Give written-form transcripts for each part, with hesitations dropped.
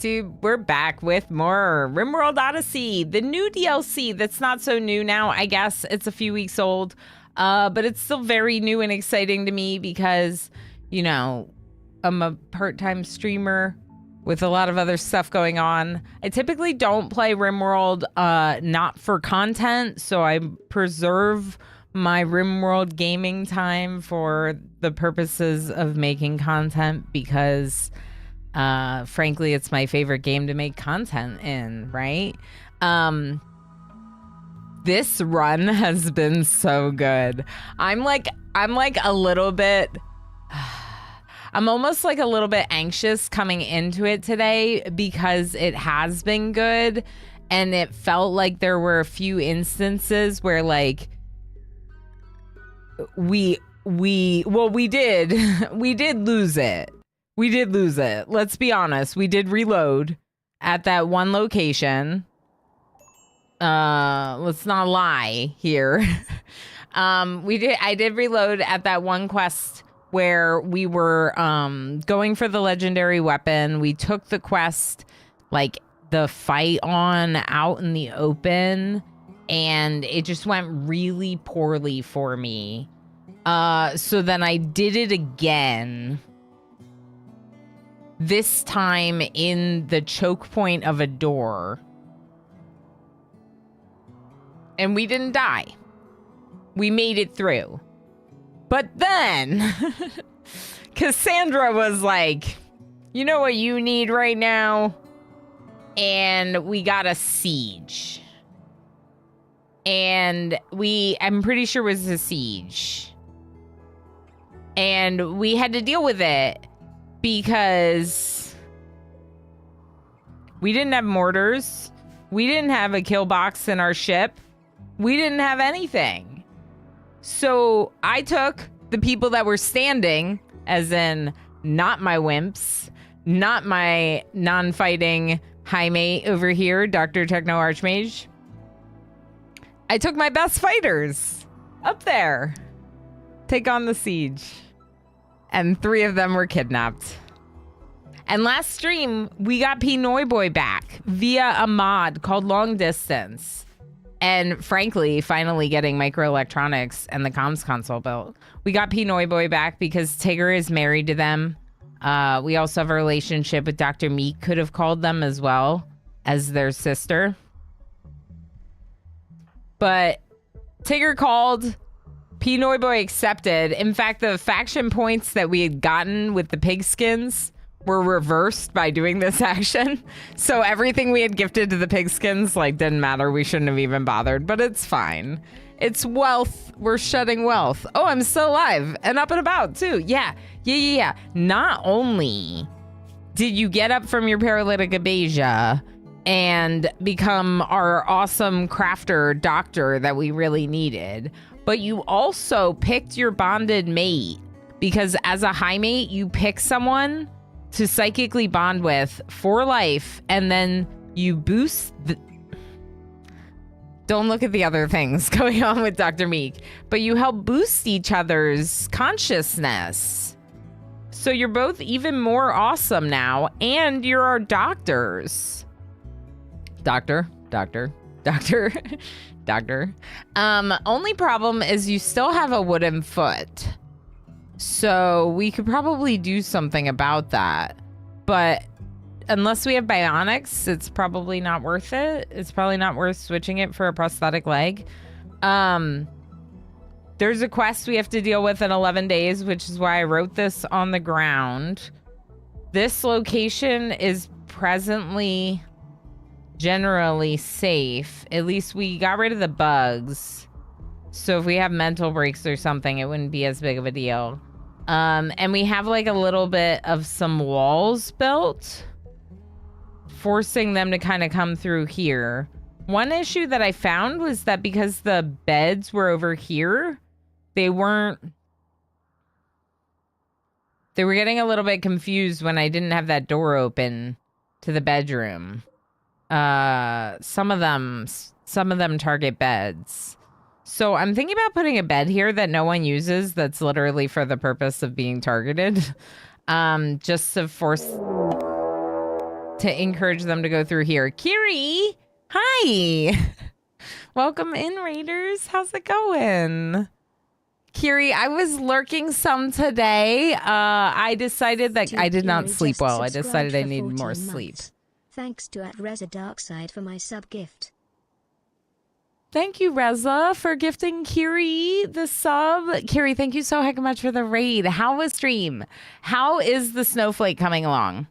YouTube? We're back with more RimWorld Odyssey, the new DLC that's not so new now, I guess. It's a few weeks old, but it's still very new and exciting to me because, you know, I'm a part-time streamer with a lot of other stuff going on. I typically don't play RimWorld not for content, so I preserve my RimWorld gaming time for the purposes of making content because frankly, it's my favorite game to make content in, right? This run has been so good. I'm like a little bit I'm almost like a little bit anxious coming into it today because it has been good, and it felt like there were a few instances where like we did lose it. We did lose it. Let's be honest. We did reload at that one location. Let's not lie here. I did reload at that one quest where we were going for the legendary weapon. We took the quest, like the fight on out in the open, and it just went really poorly for me. So then I did it again. This time in the choke point of a door. And we didn't die. We made it through. But then Cassandra was like, you know what you need right now? And we got a siege. And I'm pretty sure it was a siege. And we had to deal with it because we didn't have mortars. We didn't have a kill box in our ship. We didn't have anything. So I took the people that were standing, as in not my wimps, not my non-fighting high mate over here, Dr. Techno Archmage. I took my best fighters up there. Take on the siege. And 3 of them were kidnapped. And last stream, we got Pinoy Boy back via a mod called Long Distance. And frankly, finally getting microelectronics and the comms console built. We got Pinoy Boy back because Tigger is married to them. We also have a relationship with Dr. Meek, could have called them as well as their sister. But Tigger called, Pinoy Boy accepted. In fact, the faction points that we had gotten with the pigskins were reversed by doing this action. So everything we had gifted to the pigskins, like, didn't matter. We shouldn't have even bothered, but it's fine. It's wealth. We're shedding wealth. Oh, I'm still alive and up and about too. Yeah. Not only did you get up from your paralytic abasia and become our awesome crafter doctor that we really needed, but you also picked your bonded mate, because as a high mate, you pick someone to psychically bond with for life, and then you boost don't look at the other things going on with Dr. Meek, but you help boost each other's consciousnness. So you're both even more awesome now, and you're our doctors. Doctor. Only problem is you still have a wooden foot. So we could probably do something about that. But unless we have bionics, it's probably not worth it. It's probably not worth switching it for a prosthetic leg. There's a quest we have to deal with in 11 days, which is why I wrote this on the ground. This location is presently generally safe. At least we got rid of the bugs. So if we have mental breaks or something, it wouldn't be as big of a deal. And we have like a little bit of some walls built, forcing them to kind of come through here. One issue that I found was that because the beds were over here, they were getting a little bit confused when I didn't have that door open to the bedroom. Some of them target beds. So I'm thinking about putting a bed here that no one uses, that's literally for the purpose of being targeted. Just to force to encourage them to go through here. Kiri, hi. Welcome in, Raiders. How's it going? Kiri, I was lurking some today. I decided that I did not sleep well. I decided I needed more sleep. Thanks to @RezaDarkside for my sub gift. Thank you, Reza, for gifting Kiri the sub. Kiri, thank you so heck much for the raid. How was stream? How is the snowflake coming along?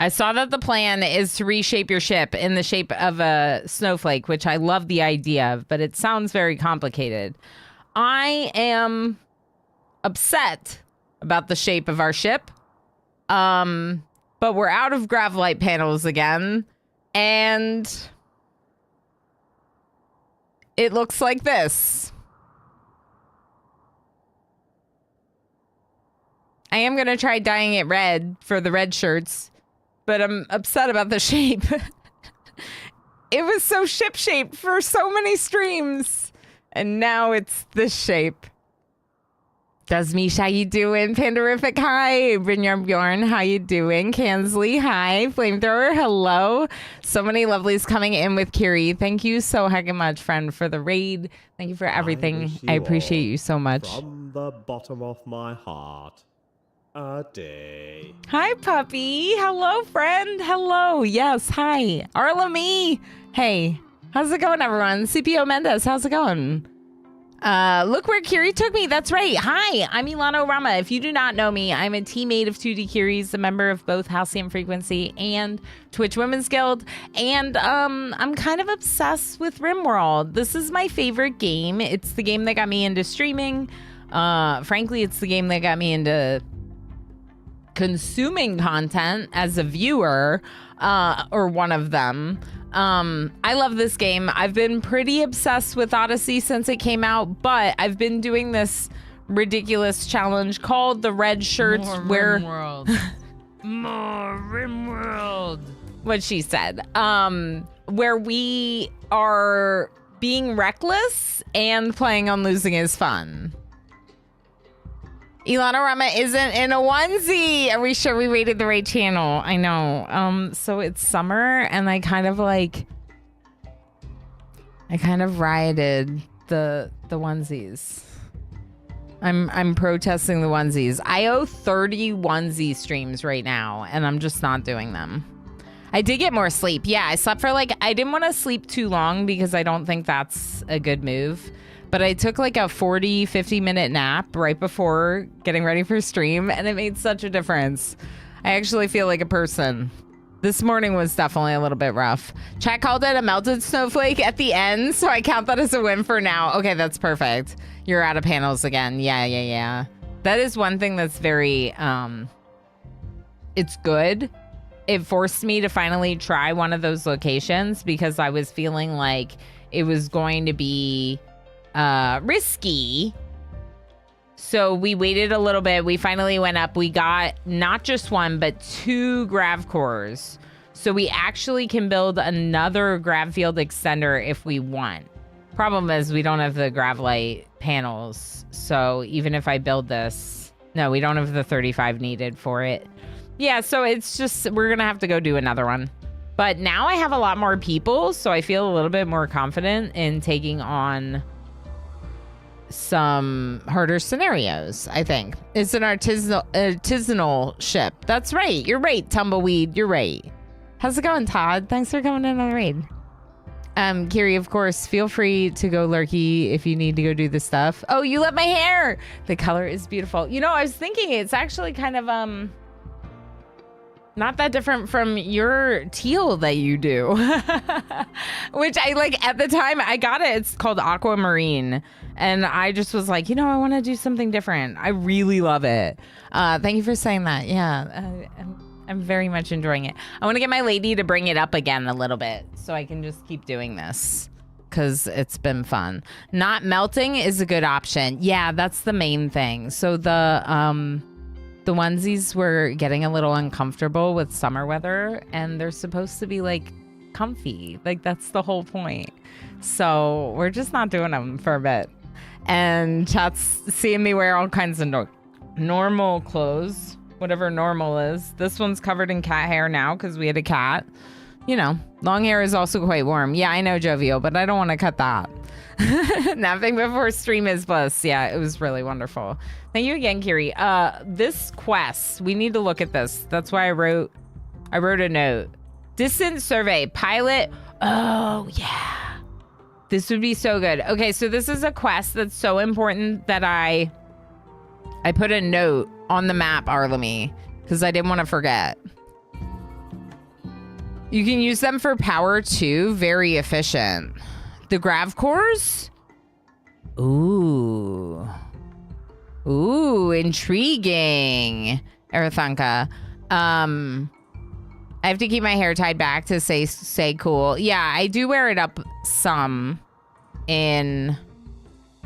I saw that the plan is to reshape your ship in the shape of a snowflake, which I love the idea of, but it sounds very complicated. I am upset about the shape of our ship. But we're out of gravelite panels again, and it looks like this. I am going to try dyeing it red for the red shirts, but I'm upset about the shape. It was so ship-shaped for so many streams, and now it's this shape. Desmish, how you doing? Pandorific, hi. Brynjar Bjorn, how you doing? Kansley, hi. Flamethrower, hello. So many lovelies coming in with Kiri. Thank you so heckin' much, friend, for the raid. Thank you for everything. I appreciate you so much. From the bottom of my heart, a day. Hi, puppy. Hello, friend. Hello. Yes, hi. Arla me. Hey, how's it going, everyone? CPO Mendez, how's it going? Look where Kiri took me. That's right. Hi, I'm Ilana Rama. If you do not know me, I'm a teammate of 2D Kiris, a member of both Halcyon Frequency and Twitch Women's Guild. And I'm kind of obsessed with RimWorld. This is my favorite game. It's the game that got me into streaming. Frankly, it's the game that got me into consuming content as a viewer, or one of them. I love this game. I've been pretty obsessed with Odyssey since it came out, but I've been doing ridiculous challenge called the Red Shirts, More RimWorld. What she said. Where we are being reckless and playing on losing is fun. Ilana Rama isn't in a onesie. Are we sure we rated the right channel? I know. So it's summer, and I kind of rioted the onesies. I'm protesting the onesies. I owe 30 onesie streams right now, and I'm just not doing them. I did get more sleep. Yeah, I slept for I didn't want to sleep too long because I don't think that's a good move. But I took a 50 minute nap right before getting ready for stream, and it made such a difference. I actually feel like a person. This morning was definitely a little bit rough. Chat called it a melted snowflake at the end, so I count that as a win for now. Okay, that's perfect. You're out of panels again. Yeah. That is one thing that's very, it's good. It forced me to finally try one of those locations because I was feeling like it was going to be risky. So we waited a little bit. We finally went up. We got not just one, but 2 grav cores. So we actually can build another grav field extender if we want. Problem is we don't have the gravlite panels. So even if I build this, no, we don't have the 35 needed for it. Yeah, so it's just, we're going to have to go do another one. But now I have a lot more people, so I feel a little bit more confident in taking on some harder scenarios, I think. It's an artisanal ship. That's right. You're right, Tumbleweed. You're right. How's it going, Todd? Thanks for coming in on the raid. Kiri, of course, feel free to go lurky if you need to go do the stuff. Oh, you love my hair. The color is beautiful. You know, I was thinking it's actually kind of, not that different from your teal that you do. Which I at the time I got it. It's called Aquamarine. And I just was like, I want to do something different. I really love it. Thank you for saying that. Yeah, I'm very much enjoying it. I want to get my lady to bring it up again a little bit so I can just keep doing this because it's been fun. Not melting is a good option. Yeah, that's the main thing. So the onesies were getting a little uncomfortable with summer weather, and they're supposed to be comfy. That's the whole point. So we're just not doing them for a bit. And chat's seeing me wear all kinds of normal clothes. whatever normal is. This one's covered in cat hair now because we had a cat. You know, long hair is also quite warm. Yeah, I know, Jovial, but I don't want to cut that. Napping before stream is bliss. Yeah, it was really wonderful. Thank you again, Kiri. This quest, we need to look at this. That's why I wrote a note. Distant survey, pilot. Oh, yeah. This would be so good. Okay, so this is a quest that's so important that I put a note on the map, Arlemy, because I didn't want to forget. You can use them for power too. Very efficient. The grav cores? Ooh. Ooh, intriguing. Erathanka. I have to keep my hair tied back to say cool. Yeah, I do wear it up some in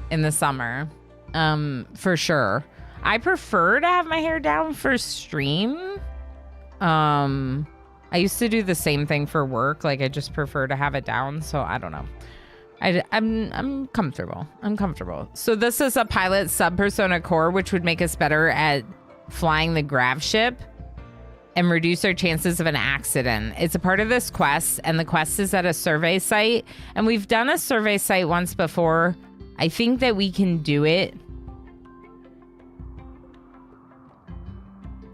the summer. For sure. I prefer to have my hair down for stream. I used to do the same thing for work. Like, I just prefer to have it down. So I don't know. I'm comfortable. I'm comfortable. So this is a pilot sub-persona core, which would make us better at flying the grav ship and reduce our chances of an accident. It's a part of this quest, and the quest is at a survey site. And we've done a survey site once before. I think that we can do it.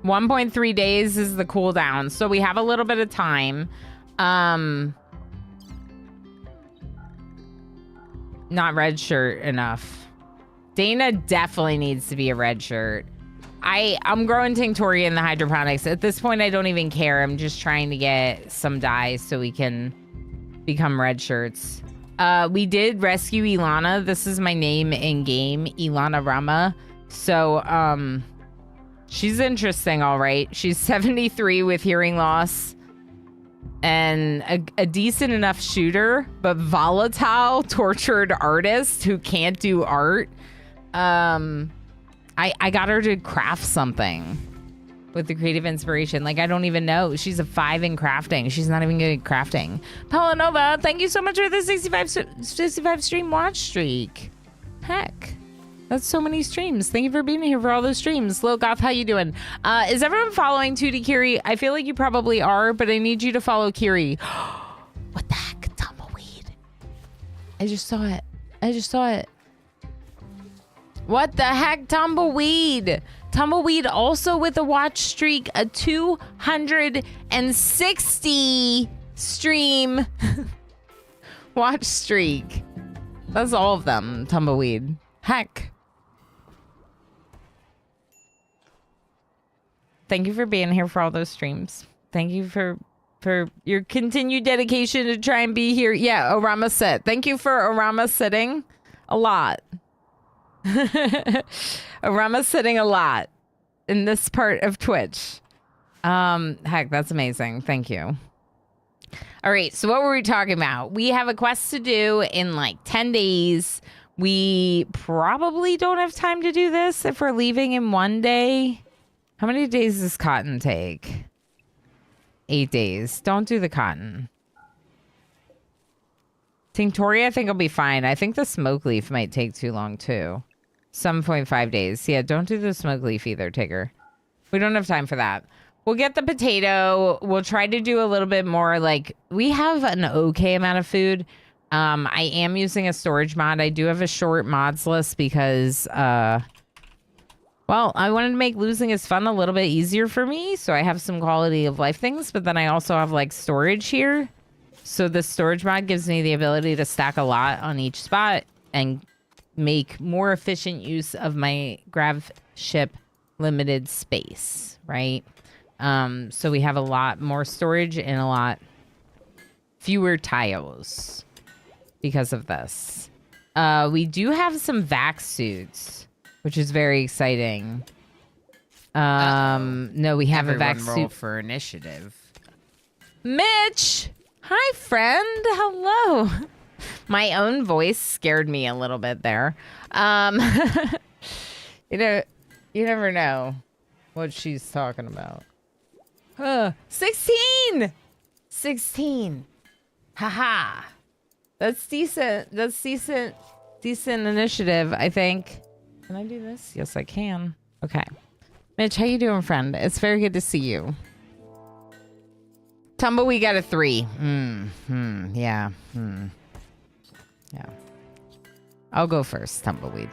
1.3 days is the cooldown, so we have a little bit of time. Not red shirt enough. Dana definitely needs to be a red shirt. I'm growing Tinctoria in the hydroponics. At this point, I don't even care. I'm just trying to get some dyes so we can become red shirts. We did rescue Ilana. This is my name in game, Ilana Rama. So, she's interesting, all right. She's 73 with hearing loss and a decent enough shooter, but volatile, tortured artist who can't do art. I got her to craft something with the creative inspiration. Like, I don't even know. She's a 5 in crafting. She's not even good at crafting. Palanova, thank you so much for the 65 stream watch streak. Heck. That's so many streams. Thank you for being here for all those streams. Lil Goth, how you doing? Is everyone following 2D Kiri? I feel like you probably are, but I need you to follow Kiri. What the heck? Tumbleweed. I just saw it. I just saw it. What the heck? Tumbleweed. Tumbleweed also with a watch streak, a 260 stream watch streak. That's all of them, Tumbleweed. Heck. Thank you for being here for all those streams. Thank you for your continued dedication to try and be here. Yeah, Orama sit. Thank you for Orama sitting a lot. Orama sitting a lot in this part of Twitch. Heck, that's amazing. Thank you. All right, so what were we talking about? We have a quest to do in like 10 days. We probably don't have time to do this if we're leaving in 1 day. How many days does cotton take? 8 days. Don't do the cotton. Tinctoria, I think will be fine. I think the smoke leaf might take too long too. 7.5 days. Yeah, don't do the smoke leaf either, Tigger. We don't have time for that. We'll get the potato. We'll try to do a little bit more. Like, we have an okay amount of food. I am using a storage mod. I do have a short mods list because, well, I wanted to make losing is fun a little bit easier for me. So I have some quality of life things, but then I also have like storage here. So the storage mod gives me the ability to stack a lot on each spot and make more efficient use of my grav ship limited space, right? So we have a lot more storage and a lot fewer tiles because of this. We do have some vac suits, which is very exciting. No, we have a vac suit for initiative. Mitch! Hi, friend. Hello. My own voice scared me a little bit there. You know, you never know what she's talking about. 16! 16. Haha. That's decent. That's decent initiative, I think. Can I do this? Yes, I can. Okay. Mitch, how you doing, friend? It's very good to see you. Tumbleweed got a 3. Yeah. Yeah. I'll go first, Tumbleweed.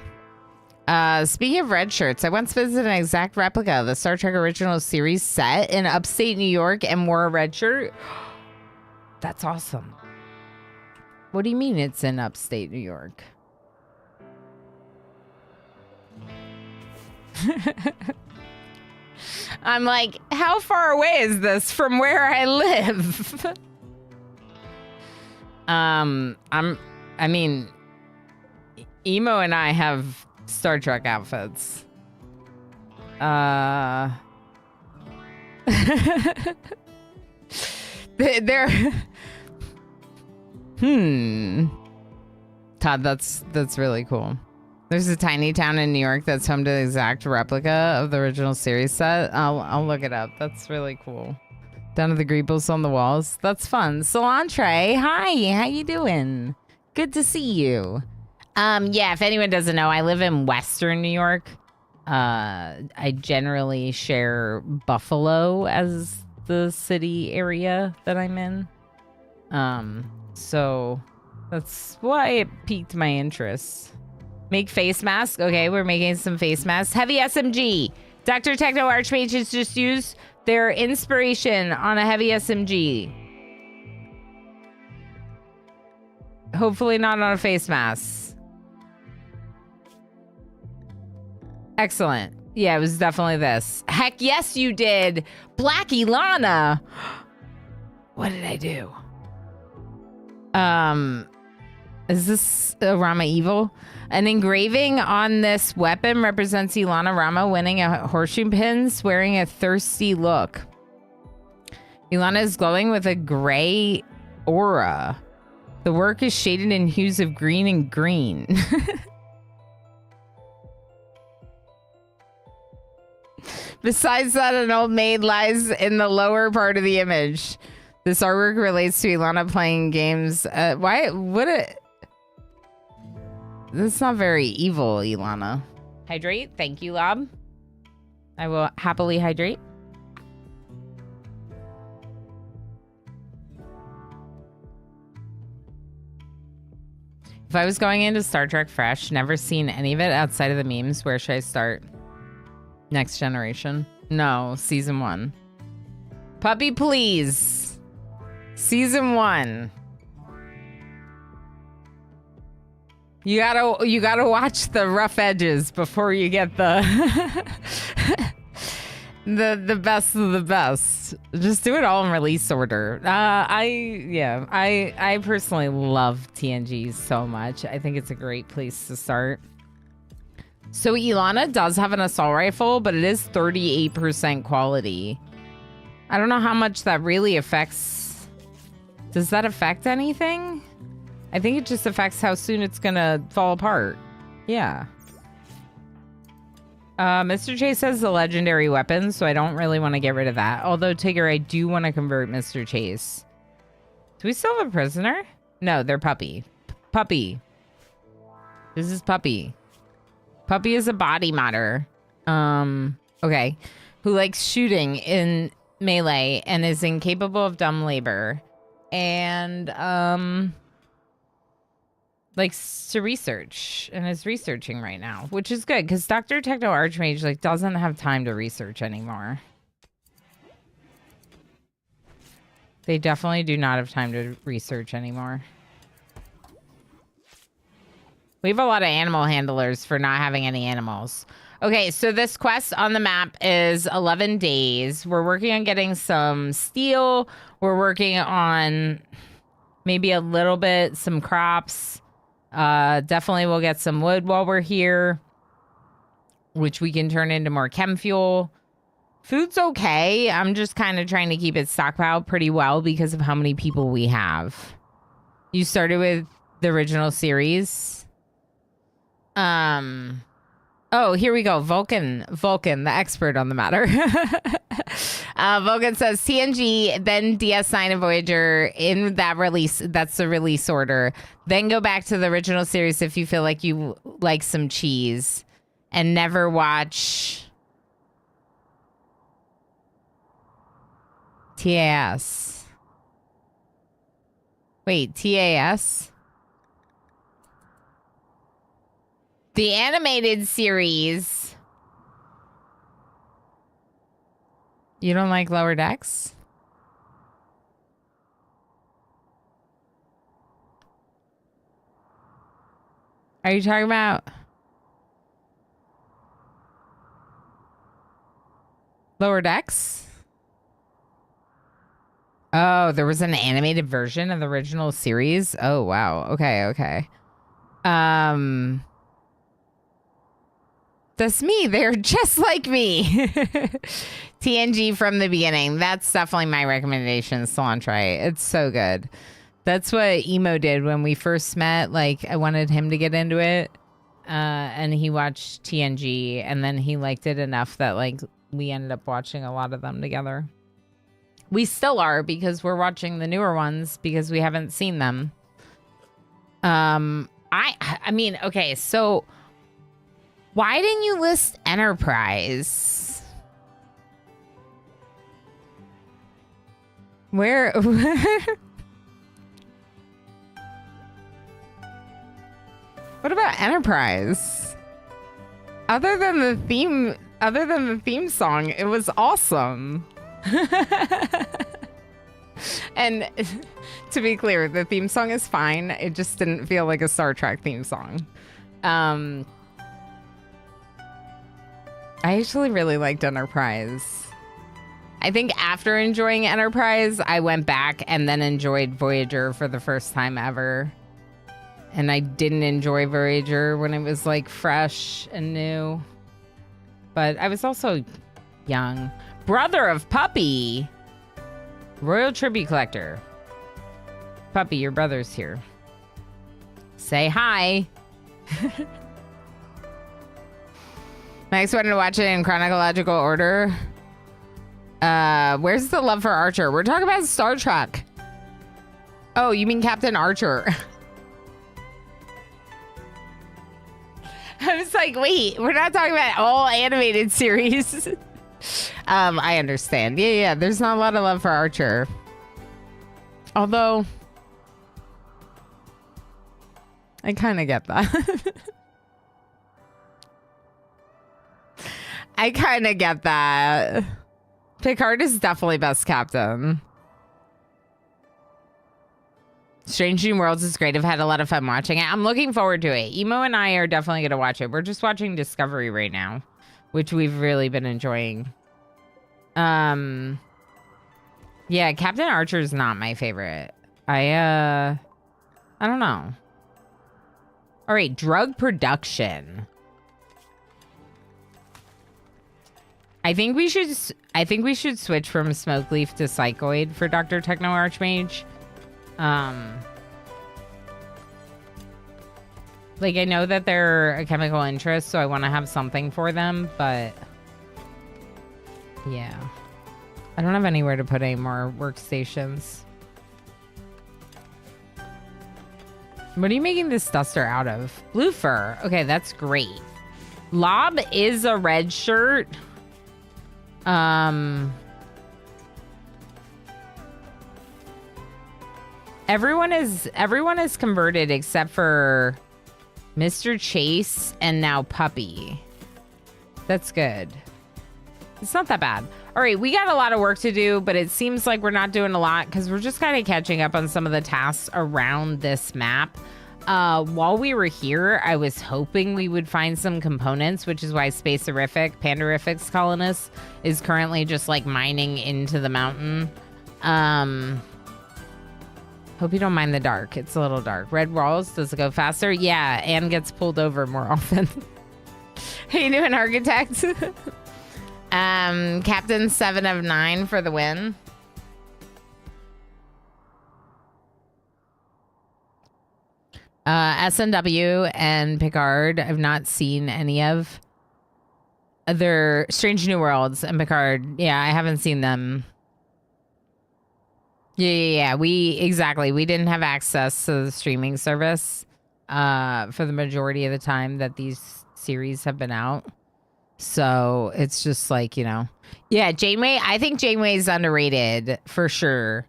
Speaking of red shirts, I once visited an exact replica of the Star Trek original series set in upstate New York and wore a red shirt. That's awesome. What do you mean it's in upstate New York? I'm like, how far away is this from where I live? I mean, Emo and I have Star Trek outfits. They're Todd, that's really cool. There's a tiny town in New York that's home to the exact replica of the original series set. I'll look it up. That's really cool. Down to the greebles on the walls. That's fun. Solantre, hi, how you doing? Good to see you. Yeah, if anyone doesn't know, I live in Western New York. I generally share Buffalo as the city area that I'm in. So that's why it piqued my interest. Make face mask. Okay, we're making some face masks. Heavy SMG. Dr. Techno Archmages just used their inspiration on a heavy SMG. Hopefully not on a face mask. Excellent. Yeah, it was definitely this. Heck yes, you did. Black Ilana. What did I do? Is this Rama evil? An engraving on this weapon represents Ilana Rama winning a horseshoe pins, wearing a thirsty look. Ilana is glowing with a gray aura. The work is shaded in hues of green and green. Besides that, an old maid lies in the lower part of the image. This artwork relates to Ilana playing games. That's not very evil, Ilana. Hydrate. Thank you, Lob. I will happily hydrate. If I was going into Star Trek fresh, never seen any of it outside of the memes, where should I start? Next Generation? No, season 1. Puppy, please. Season 1. You gotta watch the rough edges before you get the the best of the best. Just do it all in release order. I personally love TNG so much. I think it's a great place to start. So Ilana does have an assault rifle, but it is 38% quality. I don't know how much that really affects. Does that affect anything? I think it just affects how soon it's gonna fall apart. Yeah. Mr. Chase has the legendary weapon, so I don't really want to get rid of that. Although, Tigger, I do want to convert Mr. Chase. Do we still have a prisoner? No, they're Puppy. Puppy. This is Puppy. Puppy is a body modder. Okay. Who likes shooting in melee and is incapable of dumb labor. And, likes to research and is researching right now, which is good because Dr. Techno Archmage doesn't have time to research anymore. They definitely do not have time to research anymore. We have a lot of animal handlers for not having any animals. Okay, so this quest on the map is 11 days. We're working on getting some steel. We're working on maybe a little bit, some crops. Definitely we'll get some wood while we're here, which we can turn into more chem fuel. Food's okay. I'm just kind of trying to keep it stockpiled pretty well because of how many people we have. You started with the original series. Oh, here we go. Vulcan, the expert on the matter. Vulcan says TNG, then DS9 and Voyager in that release. That's the release order. Then go back to the original series if you feel like you like some cheese, and never watch TAS. Wait, TAS? The animated series. You don't like Lower Decks? Are you talking about Lower Decks? Oh, there was an animated version of the original series? Oh, wow. Okay. That's me. They're just like me. TNG from the beginning. That's definitely my recommendation. Cilantro. It's so good. That's what Emo did when we first met. Like, I wanted him to get into it. And he watched TNG, and then he liked it enough that, like, we ended up watching a lot of them together. We still are, because we're watching the newer ones because we haven't seen them. I mean, okay, so why didn't you list Enterprise? Where? What about Enterprise? Other than the theme song, it was awesome. And to be clear, the theme song is fine. It just didn't feel like a Star Trek theme song. I actually really liked Enterprise. I think after enjoying Enterprise, I went back and then enjoyed Voyager for the first time ever. And I didn't enjoy Voyager when it was like fresh and new. But I was also young. Brother of Puppy. Royal Tribute Collector. Puppy, your brother's here. Say hi. Max wanted to watch it in chronological order. Where's the love for Archer? We're talking about Star Trek. Oh, you mean Captain Archer. I was like, wait, we're not talking about all animated series. I understand. Yeah, there's not a lot of love for Archer. Although, I kind of get that. I kind of get that. Picard is definitely best captain. Strange New Worlds is great. I've had a lot of fun watching it. I'm looking forward to it. Emo and I are definitely going to watch it. We're just watching Discovery right now, which we've really been enjoying. Yeah, Captain Archer is not my favorite. I don't know. All right, drug production. I think we should switch from Smokeleaf to Psychoid for Dr. Techno Archmage. Like, I know that they're a chemical interest, so I want to have something for them, but yeah. I don't have anywhere to put any more workstations. What are you making this duster out of? Blue fur. Okay, that's great. Lob is a red shirt. Everyone is converted except for Mr. Chase and now Puppy. That's good. It's not that bad. All right, we got a lot of work to do, but it seems like we're not doing a lot because we're just kind of catching up on some of the tasks around this map. While we were here, I was hoping we would find some components, which is why Spacerific, Pandarific's colonist, is currently just like mining into the mountain. Hope you don't mind the dark. It's a little dark. Red walls, does it go faster? Yeah, and gets pulled over more often. How you doing, Architect? Captain 7 of 9 for the win. SNW and Picard, I've not seen any of. Other Strange New Worlds and Picard, yeah, I haven't seen them. Yeah. We didn't have access to the streaming service for the majority of the time that these series have been out. So it's just like, you know. Yeah, Janeway, I think Janeway's underrated for sure.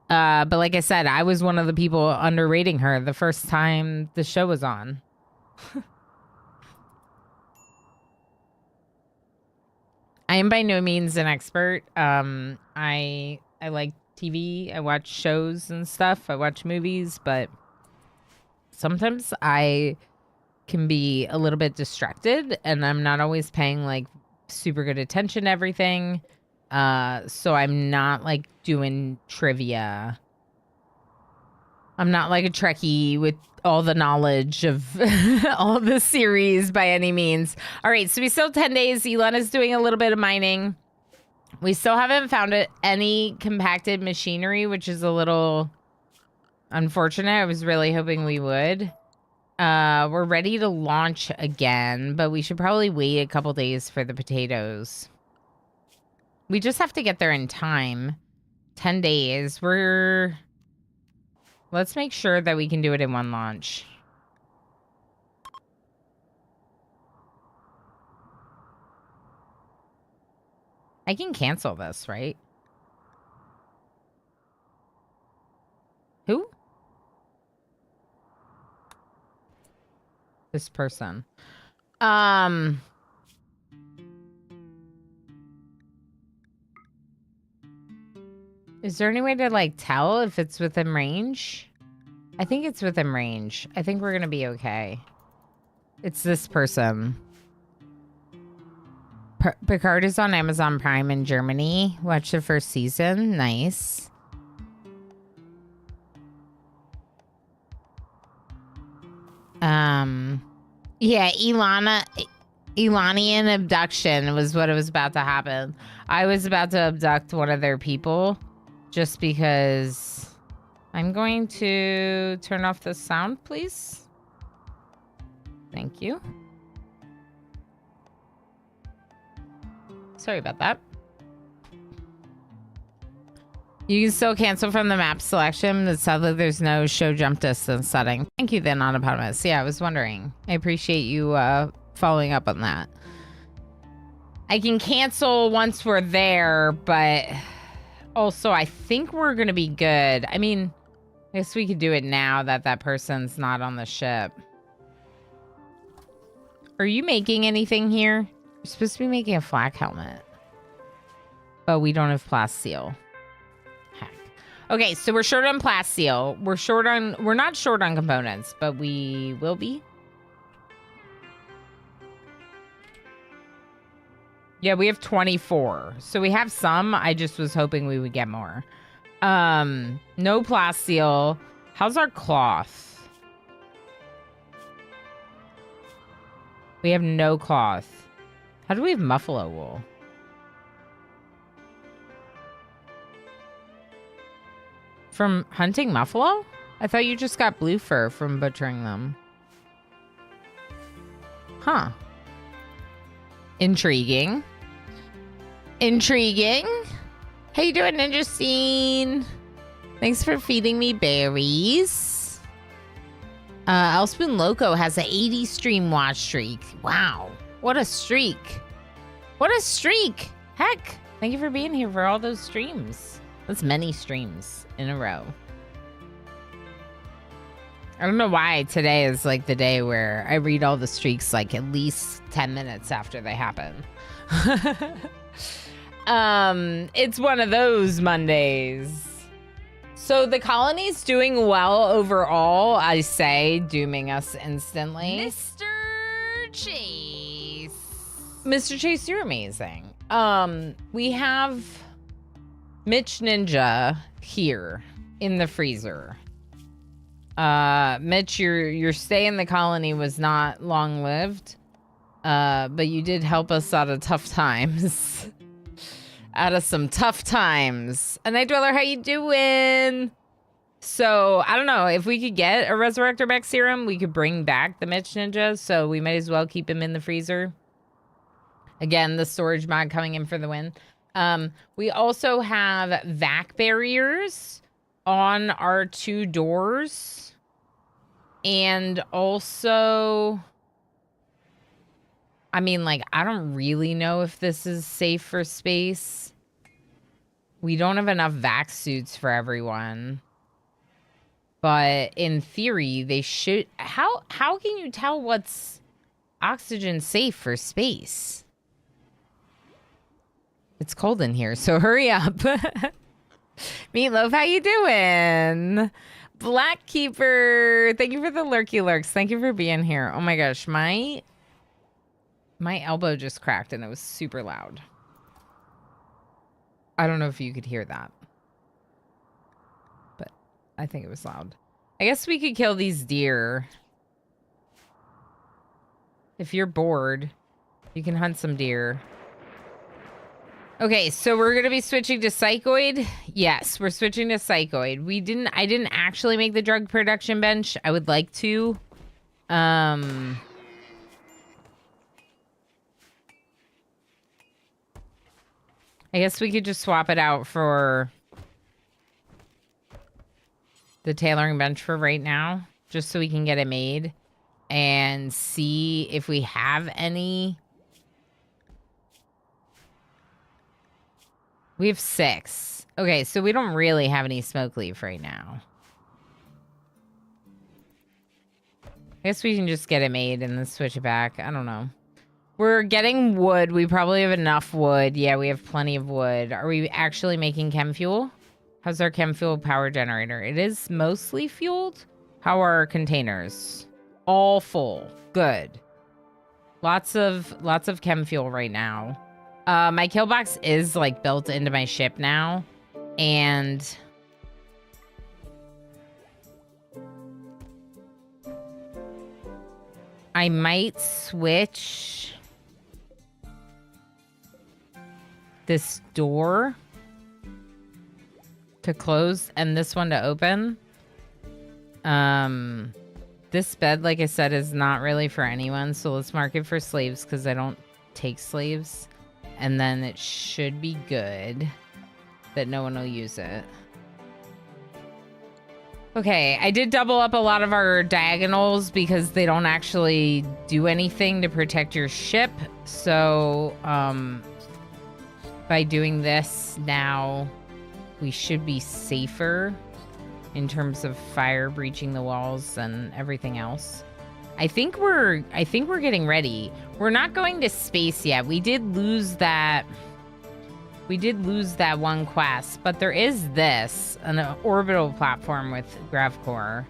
But like I said, I was one of the people underrating her the first time the show was on. I am by no means an expert. I like TV. I watch shows and stuff. I watch movies, but sometimes I can be a little bit distracted and I'm not always paying like super good attention to everything. So I'm not like doing trivia. I'm not like a Trekkie with all the knowledge of all the series by any means. All right, so we still have 10 days. Elon is doing a little bit of mining. We still haven't found any compacted machinery, which is a little unfortunate. I was really hoping we would. We're ready to launch again, but we should probably wait a couple days for the potatoes. We just have to get there in time. 10 days. Let's make sure that we can do it in one launch. I can cancel this, right? Who? This person. Is there any way to like tell if it's within range? I think it's within range. I think we're gonna be okay. It's this person. Picard is on Amazon Prime in Germany. Watch the first season. Nice. Yeah, Elanian abduction was what was about to happen. I was about to abduct one of their people just because. I'm going to turn off the sound, please. Thank you. Sorry about that. You can still cancel from the map selection. It sounds like there's no show jump distance setting. Thank you then, Autonomous. Yeah, I was wondering. I appreciate you following up on that. I can cancel once we're there, but also I think we're going to be good. I mean, I guess we could do it now that that person's not on the ship. Are you making anything here? You're supposed to be making a flak helmet. But we don't have plasteel. Heck. Okay, so we're short on plasteel. We're not short on components, but we will be. Yeah, we have 24. So we have some. I just was hoping we would get more. No plasteel. How's our cloth? We have no cloth. How do we have buffalo wool? From hunting buffalo? I thought you just got blue fur from butchering them. Huh. Intriguing. Intriguing. How you doing, Ninja Scene? Thanks for feeding me berries. Elspoon Loco has an 80 stream watch streak. Wow. What a streak. What a streak. Heck. Thank you for being here for all those streams. That's many streams in a row. I don't know why today is like the day where I read all the streaks like at least 10 minutes after they happen. It's one of those Mondays. So the colony's doing well overall, I say, dooming us instantly. Mr. Chase. Mr. Chase, you're amazing. We have Mitch Ninja here in the freezer. Mitch, your stay in the colony was not long-lived, but you did help us out of tough times. Out of some tough times. And Night Dweller, how you doing? So, I don't know. If we could get a Resurrector Mech Serum, we could bring back the Mitch Ninja, so we might as well keep him in the freezer. Again, the storage mod coming in for the win. We also have vac barriers on our 2 doors. And also, I mean, like, I don't really know if this is safe for space. We don't have enough vac suits for everyone. But in theory, they should... How can you tell what's oxygen safe for space? It's cold in here, so hurry up. Meatloaf, how you doing? Black Keeper, thank you for the lurky lurks. Thank you for being here. Oh my gosh, my elbow just cracked and it was super loud. I don't know if you could hear that, but I think it was loud. I guess we could kill these deer. If you're bored, you can hunt some deer. Okay, so we're gonna be switching to Psychoid. Yes, we're switching to Psychoid. I didn't actually make the drug production bench. I would like to. I guess we could just swap it out for the tailoring bench for right now, just so we can get it made and see if we have any. We have 6. Okay, so we don't really have any smoke leaf right now. I guess we can just get it made and then switch it back. I don't know. We're getting wood. We probably have enough wood. Yeah, we have plenty of wood. Are we actually making chem fuel? How's our chem fuel power generator? It is mostly fueled. How are our containers? All full. Good. Lots of chem fuel right now. My kill box is like built into my ship now, and I might switch this door to close and this one to open. This bed, like I said, is not really for anyone, so let's mark it for slaves because I don't take slaves. And then it should be good that no one will use it. Okay, I did double up a lot of our diagonals because they don't actually do anything to protect your ship. So, by doing this now, we should be safer in terms of fire breaching the walls and everything else. I think we're getting ready. We're not going to space yet. We did lose that one quest, but there is this, an orbital platform with Gravcore,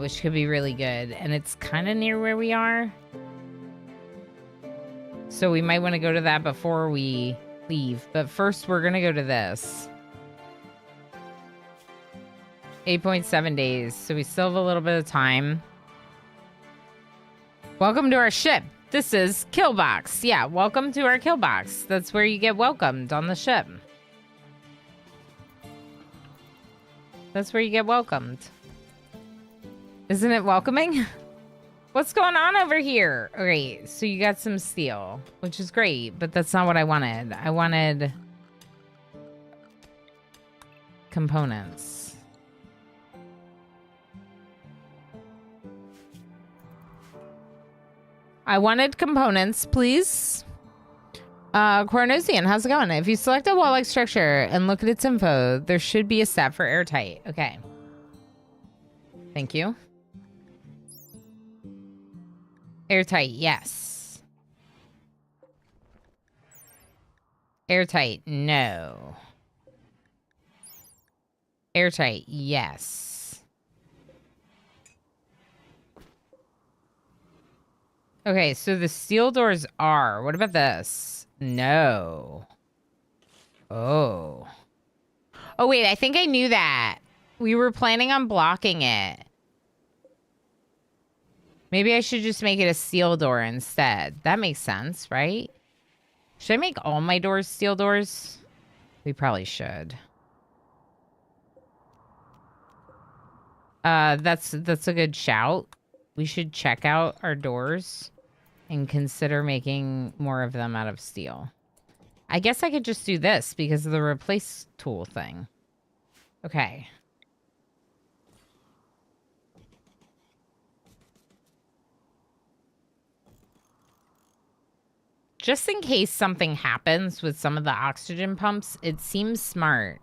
which could be really good. And it's kind of near where we are. So we might want to go to that before we leave. But first, we're going to go to this. 8.7 days. So we still have a little bit of time. Welcome to our ship. This is Killbox. Yeah, welcome to our Killbox. That's where you get welcomed on the ship. That's where you get welcomed. Isn't it welcoming? What's going on over here? Okay, so you got some steel, which is great, but that's not what I wanted. I wanted components. I wanted components, please. Cornosian, how's it going? If you select a wall-like structure and look at its info, there should be a step for airtight. Okay. Thank you. Airtight, yes. Airtight, no. Airtight, yes. Okay, so the steel doors are. What about this? No. Oh. Oh, wait, I think I knew that. We were planning on blocking it. Maybe I should just make it a steel door instead. That makes sense, right? Should I make all my doors steel doors? We probably should. That's a good shout. We should check out our doors and consider making more of them out of steel. I guess I could just do this because of the replace tool thing. Okay. Just in case something happens with some of the oxygen pumps, it seems smart.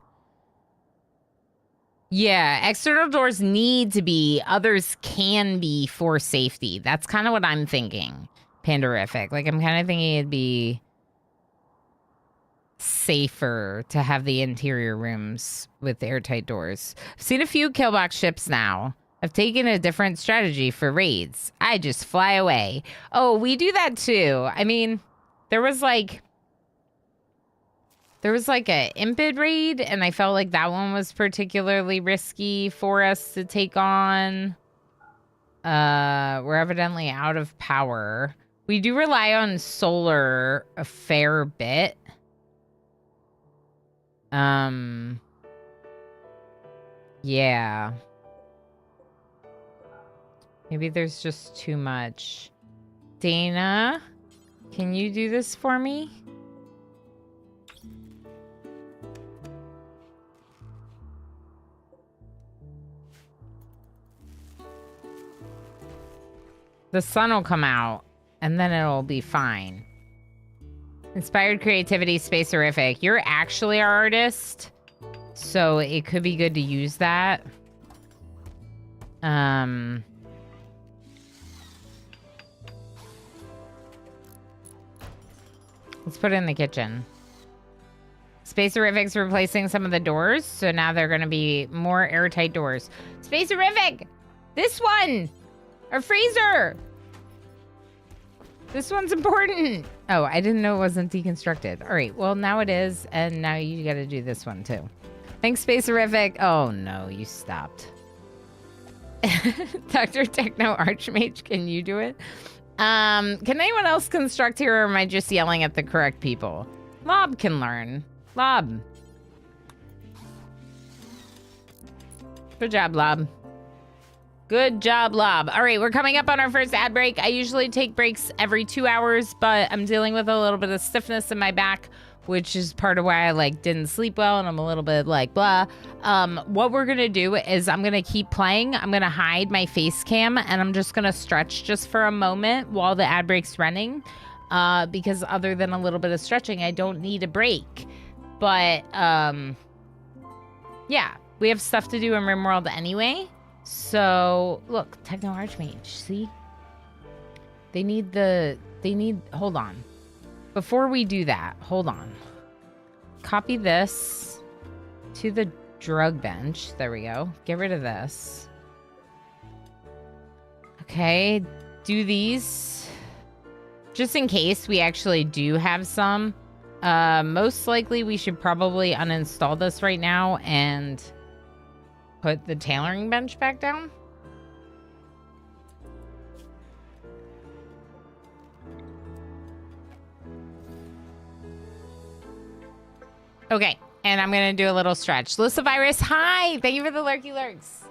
Yeah, external doors need to be. Others can be for safety. That's kind of what I'm thinking. Pandorific. Like, I'm kind of thinking it'd be safer to have the interior rooms with airtight doors. I've seen a few killbox ships now. I've taken a different strategy for raids. I just fly away. Oh, we do that too. I mean, there was like a Impid raid, and I felt like that one was particularly risky for us to take on. We're evidently out of power. We do rely on solar a fair bit. Yeah. Maybe there's just too much. Dana, can you do this for me? The sun will come out, and then it'll be fine. Inspired creativity, space-orific. You're actually our artist, so it could be good to use that. Let's put it in the kitchen. Space-orific's replacing some of the doors, so now they're going to be more airtight doors. Space-orific! This one! Our freezer! This one's important. Oh, I didn't know it wasn't deconstructed. All right, well, now it is, and now you got to do this one, too. Thanks, Space-orific. Oh, no, you stopped. Dr. Techno Archmage, can you do it? Can anyone else construct here, or am I just yelling at the correct people? Lob can learn. Lob. Good job, Lob. Good job, Lob. All right, we're coming up on our first ad break. I usually take breaks every 2 hours, but I'm dealing with a little bit of stiffness in my back, which is part of why I didn't sleep well, and I'm a little bit blah. What we're gonna do is I'm gonna keep playing. I'm gonna hide my face cam, and I'm just gonna stretch just for a moment while the ad break's running, because other than a little bit of stretching, I don't need a break. But yeah, we have stuff to do in RimWorld anyway. So look, Techno Archmage, see? Hold on. Before we do that, hold on. Copy this to the drug bench. There we go. Get rid of this. Okay, do these. Just in case we actually do have some. Most likely we should probably uninstall this right now and put the tailoring bench back down. Okay, and I'm gonna do a little stretch. Lucivirus, hi! Thank you for the lurky lurks.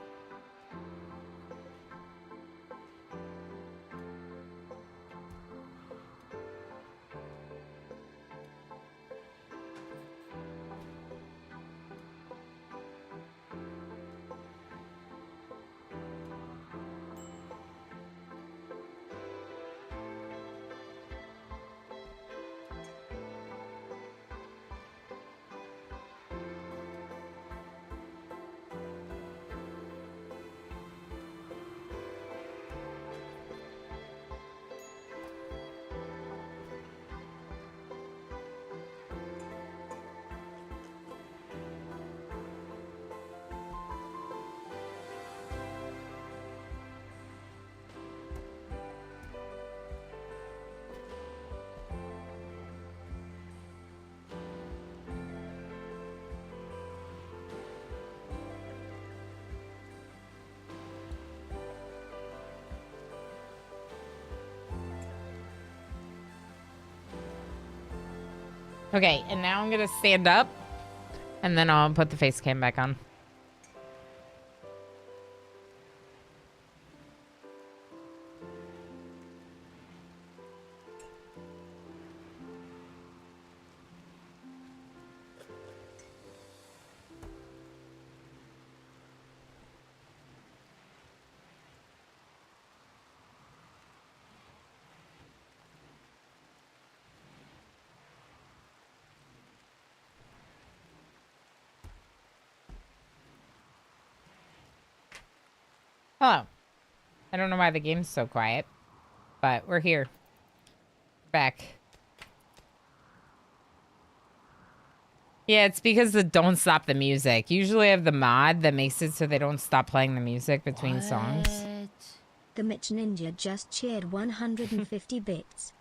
Okay, and now I'm gonna stand up, and then I'll put the face cam back on. Hello. I don't know why the game's so quiet, but we're here. Back. Yeah, it's because the don't stop the music. Usually I have the mod that makes it so they don't stop playing the music between songs. The Mitch Ninja just cheered 150 bits.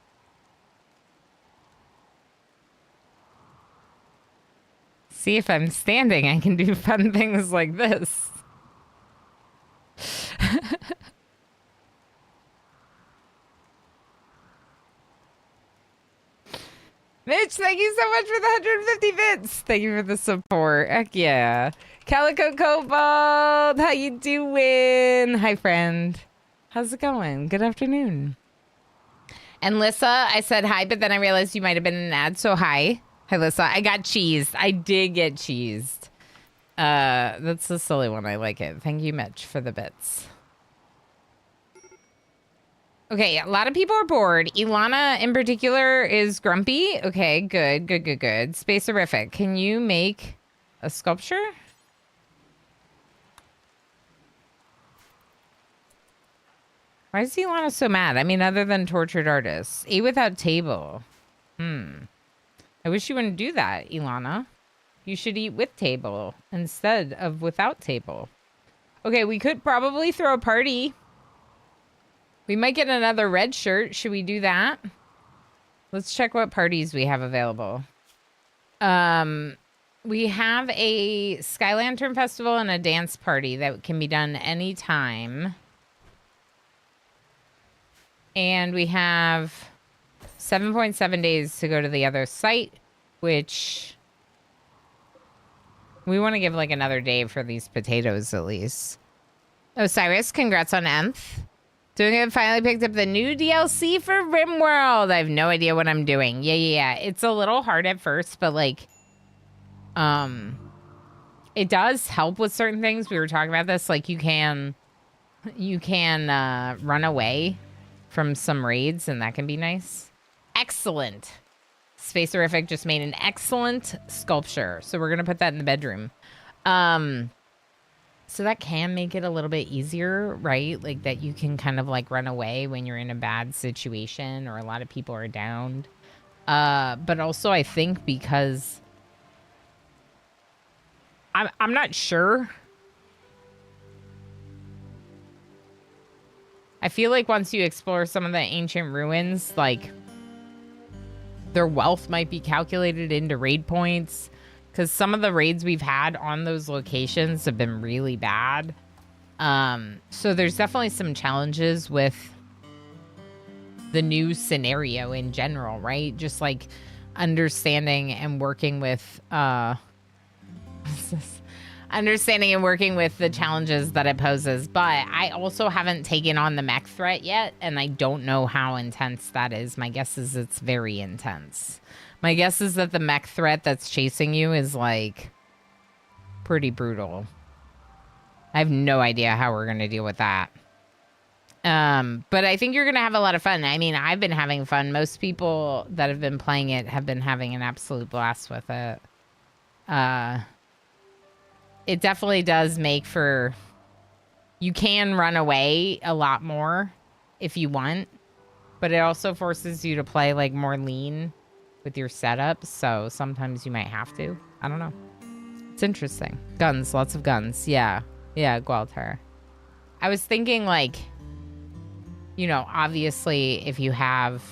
See, if I'm standing, I can do fun things like this. Mitch, thank you so much for the 150 bits. Thank you for the support. Heck yeah. Calico Cobalt, how you doing? Hi, friend. How's it going? Good afternoon. And Lissa, I said hi, but then I realized you might have been in an ad, so hi. Hi, Lissa. I got cheesed. I did get cheesed. That's a silly one. I like it. Thank you, Mitch, for the bits. Okay, a lot of people are bored. Ilana, in particular, is grumpy. Okay, good, good, good, good. Space-erific. Can you make a sculpture? Why is Ilana so mad? I mean, other than tortured artists. Eat without table. I wish you wouldn't do that, Ilana. You should eat with table instead of without table. Okay, we could probably throw a party. We might get another red shirt. Should we do that? Let's check what parties we have available. We have a Sky Lantern Festival and a dance party that can be done anytime. And we have 7.7 days to go to the other site, which we want to give like another day for these potatoes at least. Osiris, congrats on Nth. Doing it, finally picked up the new DLC for RimWorld. I have no idea what I'm doing. Yeah. It's a little hard at first, but like, it does help with certain things. We were talking about this. Like you can run away from some raids, and that can be nice. Excellent. Space-erific just made an excellent sculpture. So we're going to put that in the bedroom. So that can make it a little bit easier, right? Like that you can kind of like run away when you're in a bad situation or a lot of people are downed. But also I think because I'm not sure. I feel like once you explore some of the ancient ruins, like their wealth might be calculated into raid points. Because some of the raids we've had on those locations have been really bad. So there's definitely some challenges with the new scenario in general, right? Just like understanding and working with understanding and working with the challenges that it poses. But I also haven't taken on the mech threat yet, and I don't know how intense that is. My guess is it's very intense. My guess is that the mech threat that's chasing you is, like, pretty brutal. I have no idea how we're going to deal with that. But I think you're going to have a lot of fun. I mean, I've been having fun. Most people that have been playing it have been having an absolute blast with it. It definitely does make for... You can run away a lot more if you want. But it also forces you to play, like, more lean with your setup, so sometimes you might have to. I don't know. It's interesting. Guns, lots of guns. Yeah, Gualter. I was thinking, like, you know, obviously if you have...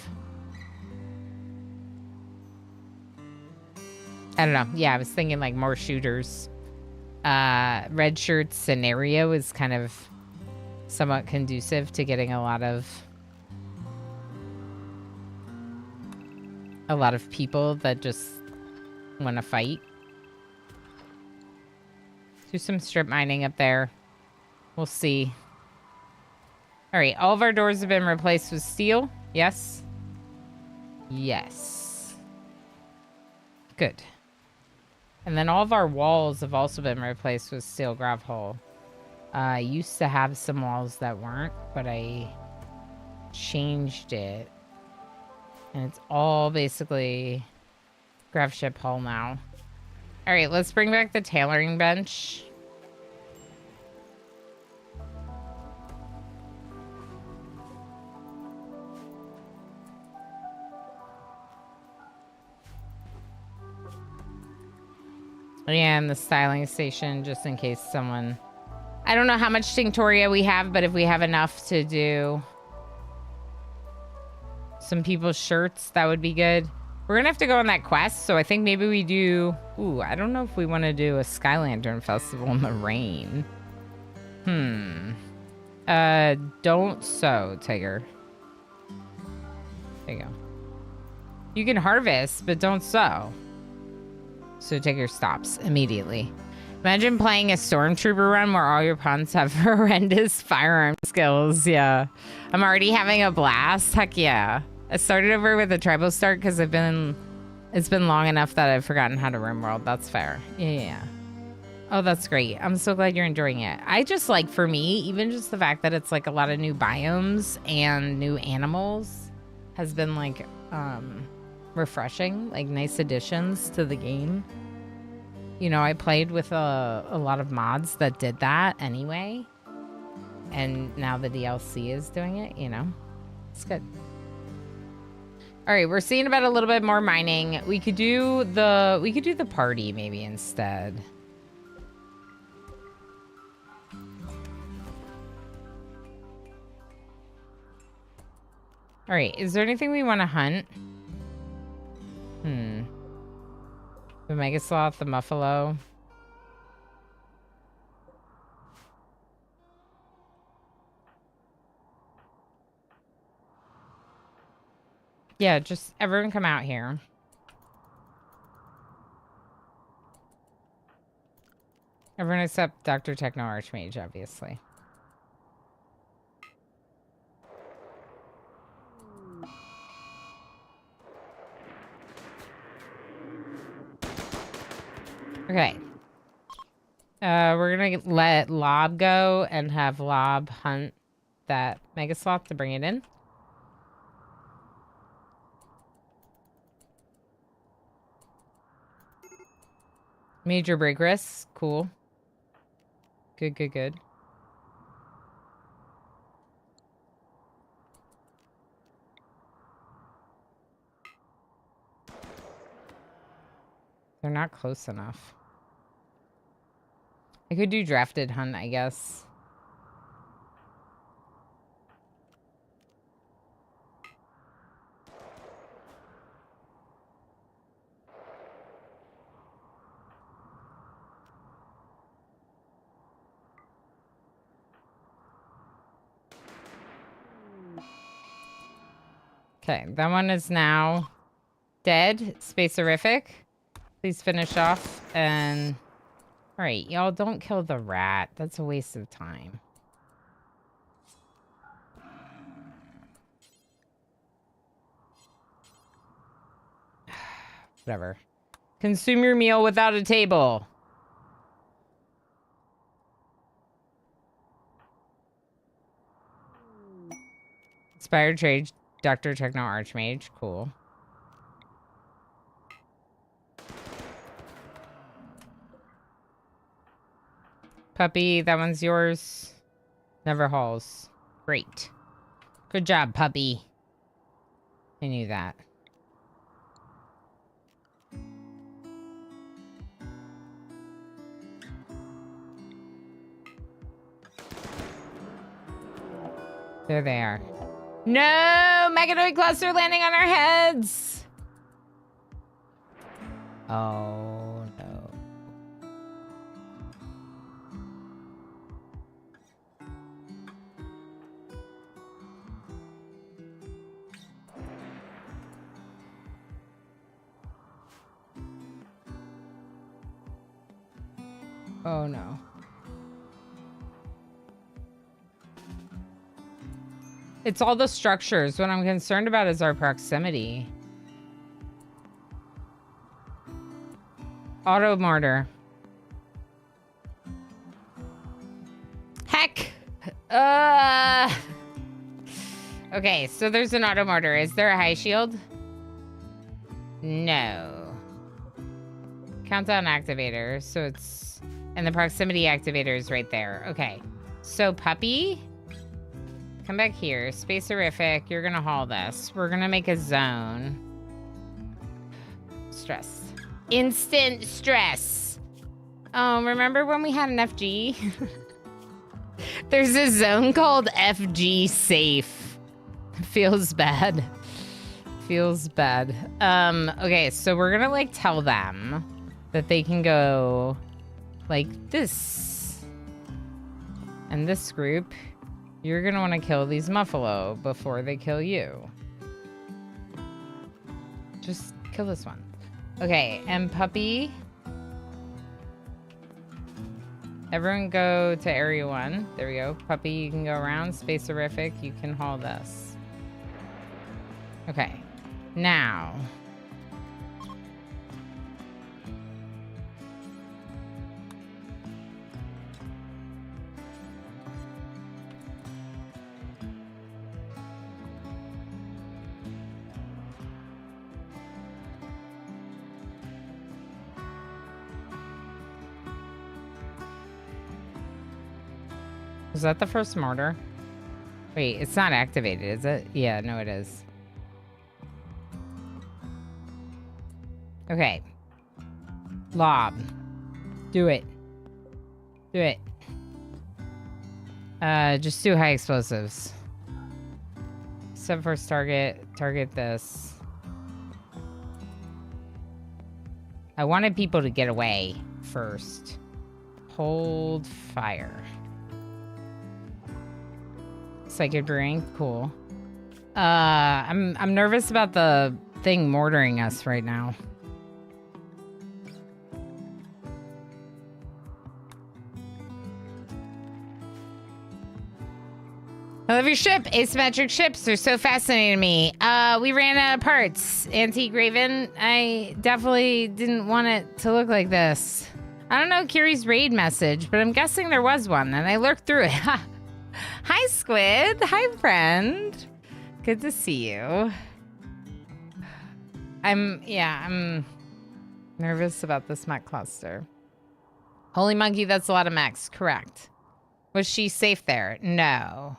I don't know. Yeah, I was thinking, like, more shooters. Red shirt scenario is kind of somewhat conducive to getting a lot of people that just want to fight. Do some strip mining up there. We'll see. All right, all of our doors have been replaced with steel. Yes. Yes. Good. And then all of our walls have also been replaced with steel grav hull. I used to have some walls that weren't, but I changed it. And it's all basically grav ship hull now. All right, let's bring back the tailoring bench. Yeah, and the styling station, just in case someone... I don't know how much Tinctoria we have, but if we have enough to do some people's shirts, that would be good. We're gonna have to go on that quest, so I think maybe we do... Ooh, I don't know if we want to do a Sky Lantern Festival in the rain. Don't sow, Tiger. There you go. You can harvest, but don't sow. So Tiger stops immediately. Imagine playing a Stormtrooper run where all your pawns have horrendous firearm skills. Yeah. I'm already having a blast. Heck yeah. I started over with a tribal start because it's been long enough that I've forgotten how to RimWorld. That's fair. Yeah. Oh, that's great. I'm so glad you're enjoying it. I just like, for me, even just the fact that it's like a lot of new biomes and new animals has been like refreshing, like nice additions to the game. You know, I played with a lot of mods that did that anyway. And now the DLC is doing it, you know. It's good. All right, we're seeing about a little bit more mining. We could do the party maybe instead. All right, is there anything we want to hunt? The Mega Sloth, the Muffalo. Yeah, just everyone come out here. Everyone except Dr. Techno Archmage, obviously. Okay. We're gonna let Lob go and have Lob hunt that Mega Sloth to bring it in. Major break risks. Cool. Good, good, good. They're not close enough. I could do drafted hunt, I guess. Okay, that one is now dead. Spacerific. Please finish off and... Alright, y'all don't kill the rat. That's a waste of time. Whatever. Consume your meal without a table. Inspired trade, Dr. Techno Archmage. Cool. Puppy, that one's yours. Never hauls. Great. Good job, puppy. I knew that. There they are. No! Meganoid cluster landing on our heads! Oh, no. Oh, no. It's all the structures. What I'm concerned about is our proximity. Auto mortar. Heck! Okay, so there's an auto mortar. Is there a high shield? No. Countdown activator. So it's... And the proximity activator is right there. Okay. So puppy... Come back here. Spacerific, you're gonna haul this. We're gonna make a zone. Stress. Instant stress. Oh, remember when we had an FG? There's a zone called FG Safe. Feels bad. Feels bad. Okay, so we're gonna like tell them that they can go like this. And this group, you're gonna wanna kill these Muffalo before they kill you. Just kill this one. Okay, and Puppy. Everyone go to area 1. There we go. Puppy, you can go around. Space-orific, you can haul this. Okay. Now. Was that the first mortar? Wait, it's not activated, is it? Yeah, no, it is. Okay. Lob. Do it. Do it. Just do high explosives. Set first target. Target this. I wanted people to get away first. Hold fire. Psychic Brewing, cool. I'm nervous about the thing mortaring us right now. I love your ship. Asymmetric ships are so fascinating to me. We ran out of parts. Antique Raven, I definitely didn't want it to look like this. I don't know Kiri's raid message, but I'm guessing there was one, and I lurked through it. Hi, Squid. Hi, friend. Good to see you. I'm nervous about this mech cluster. Holy monkey, that's a lot of mechs. Correct. Was she safe there? No.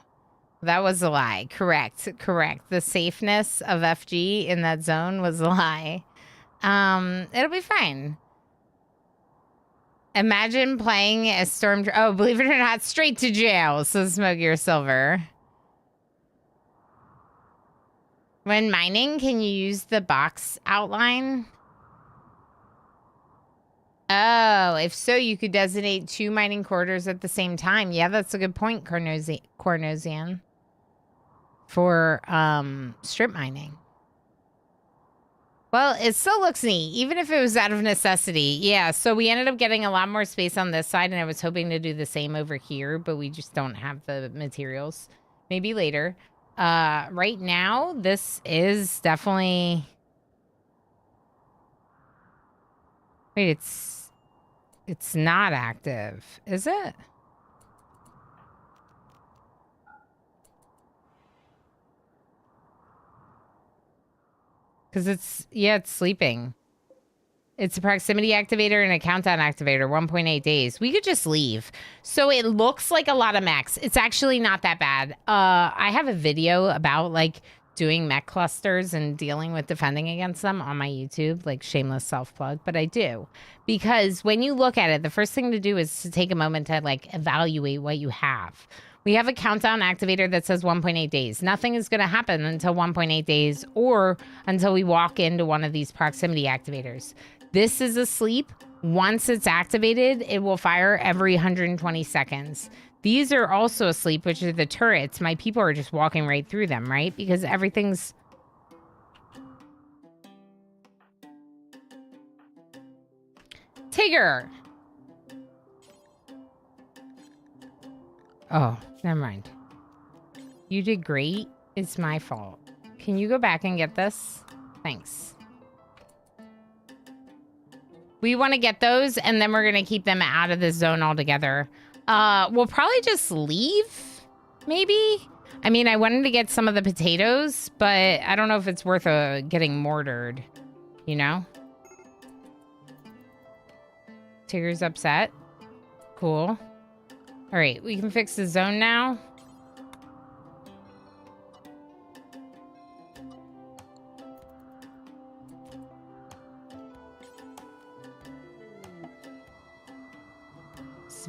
That was a lie. Correct. Correct. The safeness of FG in that zone was a lie. It'll be fine. Imagine playing a storm... Oh, believe it or not, straight to jail, says Smokey or Silver. When mining, can you use the box outline? Oh, if so, you could designate 2 mining corridors at the same time. Yeah, that's a good point, Cornosian. For strip mining. Well, it still looks neat, even if it was out of necessity. Yeah, so we ended up getting a lot more space on this side, and I was hoping to do the same over here, but we just don't have the materials. Maybe later. Right now, this is definitely... Wait, it's not active, is it? Because it's sleeping. It's a proximity activator and a countdown activator, 1.8 days. We could just leave. So it looks like a lot of mechs. It's actually not that bad. I have a video about like doing mech clusters and dealing with defending against them on my YouTube, like shameless self-plug, but I do. Because when you look at it, the first thing to do is to take a moment to like evaluate what you have. We have a countdown activator that says 1.8 days. Nothing is going to happen until 1.8 days or until we walk into one of these proximity activators. This is asleep. Once it's activated, it will fire every 120 seconds. These are also asleep, which are the turrets. My people are just walking right through them, right? Because everything's... Tigger! Oh, never mind. You did great. It's my fault. Can you go back and get this? Thanks. We want to get those, and then we're going to keep them out of the zone altogether. We'll probably just leave, maybe? I mean, I wanted to get some of the potatoes, but I don't know if it's worth getting mortared, you know? Tigger's upset. Cool. All right, we can fix the zone now.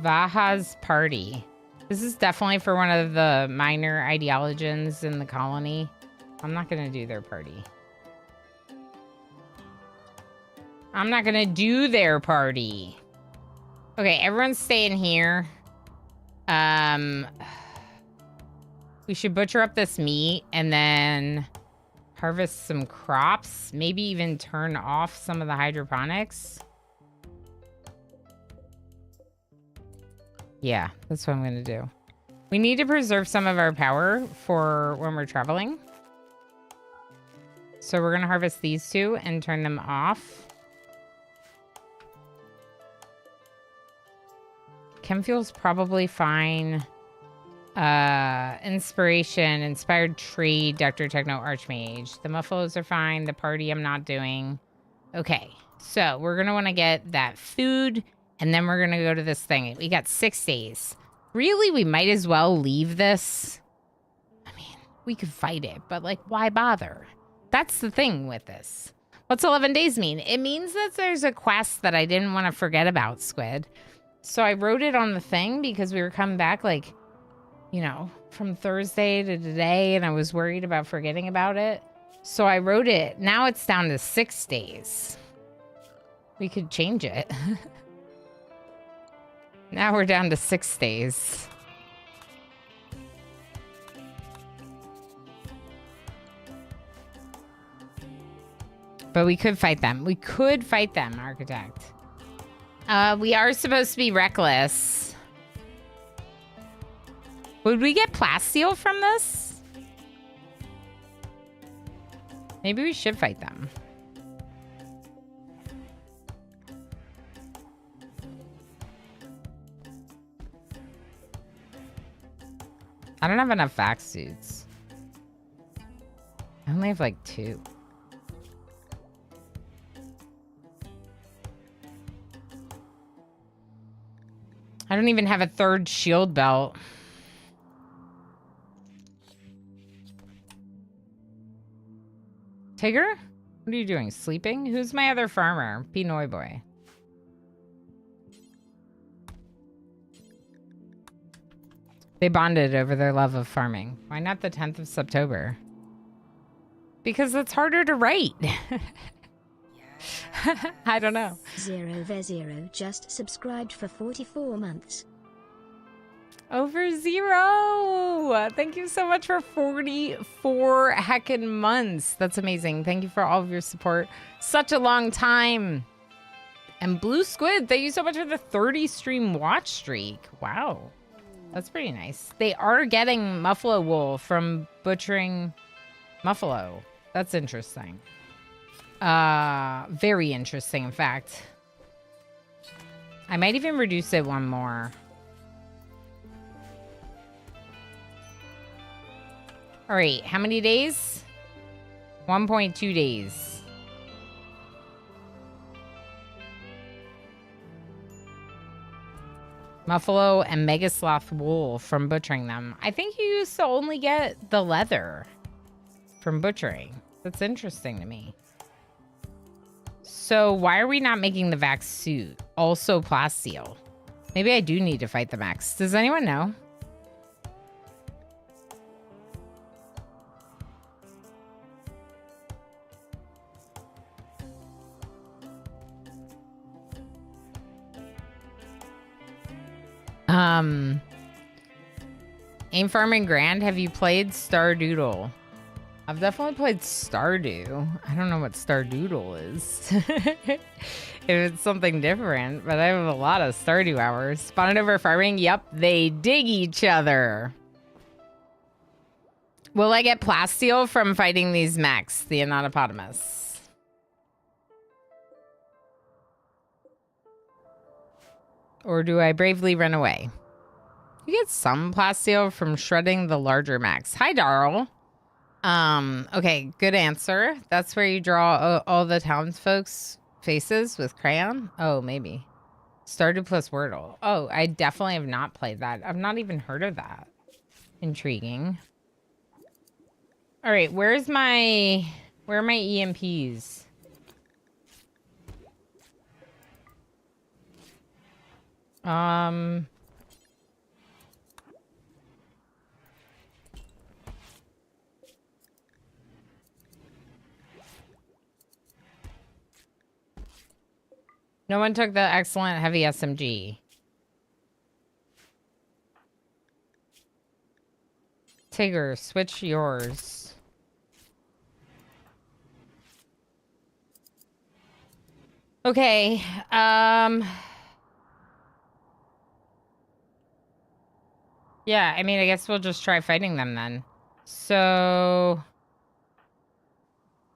Svaha's party. This is definitely for one of the minor ideologians in the colony. I'm not going to do their party. I'm not going to do their party. Okay, everyone's staying here. We should butcher up this meat and then harvest some crops. Maybe even turn off some of the hydroponics. Yeah, that's what I'm going to do. We need to preserve some of our power for when we're traveling. So we're going to harvest these two and turn them off. Chem fuel's probably fine. Inspiration, inspired trade, Dr. Techno Archmage. The mufflos are fine. The party I'm not doing. Okay, so we're going to want to get that food, and then we're going to go to this thing. We got 6 days. Really, we might as well leave this. I mean, we could fight it, but like, why bother? That's the thing with this. What's 11 days mean? It means that there's a quest that I didn't want to forget about, Squid. So I wrote it on the thing because we were coming back like, you know, from Thursday to today, and I was worried about forgetting about it. So I wrote it. Now it's down to 6 days. We could change it. Now we're down to 6 days. But we could fight them. We could fight them, Architect. We are supposed to be reckless. Would we get plasteel from this? Maybe we should fight them. I don't have enough vac suits. I only have like 2. I don't even have a 3rd shield belt. Tigger? What are you doing? Sleeping? Who's my other farmer? Pinoy boy. They bonded over their love of farming. Why not the 10th of September? Because it's harder to write. I don't know. 0v0 just subscribed for 44 months. Over 0. Thank you so much for 44 heckin' months. That's amazing. Thank you for all of your support. Such a long time. And Blue Squid, thank you so much for the 30 stream watch streak. Wow. That's pretty nice. They are getting Muffalo wool from butchering Muffalo. That's interesting. Very interesting, in fact. I might even reduce it one more. All right, how many days? 1.2 days. Muffalo and Mega Sloth wool from butchering them. I think you used to only get the leather from butchering. That's interesting to me. So why are we not making the vac suit also plasteel? Maybe I do need to fight the max. Does anyone know? Aim Farming Grand, have you played Stardoodle? I've definitely played Stardew. I don't know what Stardoodle is. If it's something different, but I have a lot of Stardew hours. Spawned over farming? Yep, they dig each other. Will I get plasteel from fighting these mechs, the Anatopotamus? Or do I bravely run away? You get some plasteel from shredding the larger mechs. Hi, Darl. Okay, good answer. That's where you draw all the townsfolk's faces with crayon? Oh, maybe. Stardew plus Wordle. Oh, I definitely have not played that. I've not even heard of that. Intriguing. All right, where are my EMPs? No one took the excellent heavy SMG. Tigger, switch yours. Okay. Yeah, I mean, I guess we'll just try fighting them then. So,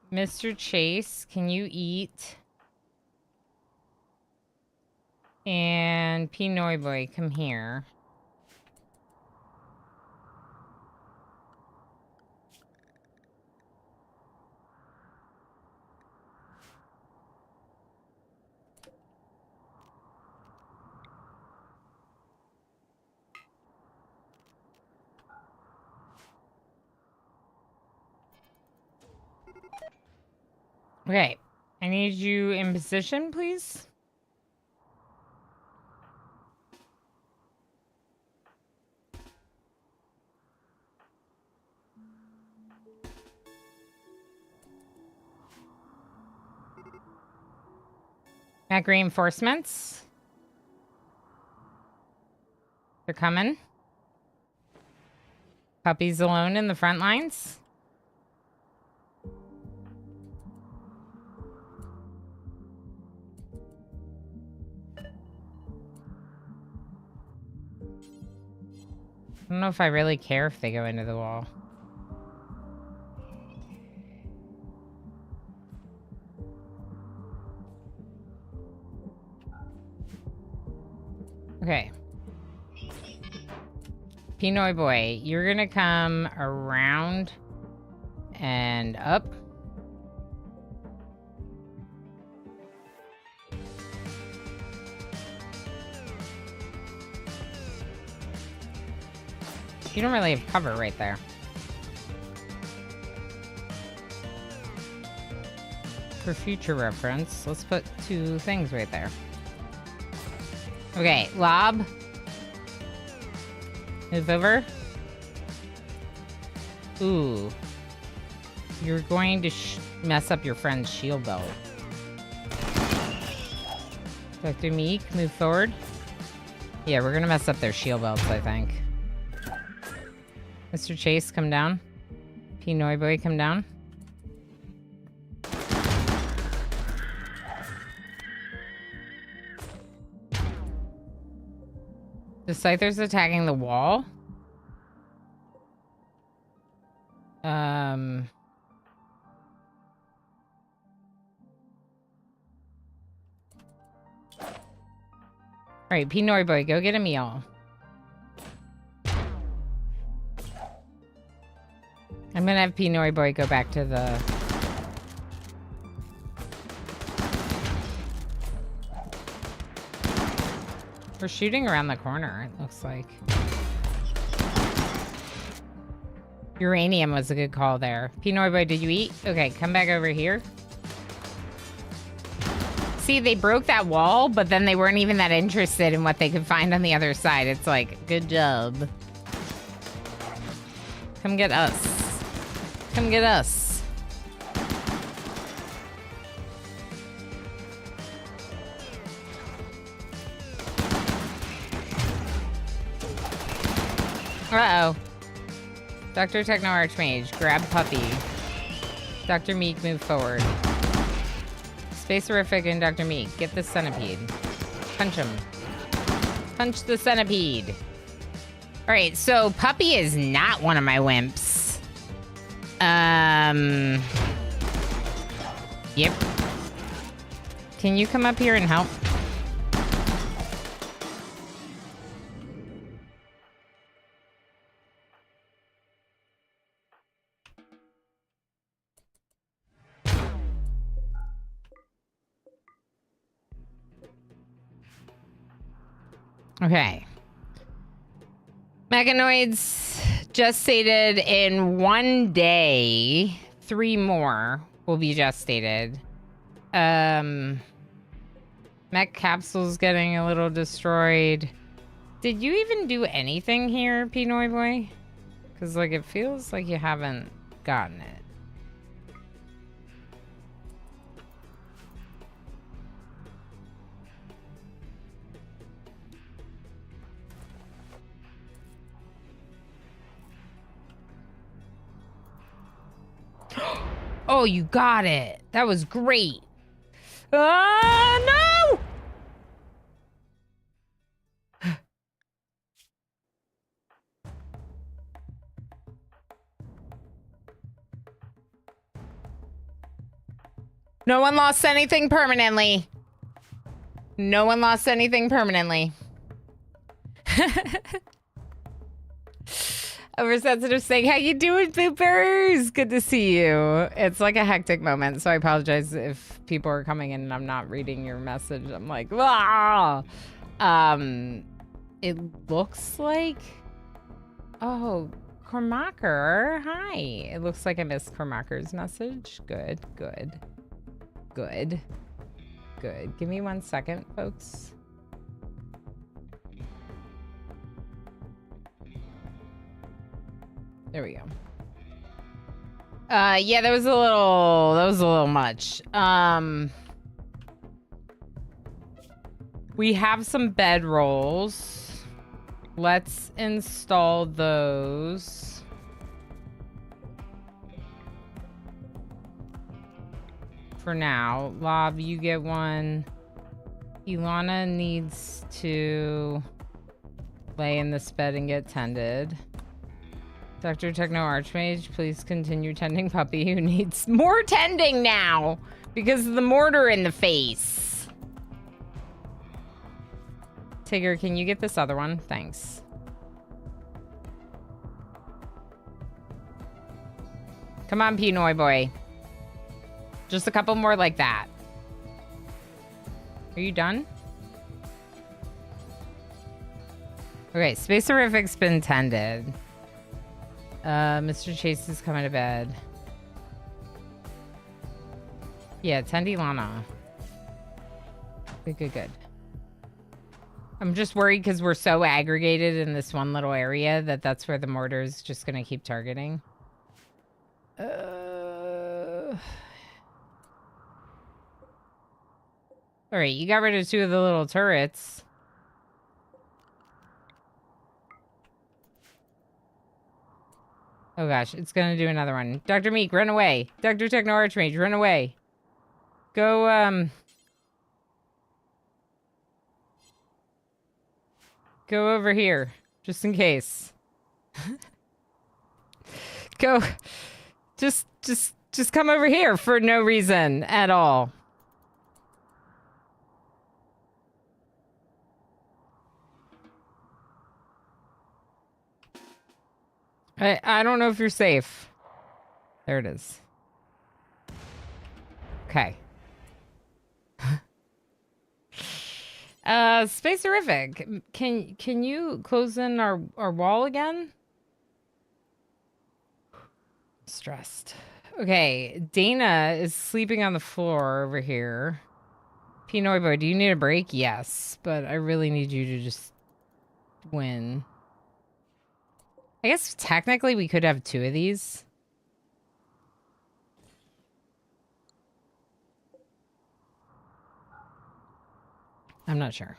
Mr. Chase, can you eat? And Pinoy Boy, come here. Okay, I need you in position, please. Mac reinforcements. They're coming. Puppies alone in the front lines. I don't know if I really care if they go into the wall. Okay. Pinoy Boy, you're gonna come around and up. You don't really have cover right there. For future reference, let's put 2 things right there. Okay, Lob. Move over. Ooh. You're going to mess up your friend's shield belt. Dr. Meek, move forward. Yeah, we're gonna mess up their shield belts, I think. Mr. Chase, come down. Pinoy Boy, come down. The Scyther's attacking the wall. Alright, Pinoy Boy, go get a meal. I'm gonna have Pinoy Boy go back to the... We're shooting around the corner, it looks like. Uranium was a good call there. Pinoy Boy, did you eat? Okay, come back over here. See, they broke that wall, but then they weren't even that interested in what they could find on the other side. It's like, good job. Come get us. Come get us. Uh-oh. Dr. Techno Archmage, grab puppy. Dr. Meek, move forward. Space Horrific and Dr. Meek, get the centipede. Punch him. Punch the centipede. Alright, so puppy is not one of my wimps. Yep. Can you come up here and help? Okay. Mechanoids gestated in 1 day. 3 more will be gestated. Mech capsule's getting a little destroyed. Did you even do anything here, Pinoy Boy? Because, like, it feels like you haven't gotten it. Oh, you got it. That was great. No! No one lost anything permanently. No one lost anything permanently. Oversensitive saying, how you doing, Boopers? Good to see you. It's like a hectic moment, so I apologize if people are coming in and I'm not reading your message. I'm like, ah. It looks like, oh, Cormacher, hi. It looks like I missed Cormacher's message. Good, good, good, good. Give me 1 second, folks. There we go. Yeah, that was a little much. We have some bed rolls. Let's install those. For now. Lob, you get one. Ilana needs to lay in this bed and get tended. Dr. Techno Archmage, please continue tending puppy who needs more tending now because of the mortar in the face. Tigger, can you get this other one? Thanks. Come on, Pinoy boy. Just a couple more like that. Are you done? Okay, Space Horrific's been tended. Mr. Chase is coming to bed. Yeah, Tendi Lana. Good, good, good. I'm just worried because we're so aggregated in this one little area that that's where the mortar is just going to keep targeting. All right, you got rid of 2 of the little turrets. Oh gosh, it's gonna do another one. Dr. Meek, run away. Dr. Techno Archmage, run away. Go, go over here, just in case. Go, just come over here for no reason at all. I don't know if you're safe. There it is. Okay. Space Horrific. Can you close in our wall again? Stressed. Okay, Dana is sleeping on the floor over here. Pinoy boy, do you need a break? Yes, but I really need you to just win. I guess technically we could have 2 of these. I'm not sure.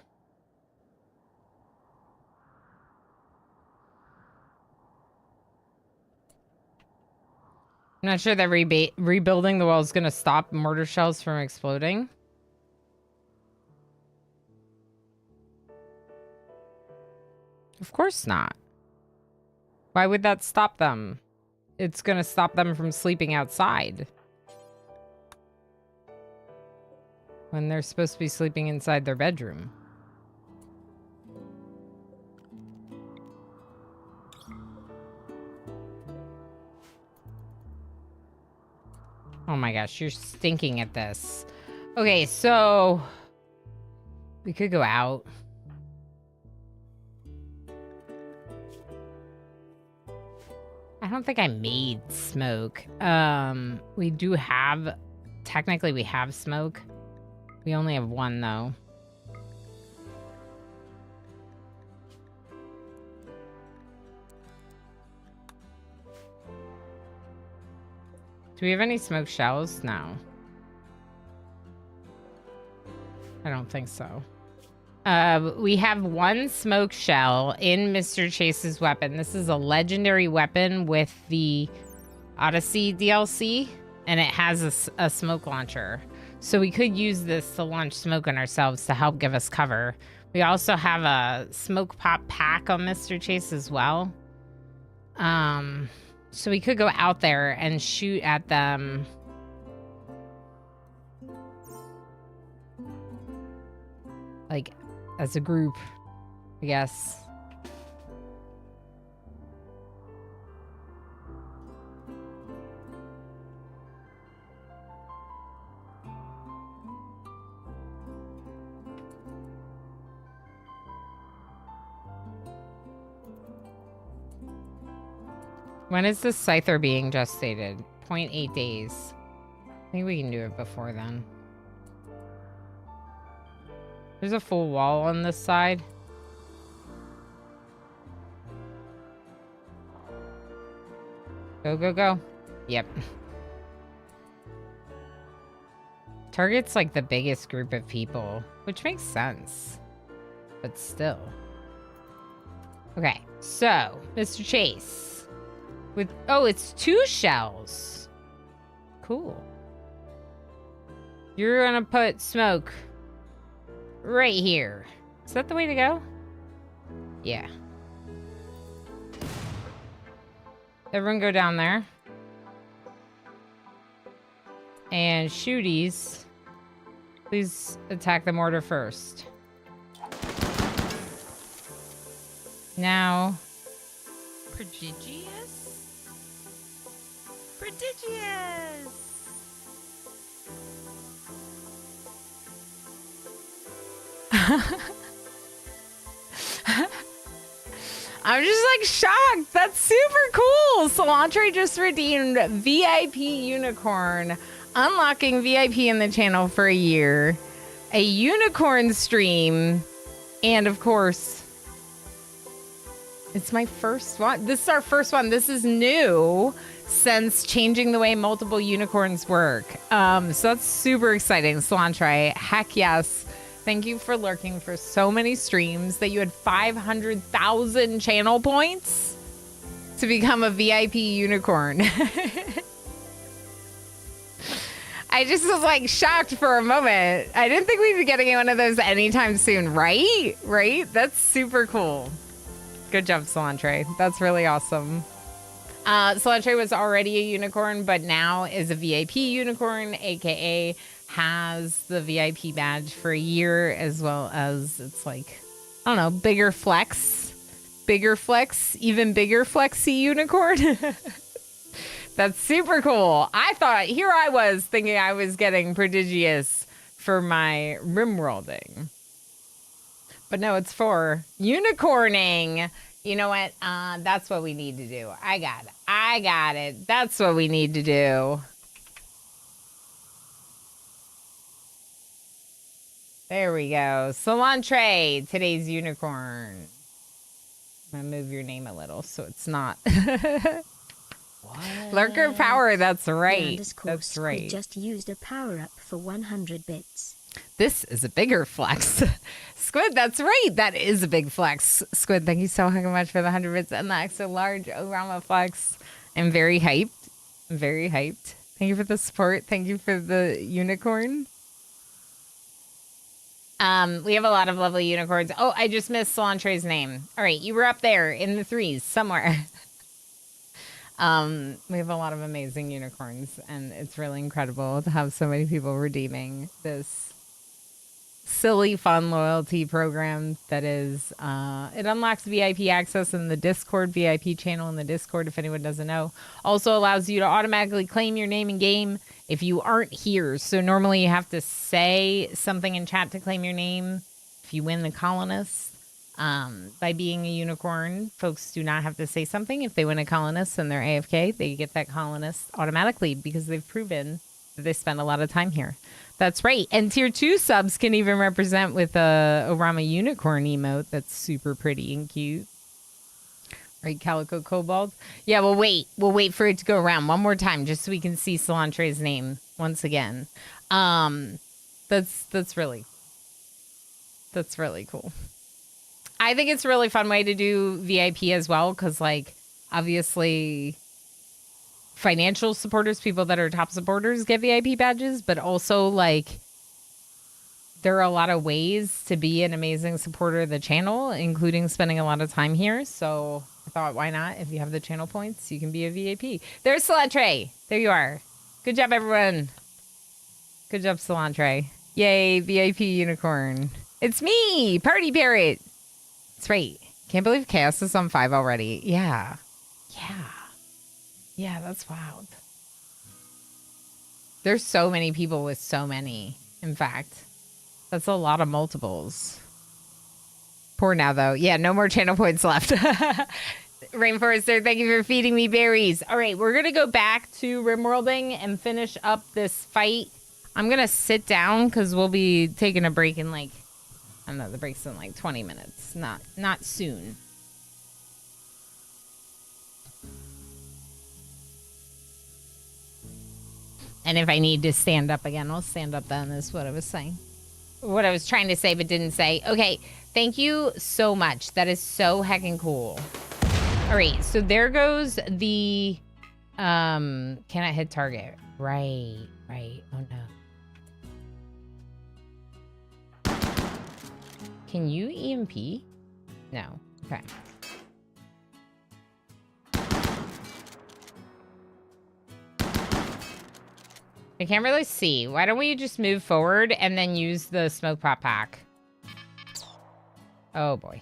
I'm not sure that rebuilding the wall is going to stop mortar shells from exploding. Of course not. Why would that stop them? It's going to stop them from sleeping outside. When they're supposed to be sleeping inside their bedroom. Oh my gosh, you're stinking at this. Okay, so we could go out. I don't think I made smoke. We do have, technically we have smoke. We only have 1 though. Do we have any smoke shells? No. I don't think so. We have 1 smoke shell in Mr. Chase's weapon. This is a legendary weapon with the Odyssey DLC. and it has a smoke launcher. So we could use this to launch smoke on ourselves to help give us cover. We also have a smoke pop pack on Mr. Chase as well. So we could go out there and shoot at them. Like, as a group, I guess. When is the Scyther being gestated? 0.8 days. I think we can do it before then. There's a full wall on this side. Go, go, go. Yep. Target's like the biggest group of people, which makes sense. But still. Okay, so, Mr. Chase. With, oh, it's 2 shells. Cool. You're gonna put smoke right here. Is that the way to go? Yeah. Everyone go down there. And shooties. Please attack the mortar first. Now. Prodigious? Prodigious! I'm just like shocked. That's super cool. Cilantro just redeemed VIP Unicorn, unlocking VIP in the channel for a year, a unicorn stream, and of course, it's my first one. This is our first one. This is new since changing the way multiple unicorns work. So that's super exciting. Cilantro, heck yes. Thank you for lurking for so many streams that you had 500,000 channel points to become a VIP unicorn. I just was like shocked for a moment. I didn't think we'd be getting one of those anytime soon, right? Right? That's super cool. Good job, Cilantro. That's really awesome. Cilantro was already a unicorn, but now is a VIP unicorn, aka has the VIP badge for a year, as well as it's like, I don't know, bigger flex, even bigger flexy unicorn. That's super cool. I thought, here I was thinking I was getting prodigious for my RimWorlding. But no, it's for unicorning. You know what? That's what we need to do. I got it. That's what we need to do. There we go. Cilantro, today's unicorn. I'm going to move your name a little so it's not. What? Lurker power, that's right. That's right. We just used a power-up for 100 bits. This is a bigger flex. Squid, that's right. That is a big flex. Squid, thank you so much for the 100 bits and the extra large Orama flex. I'm very hyped. I'm very hyped. Thank you for the support. Thank you for the unicorn. We have a lot of lovely unicorns. Oh, I just missed Cilantro's name. All right, you were up there in the 3s somewhere. We have a lot of amazing unicorns, and it's really incredible to have so many people redeeming this silly, fun loyalty program that is, it unlocks VIP access in the Discord, VIP channel in the Discord, if anyone doesn't know. Also allows you to automatically claim your name in game if you aren't here. So normally you have to say something in chat to claim your name if you win the colonist. By being a unicorn, folks do not have to say something. If they win a colonist and they're AFK, they get that colonist automatically because they've proven that they spend a lot of time here. That's right. And tier 2 subs can even represent with a Orama unicorn emote that's super pretty and cute. Right, Calico Cobalt? Yeah, we'll wait. We'll wait for it to go around one more time just so we can see Cilantro's name once again. That's really cool. I think it's a really fun way to do VIP as well, because, like, obviously financial supporters, people that are top supporters get VIP badges, but also like there are a lot of ways to be an amazing supporter of the channel, including spending a lot of time here. So I thought, why not? If you have the channel points, you can be a VIP. There's Cilantro. There you are. Good job, everyone. Good job, Cilantro. Yay, VIP unicorn. It's me, Party Parrot. That's right. Can't believe Chaos is on 5 already. Yeah. Yeah, that's wild. There's so many people with so many, in fact. That's a lot of multiples. Poor now, though. Yeah, no more channel points left. Rainforester, thank you for feeding me berries. All right, we're going to go back to RimWorlding and finish up this fight. I'm going to sit down because we'll be taking a break in like, I don't know, the break's in like 20 minutes. Not soon. And if I need to stand up again, I'll stand up then, is what I was saying. What I was trying to say but didn't say. Okay, thank you so much. That is so heckin' cool. All right, so there goes the... cannot hit target. Right. Oh, no. Can you EMP? No. Okay. I can't really see. Why don't we just move forward and then use the smoke pop pack? Oh, boy.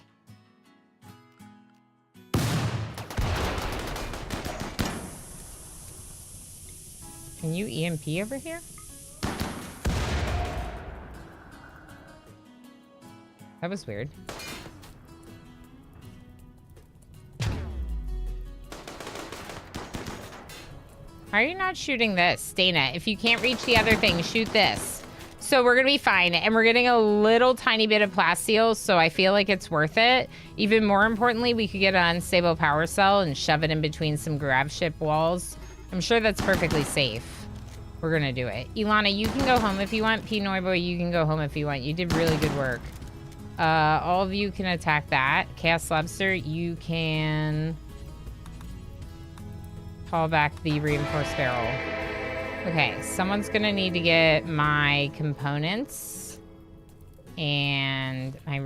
Can you EMP over here? That was weird. Why are you not shooting this? Dana, if you can't reach the other thing, shoot this. So we're going to be fine. And we're getting a little tiny bit of plasteel, so I feel like it's worth it. Even more importantly, we could get an unstable power cell and shove it in between some grav ship walls. I'm sure that's perfectly safe. We're going to do it. Ilana, you can go home if you want. P. Noiboy, you can go home if you want. You did really good work. All of you can attack that. Chaos Lobster, you can... call back the reinforced barrel. Okay, someone's gonna need to get my components and my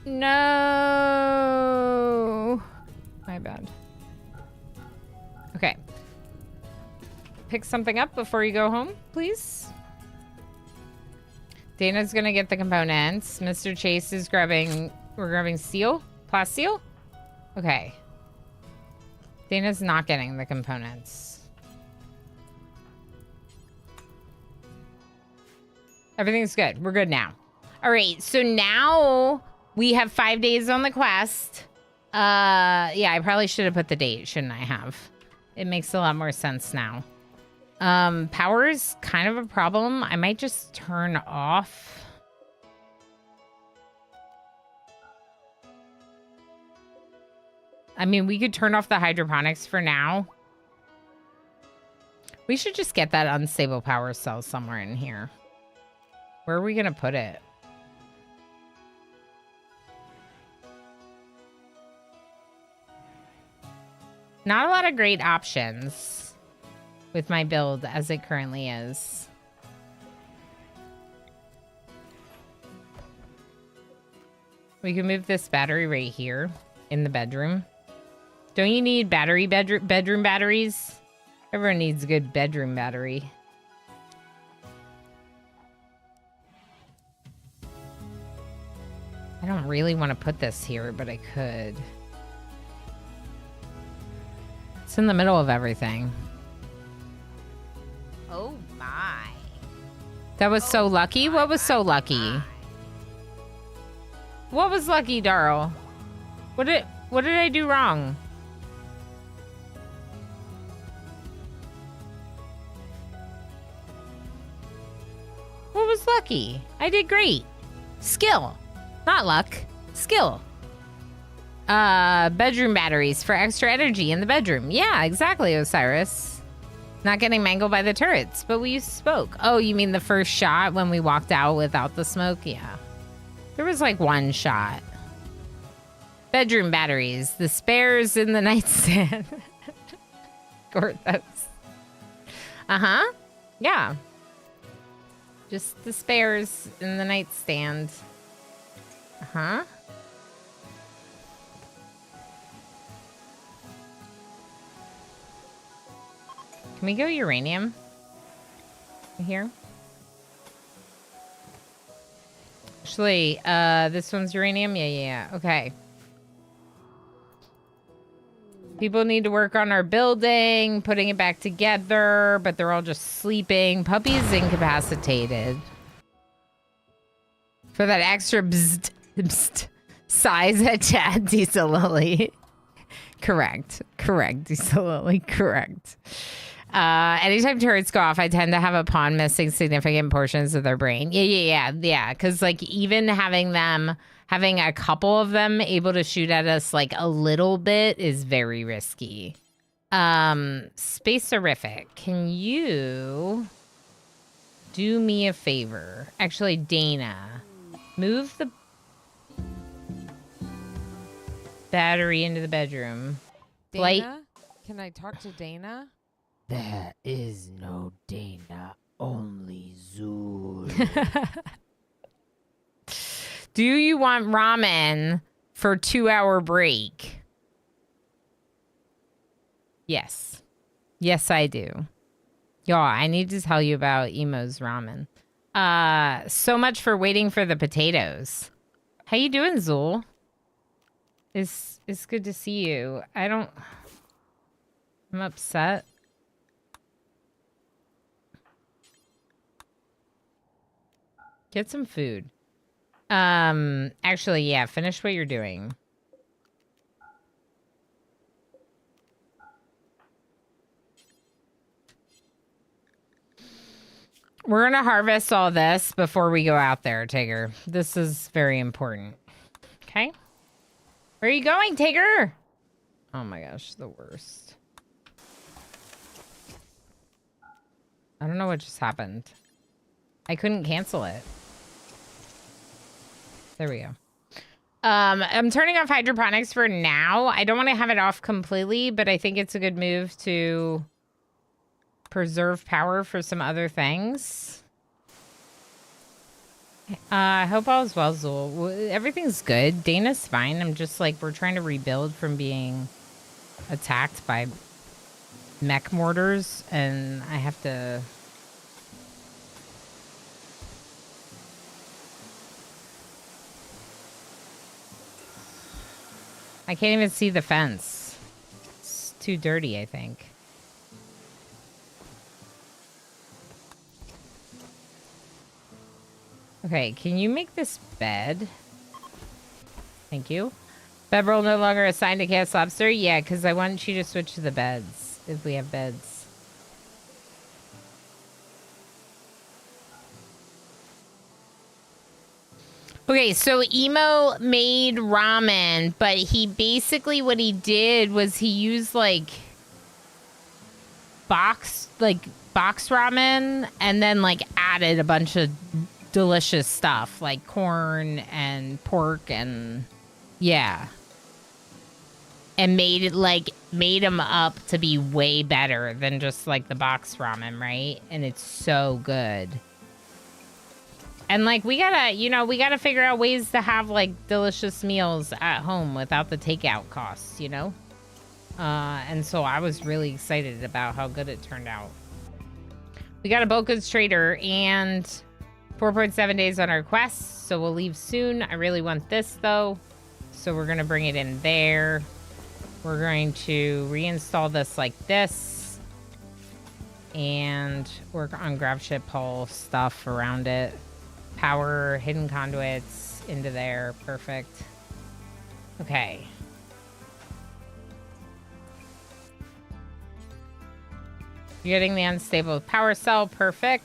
no, my bad. Okay, pick something up before you go home, please. Dana's gonna get the components. Mr. Chase is grabbing, we're grabbing steel. Plasteel? Okay. Dana's not getting the components. Everything's good. We're good now. All right. So now we have 5 days on the quest. Yeah, I probably should have put the date, shouldn't I have? It makes a lot more sense now. Power's kind of a problem. I might just turn off... I mean, we could turn off the hydroponics for now. We should just get that unstable power cell somewhere in here. Where are we going to put it? Not a lot of great options with my build as it currently is. We can move this battery right here in the bedroom. Don't you need bedroom batteries? Everyone needs a good bedroom battery. I don't really want to put this here, but I could. It's in the middle of everything. Oh my. That was so lucky? What was so lucky? What was lucky, Darl? What did I do wrong? What was lucky? I did great. Skill. Not luck. Skill. Bedroom batteries for extra energy in the bedroom. Yeah, exactly, Osiris. Not getting mangled by the turrets, but we spoke. Oh, you mean the first shot when we walked out without the smoke? Yeah. There was like one shot. Bedroom batteries. The spares in the nightstand. Gorthos. Uh-huh. Yeah. Just the spares in the nightstand. Uh-huh. Can we go uranium? Here? Actually, this one's uranium? Yeah. Okay. People need to work on our building, putting it back together, but they're all just sleeping. Puppy's incapacitated. For that extra bzzt size at Chad, Diesel Lily. Correct, Diesel Lily, correct. Anytime turrets go off, I tend to have a pawn missing significant portions of their brain. Yeah. Because, like, even having a couple of them able to shoot at us, like, a little bit is very risky. Space-orific, can you do me a favor? Actually, Dana, move the battery into the bedroom. Dana? Can I talk to Dana? There is no Dana, only Zool. Do you want ramen for 2-hour break? Yes. Yes, I do. Y'all, I need to tell you about Emo's ramen. So much for waiting for the potatoes. How you doing, Zool? It's good to see you. I'm upset. Get some food. Actually, yeah, finish what you're doing. We're gonna harvest all this before we go out there, Tigger. This is very important. Okay? Where are you going, Tigger? Oh my gosh, the worst. I don't know what just happened. I couldn't cancel it. There we go. I'm turning off hydroponics for now. I don't want to have it off completely, but I think it's a good move to preserve power for some other things. I hope all is well, Zool. Everything's good. Dana's fine. I'm just like, we're trying to rebuild from being attacked by mech mortars, and I have to... I can't even see the fence. It's too dirty, I think. Okay, can you make this bed? Thank you. Bedroll no longer assigned to Chaos Lobster? Yeah, because I want you to switch to the beds, if we have beds. Okay, so Emo made ramen, but he basically, what he did was he used like box ramen and then like added a bunch of delicious stuff like corn and pork and yeah. And made him up to be way better than just like the box ramen, right? And it's so good. And, like, we gotta figure out ways to have, like, delicious meals at home without the takeout costs, you know? And so I was really excited about how good it turned out. We got a bulk goods trader and 4.7 days on our quest, so we'll leave soon. I really want this, though, so we're gonna bring it in there. We're going to reinstall this like this and work on grab ship hull stuff around it. Power, hidden conduits into there. Perfect. Okay. You're getting the unstable power cell. Perfect.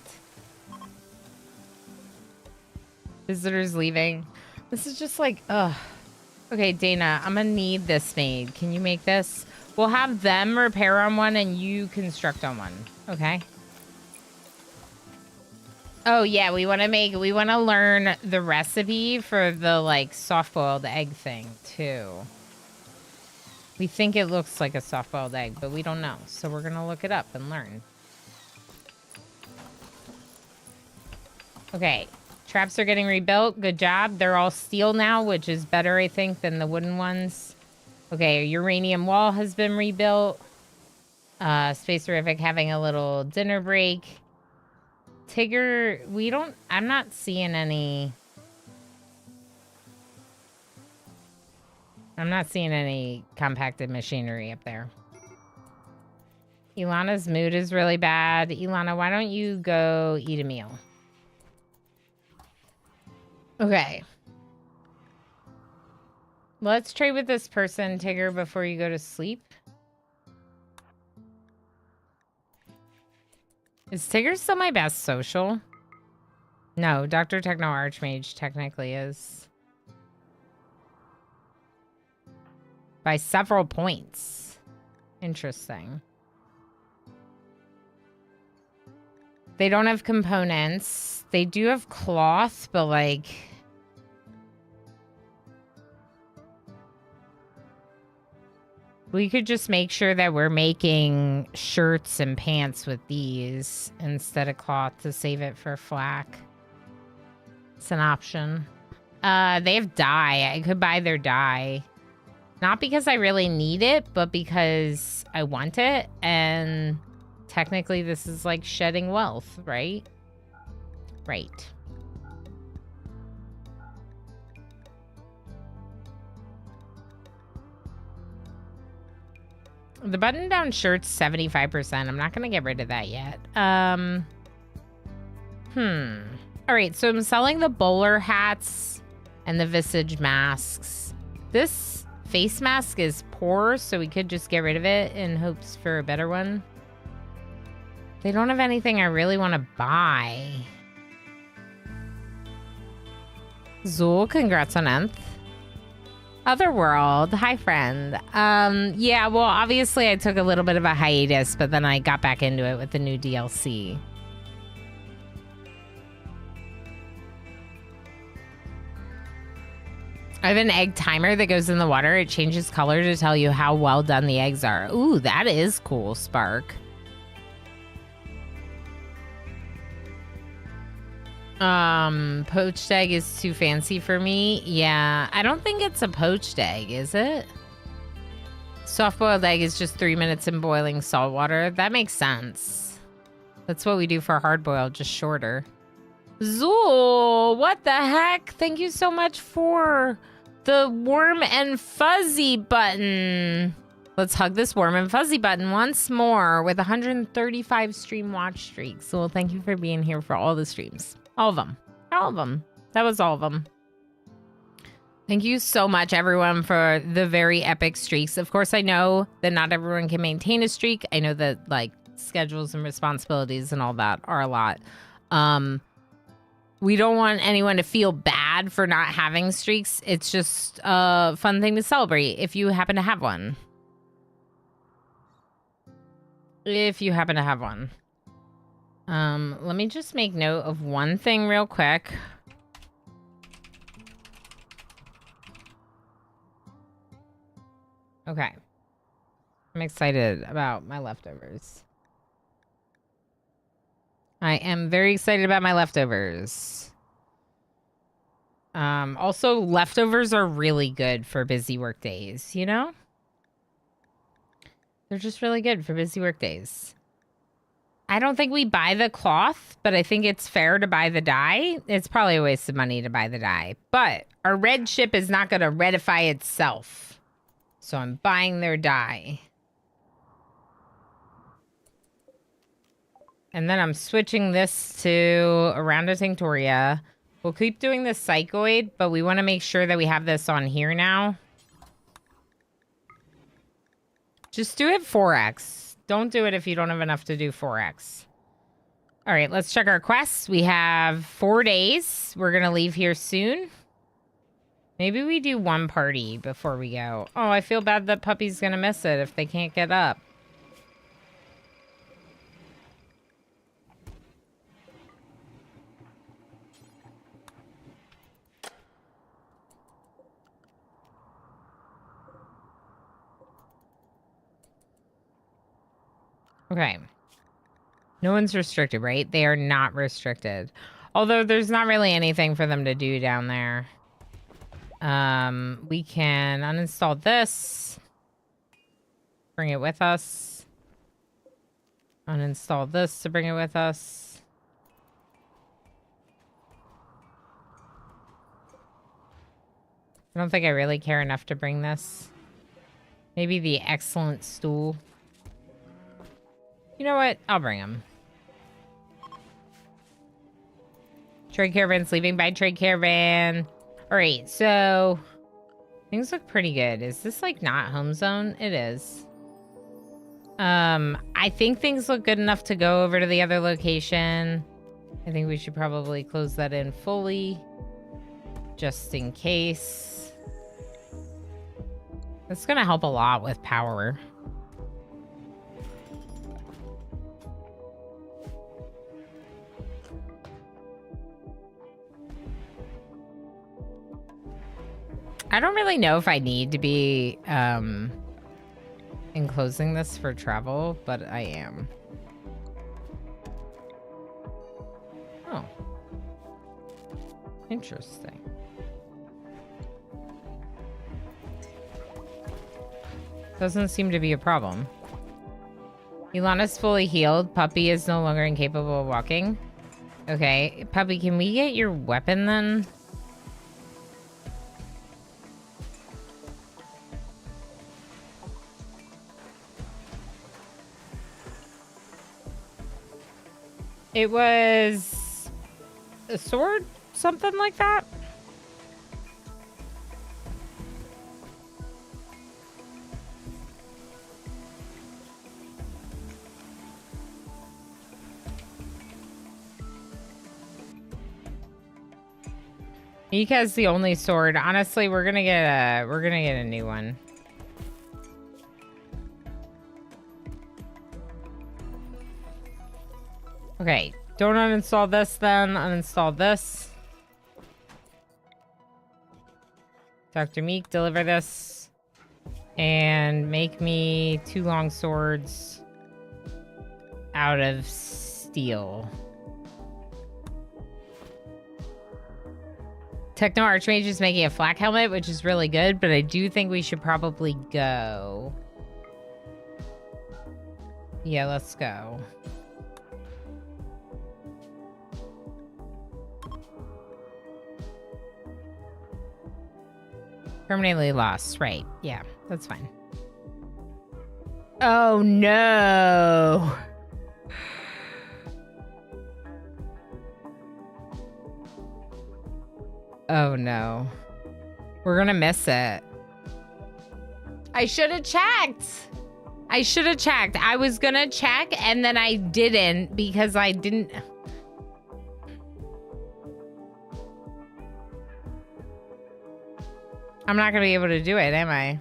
Visitors leaving. This is just like, ugh. Okay, Dana, I'm gonna need this made. Can you make this? We'll have them repair on one and you construct on one. Okay. Oh yeah, we want to learn the recipe for the like soft-boiled egg thing too. We think it looks like a soft-boiled egg, but we don't know. So we're going to look it up and learn. Okay. Traps are getting rebuilt. Good job. They're all steel now, which is better, I think, than the wooden ones. Okay, a uranium wall has been rebuilt. Space Terrific having a little dinner break. Tigger, I'm not seeing any... I'm not seeing any compacted machinery up there. Ilana's mood is really bad. Ilana, why don't you go eat a meal? Okay. Let's trade with this person, Tigger, before you go to sleep. Is Tigger still my best social? No, Dr. Techno Archmage technically is. By several points. Interesting. They don't have components. They do have cloth, but like... we could just make sure that we're making shirts and pants with these instead of cloth to save it for flak. It's an option. They have dye. I could buy their dye. Not because I really need it, but because I want it. And technically this is like shedding wealth, right? Right. The button-down shirt's 75%. I'm not going to get rid of that yet. All right, so I'm selling the bowler hats and the visage masks. This face mask is poor, so we could just get rid of it in hopes for a better one. They don't have anything I really want to buy. Zool, congrats on Nth. Otherworld, hi friend. Yeah, well, obviously I took a little bit of a hiatus, but then I got back into it with the new DLC. I have an egg timer that goes in the water. It changes color to tell you how well done the eggs are. Ooh, that is cool, Spark. Poached egg is too fancy for me. Yeah, I don't think it's a poached egg, is it? Soft-boiled egg is just 3 minutes in boiling salt water. That makes sense. That's what we do for hard-boiled, just shorter. Zool, what the heck? Thank you so much for the warm and fuzzy button. Let's hug this warm and fuzzy button once more with 135 stream watch streaks. So thank you for being here for all the streams. All of them. All of them. That was all of them. Thank you so much, everyone, for the very epic streaks. Of course, I know that not everyone can maintain a streak. I know that, like, schedules and responsibilities and all that are a lot. We don't want anyone to feel bad for not having streaks. It's just a fun thing to celebrate if you happen to have one. If you happen to have one. Let me just make note of one thing real quick. Okay. I'm excited about my leftovers. I am very excited about my leftovers. Also, leftovers are really good for busy work days, you know? They're just really good for busy work days. I don't think we buy the cloth, but I think it's fair to buy the dye. It's probably a waste of money to buy the dye, but our red ship is not going to redify itself. So I'm buying their dye. And then I'm switching this to Aranda Tinctoria. We'll keep doing the Psychoid, but we want to make sure that we have this on here now. Just do it 4x. Don't do it if you don't have enough to do 4x. All right, let's check our quests. We have 4 days. We're going to leave here soon. Maybe we do one party before we go. Oh, I feel bad that Puppy's going to miss it if they can't get up. Okay. No one's restricted, right? They are not restricted. Although there's not really anything for them to do down there. We can uninstall this. Bring it with us. Uninstall this to bring it with us. I don't think I really care enough to bring this. Maybe the excellent stool. You know what? I'll bring him. Trade caravan sleeping by trade caravan. All right, so things look pretty good. Is this like not home zone? It is. I think things look good enough to go over to the other location. I think we should probably close that in fully, just in case. That's gonna help a lot with power. I don't really know if I need to be enclosing this for travel, but I am. Oh. Interesting. Doesn't seem to be a problem. Ilana's fully healed. Puppy is no longer incapable of walking. Okay. Puppy, can we get your weapon then? It was a sword? Something like that? Mika's the only sword. Honestly, we're gonna get a new one. Okay, don't uninstall this then. Uninstall this. Dr. Meek, deliver this. And make me 2 long swords out of steel. Techno Archmage is making a flak helmet, which is really good, but I do think we should probably go. Yeah, let's go. Permanently lost. Right. Yeah, that's fine. Oh, no. Oh, no. We're gonna miss it. I should have checked. I should have checked. I was gonna check, and then I didn't because I didn't... I'm not gonna be able to do it, am I?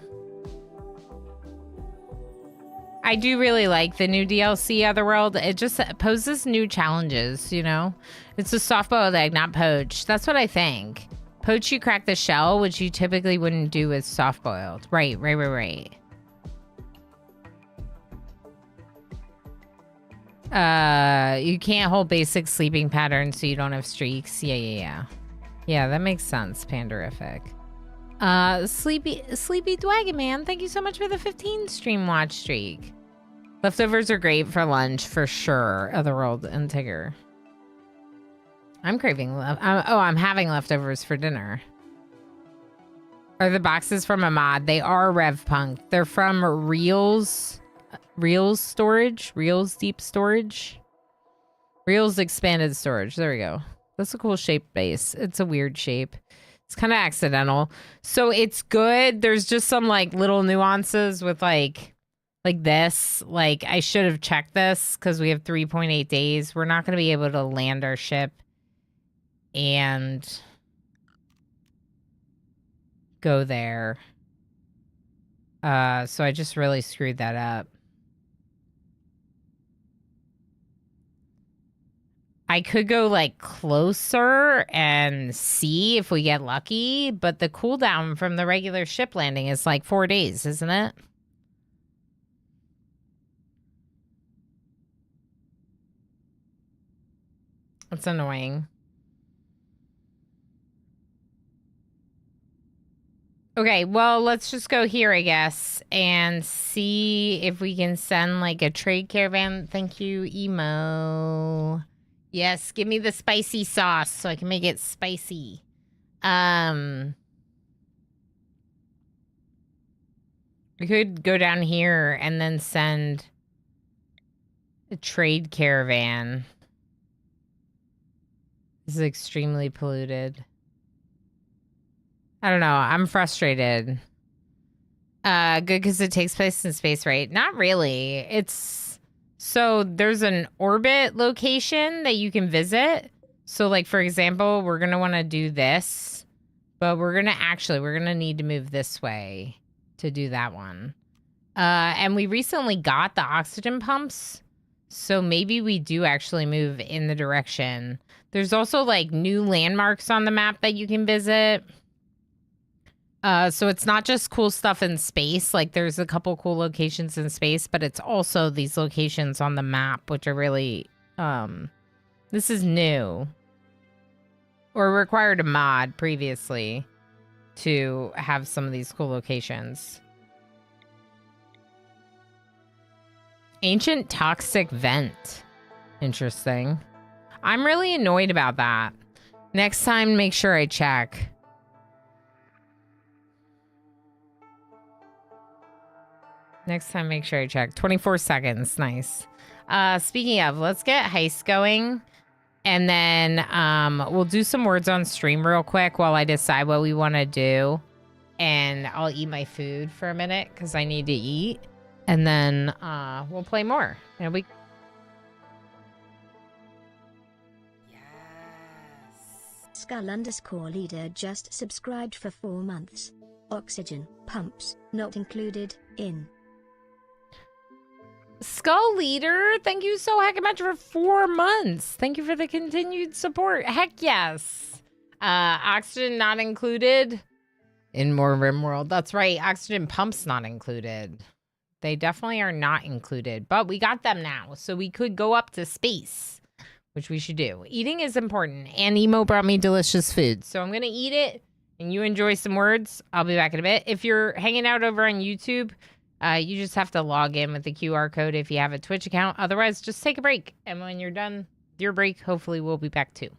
I do really like the new DLC, Otherworld. It just poses new challenges, you know? It's a soft-boiled egg, not poached. That's what I think. Poach, you crack the shell, which you typically wouldn't do with soft-boiled. Right. You can't hold basic sleeping patterns so you don't have streaks. Yeah, that makes sense, Panderific. Sleepy Dwagon Man, thank you so much for the 15 stream watch streak. Leftovers are great for lunch, for sure. Otherworld and Tigger. I'm craving I'm having leftovers for dinner. Are the boxes from a mod? They are RevPunk. They're from Reels storage. Reels deep storage. Reels expanded storage. There we go. That's a cool shape base. It's a weird shape. It's kind of accidental. So it's good. There's just some like little nuances with like this. Like I should have checked this because we have 3.8 days. We're not going to be able to land our ship and go there. So I just really screwed that up. I could go like closer and see if we get lucky, but the cooldown from the regular ship landing is like 4 days, isn't it? That's annoying. Okay, well, let's just go here, I guess, and see if we can send, like, a trade caravan. Thank you, Emo. Yes, give me the spicy sauce so I can make it spicy. We could go down here and then send a trade caravan. This is extremely polluted. I don't know. I'm frustrated. Good because it takes place in space, right? Not really. It's so there's an orbit location that you can visit. So, like, for example, we're gonna want to do this, but we're gonna need to move this way to do that one. And we recently got the oxygen pumps, so maybe we do actually move in the direction. There's also, like, new landmarks on the map that you can visit. So it's not just cool stuff in space. Like, there's a couple cool locations in space, but it's also these locations on the map, which are really, this is new. Or required a mod previously to have some of these cool locations. Ancient toxic vent. Interesting. I'm really annoyed about that. Next time, make sure I check. Next time, make sure I check. 24 seconds. Nice. Speaking of, let's get heist going. And then we'll do some words on stream real quick while I decide what we want to do. And I'll eat my food for a minute because I need to eat. And then we'll play more. And we... Skull_leader just subscribed for 4 months. Oxygen pumps not included in. Skull Leader, thank you so heck much for 4 months. Thank you for the continued support. Heck yes. Oxygen not included in more RimWorld. That's right. Oxygen pumps not included. They definitely are not included, but we got them now. So we could go up to space, which we should do. Eating is important. And Emo brought me delicious food. So I'm going to eat it and you enjoy some words. I'll be back in a bit. If you're hanging out over on YouTube, you just have to log in with the QR code if you have a Twitch account. Otherwise, just take a break. And when you're done with your break, hopefully we'll be back too.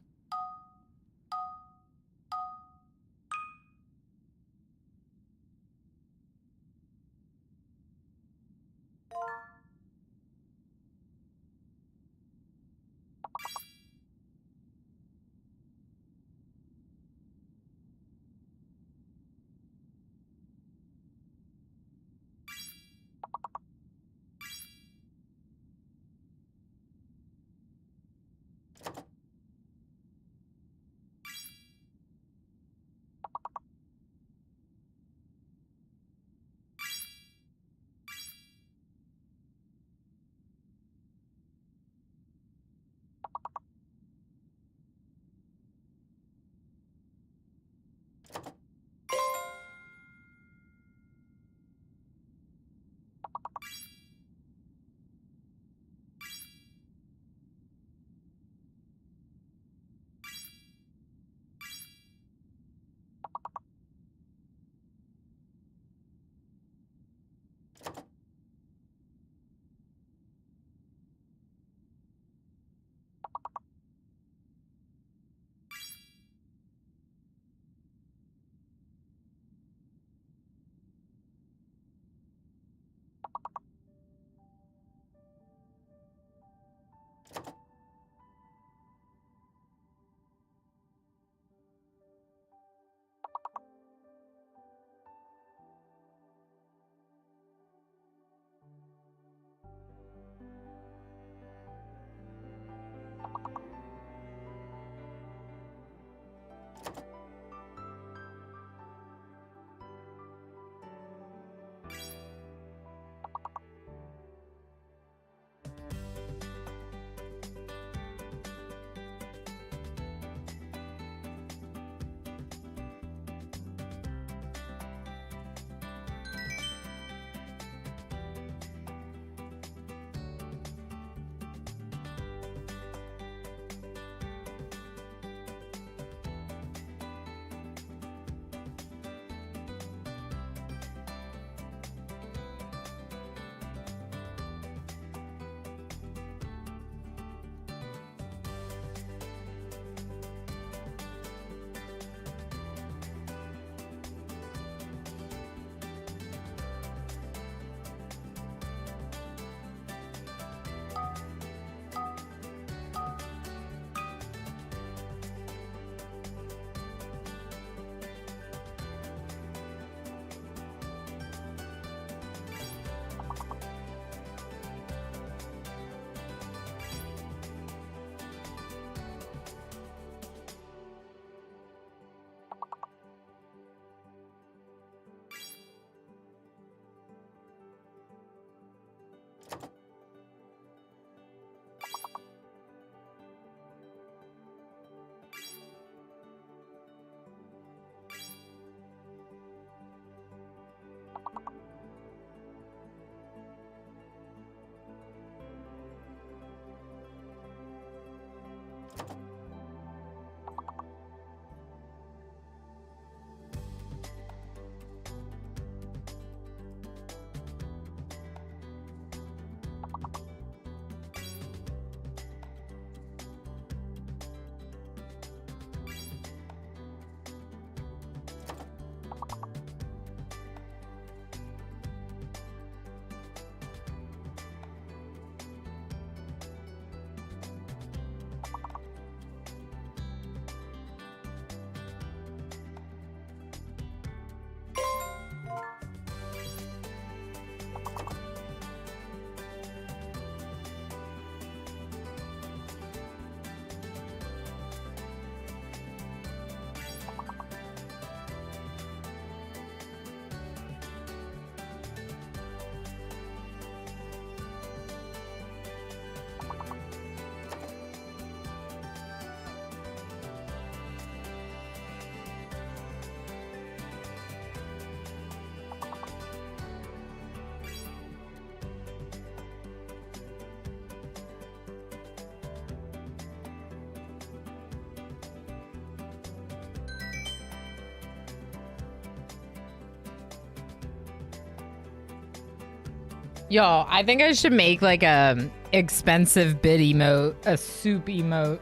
Yo, I think I should make like a expensive bid emote, a soup emote.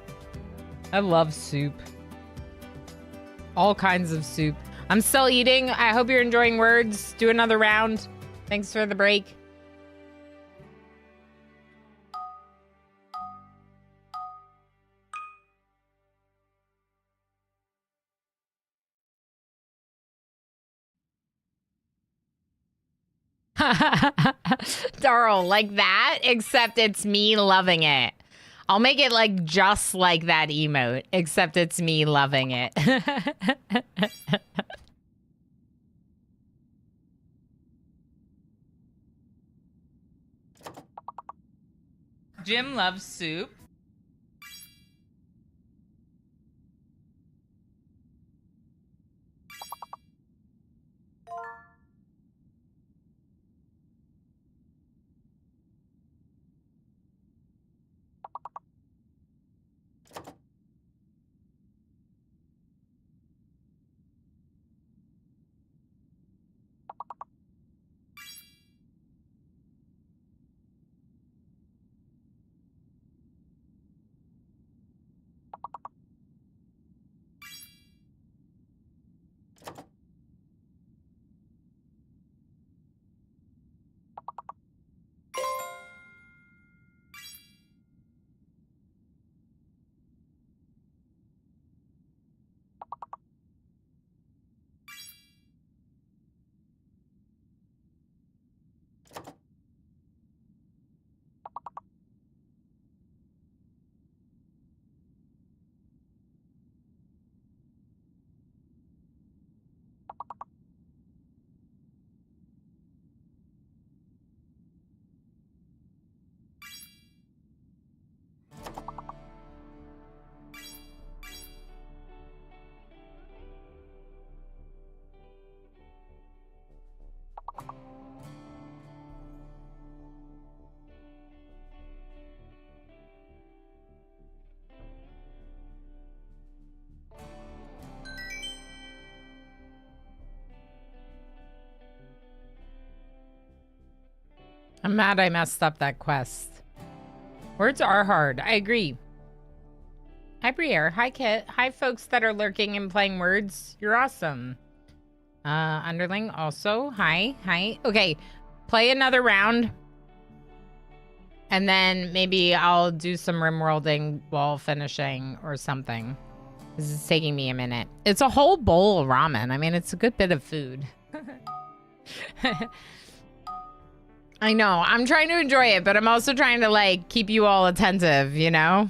I love soup. All kinds of soup. I'm still eating. I hope you're enjoying words. Do another round. Thanks for the break. Darl, like that, except it's me loving it. I'll make it like just like that emote, except it's me loving it. Jim loves soup. I'm mad I messed up that quest. Words are hard. I agree. Hi, Briere. Hi, Kit. Hi, folks that are lurking and playing words. You're awesome. Underling also. Hi. Hi. Okay. Play another round. And then maybe I'll do some RimWorlding while finishing or something. This is taking me a minute. It's a whole bowl of ramen. I mean, it's a good bit of food. I know. I'm trying to enjoy it, but I'm also trying to, like, keep you all attentive, you know?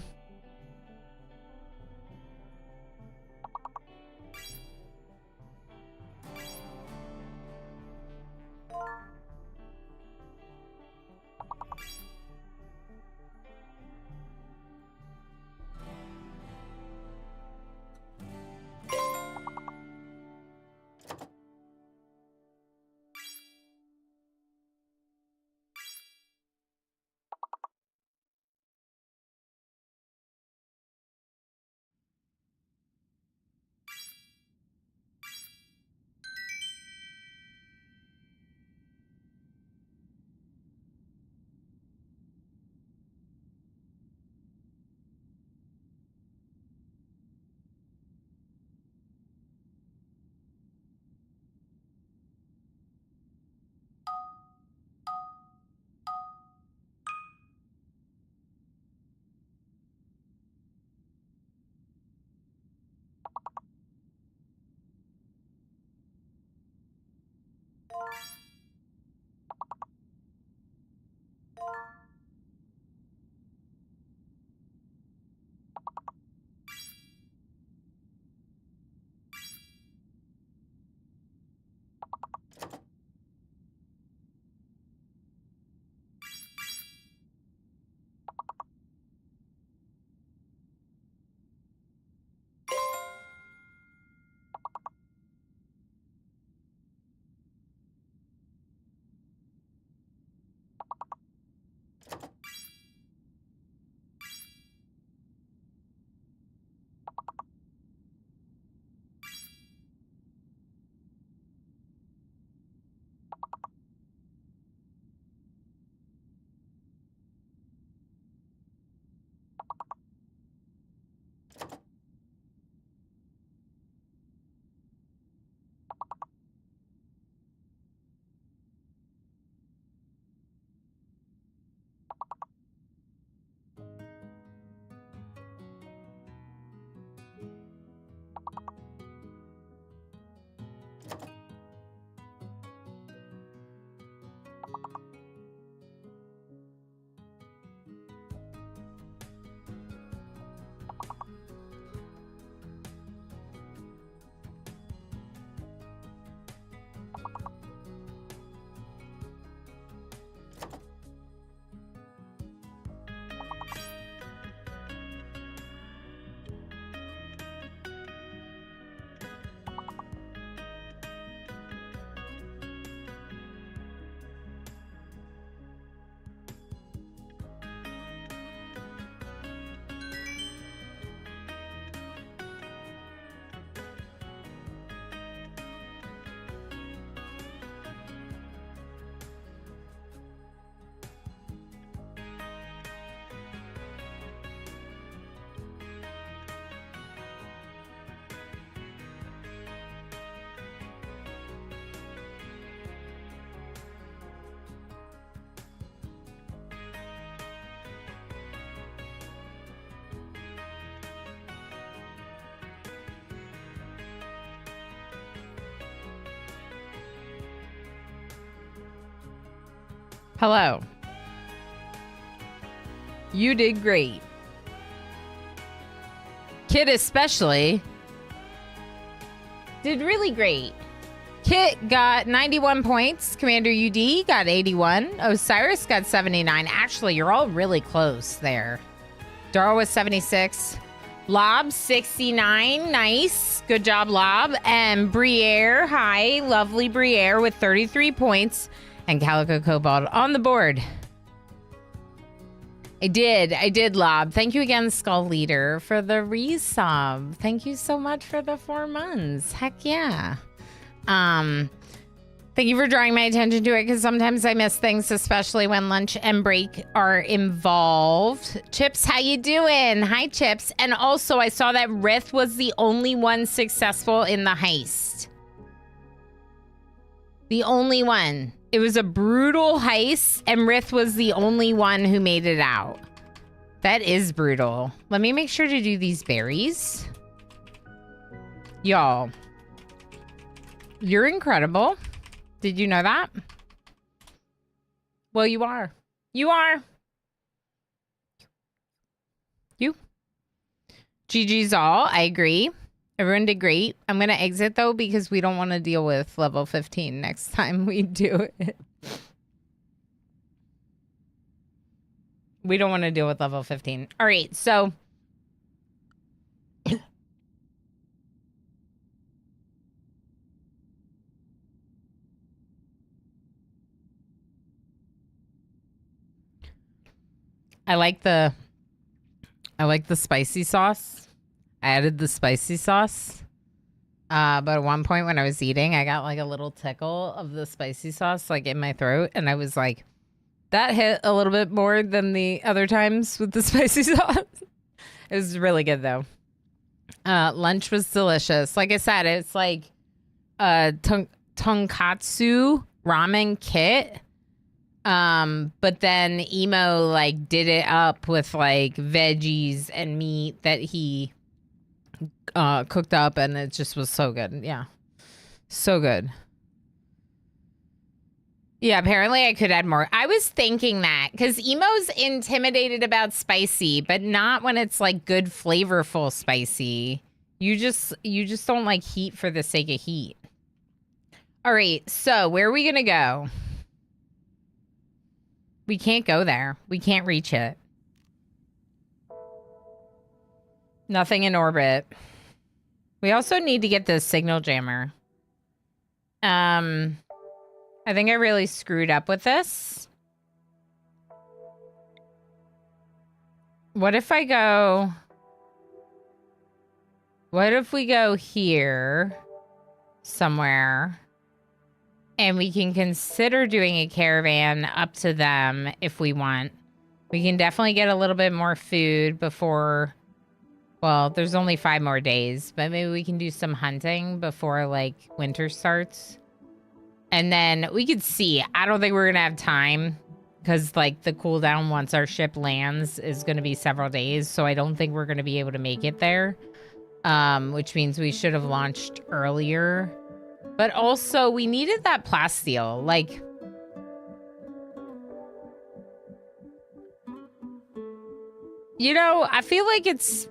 Hello. You did great. Kit especially did really great. Kit got 91 points. Commander UD got 81. Osiris got 79. Actually, you're all really close there. Dara was 76. Lob, 69. Nice. Good job, Lob. And Briere, hi. Lovely Briere with 33 points. And Calico Cobalt on the board. I did, Lob. Thank you again, Skull Leader, for the resub. Thank you so much for the 4 months. Heck yeah. Thank you for drawing my attention to it, because sometimes I miss things, especially when lunch and break are involved. Chips, how you doing? Hi, Chips. And also, I saw that Rith was the only one successful in the heist. The only one. It was a brutal heist, and Rith was the only one who made it out. That is brutal. Let me make sure to do these berries. Y'all, you're incredible. Did you know that? Well, you are. You are. You. GG's all. I agree. Everyone did great. I'm going to exit, though, because we don't want to deal with level 15 next time we do it. We don't want to deal with level 15. All right, so... I like the spicy sauce. I added the spicy sauce. But at one point when I was eating, I got like a little tickle of the spicy sauce like in my throat. And I was like, that hit a little bit more than the other times with the spicy sauce. It was really good though. Lunch was delicious. Like I said, it's like tonkatsu ramen kit. But then Emo like did it up with like veggies and meat that he cooked up, and it just was so good. Yeah, so good. Yeah, apparently I could add more. I was thinking that because Emo's intimidated about spicy, but not when it's like good flavorful spicy. You just don't like heat for the sake of heat. All right, so where are we gonna go? We can't go there. We can't reach it. Nothing in orbit. We also need to get the signal jammer. I think I really screwed up with this. What if we go here somewhere? And we can consider doing a caravan up to them if we want. We can definitely get a little bit more food before... Well, there's only 5 more days, but maybe we can do some hunting before, like, winter starts. And then we could see. I don't think we're going to have time because, like, the cooldown once our ship lands is going to be several days. So I don't think we're going to be able to make it there, which means we should have launched earlier. But also, we needed that plasteel. Like, you know, I feel like it's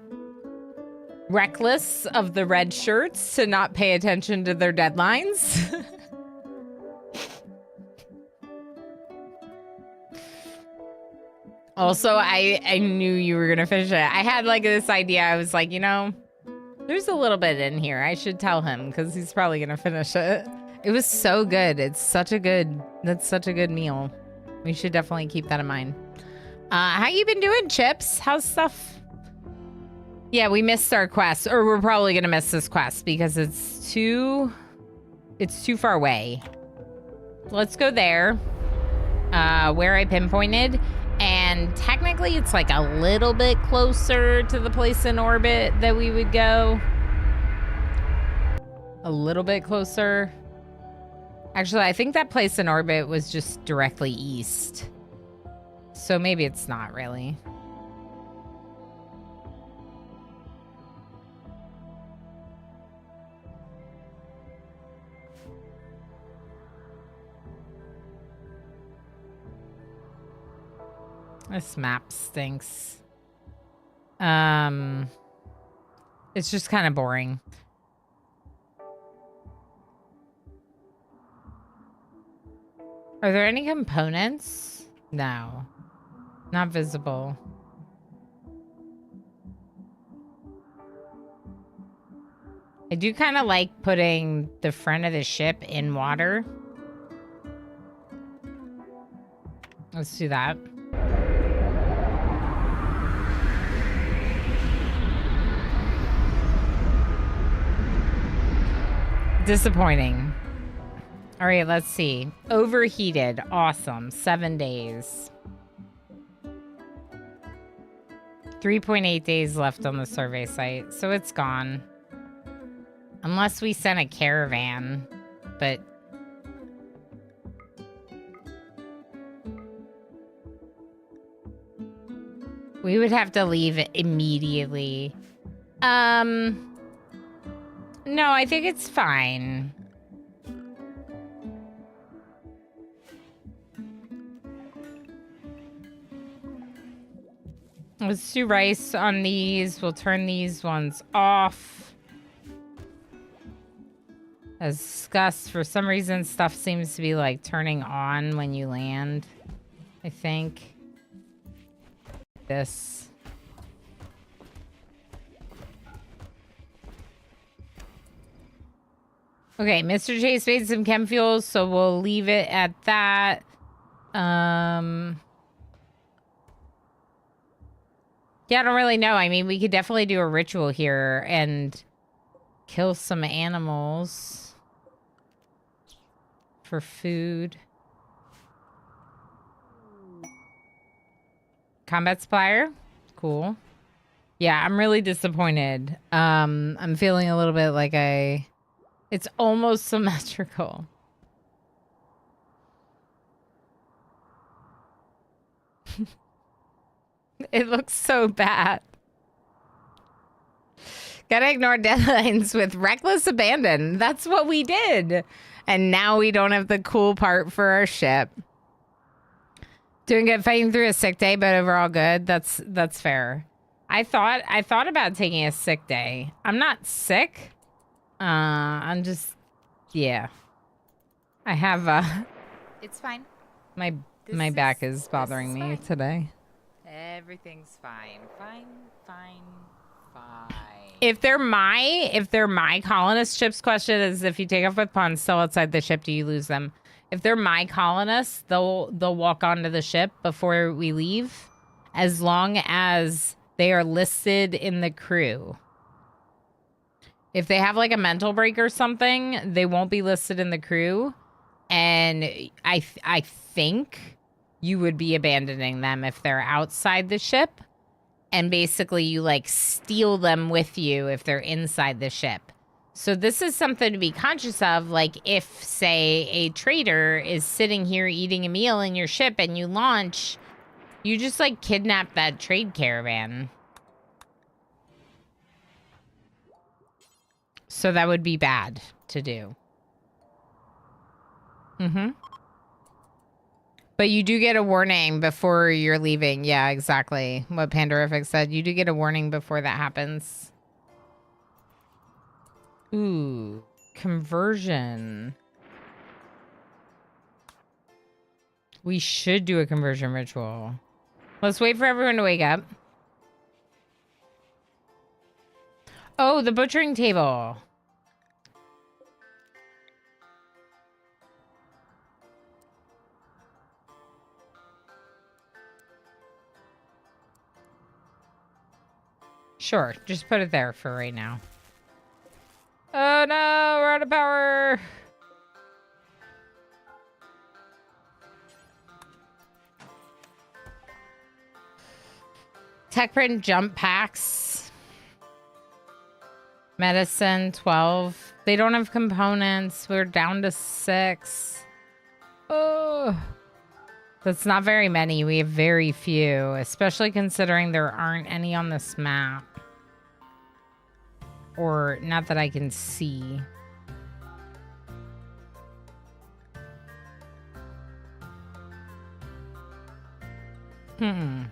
reckless of the red shirts to not pay attention to their deadlines. Also, I knew you were going to finish it. I had like this idea. I was like, you know, there's a little bit in here. I should tell him because he's probably going to finish it. It was so good. That's such a good meal. We should definitely keep that in mind. How you been doing, Chips? How's stuff? Yeah, we missed our quest, or we're probably gonna miss this quest because it's too far away. Let's go there, where I pinpointed, and technically it's like a little bit closer to the place in orbit that we would go. A little bit closer. Actually, I think that place in orbit was just directly east. So maybe it's not really. This map stinks. It's just kind of boring. Are there any components? No. Not visible. I do kind of like putting the front of the ship in water. Let's do that. Disappointing. All right, let's see. Overheated. Awesome. 7 days. 3.8 days left on the survey site, so it's gone. Unless we sent a caravan, but... we would have to leave it immediately. No, I think it's fine. Let's do rice on these. We'll turn these ones off. As discussed, for some reason, stuff seems to be like turning on when you land. I think. This. Okay, Mr. Chase made some chem fuels, so we'll leave it at that. Yeah, I don't really know. I mean, we could definitely do a ritual here and kill some animals for food. Combat supplier? Cool. Yeah, I'm really disappointed. I'm feeling a little bit like it's almost symmetrical. It looks so bad. Gotta ignore deadlines with reckless abandon. That's what we did. And now we don't have the cool part for our ship. Doing good, fighting through a sick day, but overall good. That's fair. I thought about taking a sick day. I'm not sick. I'm just, yeah. I have It's fine. my This back is- is bothering this is me fine. today. Everything's fine. Fine. If they're my colonist ships, question is, if you take off with pawns still outside the ship, do you lose them? If they're my colonists, they'll walk onto the ship before we leave, as long as they are listed in the crew. If they have like a mental break or something, they won't be listed in the crew. And I think you would be abandoning them if they're outside the ship. And basically you like steal them with you if they're inside the ship. So this is something to be conscious of. Like if, say, a trader is sitting here eating a meal in your ship and you launch, you just like kidnap that trade caravan. So that would be bad to do. Mm-hmm. But you do get a warning before you're leaving. Yeah, exactly. What Pandorific said. You do get a warning before that happens. Ooh. Conversion. We should do a conversion ritual. Let's wait for everyone to wake up. Oh, the butchering table. Sure, just put it there for right now. Oh no, we're out of power. Tech print jump packs. Medicine, 12. They don't have components. We're down to 6. Oh. That's not very many. We have very few, especially considering there aren't any on this map. Or not that I can see. I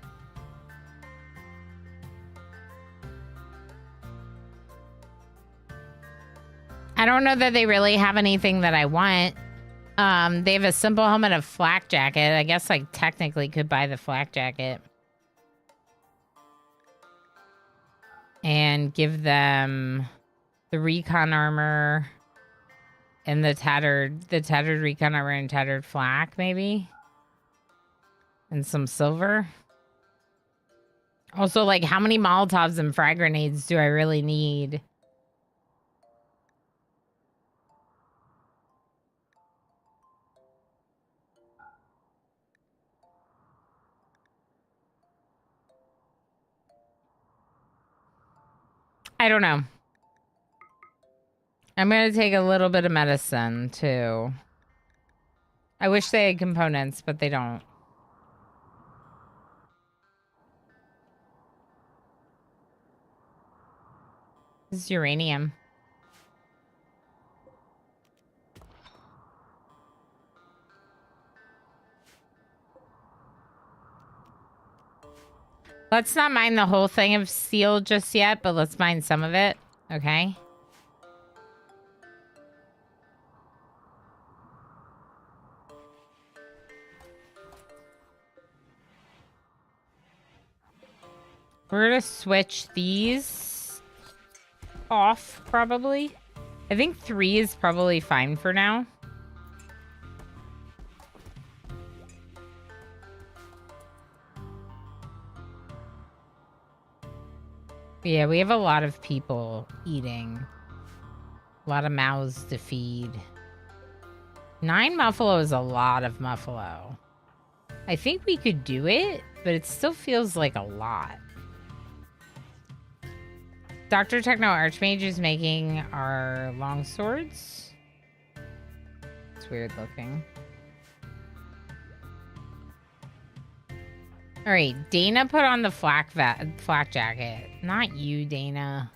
don't know that they really have anything that I want. They have a simple helmet of flak jacket. I guess I technically could buy the flak jacket. And give them the recon armor and the tattered recon armor and tattered flak, maybe. And some silver. Also, like, how many Molotovs and frag grenades do I really need? I don't know. I'm going to take a little bit of medicine, too. I wish they had components, but they don't. This is uranium. Let's not mine the whole thing of steel just yet, but let's mine some of it. Okay. We're gonna switch these off, probably. I think 3 is probably fine for now. Yeah, we have a lot of people eating. A lot of mouths to feed. 9 muffalo is a lot of muffalo. I think we could do it, but it still feels like a lot. Dr. Techno Archmage is making our long swords. It's weird looking. All right, Dana put on the flak jacket. Not you, Dana.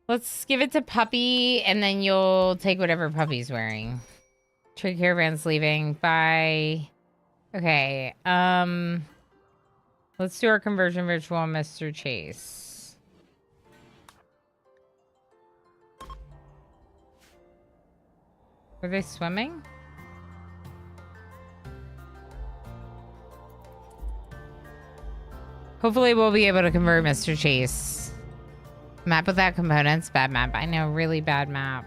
Let's give it to Puppy, and then you'll take whatever Puppy's wearing. Trade caravan's leaving. Bye. Okay. Let's do our conversion ritual on Mr. Chase. Were they swimming? Hopefully we'll be able to convert Mr. Chase. Map without components. Bad map. I know, really bad map.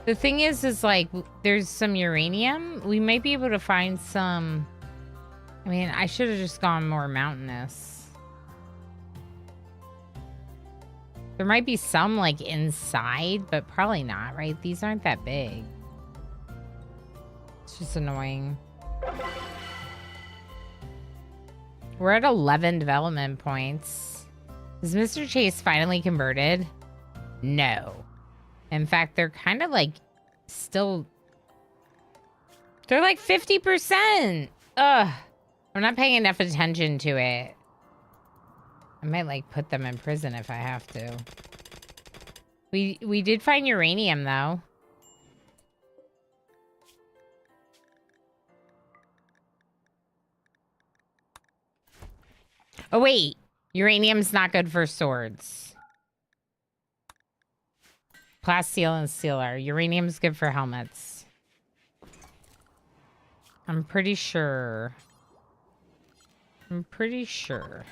The thing is like, there's some uranium. We might be able to find some... I mean, I should have just gone more mountainous. There might be some, like, inside, but probably not, right? These aren't that big. It's just annoying. We're at 11 development points. Is Mr. Chase finally converted? No. In fact, they're kind of, like, still... They're, like, 50%! Ugh. I'm not paying enough attention to it. I might, like, put them in prison if I have to. We did find uranium, though. Oh, wait. Uranium's not good for swords. Plasteel and steel are. Uranium's good for helmets. I'm pretty sure. I'm pretty sure.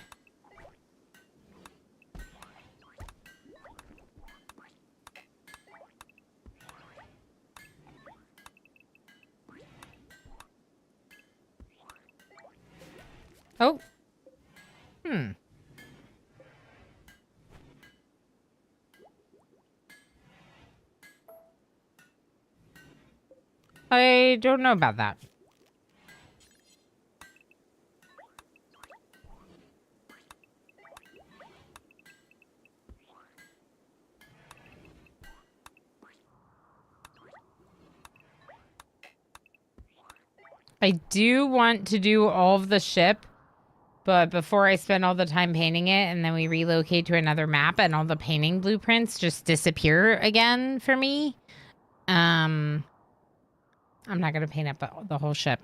Oh. I don't know about that. I do want to do all of the ship, but before I spend all the time painting it and then we relocate to another map and all the painting blueprints just disappear again for me, I'm not going to paint up the whole ship.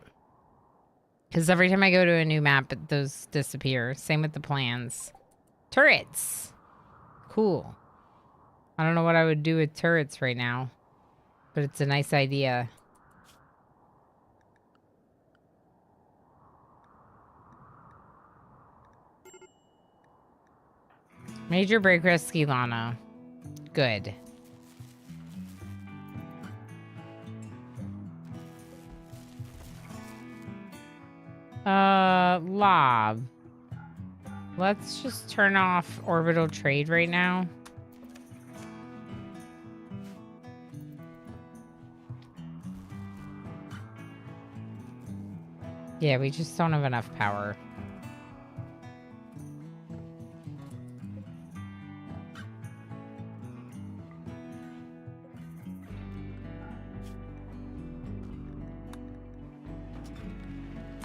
Because every time I go to a new map, those disappear. Same with the plans. Turrets. Cool. I don't know what I would do with turrets right now, but it's a nice idea. Major break risk, Ilana. Good. Lob. Let's just turn off orbital trade right now. Yeah, we just don't have enough power.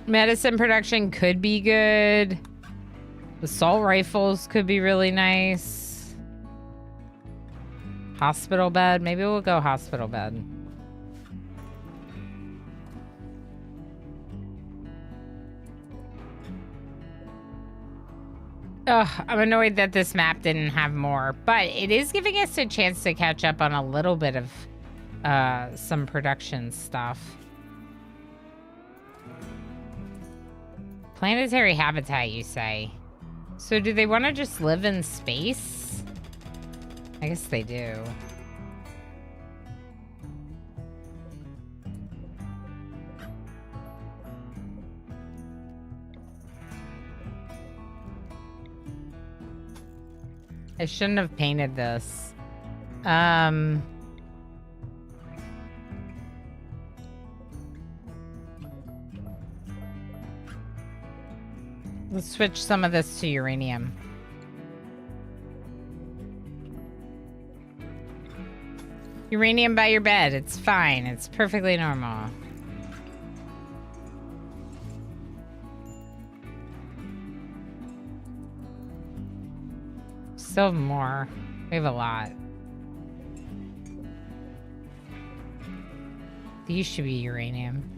Medicine production could be good. Assault rifles could be really nice. Hospital bed. Maybe we'll go hospital bed. Ugh, I'm annoyed that this map didn't have more, but it is giving us a chance to catch up on a little bit of some production stuff. Planetary habitat, you say? So do they want to just live in space? I guess they do. I shouldn't have painted this. Let's switch some of this to uranium. Uranium by your bed. It's fine. It's perfectly normal. Still have more. We have a lot. These should be uranium.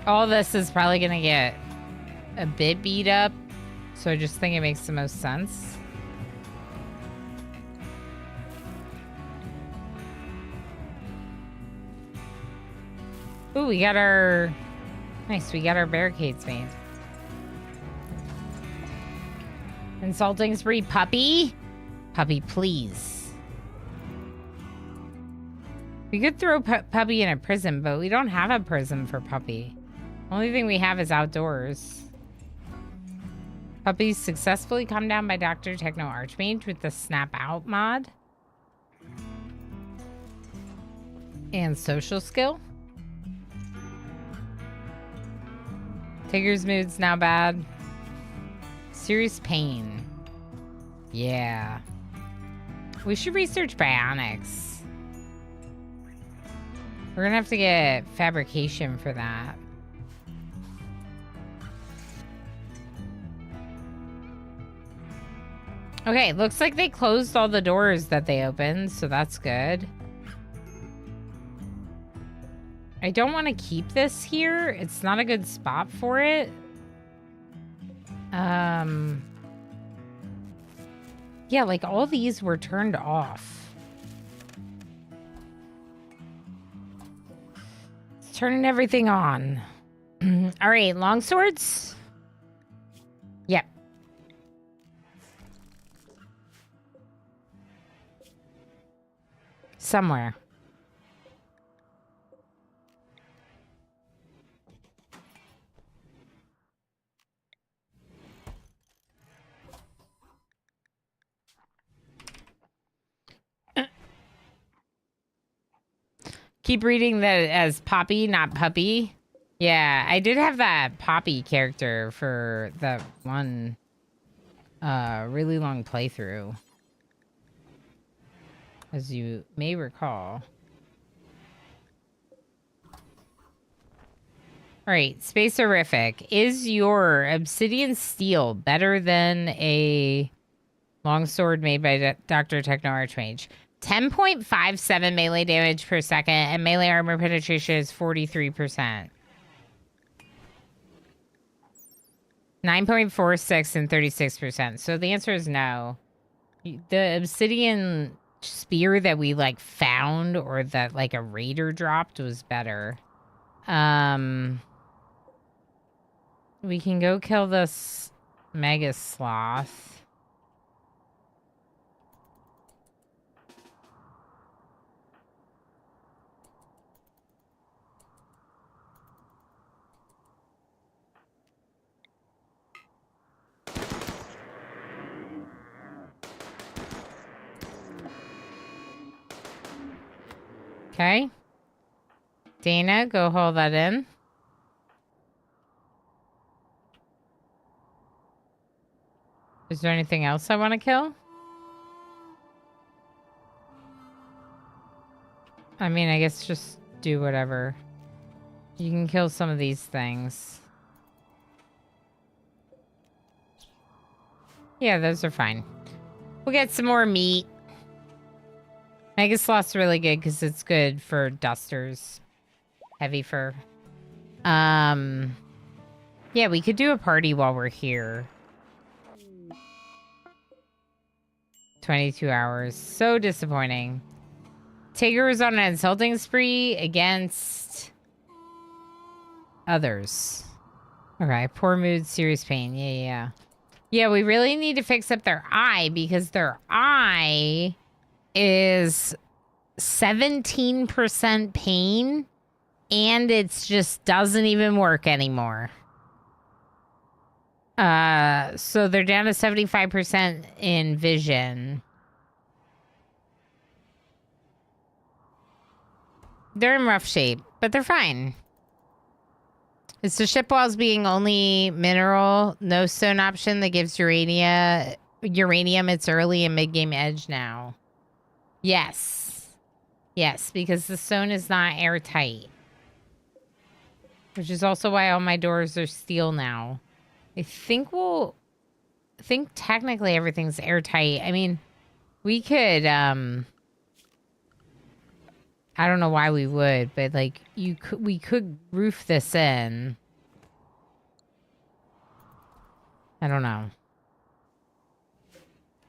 All this is probably gonna get a bit beat up, so I just think it makes the most sense. Ooh, we got our... Nice, we got our barricades made. Insulting spree, puppy? Puppy, please. We could throw Puppy in a prison, but we don't have a prison for Puppy. Only thing we have is outdoors. Puppy successfully calmed down by Dr. Techno Archmage with the Snap Out mod. And social skill. Tigger's mood's now bad. Serious pain. Yeah. We should research bionics. We're gonna have to get fabrication for that. Okay, looks like they closed all the doors that they opened, so that's good. I don't want to keep this here. It's not a good spot for it. Yeah, like all these were turned off. It's turning everything on. All right, long swords. Yep. Somewhere. Keep reading that as Poppy, not Puppy. Yeah, I did have that Poppy character for that one really long playthrough, as you may recall. All right, Space Horrific. Is your obsidian steel better than a longsword made by Dr. Techno Archmage? 10.57 melee damage per second, and melee armor penetration is 43%. 9.46 and 36%. So the answer is no. The obsidian spear that we like found or that like a raider dropped was better. We can go kill this mega sloth. Okay. Dana, go hold that in. Is there anything else I want to kill? I mean, I guess just do whatever. You can kill some of these things. Yeah, those are fine. We'll get some more meat. Mega Sloth's really good because it's good for dusters. Heavy fur. Yeah, we could do a party while we're here. 22 hours. So disappointing. Tigger is on an insulting spree against others. Okay, poor mood, serious pain. Yeah. Yeah, we really need to fix up their eye because their eye is 17% pain and it's just doesn't even work anymore. So they're down to 75% in vision. They're in rough shape, but they're fine. It's the ship walls being only mineral, no stone option that gives uranium its early and mid-game edge now. Yes. Yes, because the stone is not airtight. Which is also why all my doors are steel now. I think technically everything's airtight. I mean, we could, I don't know why we would, but like we could roof this in. I don't know.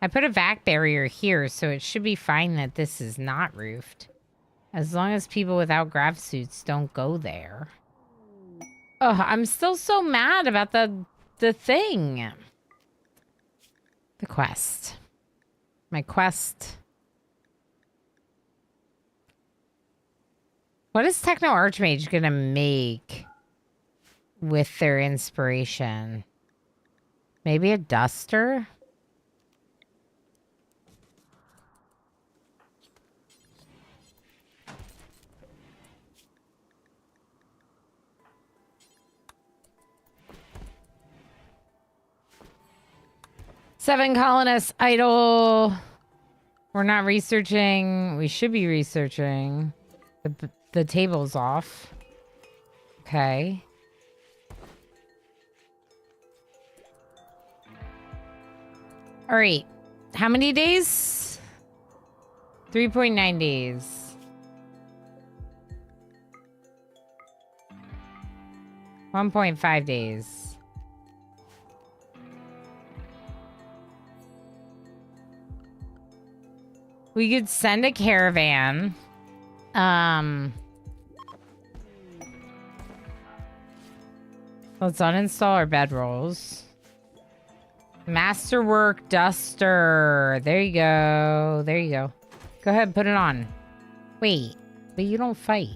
I put a vac barrier here, so it should be fine that this is not roofed. As long as people without grav suits don't go there. Oh, I'm still so mad about the thing. The quest. My quest. What is Techno Archmage gonna make with their inspiration? Maybe a duster? Seven colonists idle. We're not researching. We should be researching. The table's off. Okay. All right. How many days? 3.9 days. 1.5 days. We could send a caravan. Let's uninstall our bedrolls. Masterwork duster. There you go. There you go. Go ahead, put it on. Wait, but you don't fight.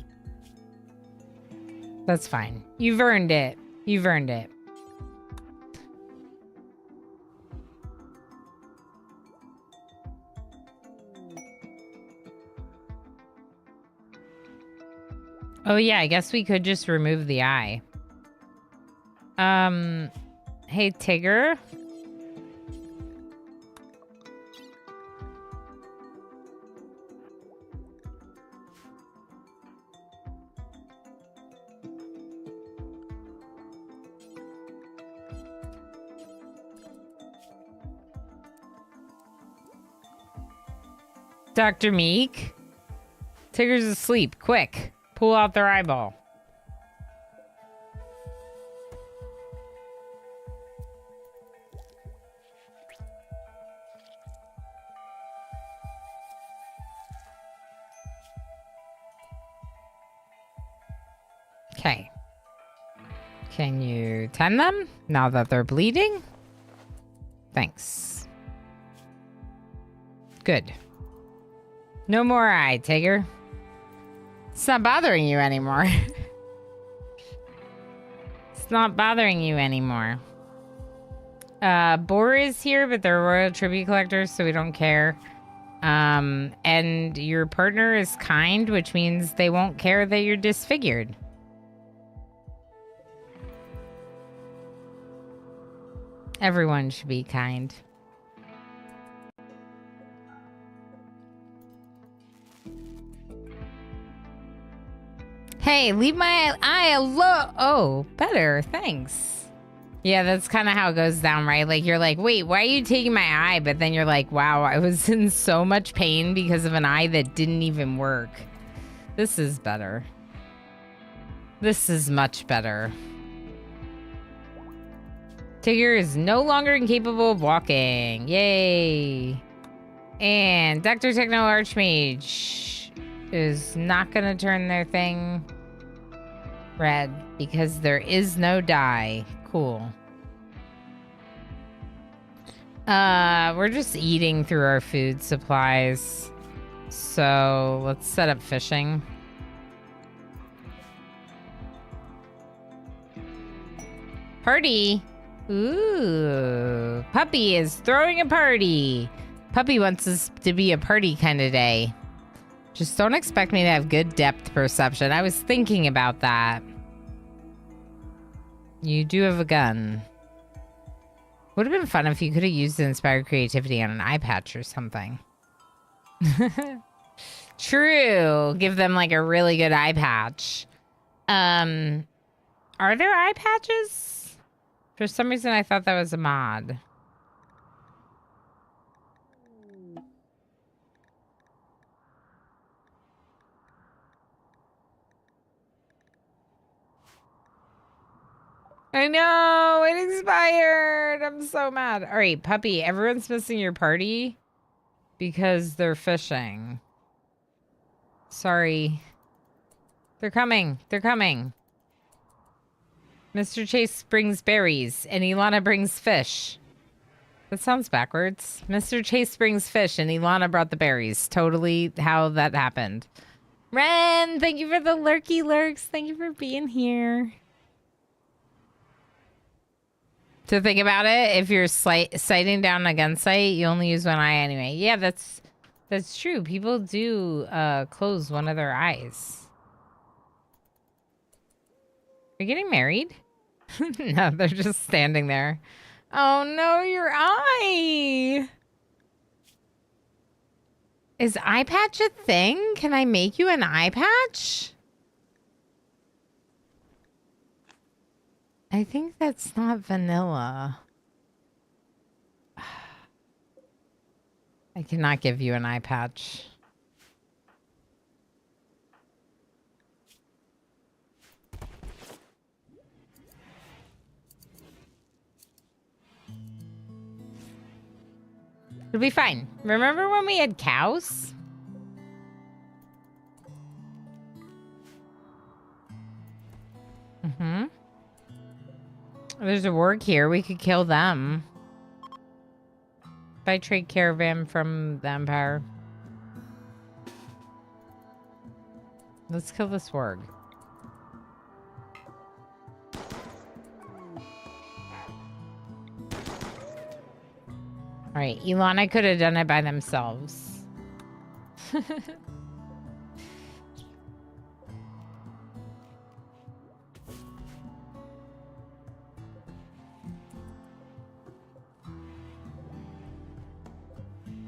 That's fine. You've earned it. You've earned it. Oh yeah, I guess we could just remove the eye. Hey Tigger. Dr. Meek? Tigger's asleep. Quick. Pull out their eyeball. Okay. Can you tend them now that they're bleeding? Thanks. Good. No more eye, Tigger. It's not bothering you anymore. It's not bothering you anymore. Boar is here, but they're royal tribute collectors, so we don't care. And your partner is kind, which means they won't care that you're disfigured. Everyone should be kind. Hey, leave my eye alone. Oh, better. Thanks. Yeah, that's kind of how it goes down, right? Like, you're like, wait, why are you taking my eye? But then you're like, wow, I was in so much pain because of an eye that didn't even work. This is better. This is much better. Tigger is no longer incapable of walking. Yay. And Dr. Techno Archmage is not going to turn their thing red because there is no dye. Cool. We're just eating through our food supplies. So let's set up fishing. Party. Ooh, Puppy is throwing a party. Puppy wants us to be a party kind of day. Just don't expect me to have good depth perception. I was thinking about that. You do have a gun. Would have been fun if you could have used inspired creativity on an eye patch or something. True. Give them like a really good eye patch. Are there eye patches? For some reason, I thought that was a mod. I know, it expired. I'm so mad. All right, Puppy, everyone's missing your party because they're fishing. Sorry. They're coming. They're coming. Mr. Chase brings berries, and Ilana brings fish. That sounds backwards. Mr. Chase brings fish, and Ilana brought the berries. Totally how that happened. Ren, thank you for the lurky lurks. Thank you for being here. To think about it, if you're sighting down a gun sight, you only use one eye anyway. Yeah, that's true. People do close one of their eyes. Are you getting married? No, they're just standing there. Oh no, your eye! Is eye patch a thing? Can I make you an eye patch? I think that's not vanilla. I cannot give you an eye patch. It'll be fine. Remember when we had cows? Mm-hmm. There's a warg here. We could kill them. If I trade caravan from the Empire. Let's kill this warg. Alright, Ilana could have done it by themselves.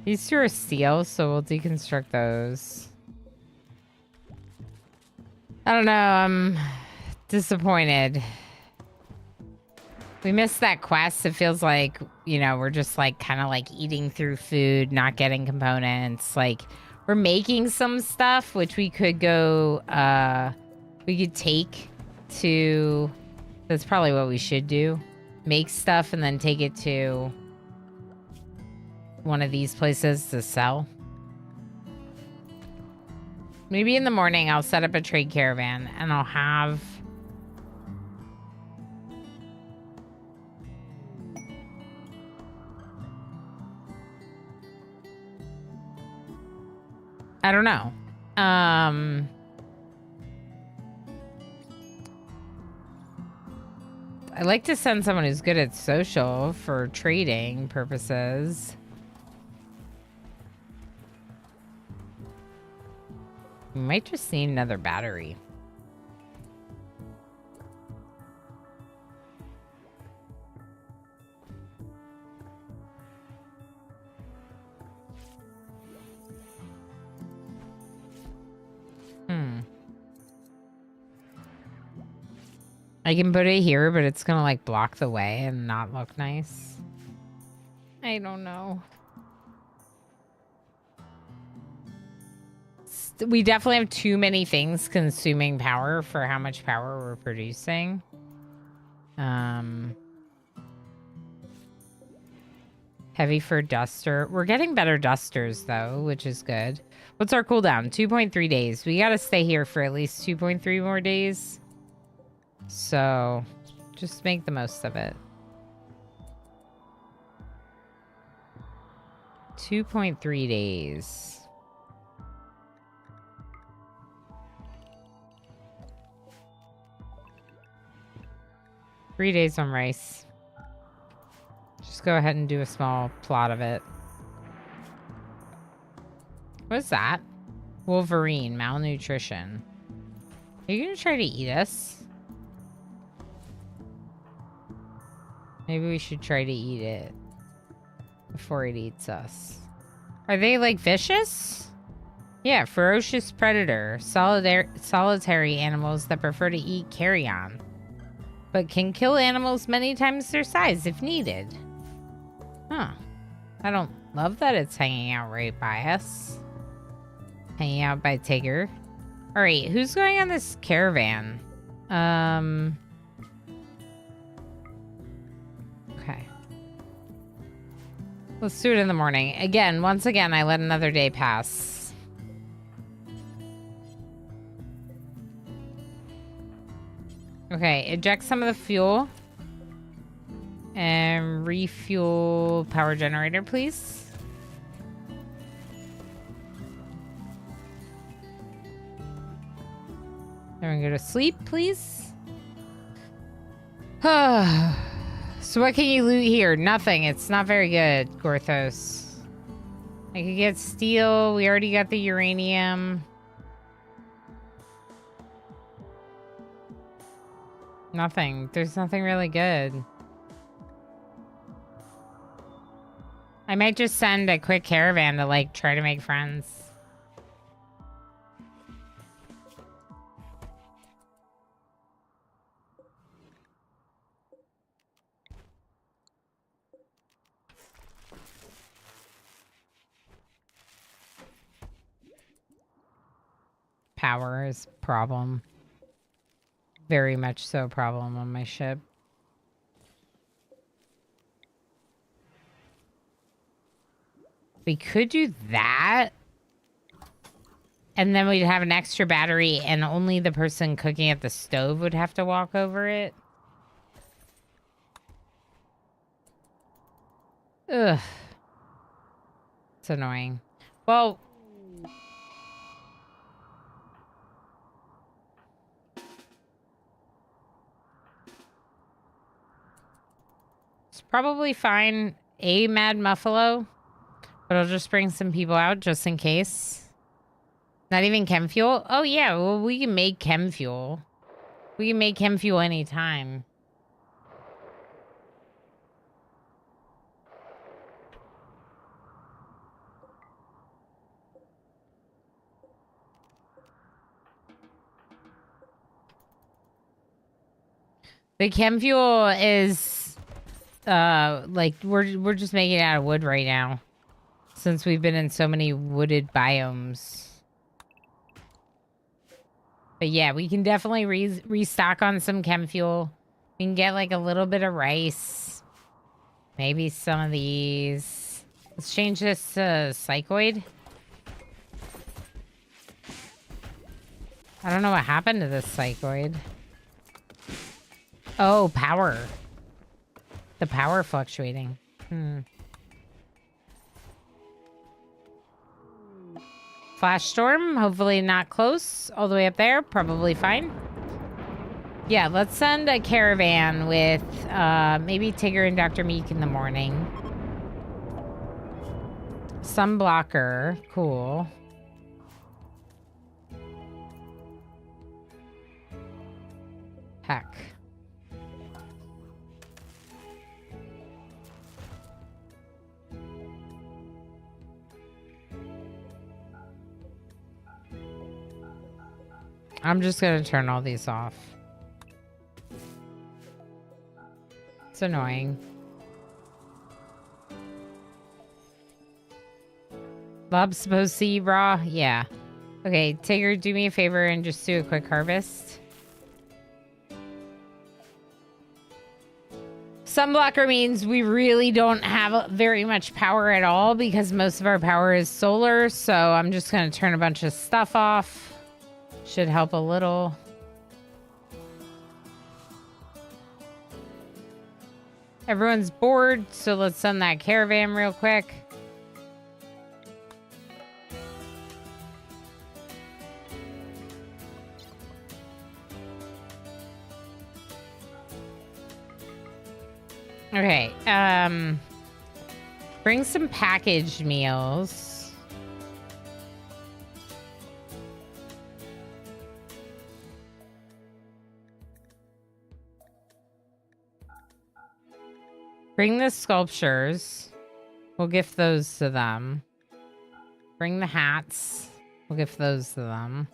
These two are steel, so we'll deconstruct those. I don't know, I'm disappointed. We missed that quest. It feels like, you know, we're just like kind of like eating through food, not getting components. Like, We're making some stuff, which we could go, we could take to, that's probably what we should do. Make stuff and then take it to one of these places to sell. Maybe in the morning I'll set up a trade caravan and I'll have... I don't know. I like to send someone who's good at social for trading purposes. We might just need another battery. I can put it here, but it's gonna like block the way and not look nice. I don't know. We definitely have too many things consuming power for how much power we're producing. Heavy for duster. We're getting better dusters though, which is good. What's our cooldown? 2.3 days. We gotta stay here for at least 2.3 more days. So, just make the most of it. 2.3 days. Three days on rice. Just go ahead and do a small plot of it. What's that? Wolverine, malnutrition. Are you gonna try to eat us? Maybe we should try to eat it before it eats us. Are they like vicious? Yeah, ferocious predator. Solitary animals that prefer to eat carrion, but can kill animals many times their size if needed. Huh. I don't love that it's hanging out right by us. Hanging out by Tigger. Alright, who's going on this caravan? Okay. Let's do it in the morning. Again, once again, I let another day pass. Okay, eject some of the fuel. And refuel power generator, please. Everyone go to sleep, please. So what can you loot here? Nothing. It's not very good, Gorthos. I could get steel. We already got the uranium. Nothing. There's nothing really good. I might just send a quick caravan to, like, try to make friends. Power is a problem. Very much so a problem on my ship. We could do that. And then we'd have an extra battery and only the person cooking at the stove would have to walk over it. Ugh. It's annoying. Well... it's probably fine. A Mad Muffalo. But I'll just bring some people out just in case. Not even chem fuel? Oh, yeah. Well, we can make chem fuel. We can make chem fuel anytime. The chem fuel is, like, we're just making it out of wood right now. since we've been in so many wooded biomes. But yeah, we can definitely restock on some chem fuel. We can get like a little bit of rice. Maybe some of these. Let's change this to psychoid. I don't know what happened to this psychoid. Oh, power. The power fluctuating. Flash storm, hopefully not close. All the way up there, probably fine. Yeah, let's send a caravan with maybe Tigger and Dr. Meek in the morning. Sunblocker, cool. Heck. I'm just gonna turn all these off. It's annoying. Bob's supposed to eat raw? Yeah. Okay, Tigger, do me a favor and just do a quick harvest. Sunblocker means we really don't have very much power at all because most of our power is solar, so I'm just gonna turn a bunch of stuff off. Should help a little. Everyone's bored, so let's send that caravan real quick. Okay, bring some packaged meals. Bring the sculptures. We'll gift those to them. Bring the hats. We'll gift those to them.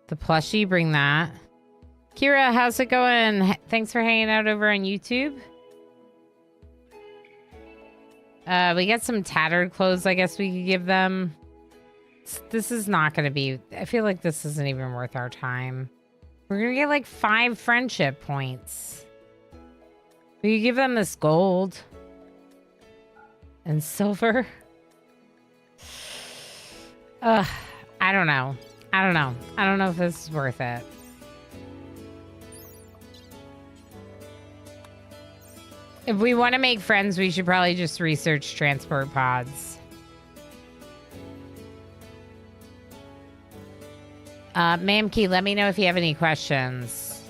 The plushie, bring that. Kira, how's it going? Thanks for hanging out over on YouTube. We got some tattered clothes I guess we could give them. This is not going to be... I feel like this isn't even worth our time. We're going to get like 5 friendship points. We could give them this gold. And silver. I don't know. I don't know. I don't know if this is worth it. If we want to make friends, we should probably just research transport pods. Mamkey, let me know if you have any questions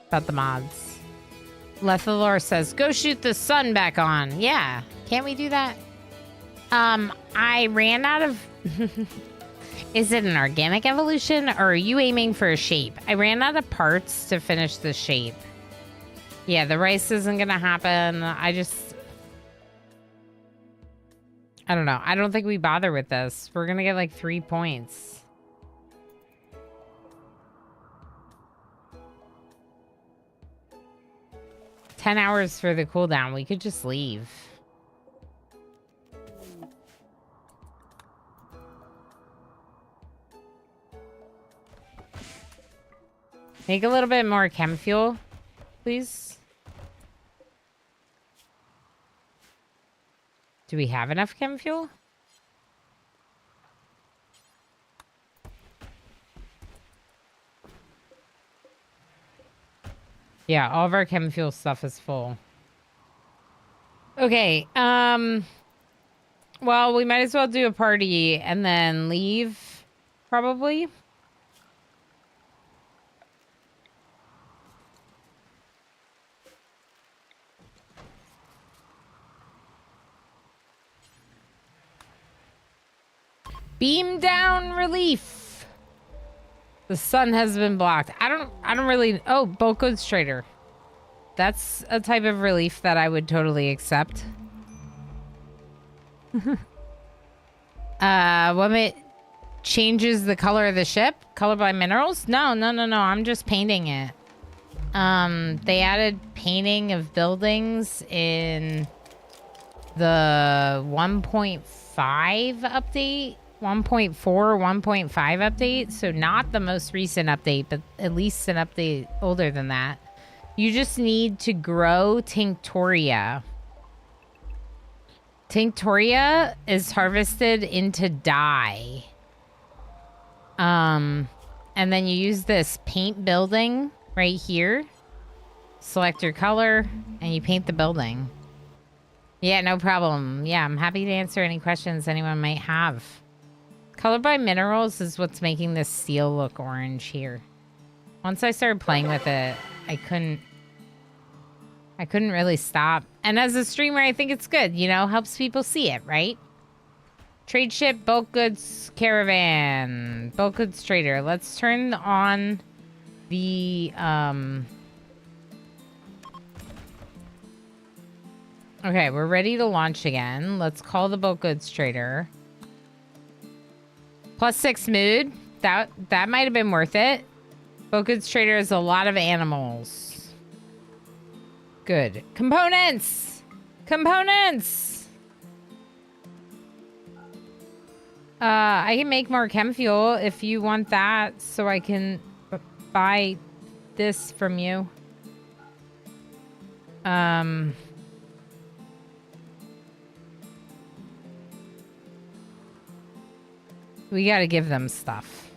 about the mods. Lethalor says, go shoot the sun back on. Yeah. Can't we do that? I ran out of... Is it an organic evolution or are you aiming for a shape? I ran out of parts to finish the shape. Yeah, the rice isn't going to happen. I don't know. I don't think we bother with this. We're going to get like 3 points. $10 hours for the cooldown. We could just leave. Make a little bit more chem fuel, please. Do we have enough chem fuel? Yeah, all of our chem fuel stuff is full. Okay, well, we might as well do a party and then leave, probably. Beam down relief. The sun has been blocked. I don't really... Oh, bulk goods trader. That's a type of relief that I would totally accept. What it changes the color of the ship? Color by minerals? No. I'm just painting it. They added painting of buildings in the 1.5 update, 1.4, 1.5 update. So not the most recent update, but at least an update older than that. You just need to grow Tinctoria. Tinctoria is harvested into dye. And then you use this paint building right here. Select your color, and you paint the building. Yeah, no problem. Yeah, I'm happy to answer any questions anyone might have. Color by minerals is what's making this steel look orange here. Once I started playing with it, I couldn't really stop. And as a streamer, I think it's good, you know, helps people see it, right? Trade ship, bulk goods, caravan, bulk goods trader. Let's turn on the, okay, we're ready to launch again. Let's call the bulk goods trader. +6 mood. That might have been worth it. Bulk goods trader has a lot of animals. Good. Components! Components! I can make more chem fuel if you want that, so I can buy this from you. We gotta give them stuff.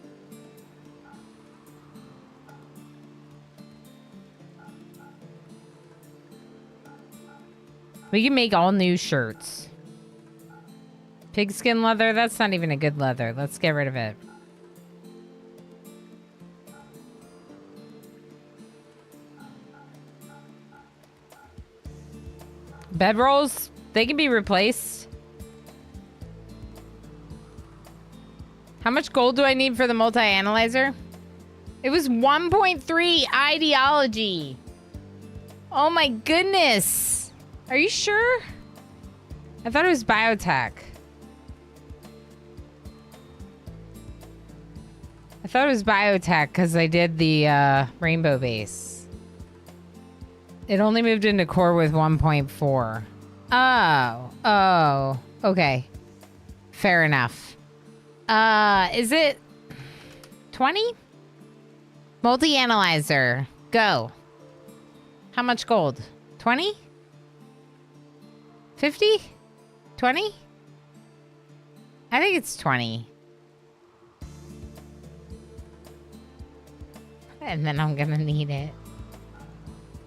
We can make all new shirts. Pigskin leather? That's not even a good leather. Let's get rid of it. Bedrolls? They can be replaced. How much gold do I need for the multi-analyzer? It was 1.3 ideology. Oh my goodness. Are you sure? I thought it was biotech. I thought it was biotech because I did the rainbow base. It only moved into core with 1.4. Oh, okay. Fair enough. Is it 20? Multi-analyzer. Go. How much gold? 20? 50? 20? I think it's 20. And then I'm gonna need it.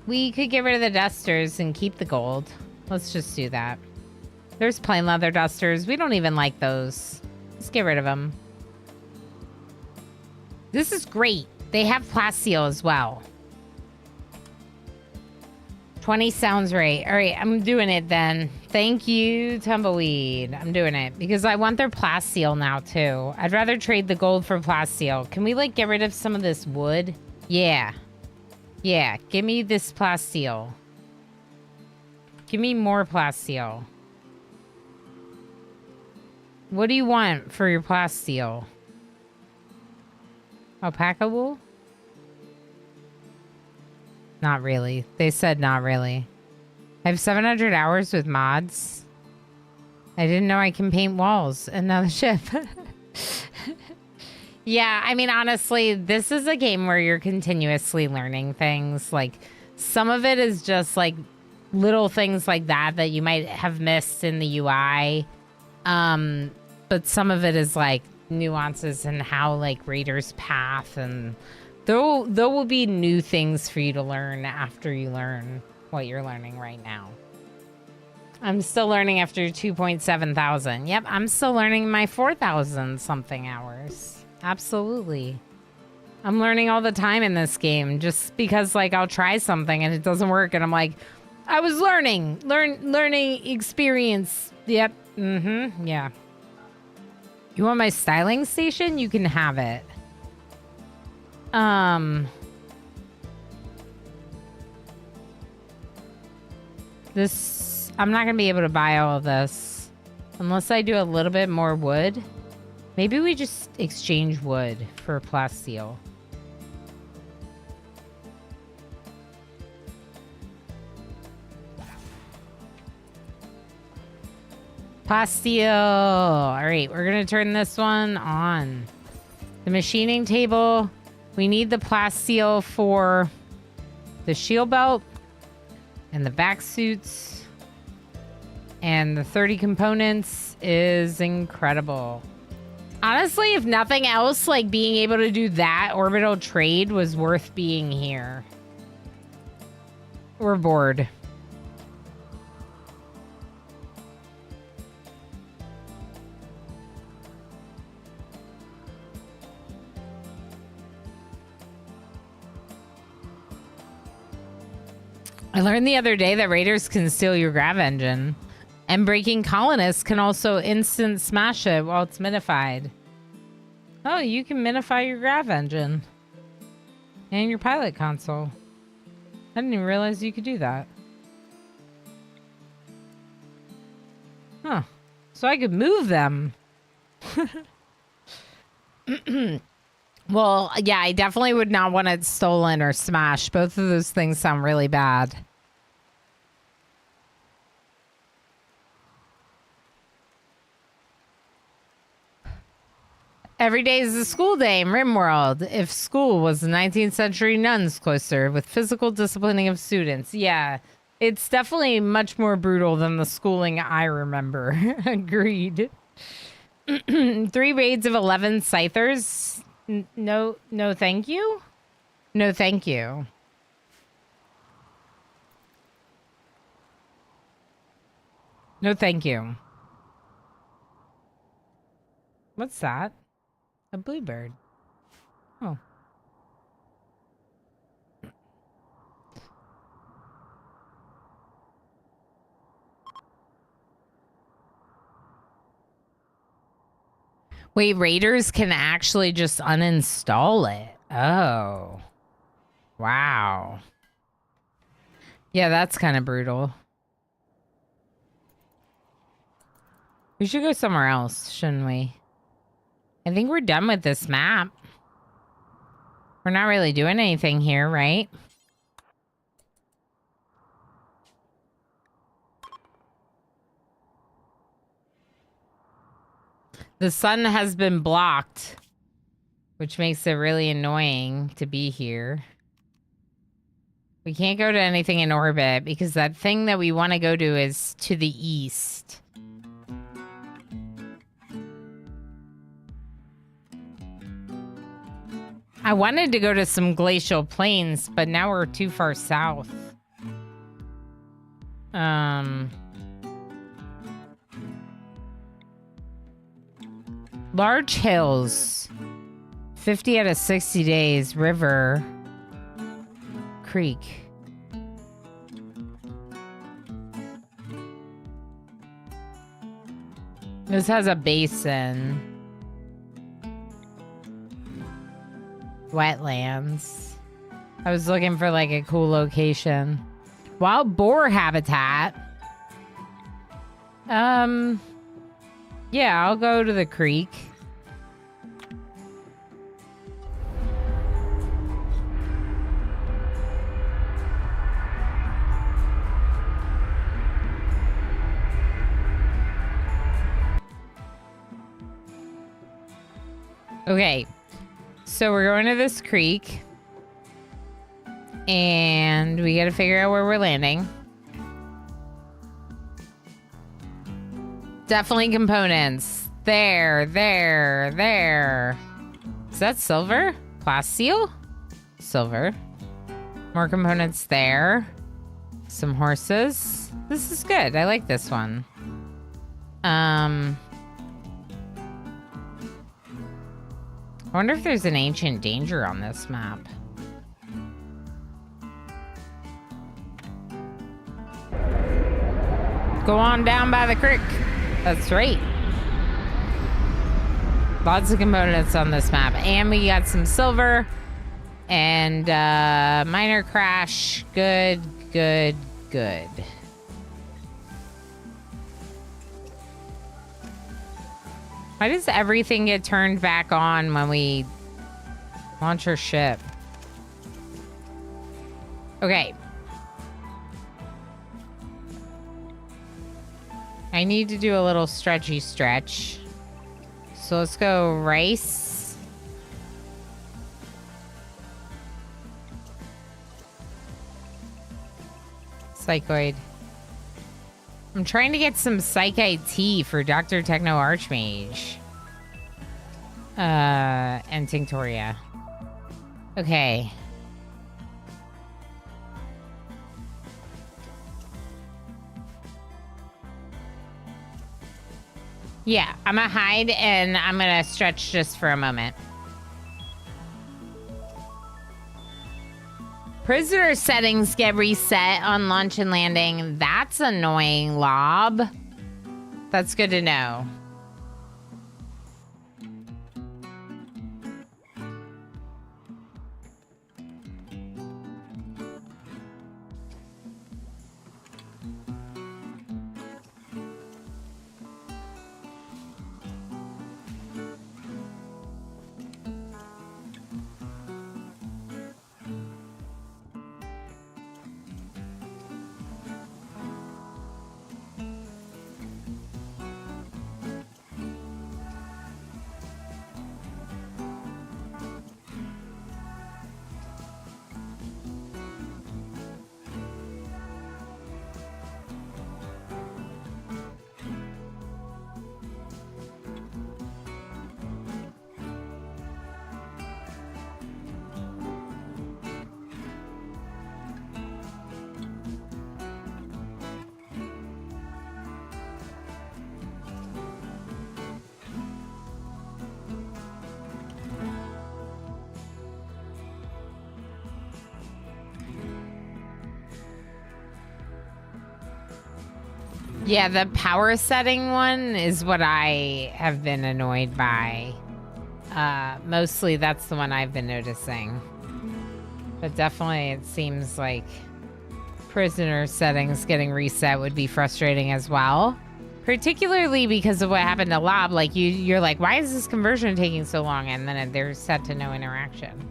We could get rid of the dusters and keep the gold. Let's just do that. There's plain leather dusters. We don't even like those. Let's get rid of them. This is great. They have plasteel as well. 20 sounds right. All right, I'm doing it then. Thank you, Tumbleweed. I'm doing it because I want their plasteel now too. I'd rather trade the gold for plasteel. Can we like get rid of some of this wood? Yeah. Yeah, give me this plasteel. Give me more plasteel. What do you want for your plasteel? Alpaca wool? Not really. They said not really. I have 700 hours with mods. I didn't know I can paint walls. Another ship. Yeah, I mean, honestly, this is a game where you're continuously learning things. Like, some of it is just, like, little things like that that you might have missed in the UI. But some of it is, like, nuances in how, like, raiders path. And there will be new things for you to learn after you learn what you're learning right now. I'm still learning after 2.7 thousand. Yep, I'm still learning my 4,000 something hours. Absolutely. I'm learning all the time in this game just because like I'll try something and it doesn't work and I'm like, I was learning experience. Yep. Yeah. You want my styling station? You can have it. This, I'm not gonna be able to buy all of this unless I do a little bit more wood. Maybe we just exchange wood for plasteel. Plasteel. All right, we're going to turn this one on. The machining table. We need the plasteel for the shield belt and the back suits. And the 30 components is incredible. Honestly, if nothing else, like being able to do that orbital trade was worth being here. We're bored. I learned the other day that raiders can steal your grav engine. And breaking colonists can also instant smash it while it's minified. Oh, you can minify your grav engine. And your pilot console. I didn't even realize you could do that. Huh. So I could move them. Well, yeah, I definitely would not want it stolen or smashed. Both of those things sound really bad. Every day is a school day in RimWorld. If school was the 19th century nuns cloister with physical disciplining of students. Yeah, it's definitely much more brutal than the schooling I remember. Agreed. 3 raids of 11 scythers. No, thank you. No, thank you. No, thank you. What's that? A bluebird. Oh. Wait, raiders can actually just uninstall it. Oh. Wow. Yeah, that's kind of brutal. We should go somewhere else, shouldn't we? I think we're done with this map. We're not really doing anything here, right? The sun has been blocked, which makes it really annoying to be here. We can't go to anything in orbit because that thing that we want to go to is to the east. I wanted to go to some glacial plains, but now we're too far south. Large hills. 50 out of 60 days. River. Creek. This has a basin. Wetlands. I was looking for like a cool location. Wild boar habitat. Yeah, I'll go to the creek. Okay. So we're going to this creek. And we got to figure out where we're landing. Definitely components. There. Is that silver? Plasteel? Silver. More components there. Some horses. This is good. I like this one. I wonder if there's an ancient danger on this map. Go on down by the creek. That's right. Lots of components on this map. And we got some silver. And minor crash. Good. Why does everything get turned back on when we launch our ship? Okay. I need to do a little stretchy stretch. So let's go rice. Psychoid. I'm trying to get some Psych IT for Dr. Techno Archmage. And Tinctoria. Okay. Yeah, I'm gonna hide and I'm gonna stretch just for a moment. Prisoner settings get reset on launch and landing. That's annoying, Lob. That's good to know. Yeah, the power setting one is what I have been annoyed by. Mostly that's the one I've been noticing. But definitely it seems like prisoner settings getting reset would be frustrating as well. Particularly because of what happened to Lob. Like, you're like, why is this conversion taking so long? And then they're set to no interaction.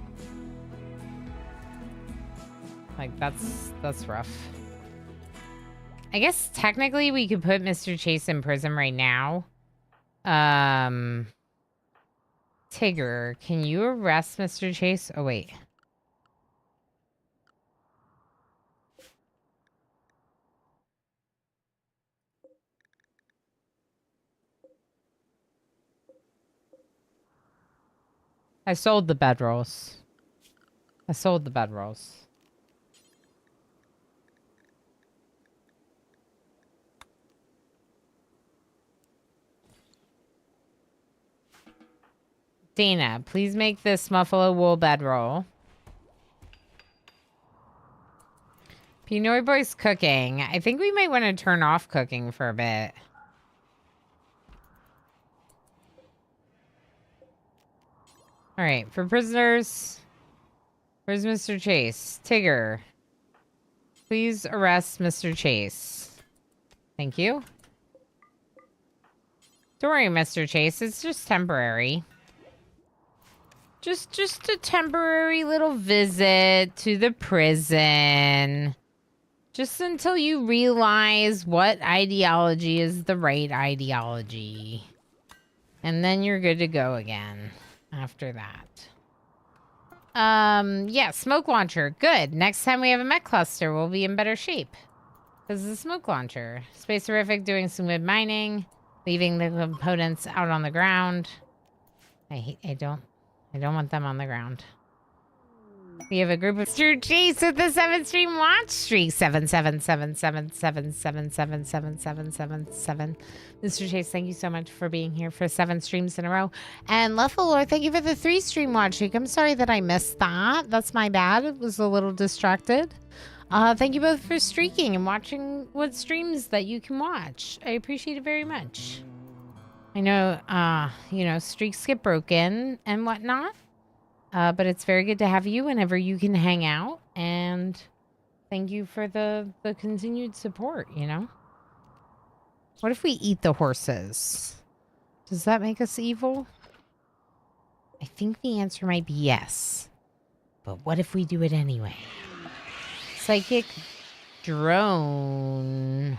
Like, that's rough. I guess technically we could put Mr. Chase in prison right now. Tigger, can you arrest Mr. Chase? Oh, wait. I sold the bedrolls. I sold the bedrolls. Dana, please make this muffalo wool bedroll. Pinoy Boy's cooking. I think we might want to turn off cooking for a bit. All right, for prisoners, where's Mr. Chase? Tigger, please arrest Mr. Chase. Thank you. Don't worry, Mr. Chase. It's just temporary. Just a temporary little visit to the prison. Just until you realize what ideology is the right ideology. And then you're good to go again after that. Yeah, smoke launcher. Good. Next time we have a mech cluster, we'll be in better shape. This is a smoke launcher. Space Horrific doing some good mining. Leaving the components out on the ground. I don't want them on the ground. We have a group of Mr. Chase with the 7-stream watch streak. 77777777777. Mr. Chase, thank you so much for being here for 7 streams in a row. And Lefalor, thank you for the 3-stream watch streak. I'm sorry that I missed that. That's my bad. It was a little distracted. Thank you both for streaking and watching what streams that you can watch. I appreciate it very much. I know, you know, streaks get broken and whatnot. But it's very good to have you whenever you can hang out. And thank you for the continued support, you know? What if we eat the horses? Does that make us evil? I think the answer might be yes. But what if we do it anyway? Psychic drone.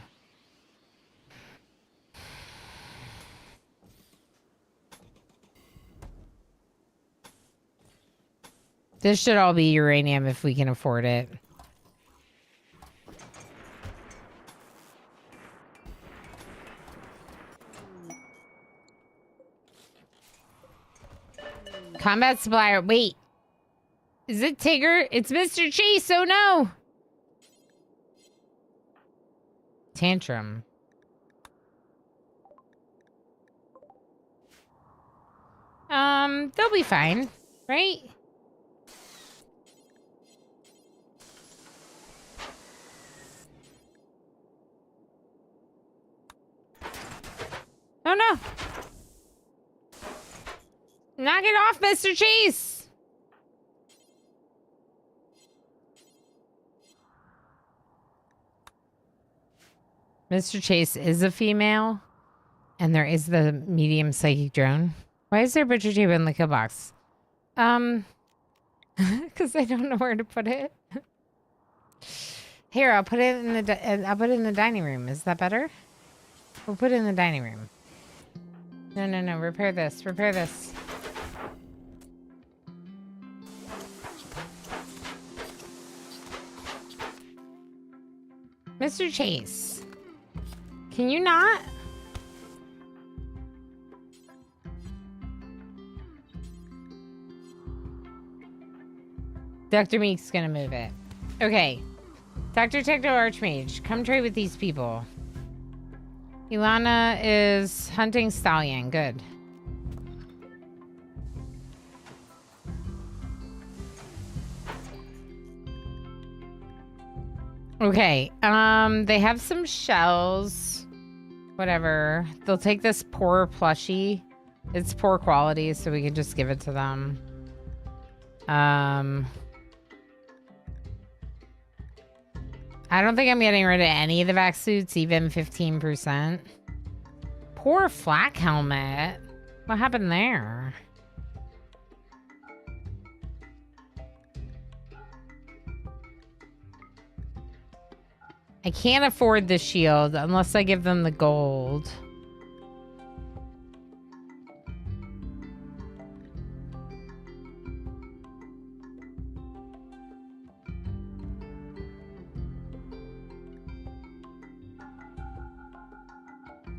This should all be uranium if we can afford it. Combat supplier. Wait. Is it Tigger? It's Mr. Chase. Oh no. Tantrum. They'll be fine, right? Oh no. Knock it off, Mr. Chase. Mr. Chase is a female, and there is the medium psychic drone. Why is there a butcher table in the kill box? Because I don't know where to put it. Here, I'll put it in the dining room. Is that better? We'll put it in the dining room. No. Repair this. Repair this. Mr. Chase, can you not? Dr. Meek's gonna move it. Okay. Dr. Techno Archmage, come trade with these people. Ilana is hunting stallion. Good. Okay. They have some shells. Whatever. They'll take this poor plushie. It's poor quality, so we can just give it to them. I don't think I'm getting rid of any of the vac suits, even 15%. Poor flak helmet. What happened there? I can't afford the shield unless I give them the gold.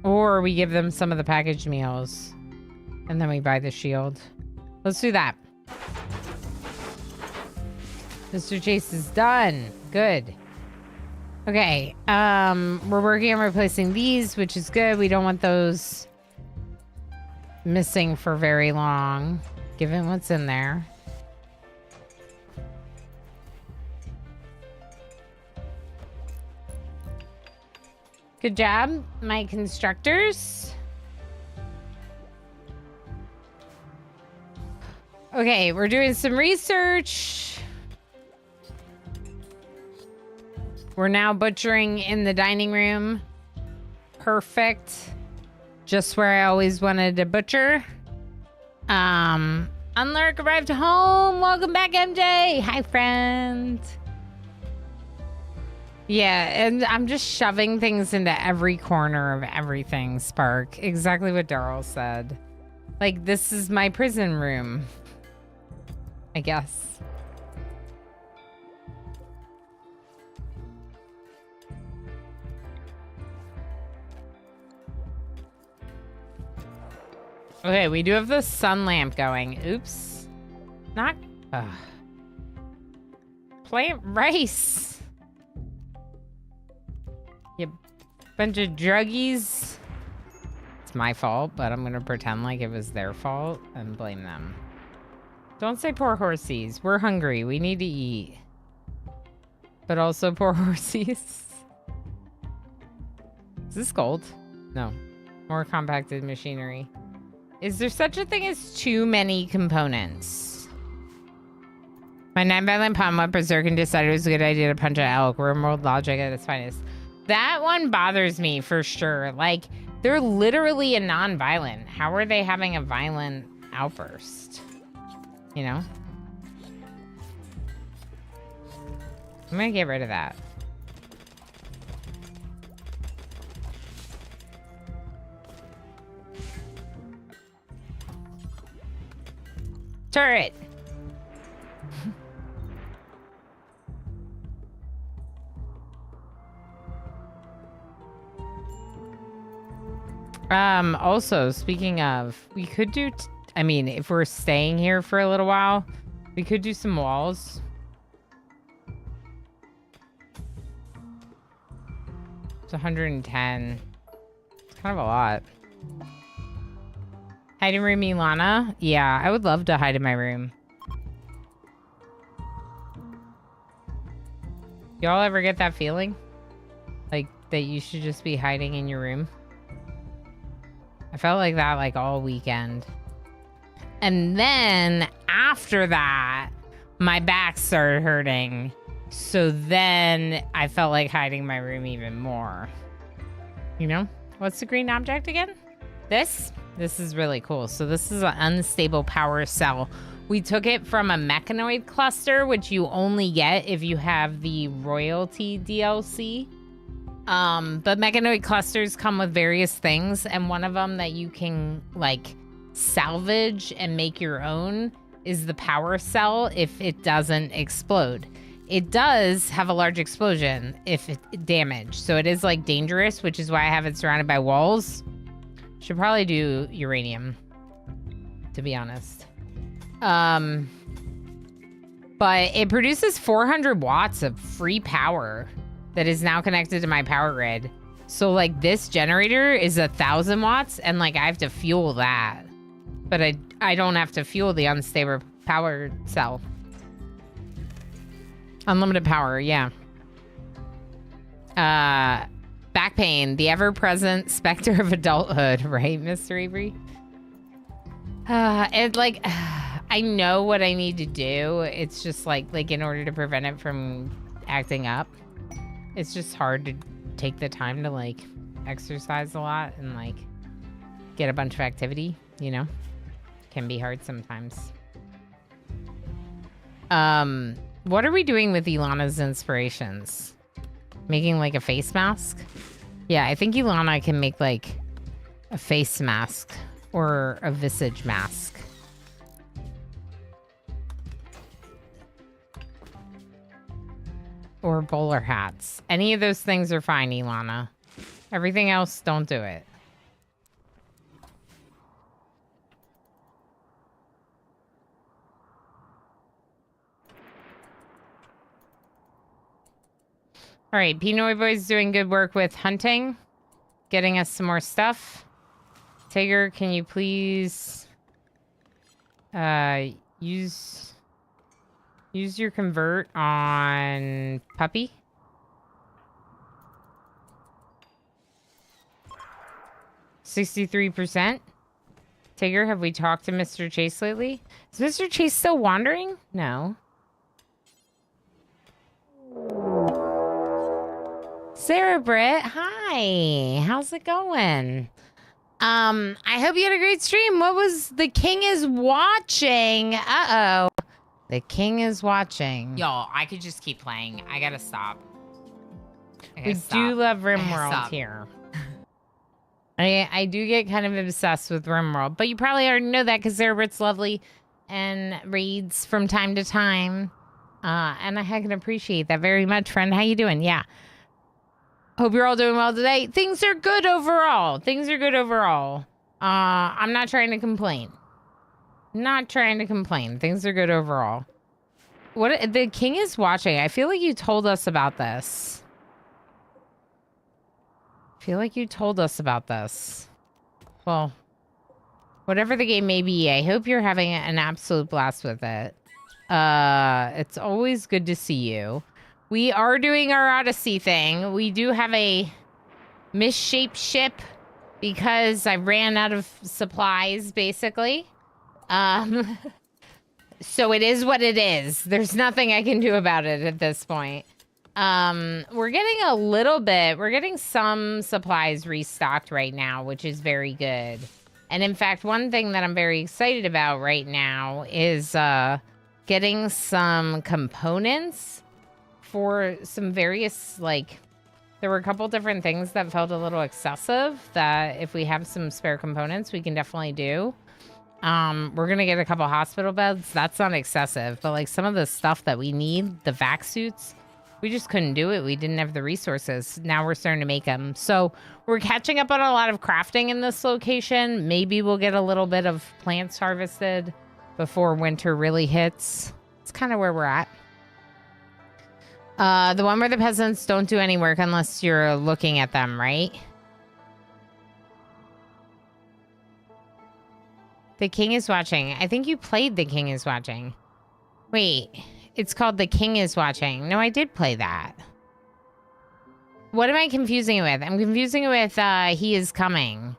Or we give them some of the packaged meals. And then we buy the shield. Let's do that. Mr. Chase is done. Good. Okay. We're working on replacing these, which is good. We don't want those missing for very long, given what's in there. Good job, my constructors. Okay, we're doing some research. We're now butchering in the dining room. Perfect. Just where I always wanted to butcher. Unlurk arrived home. Welcome back, MJ. Hi, friend. Yeah, and I'm just shoving things into every corner of everything, Spark. Exactly what Daryl said. Like, this is my prison room. I guess. Okay, we do have the sun lamp going. Oops. Not... Plant rice. You bunch of druggies. It's my fault, but I'm gonna pretend like it was their fault and blame them. Don't say poor horsies. We're hungry. We need to eat. But also poor horsies. Is this gold? No. More compacted machinery. Is there such a thing as too many components? My 9-violent Palmweb Berserker decided it was a good idea to punch an elk. RimWorld logic at its finest. That one bothers me for sure. Like, they're literally a non-violent. How are they having a violent outburst? You know? I'm gonna get rid of that. Turret! Also, speaking of, we could do, I mean, if we're staying here for a little while, we could do some walls. It's 110. It's kind of a lot. Hide in room, Ilana? Yeah, I would love to hide in my room. Y'all ever get that feeling? Like, that you should just be hiding in your room? I felt like that, like, all weekend. And then, after that, my back started hurting. So then, I felt like hiding my room even more. You know? What's the green object again? This? This is really cool. So this is an unstable power cell. We took it from a mechanoid cluster, which you only get if you have the royalty DLC. But mechanoid clusters come with various things, and one of them that you can like salvage and make your own is the power cell if it doesn't explode. It does have a large explosion if it damaged, so it is like dangerous, which is why I have it surrounded by walls. Should probably do uranium, to be honest. But it produces 400 watts of free power that is now connected to my power grid. So like this generator is 1,000 watts and like I have to fuel that. But I don't have to fuel the unstable power cell. Unlimited power, yeah. Back pain, the ever-present specter of adulthood, right, Mr. Avery? And like, I know what I need to do. It's just like in order to prevent it from acting up. It's just hard to take the time to like exercise a lot and like get a bunch of activity, you know? Can be hard sometimes. What are we doing with Ilana's inspirations? Making like a face mask? Yeah, I think Ilana can make like a face mask or a visage mask. Or bowler hats. Any of those things are fine, Ilana. Everything else, don't do it. All right, Pinoy Boy's doing good work with hunting, getting us some more stuff. Tigger, can you please use your convert on Puppy? %. Tigger, have we talked to Mr. Chase lately? Is Mr. Chase still wandering? No. Sarah Britt, hi. How's it going? I hope you had a great stream. What was The King is Watching? Uh-oh. The King is Watching. Y'all, I could just keep playing. I gotta stop. We do love RimWorld here. I do get kind of obsessed with RimWorld, but you probably already know that because Sarah Britt's lovely and reads from time to time. And I can appreciate that very much, friend. How you doing? Yeah. Hope you're all doing well today. Things are good overall. Things are good overall. I'm not trying to complain. Not trying to complain. Things are good overall. What The King is Watching. I feel like you told us about this. Well, whatever the game may be, I hope you're having an absolute blast with it. It's always good to see you. We are doing our Odyssey thing. We do have a misshaped ship because I ran out of supplies, basically. So it is what it is. There's nothing I can do about it at this point. We're getting some supplies restocked right now, which is very good. And in fact, one thing that I'm very excited about right now is getting some components for some various, like, there were a couple different things that felt a little excessive that if we have some spare components, we can definitely do. We're going to get a couple hospital beds. That's not excessive, but like some of the stuff that we need, the vac suits, We just couldn't do it. We didn't have the resources. Now we're starting to make them. So we're catching up on a lot of crafting in this location. Maybe we'll get a little bit of plants harvested before winter really hits. It's kind of where we're at. The one where the peasants don't do any work unless you're looking at them, right? The King is Watching. I think you played The King is Watching. Wait, it's called The King is Watching. No, I did play that. What am I confusing it with? I'm confusing it with He is Coming.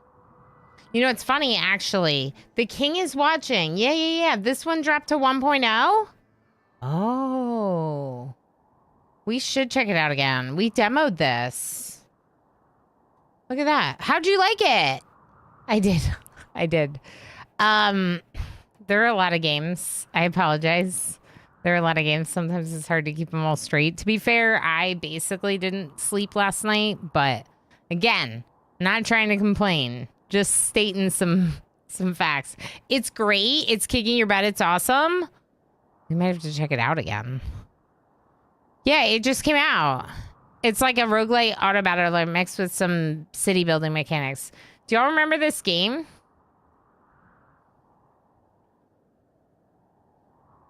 You know, it's funny, actually. The King is Watching. Yeah. This one dropped to 1.0? Oh. We should check it out again. We demoed this. Look at that. How'd you like it? I did. I did. There are a lot of games. I apologize. There are a lot of games. Sometimes it's hard to keep them all straight. To be fair, I basically didn't sleep last night, but again, not trying to complain. Just stating some facts. It's great. It's kicking your butt. It's awesome. We might have to check it out again. Yeah, it just came out. It's like a roguelite auto battler mixed with some city building mechanics. Do y'all remember this game?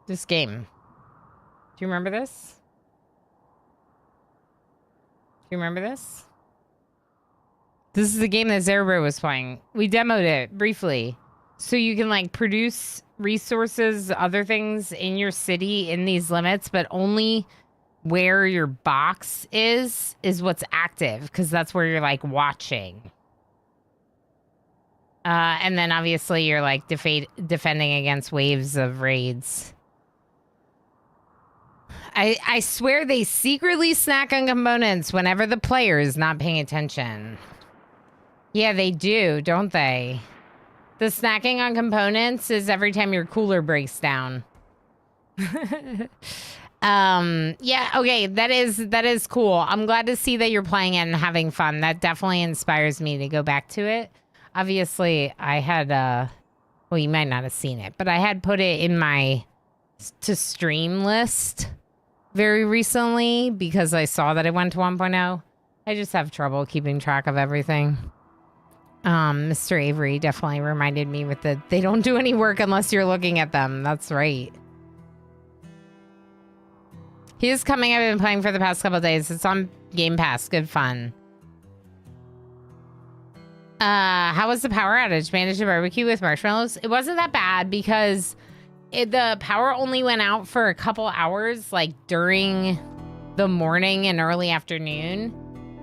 This game. Do you remember this? Do you remember this? This is the game that Zerbro was playing. We demoed it briefly. So you can like produce resources, other things in your city in these limits, but only where your box is what's active, because that's where you're like watching. And then obviously you're like defending against waves of raids. I swear they secretly snack on components whenever the player is not paying attention. Yeah, they do, don't they? The snacking on components is every time your cooler breaks down. Yeah, okay, that is cool. I'm glad to see that you're playing it and having fun. That definitely inspires me to go back to it. Obviously, I had well, you might not have seen it, but I had put it in my to stream list very recently because I saw that it went to 1.0. I just have trouble keeping track of everything. Mr. Avery definitely reminded me with the they don't do any work unless you're looking at them. That's right. He is Coming. I've been playing for the past couple of days. It's on Game Pass. Good fun. How was the power outage? Managed to barbecue with marshmallows? It wasn't that bad because the power only went out for a couple hours, like during the morning and early afternoon.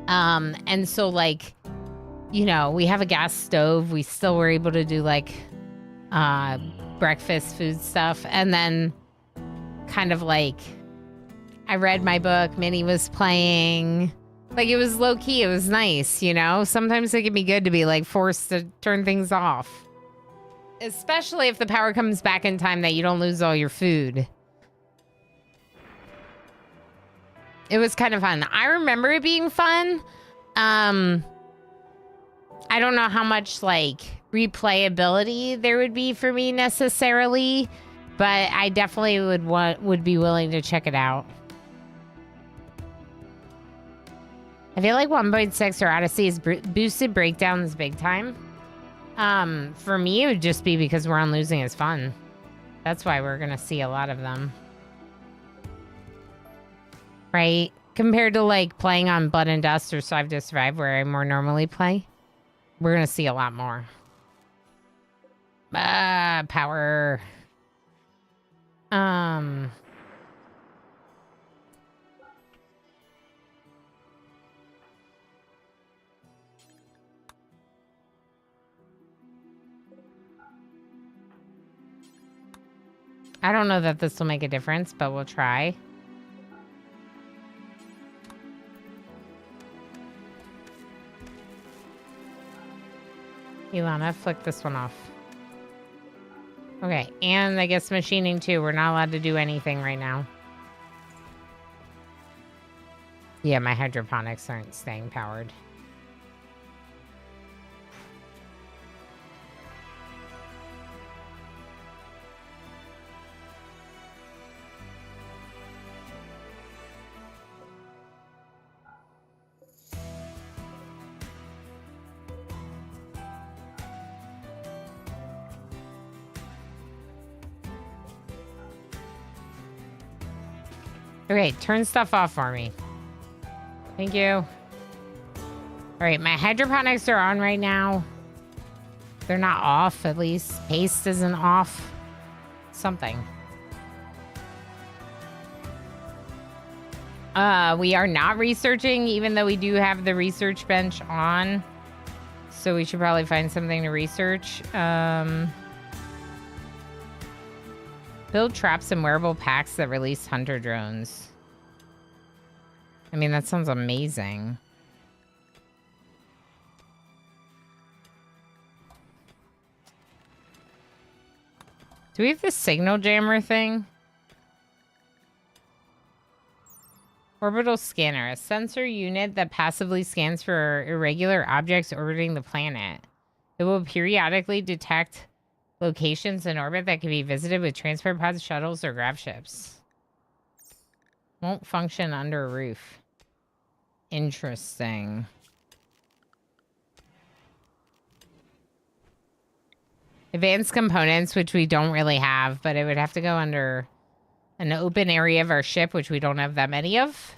And so like, you know, we have a gas stove. We still were able to do like breakfast food stuff. And then kind of like I read my book, Minnie was playing. Like, it was low-key. It was nice, you know? Sometimes it can be good to be, like, forced to turn things off. Especially if the power comes back in time that you don't lose all your food. It was kind of fun. I remember it being fun. I don't know how much, like, replayability there would be for me necessarily. But I definitely would be willing to check it out. I feel like 1.6 or Odyssey is boosted breakdowns big time. For me, it would just be because We're on Losing is fun. That's why we're going to see a lot of them. Right? Compared to like playing on Blood and Dust or Strive to Survive where I more normally play. We're going to see a lot more. Power. I don't know that this will make a difference, but we'll try. Ilana, flick this one off. Okay, and I guess machining too. We're not allowed to do anything right now. Yeah, my hydroponics aren't staying powered. Okay, turn stuff off for me. Thank you. All right, my hydroponics are on right now. They're not off, at least. Paste isn't off. Something. We are not researching, even though we do have the research bench on. So we should probably find something to research. Build traps and wearable packs that release hunter drones. I mean, that sounds amazing. Do we have the signal jammer thing? Orbital scanner, a sensor unit that passively scans for irregular objects orbiting the planet. It will periodically detect locations in orbit that can be visited with transport pods, shuttles, or grav ships. Won't function under a roof. Interesting. Advanced components, which we don't really have, but it would have to go under an open area of our ship, which we don't have that many of.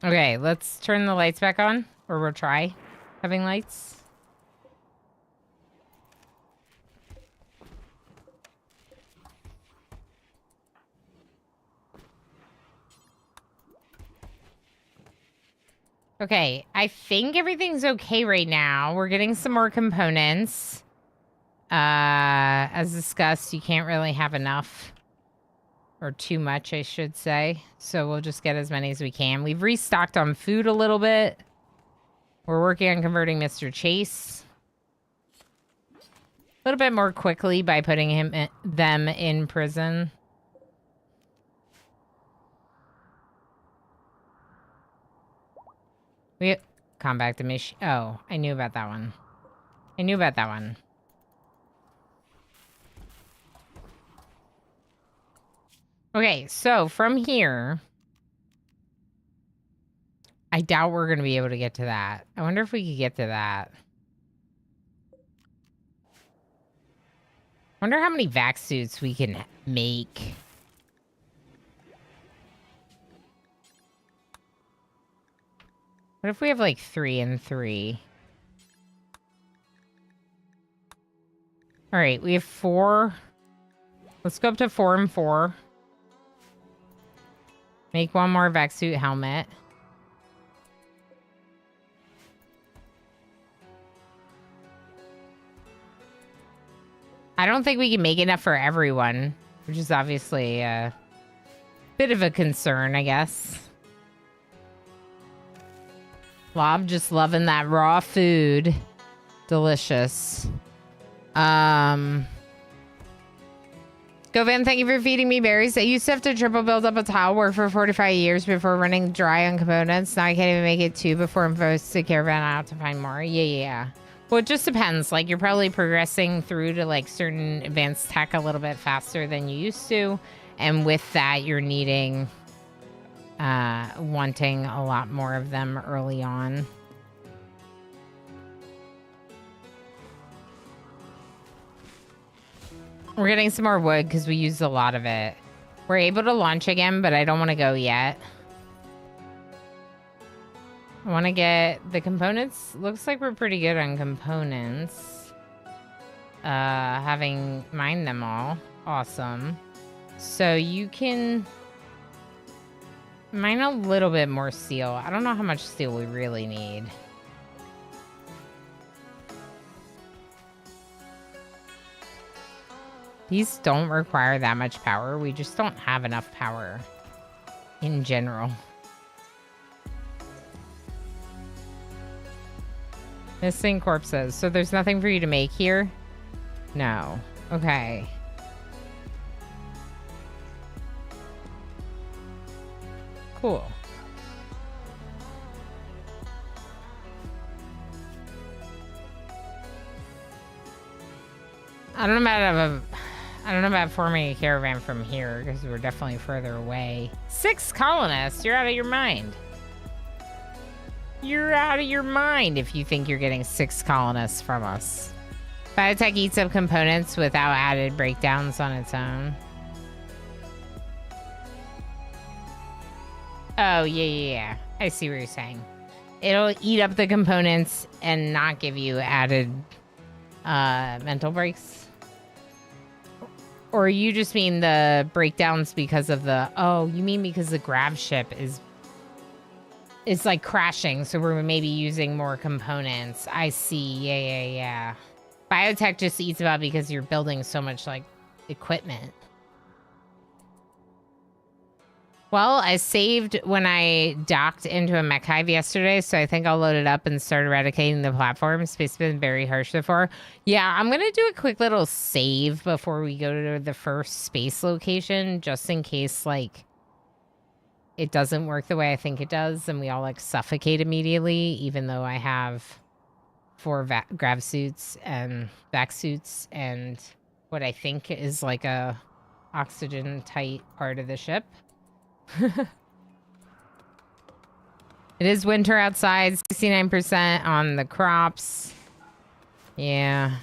Okay, let's turn the lights back on, or we'll try having lights. Okay, I think everything's okay right now. We're getting some more components. As discussed, you can't really have enough. Or too much, I should say. So we'll just get as many as we can. We've restocked on food a little bit. We're working on converting Mr. Chase a little bit more quickly by putting them in prison. We come back to mission. Oh, I knew about that one. I knew about that one. Okay, so from here, I doubt we're going to be able to get to that. I wonder if we could get to that. I wonder how many vac suits we can make. What if we have like 3 and 3? All right, we have 4. Let's go up to 4 and 4. Make one more vac suit helmet. I don't think we can make enough for everyone, which is obviously a bit of a concern, I guess. Lob just loving that raw food. Delicious. Govan, thank you for feeding me berries. I used to have to triple build up a tile work for 45 years before running dry on components. Now I can't even make it 2 before I'm forced to caravan out to find more. Yeah. Well, it just depends. Like, you're probably progressing through to, like, certain advanced tech a little bit faster than you used to. And with that, you're needing, wanting a lot more of them early on. We're getting some more wood because we used a lot of it. We're able to launch again, but I don't want to go yet. I want to get the components. Looks like we're pretty good on components. Having mined them all. Awesome. So you can mine a little bit more steel. I don't know how much steel we really need. These don't require that much power. We just don't have enough power in general. Missing corpses. So there's nothing for you to make here? No. Okay. Cool. I don't know about forming a caravan from here because we're definitely further away. 6 colonists. You're out of your mind. You're out of your mind if you think you're getting 6 colonists from us. Biotech eats up components without added breakdowns on its own. Oh, yeah. I see what you're saying. It'll eat up the components and not give you added mental breaks. Or you just mean the breakdowns because of the... Oh, you mean because the grav ship is like crashing, so we're maybe using more components. I see. Yeah. Biotech just eats about because you're building so much, like, equipment. Well, I saved when I docked into a mech hive yesterday, so I think I'll load it up and start eradicating the platform. Space has been very harsh before. Yeah, I'm going to do a quick little save before we go to the first space location, just in case, like, it doesn't work the way I think it does, and we all, like, suffocate immediately, even though I have 4 grav suits and vac suits and what I think is, like, a oxygen-tight part of the ship. It is winter outside, 69% on the crops. Yeah.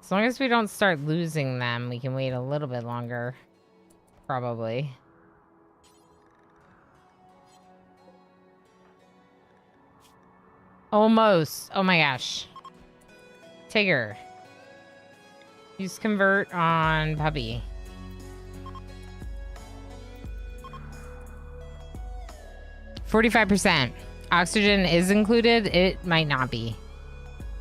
As long as we don't start losing them, we can wait a little bit longer. Probably. Almost. Oh my gosh. Tigger. Use convert on puppy. %. Oxygen is included. It might not be.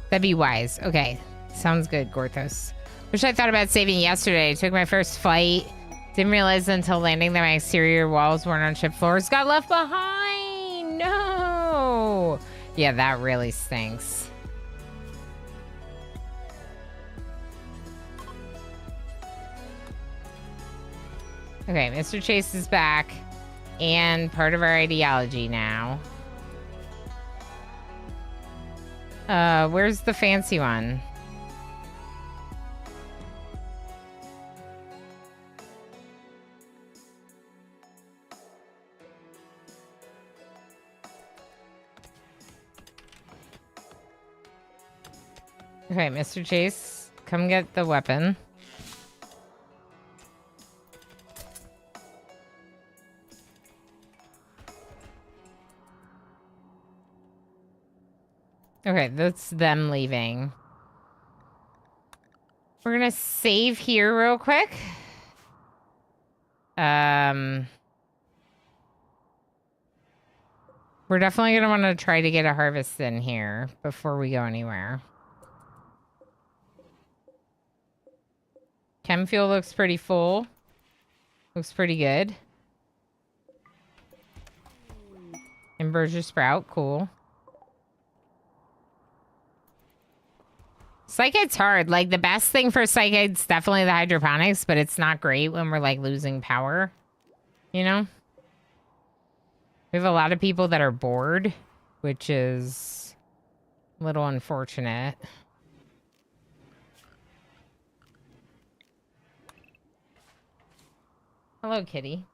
That'd be wise. Okay. Sounds good, Gorthos. Wish I thought about saving yesterday. Took my first flight. Didn't realize until landing that my exterior walls weren't on ship floors. Got left behind. No. Yeah, that really stinks. Okay, Mr. Chase is back. And part of our ideology now. Where's the fancy one? Okay, Mr. Chase, come get the weapon. Okay, that's them leaving. We're gonna save here real quick. We're definitely gonna want to try to get a harvest in here before we go anywhere. Chem fuel looks pretty full. Looks pretty good. Inverter sprout, cool. Psychite's hard. Like, the best thing for Psychite's definitely the hydroponics, but it's not great when we're, like, losing power. You know? We have a lot of people that are bored, which is a little unfortunate. Hello, kitty.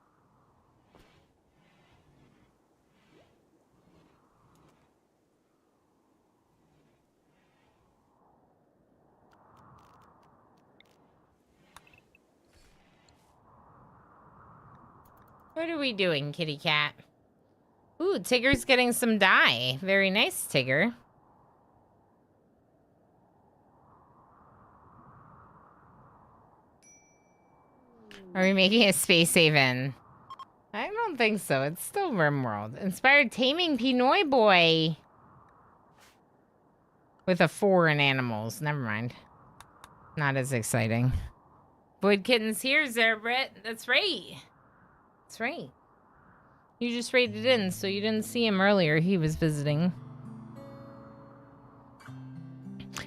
What are we doing, kitty cat? Ooh, Tigger's getting some dye. Very nice, Tigger. Are we making a space haven? I don't think so. It's still RimWorld. Inspired taming Pinoy boy. With a 4 in animals. Never mind. Not as exciting. Void Kitten's here, Zerbrit. That's right. That's right. You just raided in, so you didn't see him earlier. He was visiting.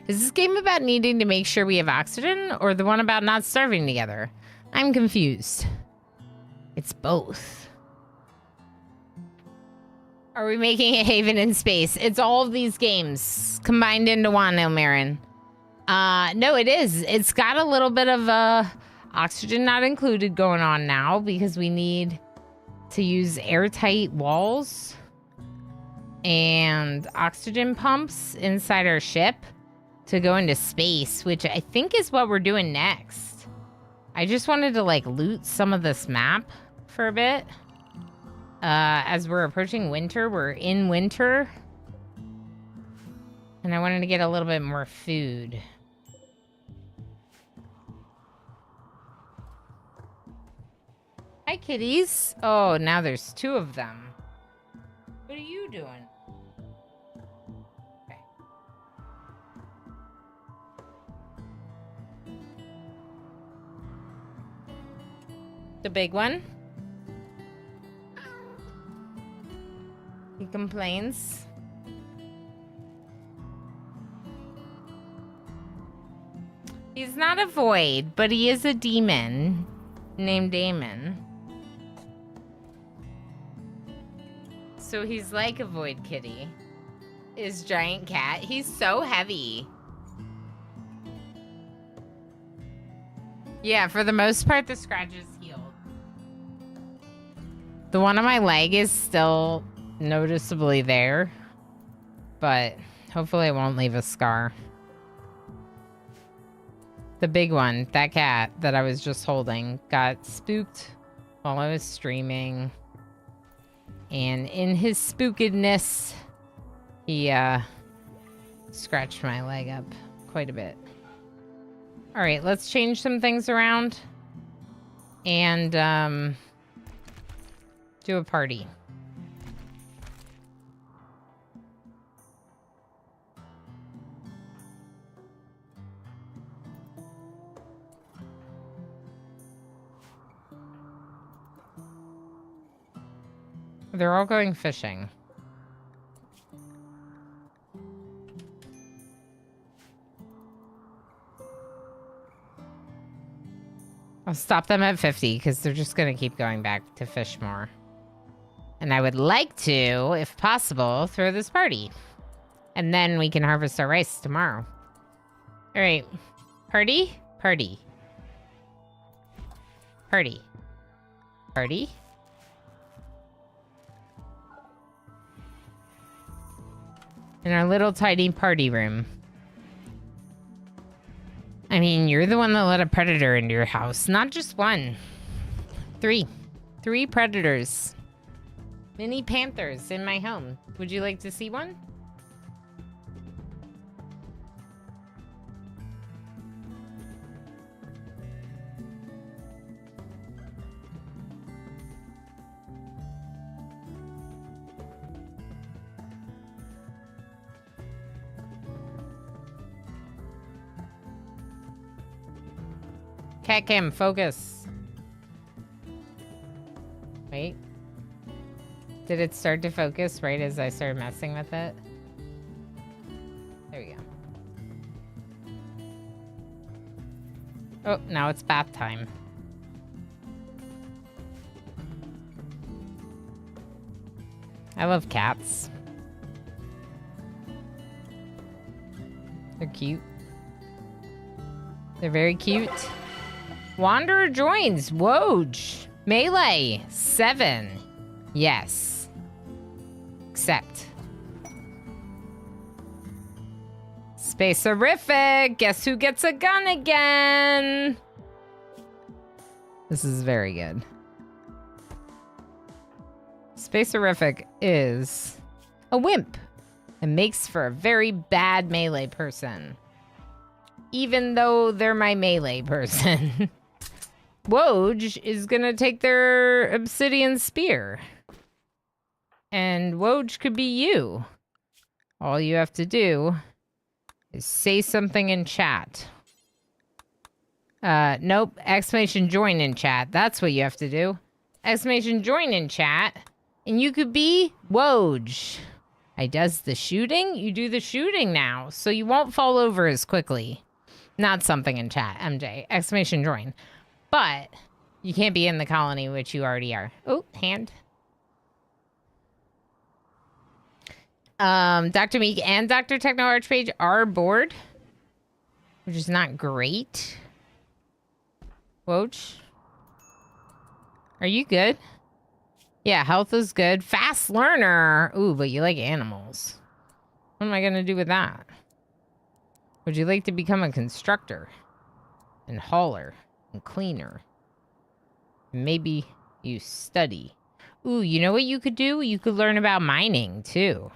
Is this game about needing to make sure we have oxygen, or the one about not starving together? I'm confused. It's both. Are we making a haven in space? It's all of these games combined into one, Ilmarin. No, it is. It's got a little bit of oxygen not included going on now because we need to use airtight walls. and oxygen pumps inside our ship to go into space, which I think is what we're doing next. I just wanted to like loot some of this map for a bit. As we're approaching winter, we're in winter. And I wanted to get a little bit more food. Hi, kitties. Oh, now there's 2 of them. What are you doing? Okay. The big one. He complains. He's not a void, but he is a demon named Damon. So he's like a void kitty. His giant cat. He's so heavy. Yeah, for the most part, the scratch is healed. The one on my leg is still noticeably there, but hopefully it won't leave a scar. The big one, that cat that I was just holding, got spooked while I was streaming. And in his spookedness, he scratched my leg up quite a bit. All right, let's change some things around and do a party. They're all going fishing. I'll stop them at 50 because they're just going to keep going back to fish more. And I would like to, if possible, throw this party. And then we can harvest our rice tomorrow. All right. Party? Party. Party. Party? In our little tiny party room. I mean, you're the one that let a predator into your house. Not just one. 3. 3 predators. Mini panthers in my home. Would you like to see one? Cat cam, focus. Wait. Did it start to focus right as I started messing with it? There we go. Oh, now it's bath time. I love cats. They're cute. They're very cute. Wanderer joins. Woj. Melee. 7. Yes. Accept. Spacerific. Guess who gets a gun again? This is very good. Spacerific is a wimp and makes for a very bad melee person. Even though they're my melee person. Woj is gonna take their obsidian spear. And Woj could be you. All you have to do is say something in chat. Nope. Exclamation join in chat. That's what you have to do. Exclamation join in chat. And you could be Woj. I does the shooting. You do the shooting now. So you won't fall over as quickly. Not something in chat, MJ. Exclamation join. But you can't be in the colony, which you already are. Oh, hand. Dr. Meek and Dr. Techno Archpage are bored, which is not great. Woj, are you good? Yeah, health is good. Fast learner. Ooh, but you like animals. What am I going to do with that? Would you like to become a constructor? And hauler? And cleaner? Maybe you study. Ooh, you know what you could do? You could learn about mining, too.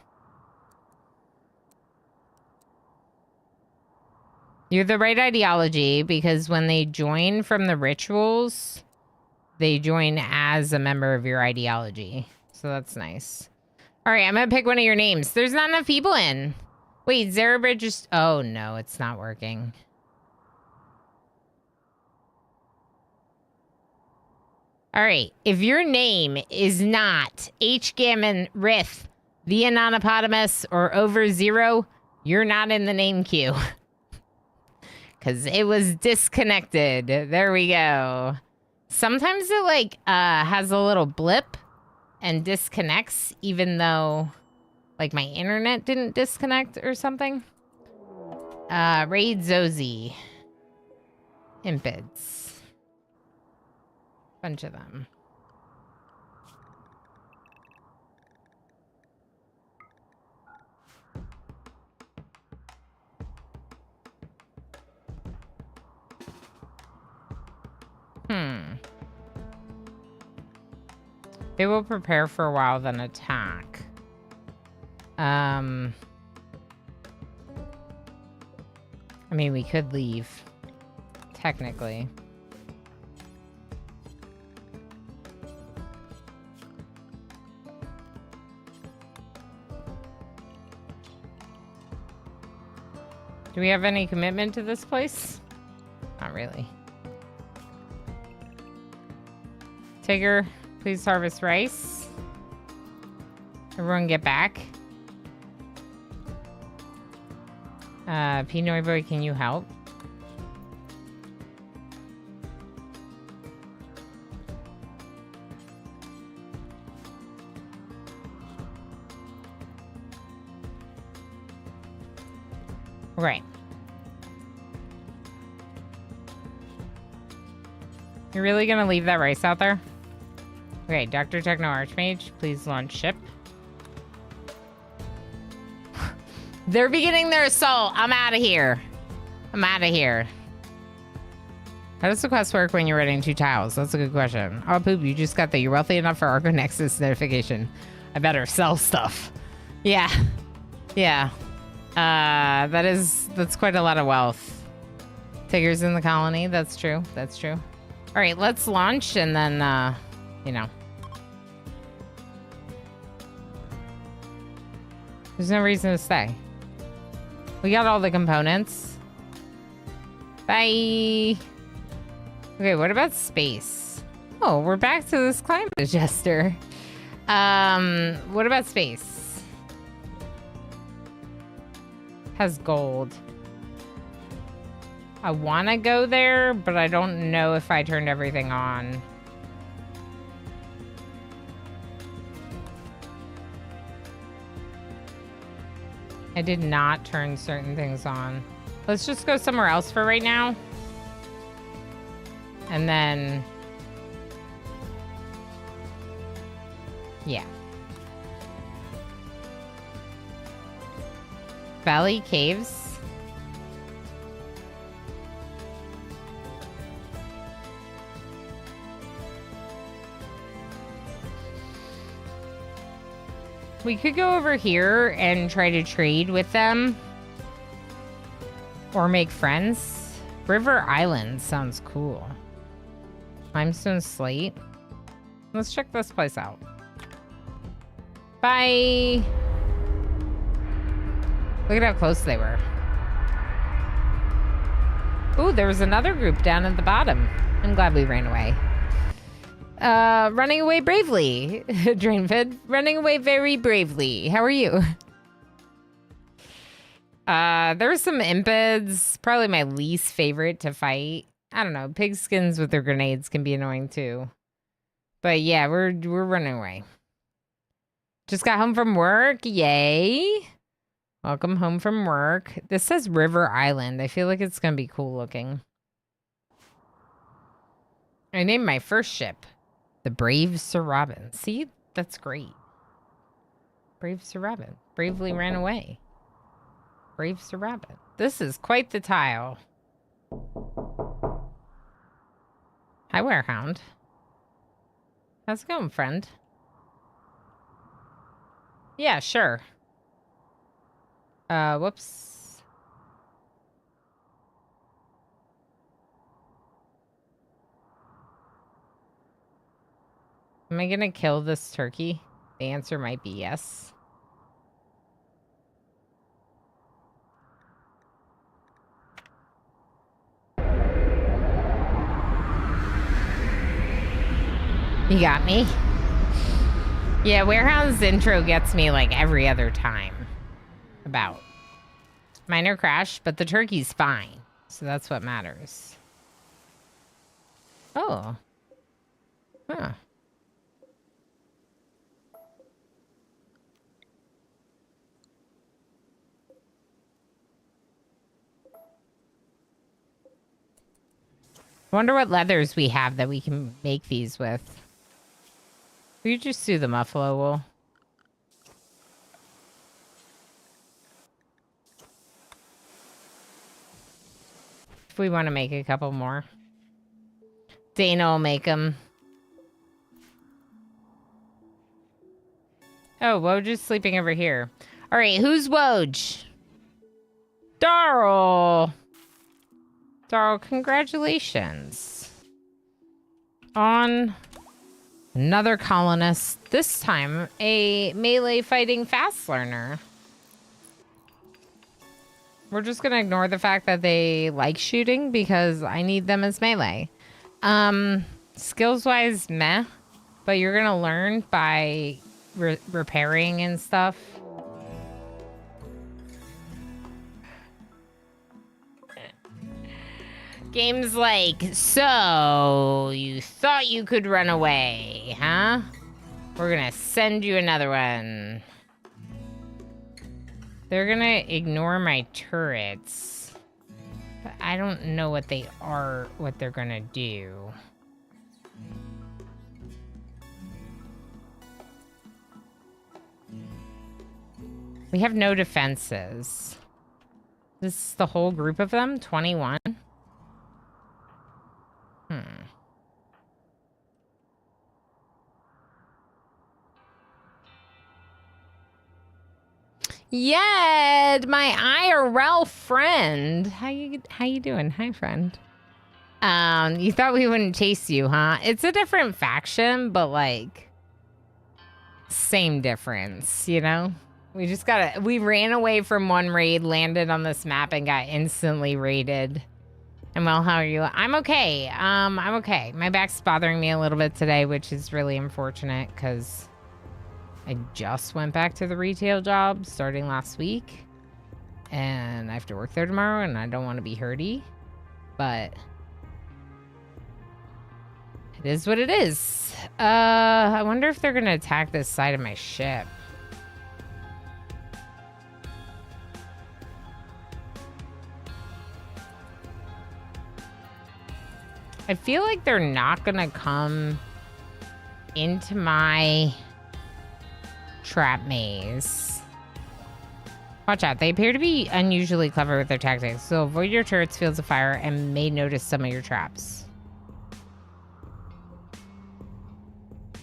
You're the right ideology, because when they join from the rituals, they join as a member of your ideology. So that's nice. All right, I'm going to pick one of your names. There's not enough people in. Wait, Zarabridge just... Oh, no, it's not working. All right, if your name is not H. Gammon, Rith, the Anonypotamus, or Over Zero, you're not in the name queue. Because it was disconnected. There we go. Sometimes it, like, has a little blip and disconnects, even though, like, my internet didn't disconnect or something. Raid Zozy. Impids. Bunch of them. They will prepare for a while, then attack. I mean, we could leave. Technically. Do we have any commitment to this place? Not really. Tigger, please harvest rice. Everyone get back. Pinoy Boy, can you help? Right. You're really gonna leave that rice out there? Okay, Dr. Techno Archmage, please launch ship. They're beginning their assault. I'm out of here. I'm out of here. How does the quest work when you're reading 2 tiles? That's a good question. Oh, poop, you just got the you're wealthy enough for Arco Nexus notification. I better sell stuff. Yeah. Yeah. That's quite a lot of wealth. Tigger's in the colony. That's true. That's true. All right, let's launch and then, you know. There's no reason to stay. We got all the components. Bye. Okay, what about space? Oh, we're back to this climate adjuster. What about space? Has gold. I want to go there, but I don't know if I turned everything on. I did not turn certain things on. Let's just go somewhere else for right now. And then... yeah. Valley Caves. We could go over here and try to trade with them. Or make friends. River Island sounds cool. Limestone Slate. Let's check this place out. Bye! Look at how close they were. Ooh, there was another group down at the bottom. I'm glad we ran away. Running away bravely. Drainfed. Running away very bravely. How are you? There were some impids. Probably my least favorite to fight. I don't know. Pigskins with their grenades can be annoying too. But yeah, we're running away. Just got home from work. Yay. Welcome home from work. This says River Island. I feel like it's going to be cool looking. I named my first ship the Brave Sir Robin. See, That's great. Brave Sir Rabbit. Bravely ran away. Brave Sir Rabbit. This is quite the tile. Hi, Werehound. How's it going, friend? Yeah, sure. Whoops. Am I gonna kill this turkey? The answer might be yes. You got me? Yeah, Warehouse intro gets me like every other time. About. Minor crash, but the turkey's fine. So that's what matters. Oh. Huh. I wonder what leathers we have that we can make these with. We just do the muffalo wool. If we want to make a couple more. Dana will make them. Oh, Woj is sleeping over here. All right, who's Woj? Darl. Darl, congratulations. On another colonist. This time, a melee fighting fast learner. We're just going to ignore the fact that they like shooting because I need them as melee. Skills-wise, meh. But you're going to learn by repairing and stuff. Games like, so you thought you could run away, huh? We're going to send you another one. They're gonna ignore my turrets. But I don't know what they are, what they're gonna do. We have no defenses. This is the whole group of them? 21? Yed, my IRL friend. How you doing? Hi, friend. You thought we wouldn't chase you, huh? It's a different faction, but like same difference, you know? We ran away from one raid, landed on this map, and got instantly raided. And well, how are you? I'm okay. I'm okay. My back's bothering me a little bit today, which is really unfortunate because I just went back to the retail job starting last week. And I have to work there tomorrow, and I don't want to be hurty. But it is what it is. I wonder if they're going to attack this side of my ship. I feel like they're not going to come into my trap maze. Watch out. They appear to be unusually clever with their tactics, so avoid your turrets, fields of fire, and may notice some of your traps.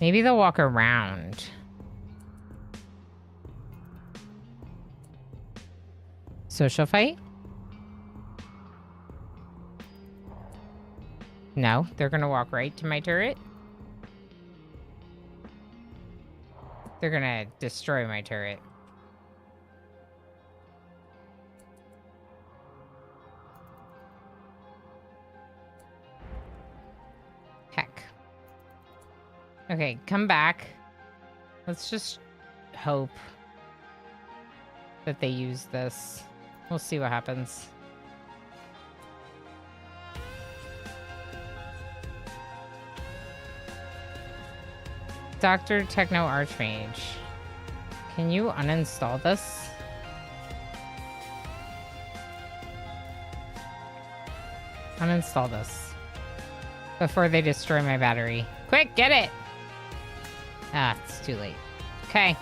Maybe they'll walk around. Social fight? No, they're gonna walk right to my turret. They're gonna destroy my turret. Heck. Okay, come back. Let's just hope that they use this. We'll see what happens. Dr. Techno Archmage. Can you uninstall this? Uninstall this before they destroy my battery. Quick, get it! Ah, it's too late. Okay.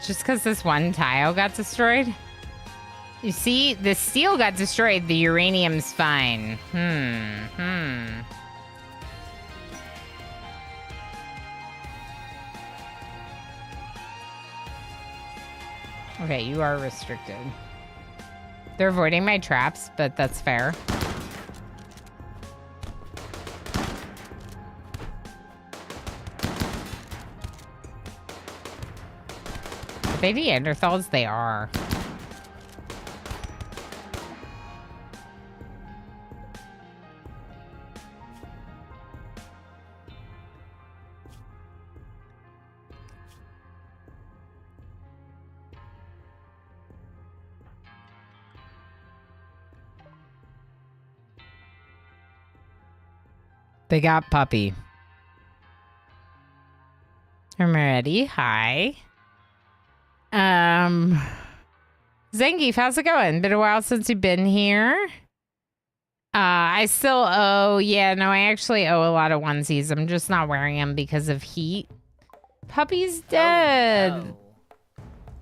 Just because this one tile got destroyed? You see, the steel got destroyed. The uranium's fine. Okay, you are restricted. They're avoiding my traps, but that's fair. Are they Neanderthals? They are. They got puppy. I'm ready. Hi. Zangief, how's it going? Been a while since you've been here. I still owe, yeah, no, I actually owe a lot of onesies. I'm just not wearing them because of heat. Puppy's dead. Oh, no.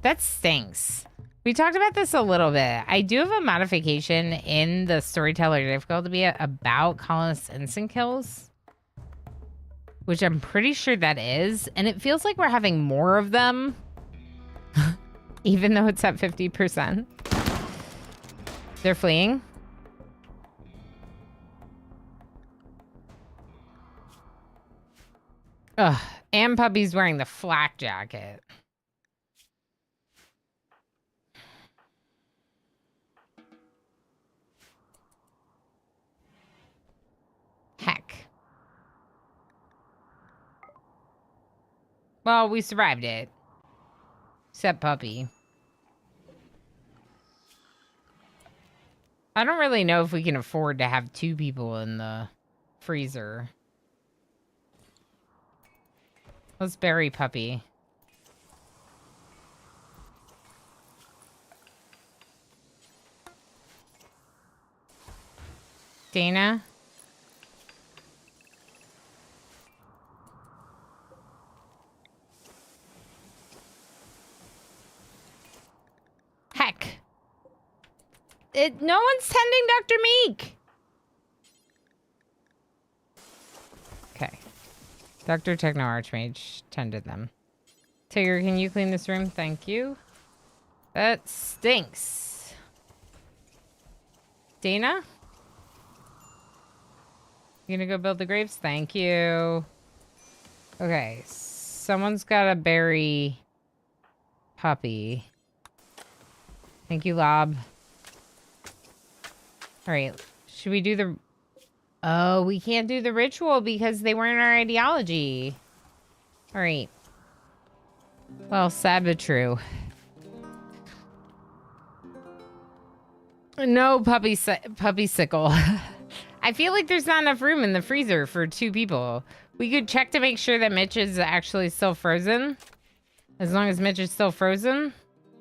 That stinks. We talked about this a little bit. I do have a modification in the storyteller difficulty about colonist instant kills, which I'm pretty sure that is. And it feels like we're having more of them, even though it's at 50%. They're fleeing. Ugh. And Puppy's wearing the flak jacket. Heck. Well, we survived it. Except Puppy. I don't really know if we can afford to have 2 people in the freezer. Let's bury Puppy. Dana? Heck. No one's tending Dr. Meek. Okay. Dr. Techno Archmage tended them. Tigger, can you clean this room? Thank you. That stinks. Dana? You gonna go build the graves? Thank you. Okay. Someone's gotta bury Puppy. Thank you, Lob. Alright. Should we do the... Oh, we can't do the ritual because they weren't our ideology. Alright. Well, sad but true. No puppy sickle. I feel like there's not enough room in the freezer for 2 people. We could check to make sure that Mitch is actually still frozen. As long as Mitch is still frozen.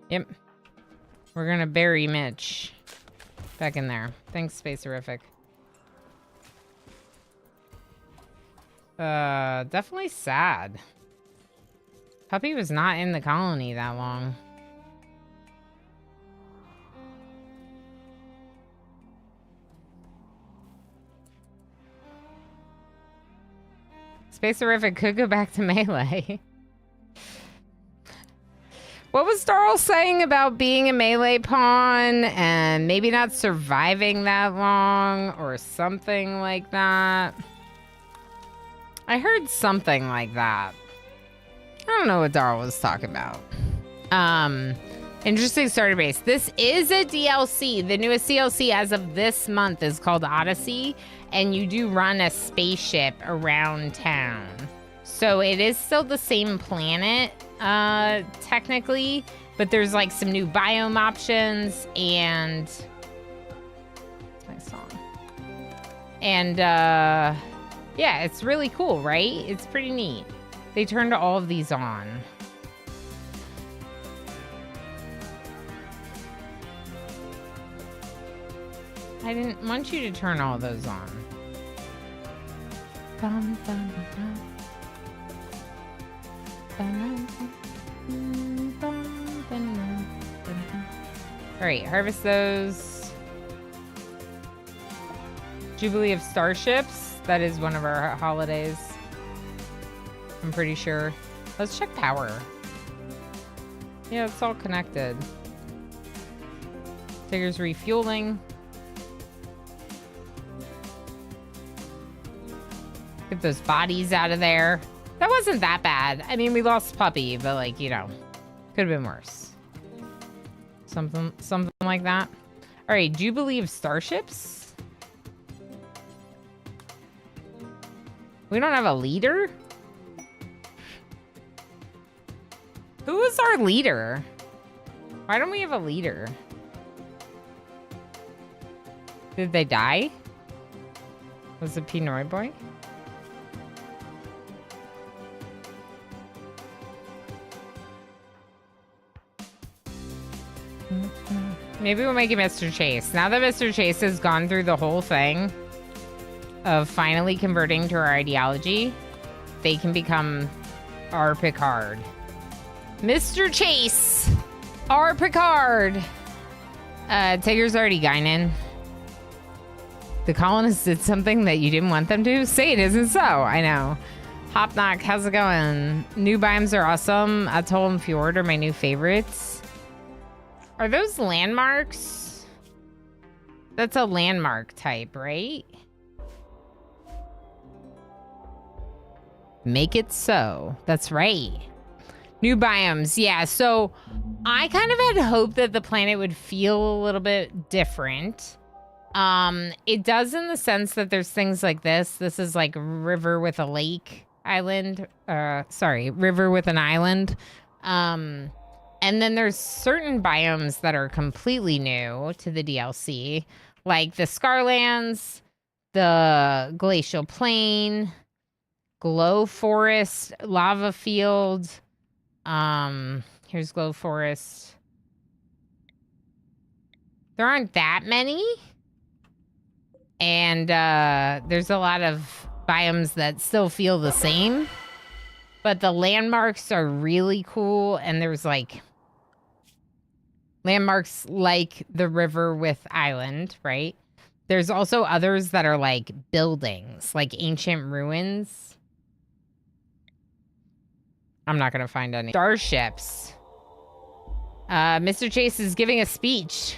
Yep. We're gonna bury Mitch. Back in there. Thanks, Spacerific. Definitely sad. Puppy was not in the colony that long. Spacerific could go back to Melee. What was Darl saying about being a melee pawn and maybe not surviving that long or something like that? I heard something like that. I don't know what Darl was talking about. Interesting starter base. This is a DLC. The newest DLC as of this month is called Odyssey, and you do run a spaceship around town. So it is still the same planet, technically, but there's like some new biome options and... That's my song. And, yeah, it's really cool, right? It's pretty neat. They turned all of these on. I didn't want you to turn all those on. Bum, bum, bum. All right, harvest those. Jubilee of Starships. That is one of our holidays. I'm pretty sure. Let's check power. Yeah, it's all connected. Tigger's refueling. Get those bodies out of there. That wasn't that bad. I mean, we lost Puppy, but like, you know, could have been worse. Something like that. All right, Jubilee of Starships. We don't have a leader? Who is our leader? Why don't we have a leader? Did they die? Was it Pinoy Boy? Maybe we'll make it Mr. Chase. Now that Mr. Chase has gone through the whole thing of finally converting to our ideology, they can become our Picard. Mr. Chase! Our Picard! Tigger's already Guinan. The colonists did something that you didn't want them to? Say it isn't so. I know. Hop Knock, how's it going? New biomes are awesome. Atoll and Fjord are my new favorites. Are those landmarks? That's a landmark type, right? Make it so. That's right. New biomes. Yeah, so I kind of had hoped that the planet would feel a little bit different. It does in the sense that there's things like this. This is like river with a lake island. Sorry, river with an island. And then there's certain biomes that are completely new to the DLC, like the Scarlands, the Glacial Plain, Glow Forest, Lava Field. Here's Glow Forest. There aren't that many. And there's a lot of biomes that still feel the same. But the landmarks are really cool. And there's like landmarks like the river with island, right? There's also others that are like buildings, like ancient ruins. I'm not going to find any. Starships. Mr. Chase is giving a speech.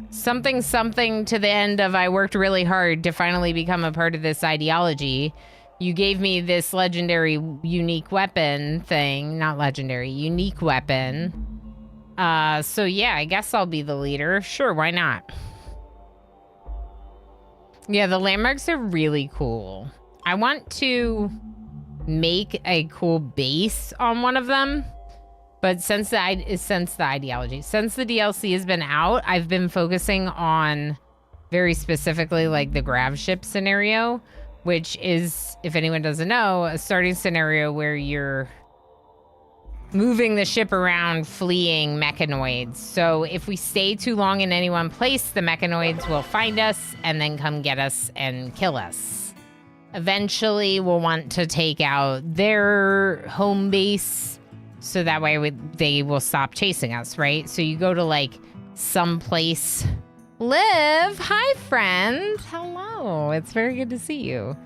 Something to the end of I worked really hard to finally become a part of this ideology. You gave me this legendary unique weapon thing. Not legendary, unique weapon. So yeah, I guess I'll be the leader. Sure, why not? Yeah, the landmarks are really cool. I want to make a cool base on one of them. But since the DLC has been out, I've been focusing on very specifically like the grav ship scenario, which is, if anyone doesn't know, a starting scenario where you're moving the ship around, fleeing mechanoids. So if we stay too long in any one place, the mechanoids will find us and then come get us and kill us. Eventually, we'll want to take out their home base, so that way they will stop chasing us, right? So you go to like some place. Liv, hi friend. Hello, it's very good to see you.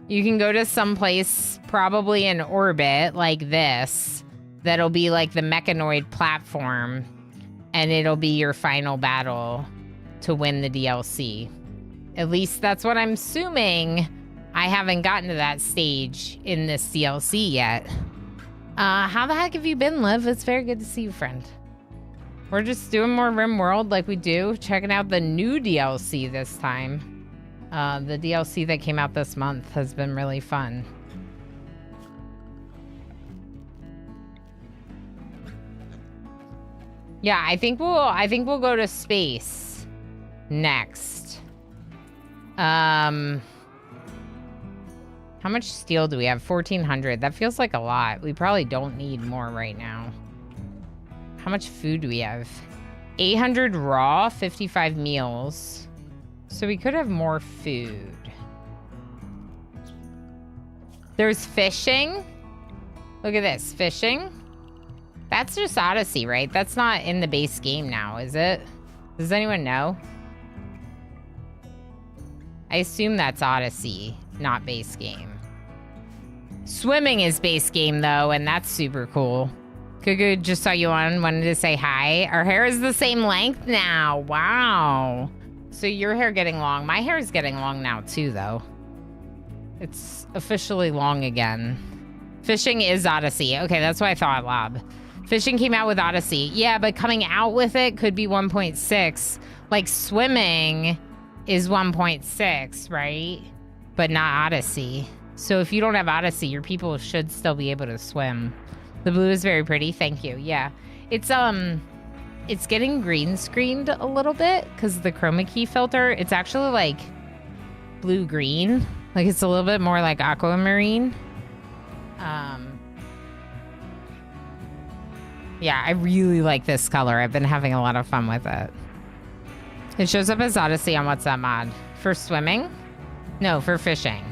You can go to some place probably in orbit like this. That'll be like the mechanoid platform. And it'll be your final battle to win the DLC. At least that's what I'm assuming. I haven't gotten to that stage in this DLC yet. How the heck have you been, Liv? It's very good to see you, friend. We're just doing more RimWorld like we do. Checking out the new DLC this time. The DLC that came out this month has been really fun. Yeah, I think we'll go to space next. How much steel do we have? 1,400. That feels like a lot. We probably don't need more right now. How much food do we have? 800 raw, 55 meals. So we could have more food. There's fishing. Look at this, fishing. That's just Odyssey, right? That's not in the base game now, is it? Does anyone know? I assume that's Odyssey, not base game. Swimming is base game, though, and that's super cool. Gugu just saw you on, wanted to say hi. Our hair is the same length now. Wow. So your hair getting long. My hair is getting long now, too, though. It's officially long again. Fishing is Odyssey. Okay, that's what I thought, Lob. Fishing came out with Odyssey. Yeah, but coming out with it could be 1.6. Like, swimming is 1.6, right? But not Odyssey. So if you don't have Odyssey, your people should still be able to swim. The blue is very pretty. Thank you. Yeah. It's getting green screened a little bit because the chroma key filter. It's actually like blue-green. Like, it's a little bit more like aquamarine. Yeah, I really like this color. I've been having a lot of fun with it. It shows up as Odyssey on What's That Mod? For swimming? No, for fishing.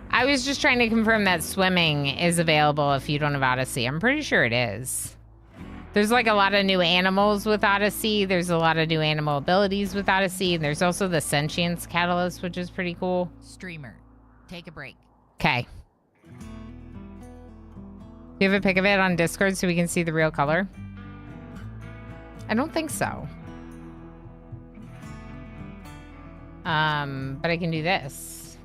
I was just trying to confirm that swimming is available if you don't have Odyssey. I'm pretty sure it is. There's like a lot of new animals with Odyssey. There's a lot of new animal abilities with Odyssey. And there's also the Sentience Catalyst, which is pretty cool. Streamer, take a break. Okay. Do you have a pic of it on Discord so we can see the real color? I don't think so. But I can do this.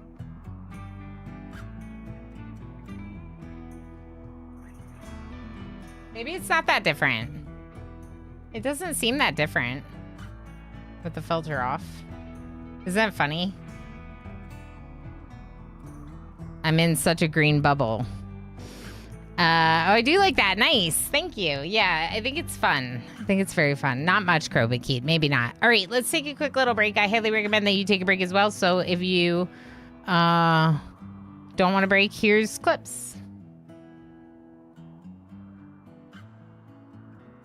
Maybe it's not that different. It doesn't seem that different with the filter off. Isn't that funny? I'm in such a green bubble. Oh, I do like that. Nice. Thank you. Yeah, I think it's fun. I think it's very fun. Not much Krobakit. Maybe not. All right, let's take a quick little break. I highly recommend that you take a break as well. So if you don't want to break, here's clips.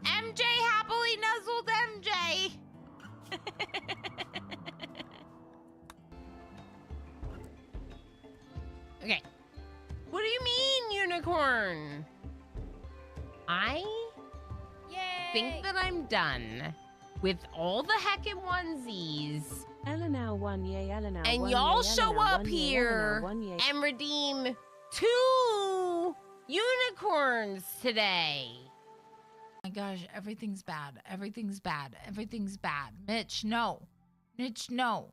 MJ happily nuzzled MJ. Okay. What do you mean, unicorn? I think that I'm done with all the heckin' onesies. And y'all show up here and redeem 2 unicorns today. Oh my gosh, everything's bad. Everything's bad. Everything's bad. Mitch, no. Mitch, no.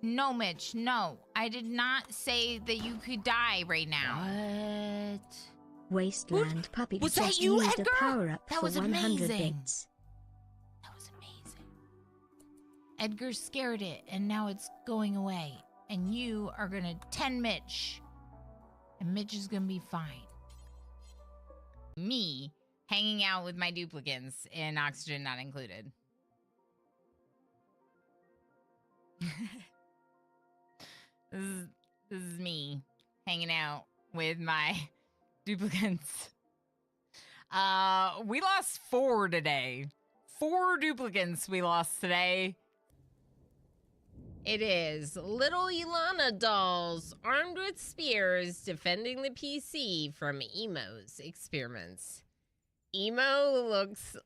No, Mitch, no. I did not say that you could die right now. What? Wasteland Puppy was just that you, used Edgar? a power-up That for was 100 amazing. bits. That was amazing. Edgar scared it, and now it's going away. And you are gonna 10 Mitch. And Mitch is gonna be fine. Me hanging out with my duplicants in Oxygen Not Included. This is me hanging out with my duplicants. We lost 4 today. 4 duplicants we lost today. It is little Ilana dolls armed with spears defending the PC from Emo's experiments. Emo looks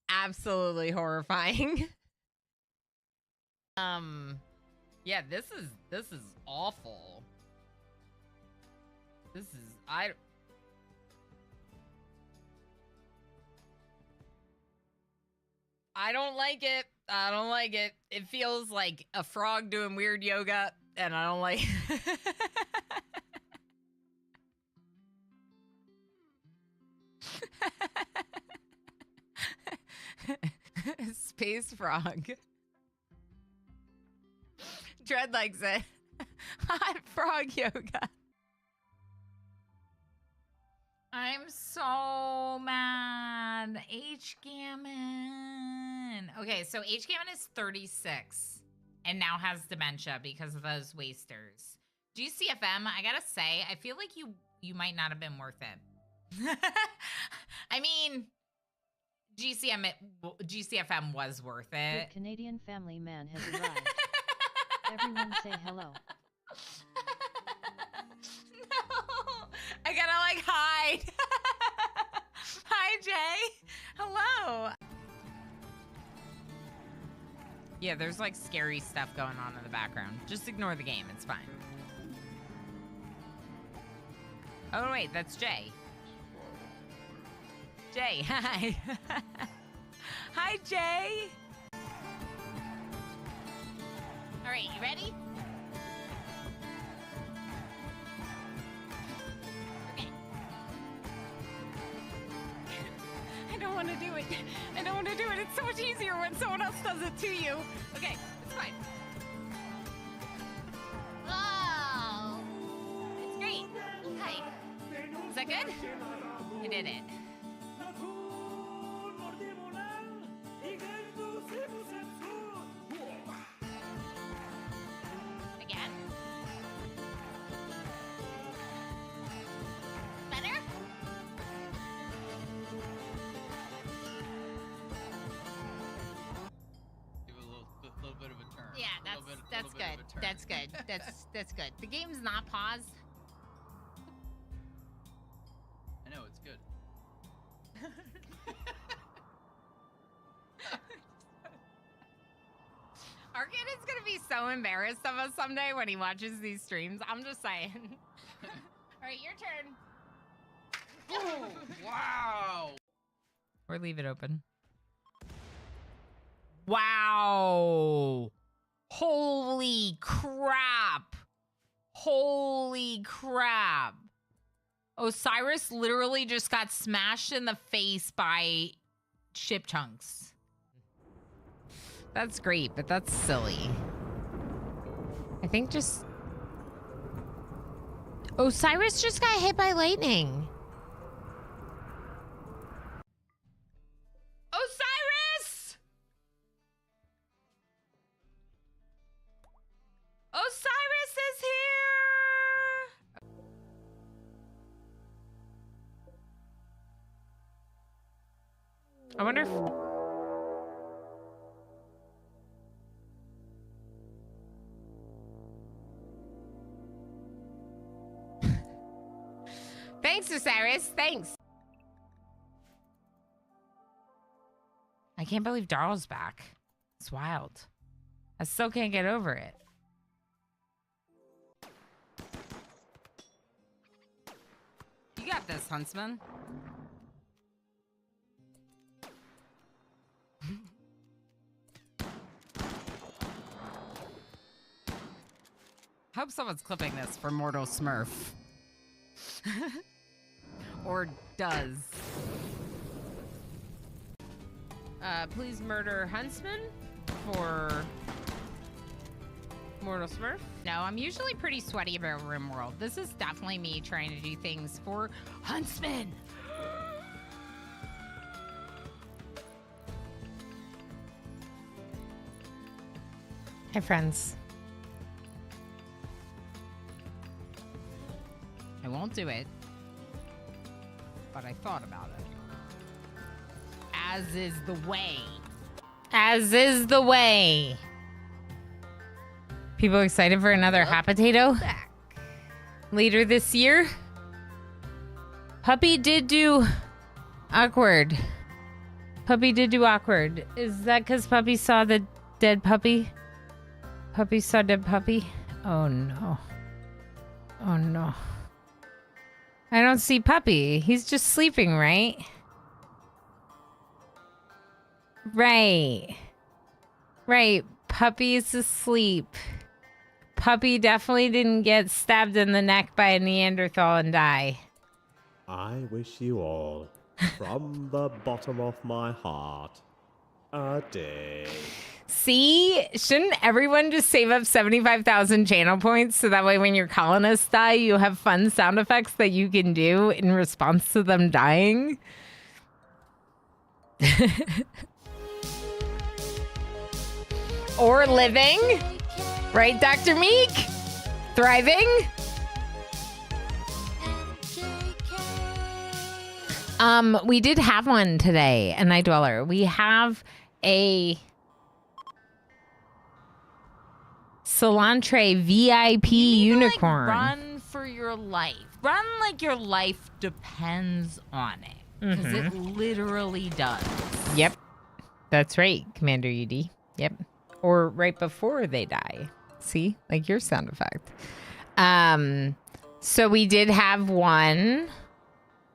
absolutely horrifying. Yeah, this is awful. This is I don't like it. I don't like it. It feels like a frog doing weird yoga, and I don't like Space frog. Dread likes it. Hot frog yoga. I'm so mad. H-Gammon. Okay, so H-Gammon is 36 and now has dementia because of those wasters. GCFM, I gotta say, I feel like you might not have been worth it. I mean, GCFM was worth it. The Canadian family man has arrived. Everyone say hello. No, I gotta like hide. Hi, Jay. Hello. Yeah, there's like scary stuff going on in the background. Just ignore the game. It's fine. Oh, wait, that's Jay. Jay, hi. Hi, Jay. All right, you ready? Okay. I don't want to do it. I don't want to do it. It's so much easier when someone else does it to you. Okay, it's fine. Oh, it's great. Hi. Is that good? I did it. Again. Better? Give it a little bit of a turn. Yeah, that's good. That's good. That's good. The game's not paused. I know, it's good. Our kid is gonna be so embarrassed of us someday when he watches these streams. I'm just saying. All right, your turn. Oh, wow! Or leave it open. Wow. Holy crap. Holy crap. Osiris literally just got smashed in the face by ship chunks. That's great, but that's silly. I think just... Osiris just got hit by lightning. Osiris! Osiris is here! I wonder if... Thanks, Osiris. Thanks. I can't believe Darl's back. It's wild. I still can't get over it. You got this, Huntsman. Hope someone's clipping this for Mortal Smurf. Or does. Please murder Huntsman for Mortal Smurf. No, I'm usually pretty sweaty about RimWorld. This is definitely me trying to do things for Huntsman. Hi, friends. I won't do it, but I thought about it. As is the way. As is the way. People excited for another hot potato? Later this year? Puppy did do awkward. Puppy did do awkward. Is that because Puppy saw the dead puppy? Puppy saw dead puppy? Oh no. Oh no. I don't see Puppy. He's just sleeping, right? Right. Right. Puppy is asleep. Puppy definitely didn't get stabbed in the neck by a Neanderthal and die. I wish you all, from the bottom of my heart, a day. See? Shouldn't everyone just save up 75,000 channel points so that way when your colonists die, you have fun sound effects that you can do in response to them dying? Or living? Right, Dr. Meek? Thriving? We did have one today, a Night Dweller. We have a Cilantro VIP You need to, unicorn. like, run for your life. Run like your life depends on it. Because it literally does. Yep. That's right, Commander UD. Yep. Or right before they die. See? Like your sound effect. So we did have one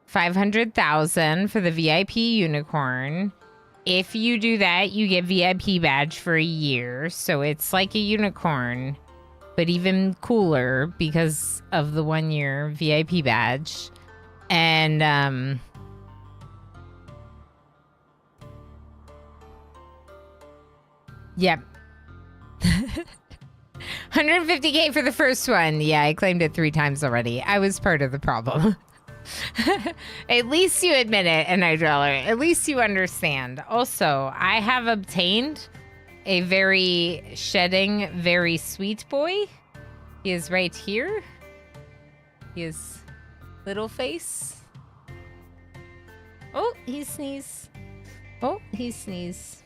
500,000 for the VIP unicorn. If you do that, you get VIP badge for a year. So it's like a unicorn, but even cooler because of the 1 year VIP badge. And yep. 150K for the first one. Yeah, I claimed it 3 times already. I was part of the problem. At least you admit it, and I Dweller. At least you understand. Also, I have obtained a very shedding, very sweet boy. He is right here. He is little face. Oh, he sneezed. Oh, he sneezed.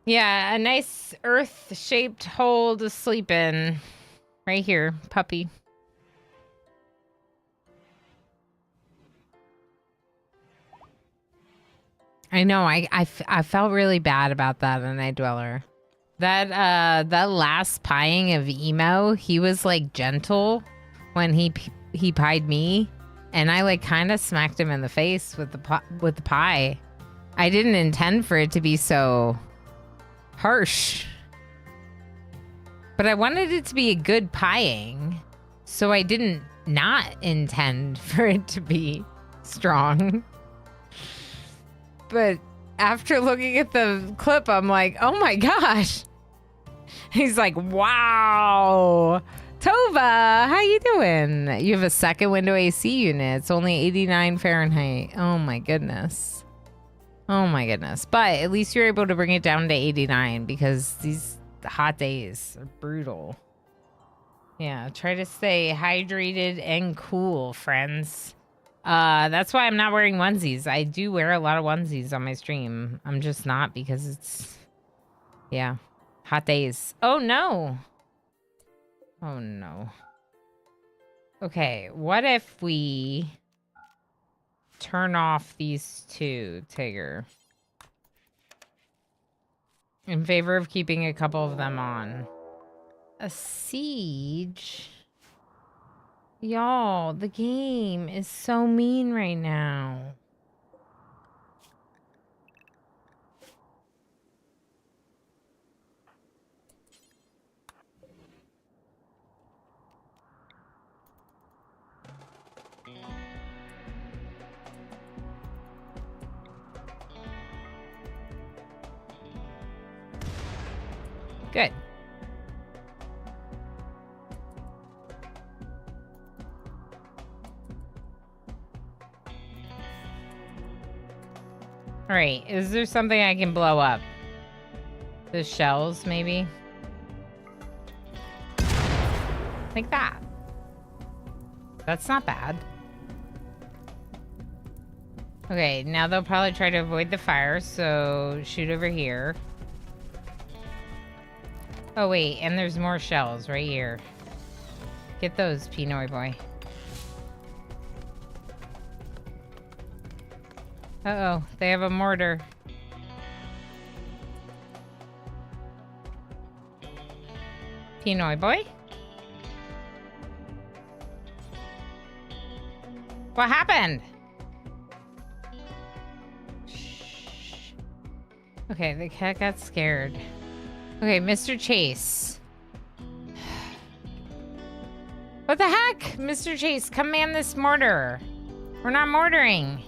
Yeah, a nice earth-shaped hole to sleep in. Right here, puppy. I know, I felt really bad about that in Night Dweller. That last pieing of Emo, he was like gentle when he pied me, and I like kind of smacked him in the face with the pie. I didn't intend for it to be so harsh, but I wanted it to be a good pieing, so I didn't not intend for it to be strong. But after looking at the clip, I'm like, oh my gosh. He's like, wow. Tova, how you doing? You have a second window AC unit. It's only 89 Fahrenheit. Oh my goodness. Oh my goodness. But at least you're able to bring it down to 89 because these hot days are brutal. Yeah, try to stay hydrated and cool, friends. That's why I'm not wearing onesies. I do wear a lot of onesies on my stream. I'm just not because it's, yeah, hot days. Oh no. Oh no. Okay, what if we turn off these two, Tigger, in favor of keeping a couple of them on? A siege? Y'all, the game is so mean right now. Good. All right, is there something I can blow up? The shells, maybe? Like that. That's not bad. Okay, now they'll probably try to avoid the fire, so shoot over here. Oh wait, and there's more shells right here. Get those, Pinoy boy. Uh-oh, they have a mortar. Pinoy boy? What happened? Shh. Okay, the cat got scared. Okay, Mr. Chase. What the heck? Mr. Chase, come man this mortar. We're not mortaring.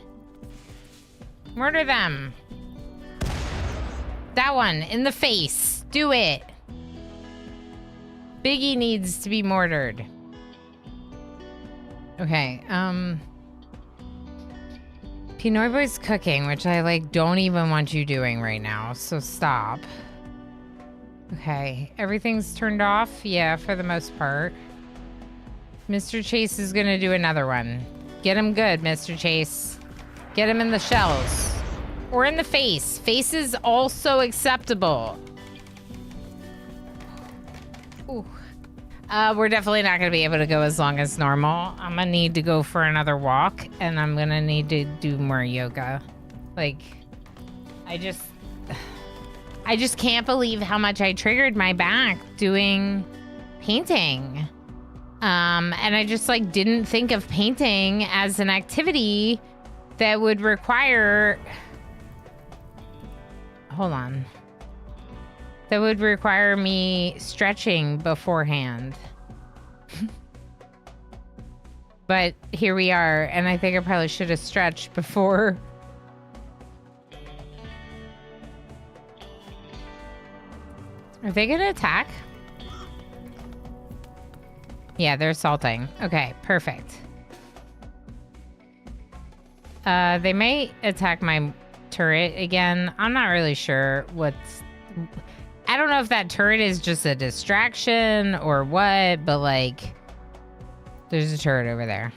Murder them. That one, in the face. Do it. Biggie needs to be mortared. Okay, Pinoy Boy's cooking, which I, like, don't even want you doing right now, so stop. Okay, everything's turned off? Yeah, for the most part. Mr. Chase is gonna do another one. Get him good, Mr. Chase. Get him in the shells. Or in the face. Face is also acceptable. Ooh. We're definitely not going to be able to go as long as normal. I'm going to need to go for another walk, and I'm going to need to do more yoga. Like, I just can't believe how much I triggered my back doing painting. And I just, like, didn't think of painting as an activity that would require... Hold on. That would require me stretching beforehand. But here we are, and I think I probably should have stretched before. Are they gonna attack? Yeah, they're assaulting. Okay, perfect. They may attack my turret again. I'm not really sure what's... I don't know if that turret is just a distraction or what, but like, there's a turret over there.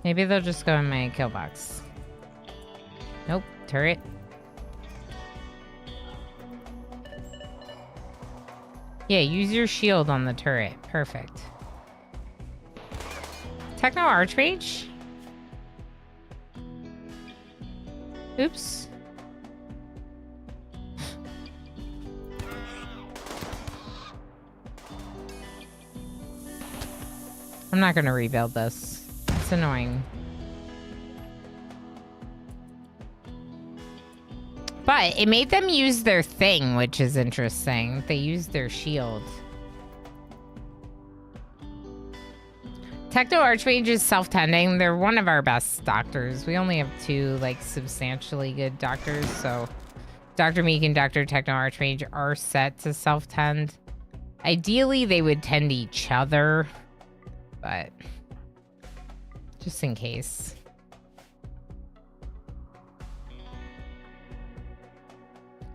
Maybe they'll just go in my kill box. Nope, turret. Yeah, use your shield on the turret. Perfect. Techno Archmage? Oops. I'm not gonna rebuild this. It's annoying. But it made them use their thing, which is interesting. They used their shield. Techno Archmage is self-tending. They're one of our best doctors. We only have 2, like, substantially good doctors, so Dr. Meek and Dr. Techno Archmage are set to self-tend. Ideally, they would tend each other, but just in case.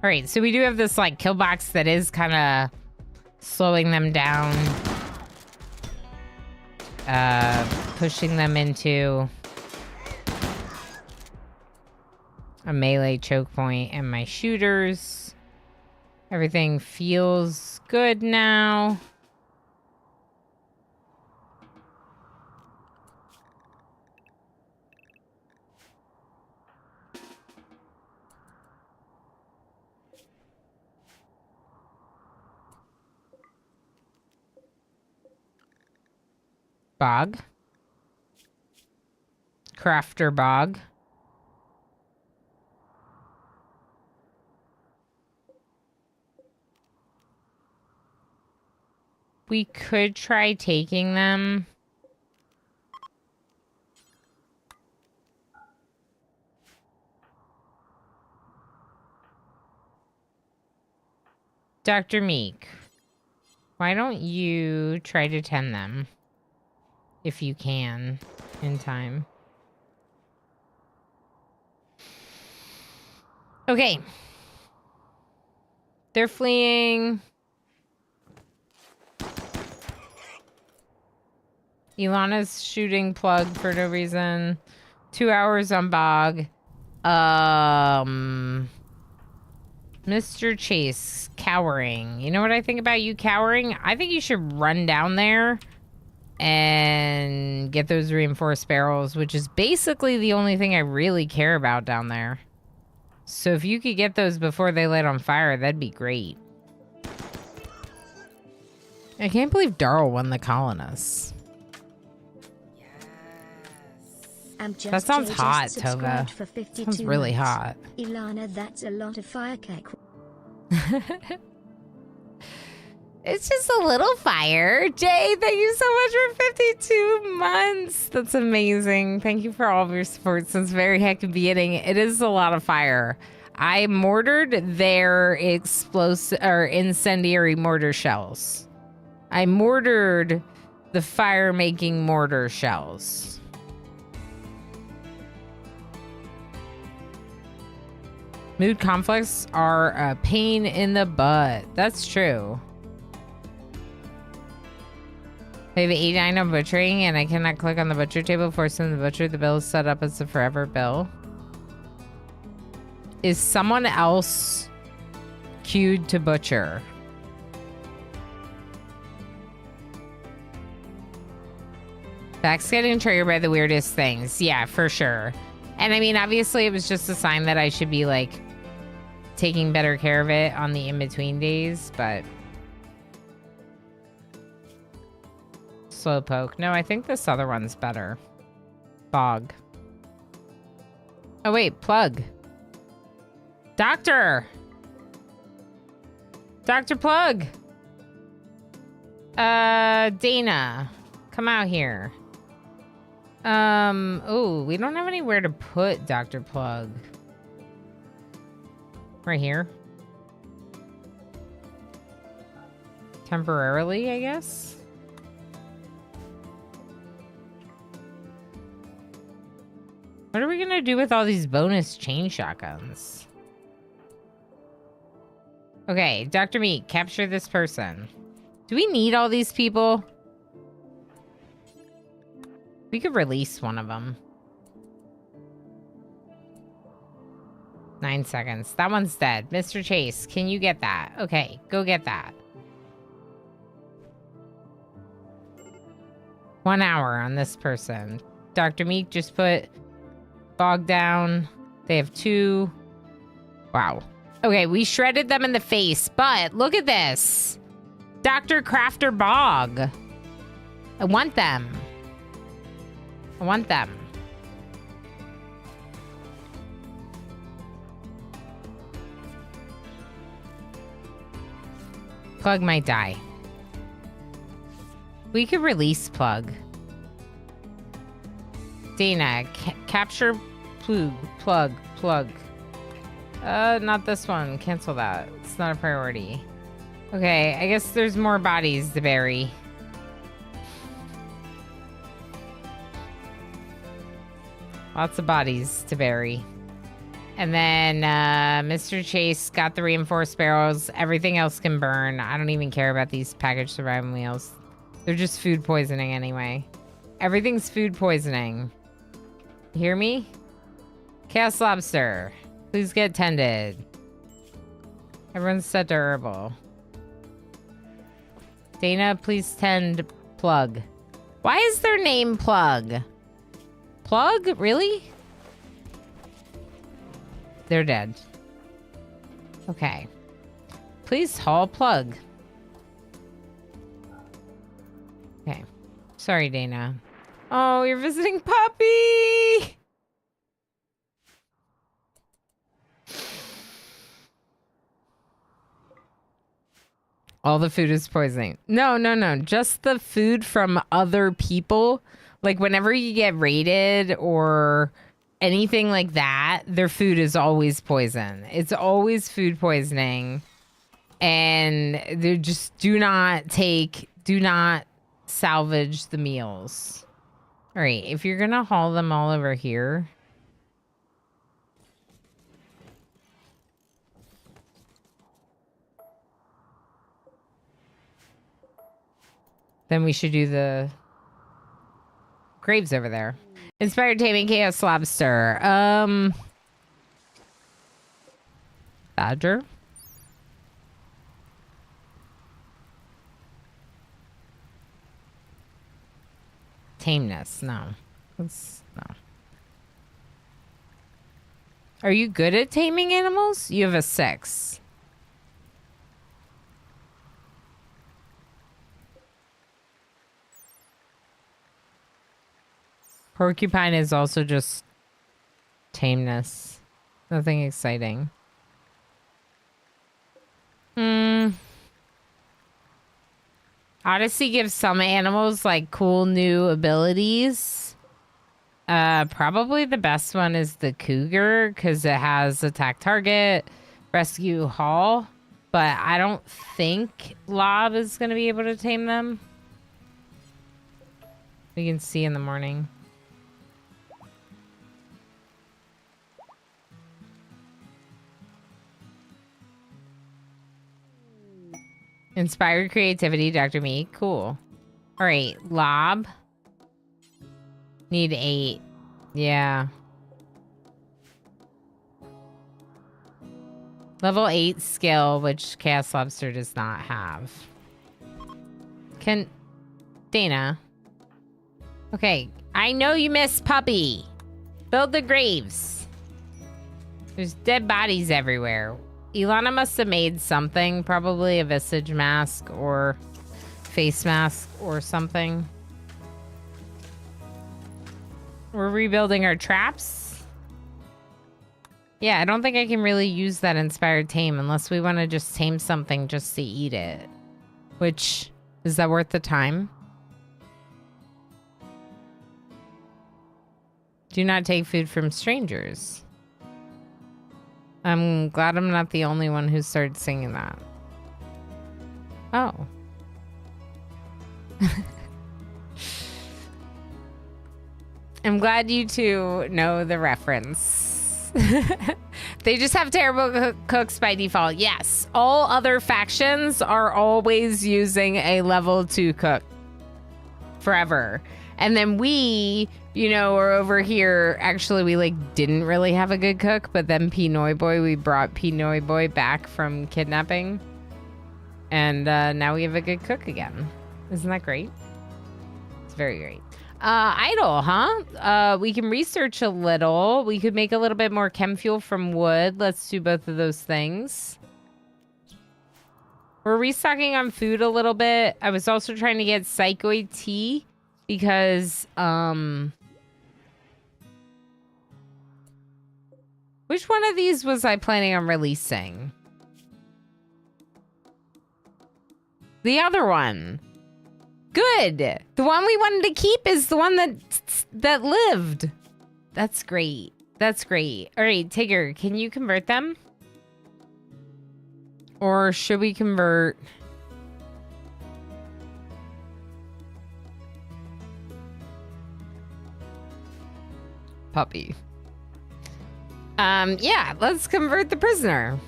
All right, so we do have this, like, kill box that is kind of slowing them down. Pushing them into a melee choke point and my shooters. Everything feels good now. Bog. Crafter Bog. We could try taking them. Dr. Meek, why don't you try to tend them? If you can, in time. Okay. They're fleeing. Ilana's shooting plug for no reason. 2 hours on Bog. Mr. Chase, cowering. You know what I think about you cowering? I think you should run down there and get those reinforced barrels, which is basically the only thing I really care about down there. So if you could get those before they light on fire, that'd be great. I can't believe Darl won the colonists. That sounds hot, Tova. Sounds really hot. Ilana, that's a lot of fire cake. It's just a little fire. Jay, thank you so much for 52 months. That's amazing. Thank you for all of your support since very heck of the beginning. It is a lot of fire. I mortared their explosive or incendiary mortar shells. I mortared the fire-making mortar shells. Mood conflicts are a pain in the butt. That's true. I have 89 on butchering, and I cannot click on the butcher table, forcing the butcher. The bill is set up as a forever bill. Is someone else queued to butcher? Back's getting triggered by the weirdest things. Yeah, for sure. And I mean, obviously, it was just a sign that I should be, like, taking better care of it on the in-between days, but... Slowpoke. No, I think this other one's better. Fog. Oh, wait. Plug. Doctor! Dr. Plug! Dana. Come out here. Oh, we don't have anywhere to put Dr. Plug. Right here. Temporarily, I guess. What are we gonna do with all these bonus chain shotguns? Okay, Dr. Meat, capture this person. Do we need all these people? We could release one of them. 9 seconds. That one's dead. Mr. Chase, can you get that? Okay, go get that. 1 hour on this person. Dr. Meek just put Bog down. They have 2. Wow. Okay, we shredded them in the face, but look at this. Dr. Crafter Bog. I want them. I want them. Plug might die. We could release Plug. Dana, capture Plug. Not this one. Cancel that. It's not a priority. Okay, I guess there's more bodies to bury. Lots of bodies to bury. And then Mr. Chase got the reinforced barrels. Everything else can burn. I don't even care about these packaged survival meals. They're just food poisoning anyway. Everything's food poisoning. You hear me? Chaos Lobster. Please get tended. Everyone's set to herbal. Dana, please tend Plug. Why is their name Plug? Plug? Really? They're dead. Okay. Please haul Plug. Okay. Sorry, Dana. Oh, you're visiting Puppy! All the food is poisoning. No. Just the food from other people. Like, whenever you get raided or anything like that, their food is always poison. It's always food poisoning. And they just do not salvage the meals. All right, if you're going to haul them all over here. Then we should do the graves over there. Inspired taming chaos lobster. Badger. Tameness. No. No. Are you good at taming animals? You have a 6. Porcupine is also just tameness. Nothing exciting. Odyssey gives some animals like cool new abilities. Probably the best one is the cougar because it has attack target, rescue haul. But I don't think Lob is going to be able to tame them. We can see in the morning. Inspired creativity, Dr. Me. Cool. All right, Lob. Need 8. Yeah. Level 8 skill, which Chaos Lobster does not have. Dana. Okay, I know you miss Puppy. Build the graves. There's dead bodies everywhere. Ilana must have made something, probably a visage mask or face mask or something. We're rebuilding our traps. Yeah, I don't think I can really use that inspired tame unless we want to just tame something just to eat it. Which, is that worth the time? Do not take food from strangers. I'm glad I'm not the only one who started singing that. Oh. I'm glad you two know the reference. They just have terrible cooks by default. Yes, all other factions are always using a level 2 cook. Forever. And then we, you know, are over here. Actually, we like didn't really have a good cook, but then Pinoy Boy, we brought Pinoy Boy back from kidnapping. And now we have a good cook again. Isn't that great? It's very great. Idle, huh? We can research a little. We could make a little bit more chem fuel from wood. Let's do both of those things. We're restocking on food a little bit. I was also trying to get psychoid tea because, which one of these was I planning on releasing? The other one. Good. The one we wanted to keep is the one that lived. That's great. That's great. All right, Tigger, can you convert them? Or should we convert? Puppy. Yeah, let's convert the prisoner.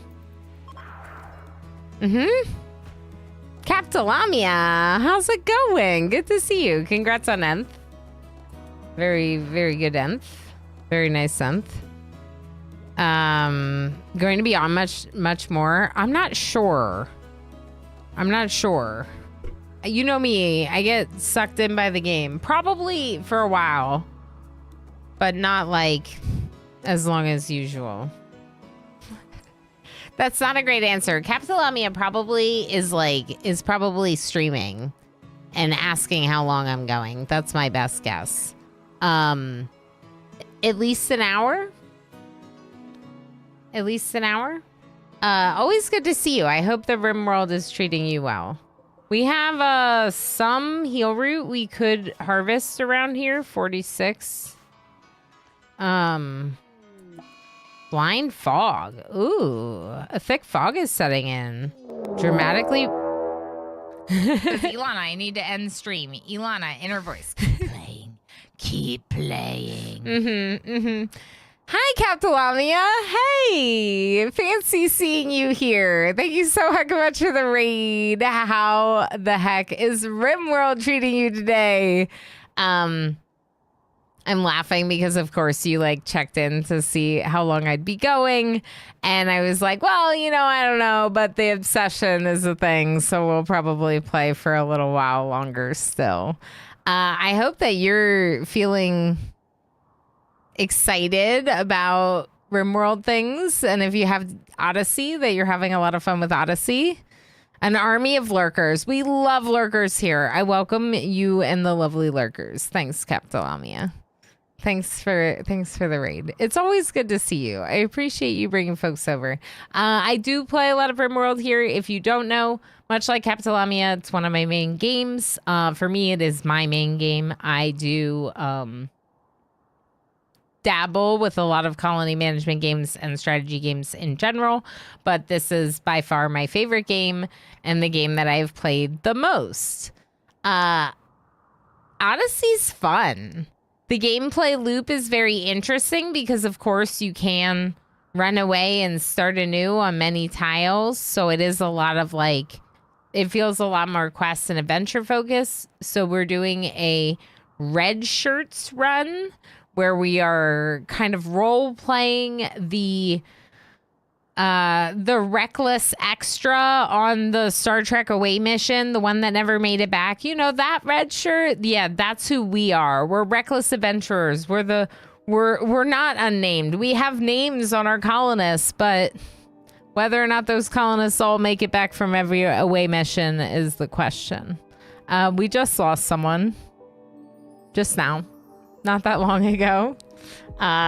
Mm-hmm. Captalamia, how's it going? Good to see you. Congrats on Nth. Very, very good Nth. Very nice Nth. Going to be on much more. I'm not sure. You know me, I get sucked in by the game. Probably for a while. But not like as long as usual. That's not a great answer. Captalamia probably is probably streaming and asking how long I'm going. That's my best guess. At least an hour? At least an hour? Always good to see you. I hope the RimWorld is treating you well. We have some heal root we could harvest around here. 46. Blind fog. Ooh, a thick fog is setting in. Dramatically. Ilana, I need to end stream. Ilana, inner voice. Keep playing. Hi, Captalamia. Hey, fancy seeing you here. Thank you so much for the raid. How the heck is RimWorld treating you today? I'm laughing because, of course, you like checked in to see how long I'd be going. And I was like, well, you know, I don't know, but the obsession is a thing. So we'll probably play for a little while longer still. I hope that you're feeling excited about RimWorld things. And if you have Odyssey, that you're having a lot of fun with Odyssey. An army of lurkers. We love lurkers here. I welcome you and the lovely lurkers. Thanks, Captalamia. Thanks for the raid. It's always good to see you. I appreciate you bringing folks over. I do play a lot of RimWorld here. If you don't know, much like Captalamia, it's one of my main games. For me, it is my main game. I do dabble with a lot of colony management games and strategy games in general, but this is by far my favorite game and the game that I've played the most. Odyssey's fun. The gameplay loop is very interesting because, of course, you can run away and start anew on many tiles. So it is a lot of like, it feels a lot more quest and adventure focus. So we're doing a red shirts run where we are kind of role playing the The reckless extra on the Star Trek away mission, the one that never made it back. You know, that red shirt? Yeah, that's who we are. We're reckless adventurers. We're not unnamed. We have names on our colonists, but whether or not those colonists all make it back from every away mission is the question. We just lost someone just now, not that long ago.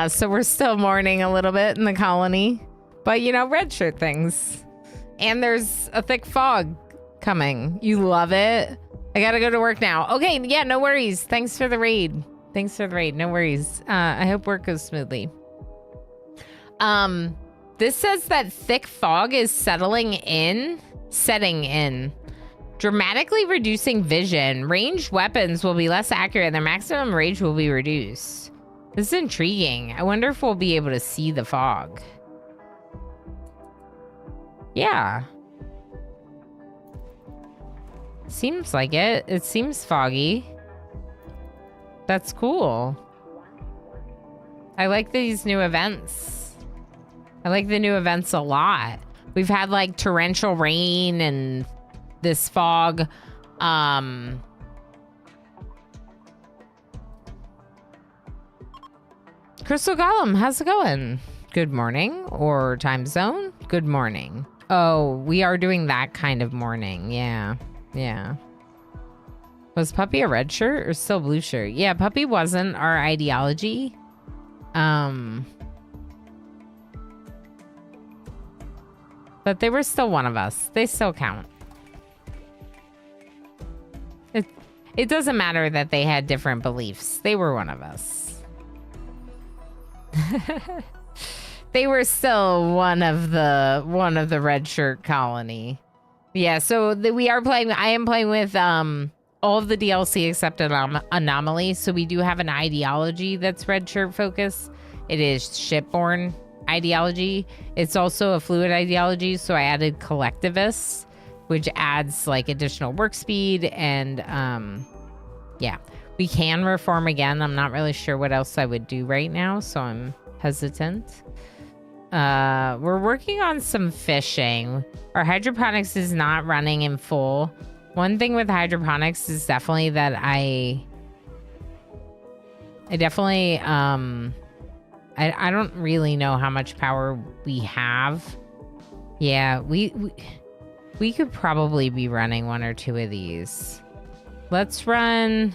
So we're still mourning a little bit in the colony. But, you know, red shirt things. And there's a thick fog coming. You love it? I gotta go to work now. Okay, yeah, no worries. Thanks for the raid. Thanks for the raid. No worries. I hope work goes smoothly. This says that thick fog is setting in. Dramatically reducing vision. Ranged weapons will be less accurate. Their maximum range will be reduced. This is intriguing. I wonder if we'll be able to see the fog. Yeah. Seems like it. It seems foggy. That's cool. I like these new events. I like the new events a lot. We've had like torrential rain and this fog. Crystal Golem, how's it going? Good morning, or time zone? Good morning. Oh, we are doing that kind of morning. Yeah. Yeah. Was Puppy a red shirt or still blue shirt? Yeah, Puppy wasn't our ideology. But they were still one of us. They still count. It doesn't matter that they had different beliefs. They were one of us. They were still one of the red shirt colony. Yeah, so we are playing. I am playing with all of the DLC except Anomaly. So we do have an ideology that's red shirt focused. It is shipborne ideology. It's also a fluid ideology. So I added collectivists, which adds like additional work speed and yeah, we can reform again. I'm not really sure what else I would do right now, so I'm hesitant. We're working on some fishing. Our hydroponics is not running in full. One thing with hydroponics is definitely that I definitely I don't really know how much power we have. Yeah, we could probably be running one or two of these. Let's do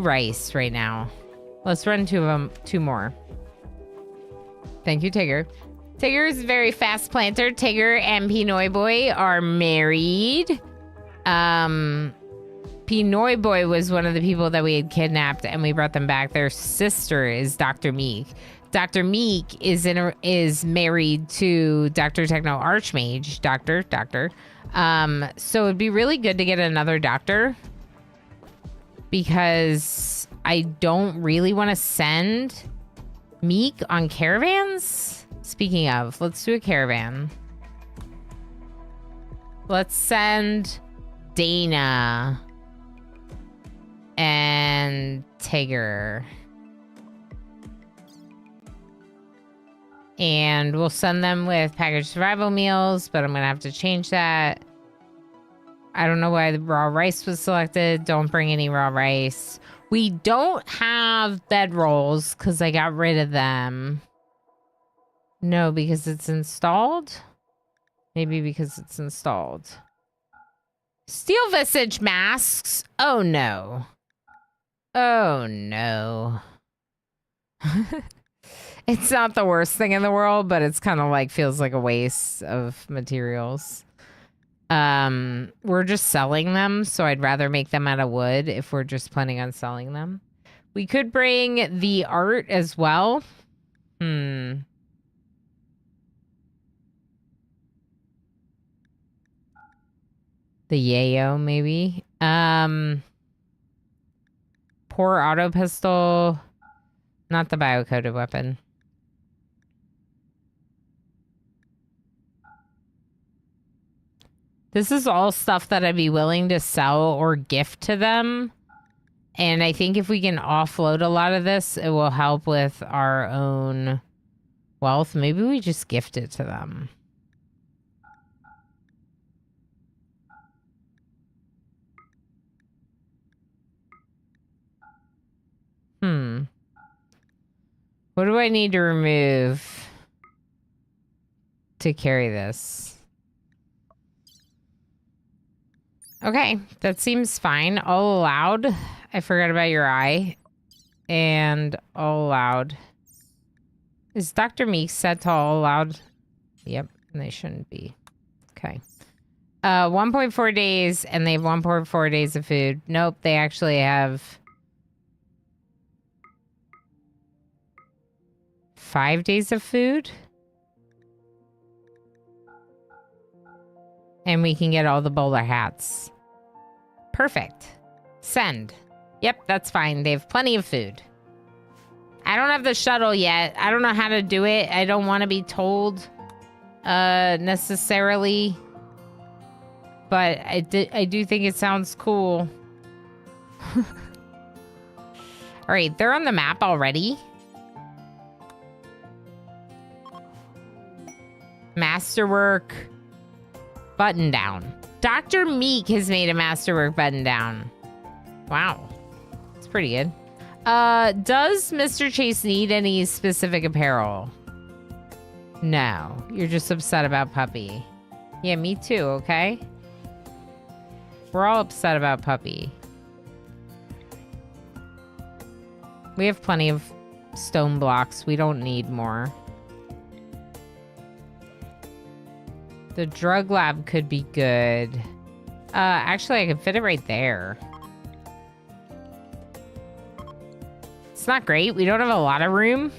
rice right now. Let's run two more. Thank you, Tigger. Tigger is a very fast planter. Tigger and Pinoy Boy are married. Pinoy Boy was one of the people that we had kidnapped and we brought them back. Their sister is Dr. Meek. Dr. Meek is married to Dr. Techno Archmage. Doctor. So it'd be really good to get another doctor because I don't really want to send Meek on caravans. Speaking of, let's do a caravan. Let's send Dana and Tigger. And we'll send them with packaged survival meals, but I'm going to have to change that. I don't know why the raw rice was selected. Don't bring any raw rice. We don't have bedrolls because I got rid of them. No, because it's installed? Maybe because it's installed. Steel visage masks. Oh, no. Oh, no. It's not the worst thing in the world, but it's kind of like feels like a waste of materials. We're just selling them, so I'd rather make them out of wood if we're just planning on selling them. We could bring the art as well. The yayo, maybe. Poor auto pistol. Not the biocoded weapon. This is all stuff that I'd be willing to sell or gift to them. And I think if we can offload a lot of this, it will help with our own wealth. Maybe we just gift it to them. What do I need to remove to carry this? Okay, that seems fine. All allowed. I forgot about your eye. And all allowed. Is Dr. Meek set to all allowed? Yep, they shouldn't be. Okay. 1.4 days, and they have 1.4 days of food. Nope, they actually have 5 days of food. And we can get all the bowler hats. Perfect. Send. Yep, that's fine. They have plenty of food. I don't have the shuttle yet. I don't know how to do it. I don't want to be told necessarily. But I do think it sounds cool. All right, they're on the map already. Masterwork button down. Dr. Meek has made a masterwork button down. Wow. It's pretty good. Does Mr. Chase need any specific apparel? No. You're just upset about Puppy. Yeah, me too, okay? We're all upset about Puppy. We have plenty of stone blocks. We don't need more. The drug lab could be good. Actually, I could fit it right there. It's not great. We don't have a lot of room.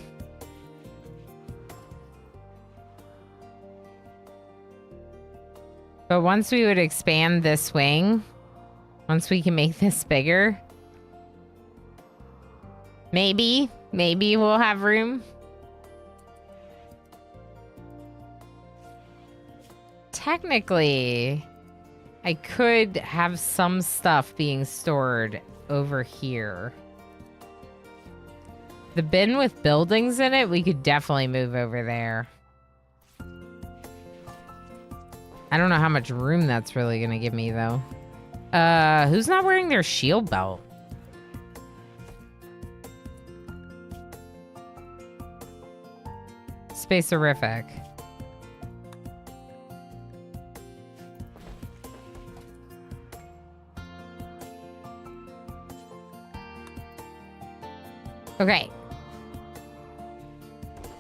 But once we would expand this wing, once we can make this bigger, maybe we'll have room. Technically, I could have some stuff being stored over here. The bin with buildings in it, we could definitely move over there. I don't know how much room that's really gonna give me, though. Who's not wearing their shield belt? Space-orific. Okay.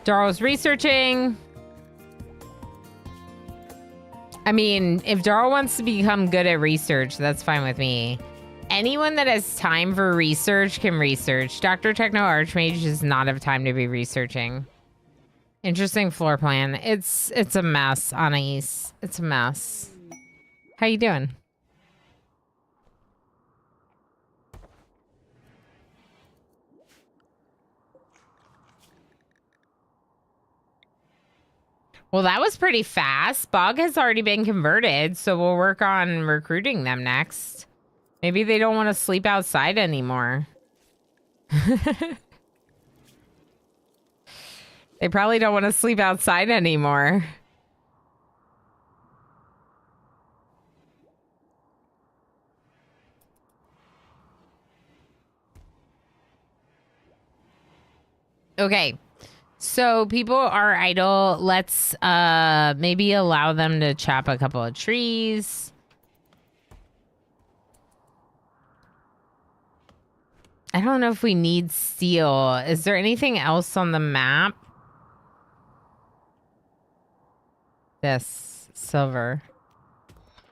Darl's researching. I mean, if Darl wants to become good at research, that's fine with me. Anyone that has time for research can research. Dr. Techno Archmage does not have time to be researching. Interesting floor plan. It's a mess, Anais. It's a mess. How you doing? Well, that was pretty fast. Bog has already been converted, so we'll work on recruiting them next. Maybe they don't want to sleep outside anymore. They probably don't want to sleep outside anymore. Okay. So people are idle. Let's maybe allow them to chop a couple of trees. I don't know if we need steel. Is there anything else on the map? This silver.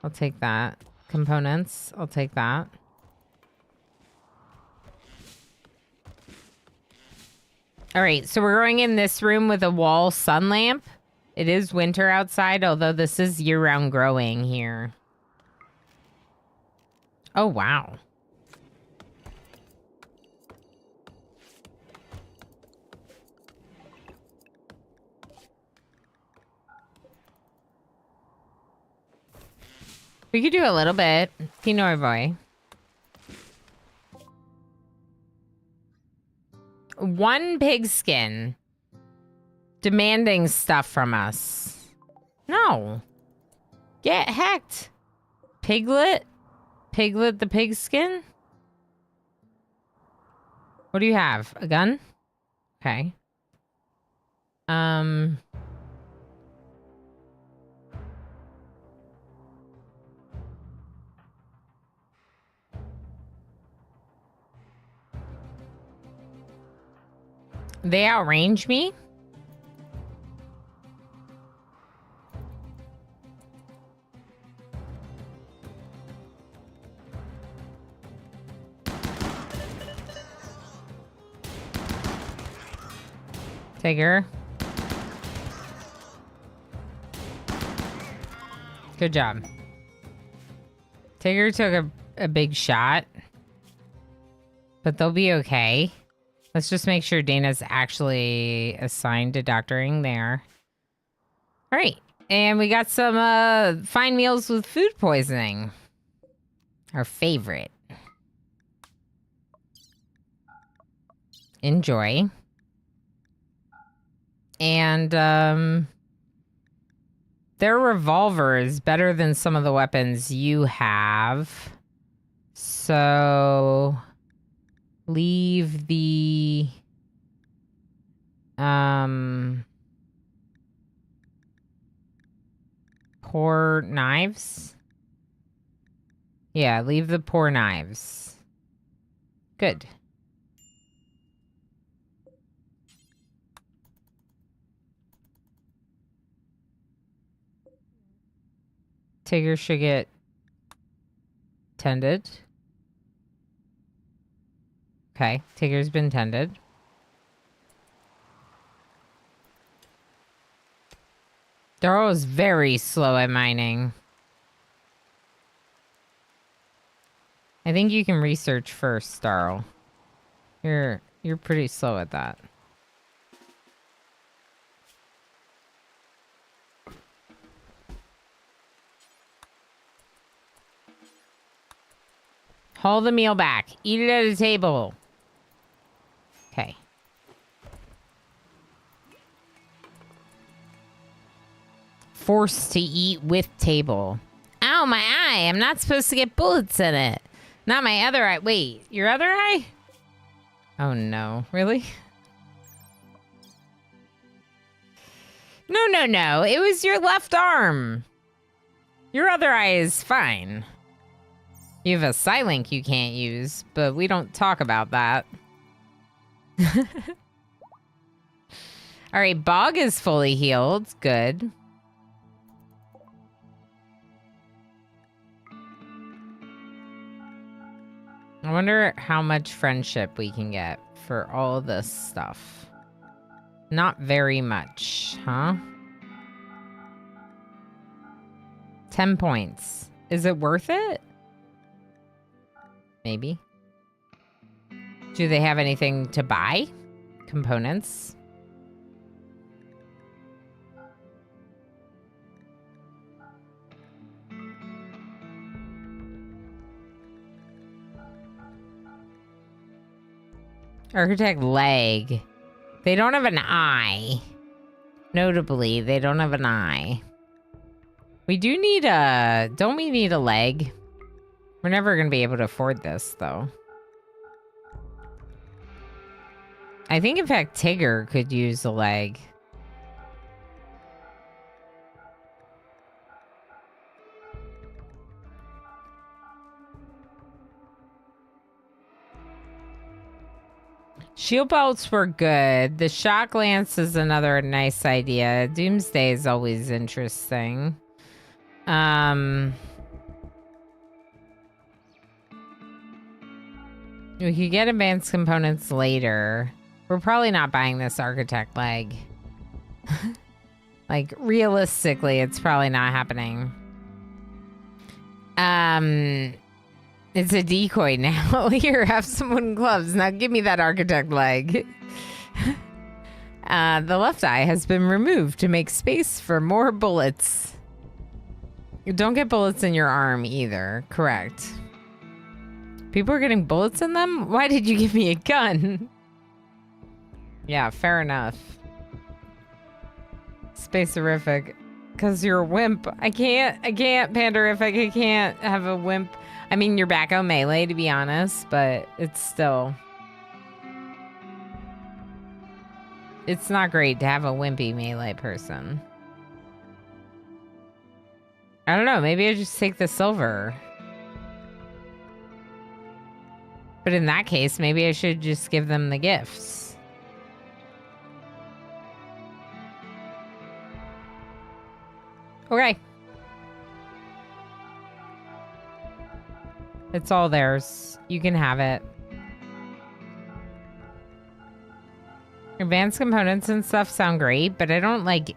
I'll take that. Components. I'll take that. All right, so we're going in this room with a wall sun lamp. It is winter outside, although this is year-round growing here. Oh, wow. We could do a little bit. Pinoy boy. 1 pigskin. demanding stuff from us. No. Get hecked. Piglet? Piglet the pigskin? What do you have? A gun? Okay. They outrange me? Tigger. Good job. Tigger took a big shot. But they'll be okay. Let's just make sure Dana's actually assigned to doctoring there. All right. And we got some fine meals with food poisoning. Our favorite. Enjoy. And their revolver is better than some of the weapons you have. So leave the poor knives. Yeah, leave the poor knives. Good. Tigger should get tended. Okay, Tigger's been tended. Darrow is very slow at mining. I think you can research first, Darrow. You're pretty slow at that. Haul the meal back. Eat it at a table. Okay. Forced to eat with table. Ow, my eye. I'm not supposed to get bullets in it. Not my other eye. Wait, your other eye? Oh, no. Really? No, no, no. It was your left arm. Your other eye is fine. You have a Psylink you can't use, but we don't talk about that. All right, Bog is fully healed. Good. I wonder how much friendship we can get for all this stuff. Not very much, huh? 10 points. Is it worth it? Maybe. Do they have anything to buy? Components? Architect leg. They don't have an eye. Notably, they don't have an eye. We do need a... Don't we need a leg? We're never going to be able to afford this, though. I think, in fact, Tigger could use a leg. Shield belts were good. The shock lance is another nice idea. Doomsday is always interesting. We could get advanced components later. We're probably not buying this architect leg. Like, realistically, it's probably not happening. It's a decoy now. Here, have some wooden gloves. Now give me that architect leg. The left eye has been removed to make space for more bullets. You don't get bullets in your arm either. Correct. People are getting bullets in them? Why did you give me a gun? Yeah, fair enough. Spacerific. Because you're a wimp. I can't, Panderific. I can't have a wimp. I mean, you're back on melee, to be honest, but it's still... It's not great to have a wimpy melee person. I don't know. Maybe I just take the silver. But in that case, maybe I should just give them the gifts. Okay. It's all theirs. You can have it. Advanced components and stuff sound great, but I don't, like,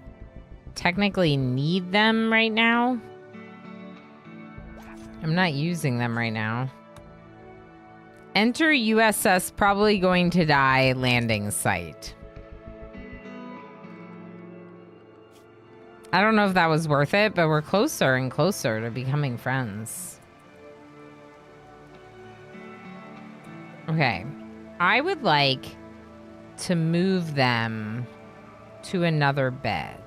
technically need them right now. I'm not using them right now. Enter USS probably going to die landing site. I don't know if that was worth it, but we're closer and closer to becoming friends. Okay. I would like to move them to another bed.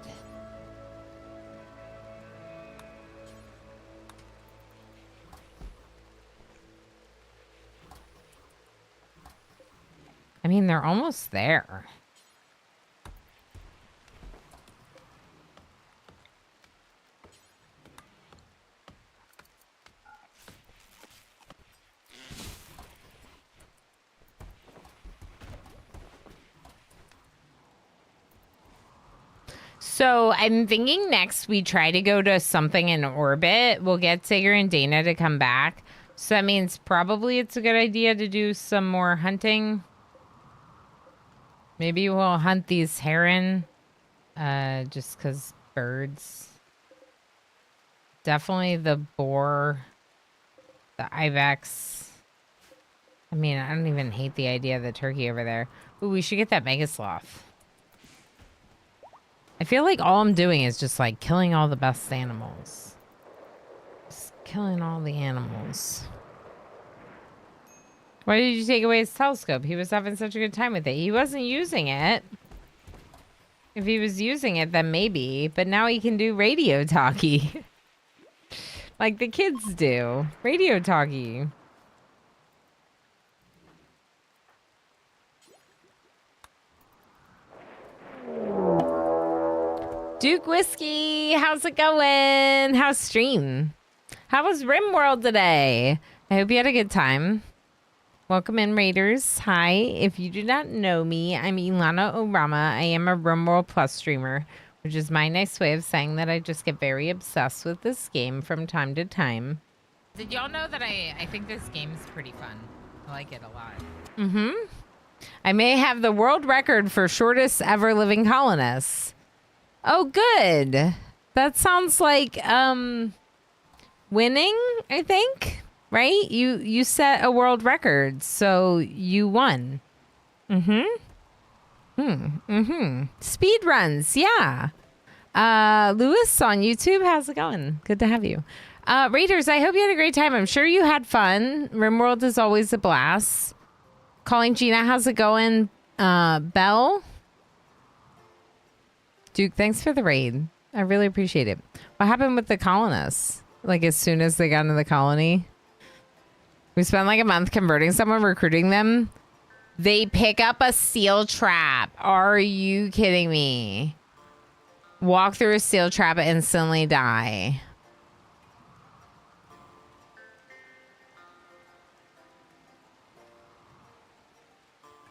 I mean, they're almost there. So I'm thinking next we try to go to something in orbit. We'll get Tigger and Dana to come back. So that means probably it's a good idea to do some more hunting. Maybe we'll hunt these heron. Just because birds. Definitely the boar. The ibex. I mean, I don't even hate the idea of the turkey over there. Ooh, we should get that mega sloth. I feel like all I'm doing is just like killing all the best animals. Just killing all the animals. Why did you take away his telescope? He was having such a good time with it. He wasn't using it. If he was using it, then maybe. But now he can do radio talkie. Like the kids do. Radio talkie. Duke Whiskey, how's it going? How's stream? How was RimWorld today? I hope you had a good time. Welcome in, Raiders. Hi. If you do not know me, I'm Ilana Orama. I am a RimWorld Plus streamer, which is my nice way of saying that I just get very obsessed with this game from time to time. Did y'all know that I think this game's pretty fun? I like it a lot. Mm-hmm. I may have the world record for shortest ever living colonists. Oh, good. That sounds like winning, I think. Right? You set a world record, so you won. Speed runs, yeah. Lewis on YouTube, how's it going? Good to have you. Raiders, I hope you had a great time. I'm sure you had fun. RimWorld is always a blast. Calling Gina, how's it going? Belle? Duke, thanks for the raid. I really appreciate it. What happened with the colonists? Like, as soon as they got into the colony? We spent like a month converting someone, recruiting them. They pick up a steel trap. Are you kidding me? Walk through a steel trap and instantly die.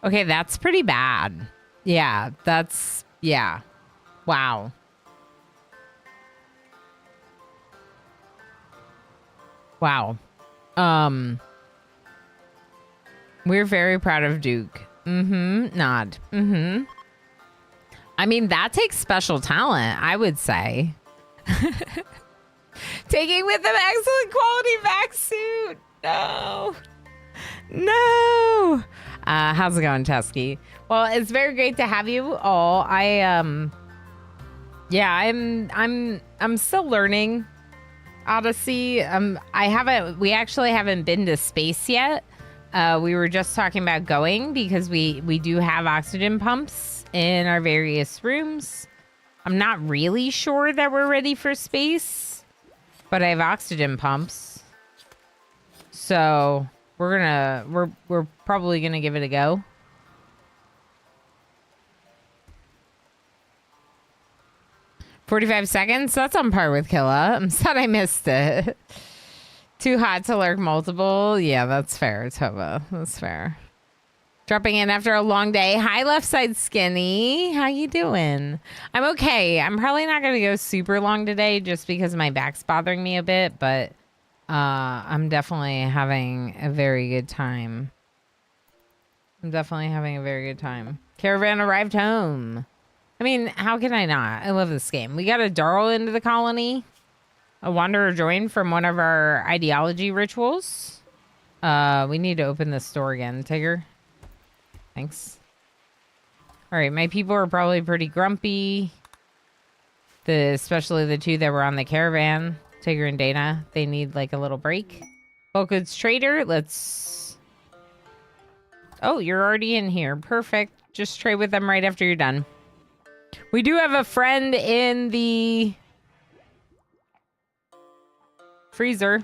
Okay, that's pretty bad. Yeah, that's... Yeah. Wow. Wow. We're very proud of Duke. Nod. I mean, that takes special talent, I would say. Taking with them excellent quality vac suit. No. No. How's it going, Tusky? Well, it's very great to have you all. Yeah, I'm still learning Odyssey. We actually haven't been to space yet. We were just talking about going because we do have oxygen pumps in our various rooms. I'm not really sure that we're ready for space, but I have oxygen pumps. So we're probably gonna give it a go. $45. That's on par with Killa. I'm sad I missed it. Too hot to lurk multiple. Yeah, that's fair, Tova. That's fair. Dropping in after a long day. Hi, left side skinny. How you doing? I'm okay. I'm probably not going to go super long today just because my back's bothering me a bit, but I'm definitely having a very good time. Caravan arrived home. I mean, how can I not? I love this game. We got a Darl into the colony. A wanderer joined from one of our ideology rituals. We need to open this door again, Tigger. Thanks. All right, my people are probably pretty grumpy. Especially the two that were on the caravan, Tigger and Dana. They need like a little break. Bulk goods trader, let's... Oh, you're already in here. Perfect. Just trade with them right after you're done. We do have a friend in the freezer.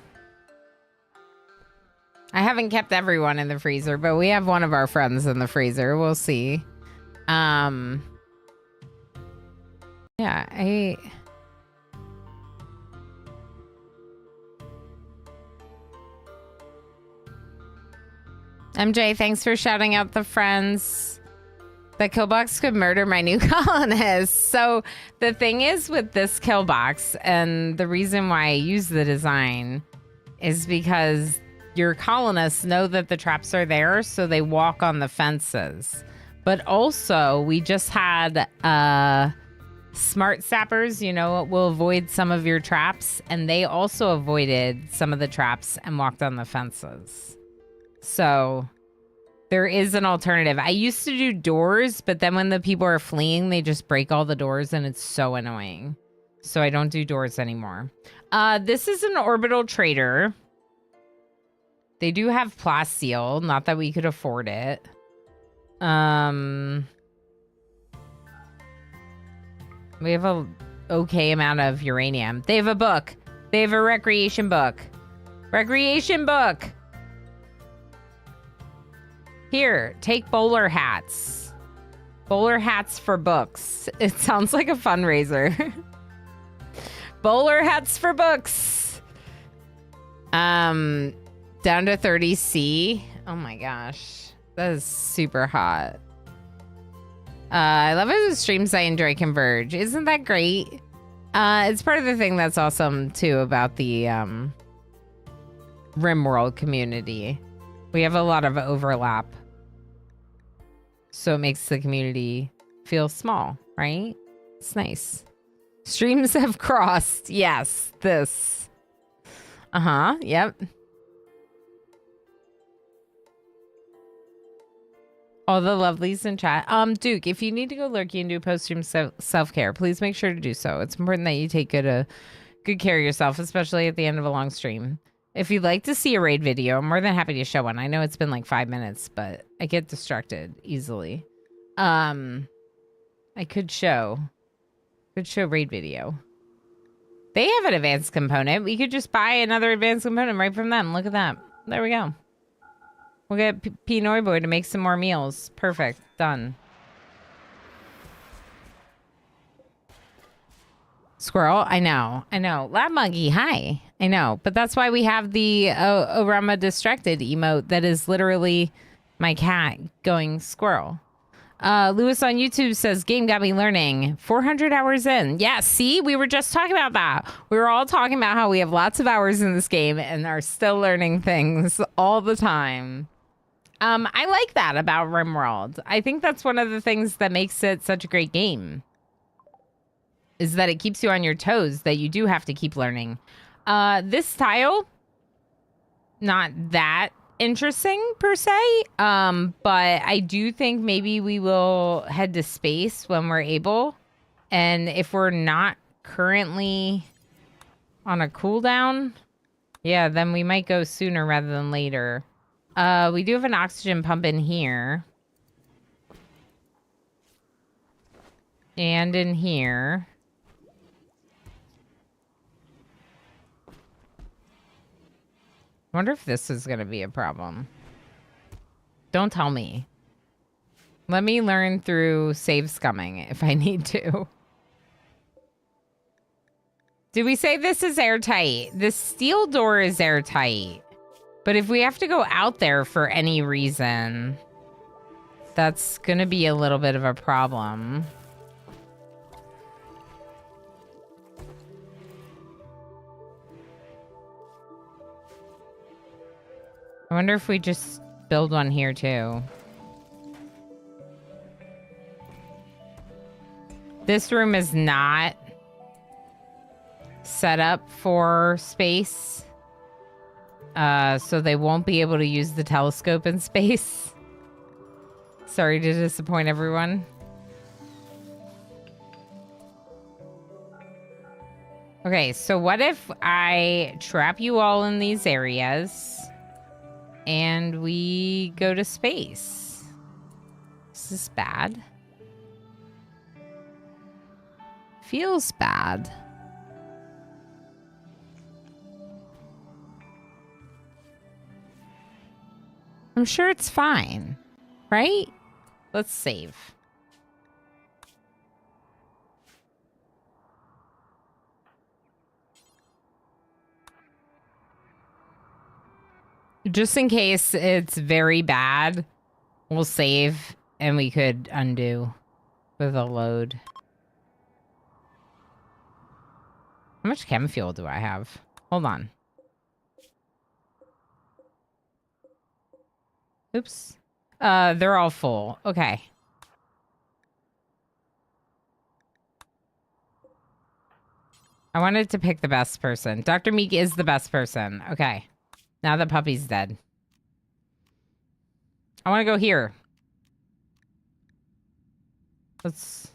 I haven't kept everyone in the freezer, but we have one of our friends in the freezer. We'll see. Yeah, MJ, thanks for shouting out the friends. The killbox could murder my new colonist. So the thing is with this killbox, and the reason why I use the design is because your colonists know that the traps are there, so they walk on the fences. But also, we just had smart sappers, you know, will avoid some of your traps, and they also avoided some of the traps and walked on the fences. So there is an alternative. I used to do doors, but then when the people are fleeing, they just break all the doors and it's so annoying. So I don't do doors anymore. This is an orbital trader. They do have plasteel, not that we could afford it. We have a okay amount of uranium. They have a book. They have a recreation book. Recreation book. Here, take bowler hats. Bowler hats for books. It sounds like a fundraiser. Bowler hats for books. Down to 30C. Oh my gosh. That is super hot. I love it. The streams I enjoy converge. Isn't that great? It's part of the thing that's awesome too about the RimWorld community. We have a lot of overlap. So it makes the community feel small, right? It's nice. Streams have crossed. Yes, this. Yep. All the lovelies in chat. Duke, if you need to go lurking and do post-stream self-care, please make sure to do so. It's important that you take good care of yourself, especially at the end of a long stream. If you'd like to see a raid video, I'm more than happy to show one. I know it's been like 5 minutes, but I get distracted easily. I could show raid video. They have an advanced component. We could just buy another advanced component right from them. Look at that. There we go. We'll get Pinoy Boy to make some more meals. Perfect. Done. Squirrel? I know. Lab Monkey, hi. I know. But that's why we have the Orama Distracted emote that is literally my cat going squirrel. Lewis on YouTube says, game got me learning. 400 hours in. Yeah, see? We were just talking about that. We were all talking about how we have lots of hours in this game and are still learning things all the time. I like that about RimWorld. I think that's one of the things that makes it such a great game. Is that it keeps you on your toes, that you do have to keep learning. This tile, not that interesting per se, but I do think maybe we will head to space when we're able. And if we're not currently on a cooldown, yeah, then we might go sooner rather than later. We do have an oxygen pump in here. And in here. I wonder if this is going to be a problem. Don't tell me. Let me learn through save scumming if I need to. Did we say this is airtight? The steel door is airtight. But if we have to go out there for any reason, that's going to be a little bit of a problem. I wonder if we just build one here too. This room is not set up for space. So they won't be able to use the telescope in space. Sorry to disappoint everyone. Okay, so what if I trap you all in these areas and we go to space? Is this bad? Feels bad. I'm sure it's fine, right? Let's save. Just in case it's very bad, we'll save and we could undo with a load. How much chem fuel do I have? Hold on. Oops. They're all full. Okay. I wanted to pick the best person. Dr. Meek is the best person. Okay. Now the puppy's dead. I want to go here. Let's...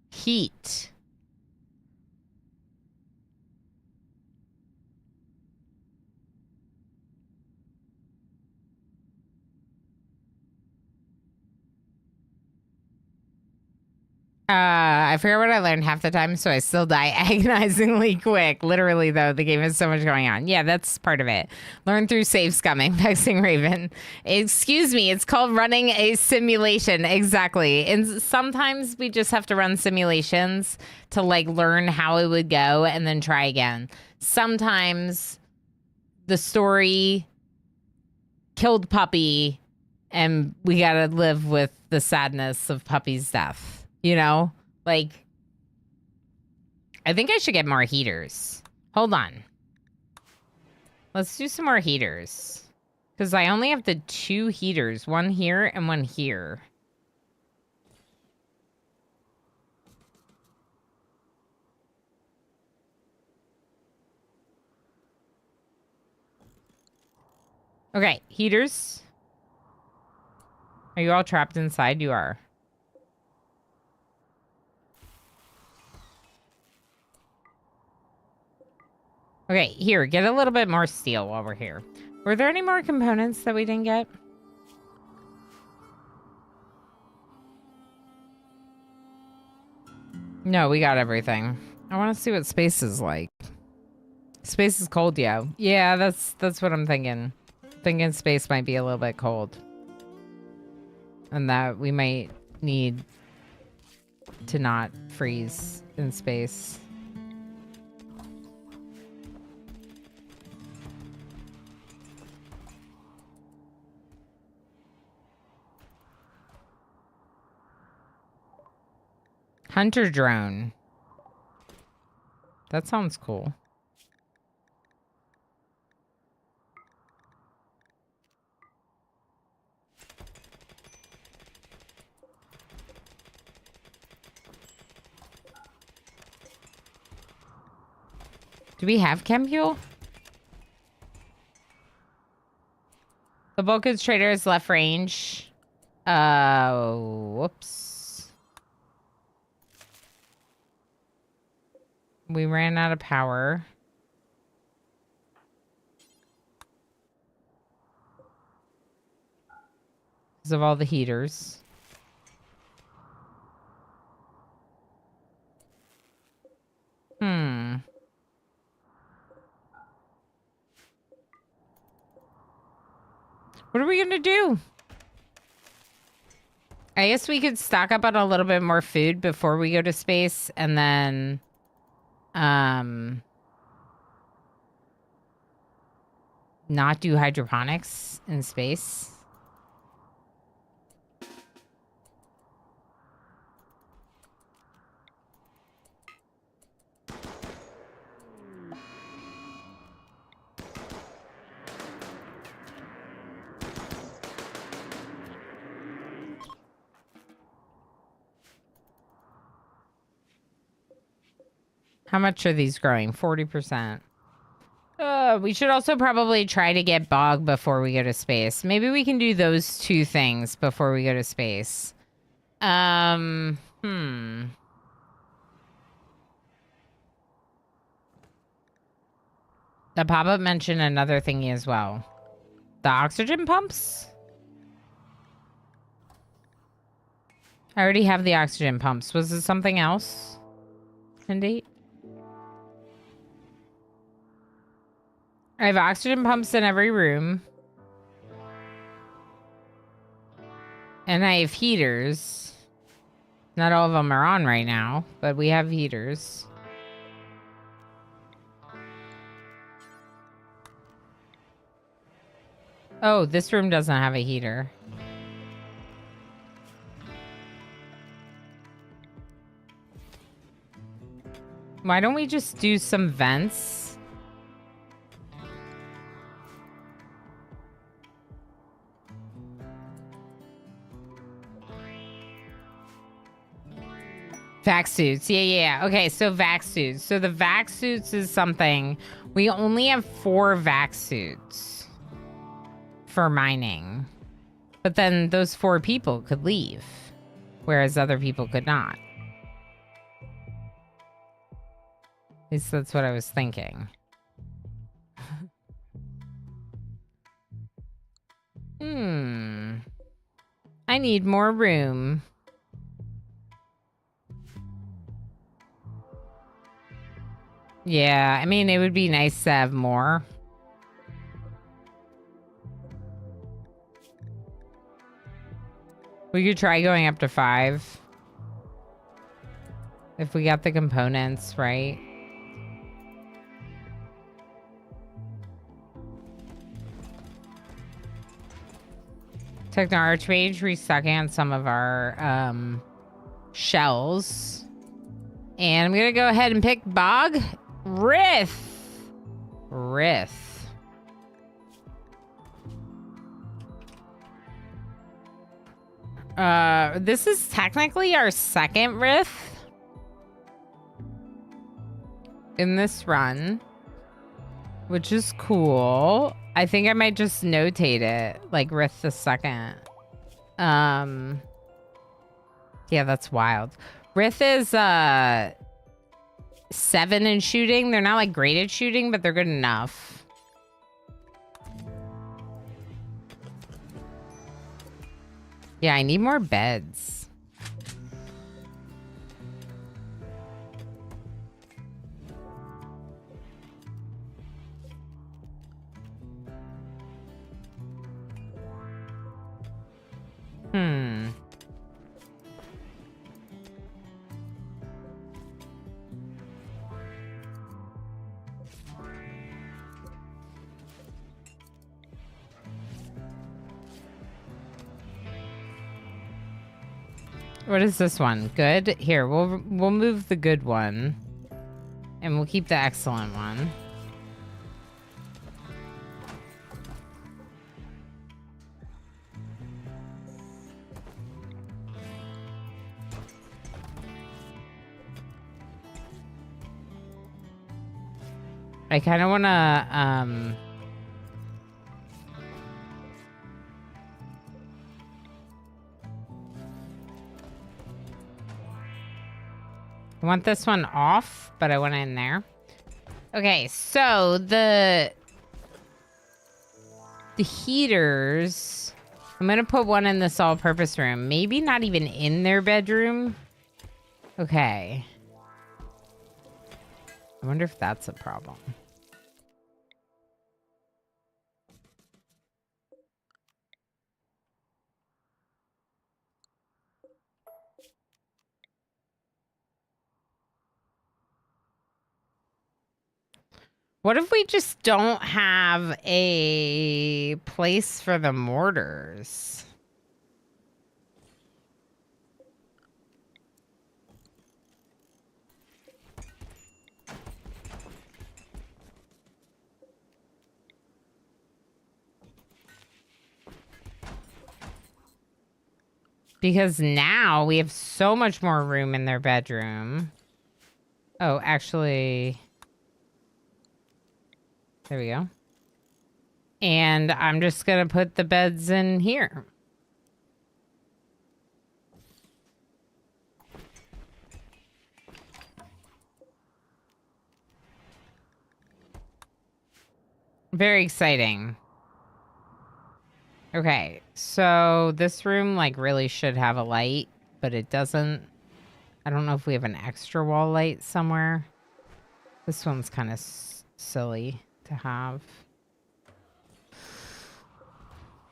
Heat. I forget what I learned half the time, so I still die agonizingly quick. Literally, though, the game has so much going on. Yeah, that's part of it. Learn through save scumming, Vexing Raven. Excuse me, it's called running a simulation. Exactly. And sometimes we just have to run simulations to, like, learn how it would go and then try again. Sometimes the story killed Puppy, and we gotta live with the sadness of Puppy's death. You know, like, I think I should get more heaters. Hold on. Let's do some more heaters. Because I only have the 2 heaters. One here and one here. Okay, heaters. Are you all trapped inside? You are. Okay, here, get a little bit more steel while we're here. Were there any more components that we didn't get? No, we got everything. I want to see what space is like. Space is cold, yo. Yeah, that's what I'm thinking. Thinking space might be a little bit cold. And that we might need to not freeze in space. Hunter drone. That sounds cool. Do we have chem fuel? The bulk goods trader is left range. Whoops. We ran out of power. Because of all the heaters. to do. I guess we could stock up on a little bit more food before we go to space, and then not do hydroponics in space. How much are these growing? 40%. We should also probably try to get bog before we go to space. Maybe we can do those two things before we go to space. The pop-up mentioned another thingy as well. The oxygen pumps? I already have the oxygen pumps. Was it something else? Indeed. I have oxygen pumps in every room. And I have heaters. Not all of them are on right now, but we have heaters. Oh, this room doesn't have a heater. Why don't we just do some vents? Vac suits. Yeah. Okay, so vac suits. So the vac suits is something. We only have 4 vac suits for mining. But then those 4 people could leave, whereas other people could not. At least that's what I was thinking. I need more room. Yeah, I mean, it would be nice to have more. We could try going up to 5. If we got the components, right? Techno Archmage restocking on some of our shells. And I'm gonna go ahead and pick Bog. Rith. This is technically our second Rith in this run, which is cool. I think I might just notate it like Rith the second. Yeah, that's wild. Rith is 7 in shooting. They're not like great at shooting, but they're good enough. Yeah, I need more beds. What is this one? Good? Here, we'll move the good one. And we'll keep the excellent one. I kind of want to, I want this one off, but I want it in there. Okay, so the heaters, I'm going to put one in this all-purpose room. Maybe not even in their bedroom. Okay. I wonder if that's a problem. What if we just don't have a place for the mortars? Because now we have so much more room in their bedroom. Oh, actually... There we go. And I'm just going to put the beds in here. Very exciting. Okay, so this room, like, really should have a light, but it doesn't. I don't know if we have an extra wall light somewhere. This one's kind of silly to have.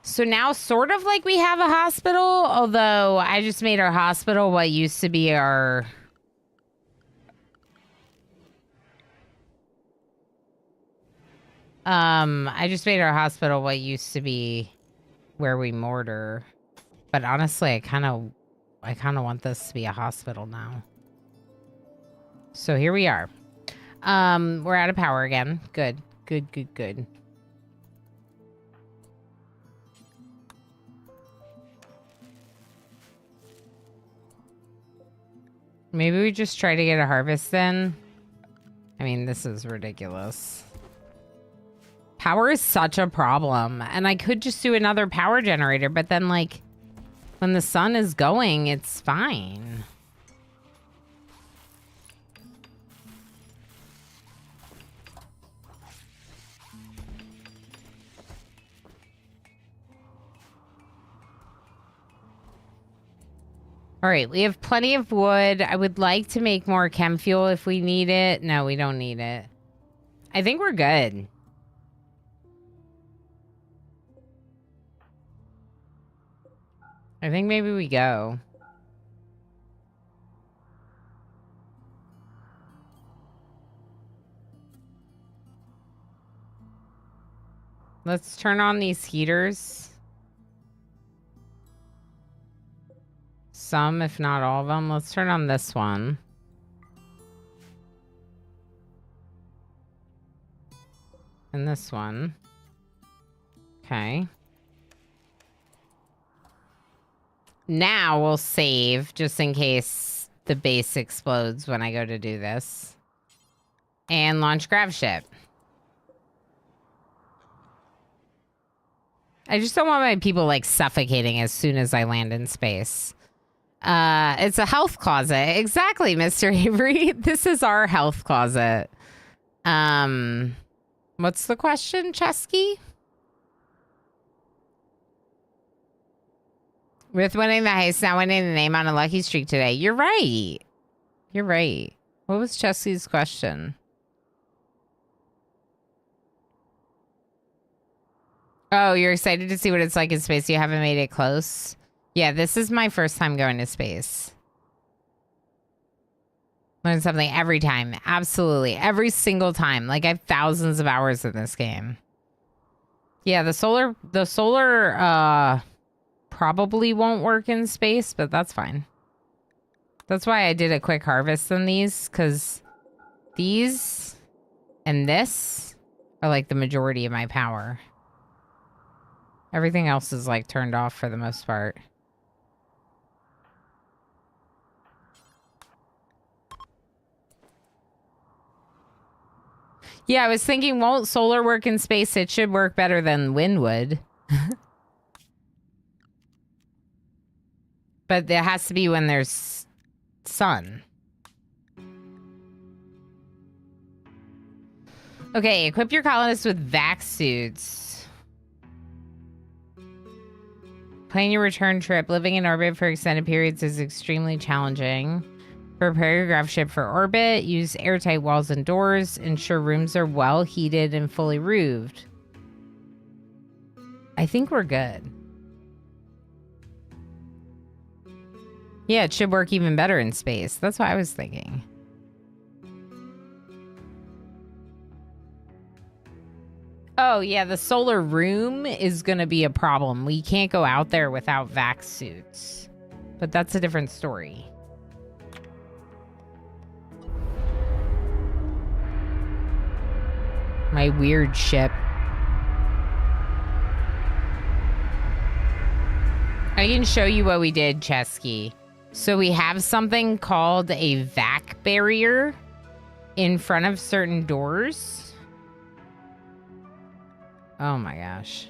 So now sort of like we have a hospital, although I just made our hospital what used to be our... I just made our hospital what used to be where we mortar. But honestly, I kind of want this to be a hospital now. So here we are. We're out of power again. Good. Good, good, good. Maybe we just try to get a harvest in. I mean, this is ridiculous. Power is such a problem. And I could just do another power generator, but then, like, when the sun is going, it's fine. All right, we have plenty of wood. I would like to make more chem fuel if we need it. No, we don't need it. I think we're good. I think maybe we go. Let's turn on these heaters. Some, if not all of them. Let's turn on this one. And this one. Okay. Now we'll save just in case the base explodes when I go to do this. And launch grav ship. I just don't want my people like suffocating as soon as I land in space. It's a health closet. Exactly, Mr. Avery. This is our health closet. What's the question, Chesky? With winning the heist, now winning the name on a lucky streak today. You're right. You're right. What was Chesky's question? Oh, you're excited to see what it's like in space. You haven't made it close. Yeah, this is my first time going to space. Learn something every time. Absolutely. Every single time. Like, I have thousands of hours in this game. Yeah, the solar probably won't work in space, but that's fine. That's why I did a quick harvest on these, because these and this are like the majority of my power. Everything else is like turned off for the most part. Yeah, I was thinking, won't solar work in space? It should work better than wind would. But it has to be when there's sun. Okay, equip your colonists with vac suits. Plan your return trip. Living in orbit for extended periods is extremely challenging. Prepare your grav ship for orbit. Use airtight walls and doors. Ensure rooms are well heated and fully roofed. I think we're good. Yeah, it should work even better in space. That's what I was thinking. Oh, yeah, the solar room is going to be a problem. We can't go out there without vac suits. But that's a different story. My weird ship. I can show you what we did, Chesky. So we have something called a vac barrier in front of certain doors. Oh my gosh.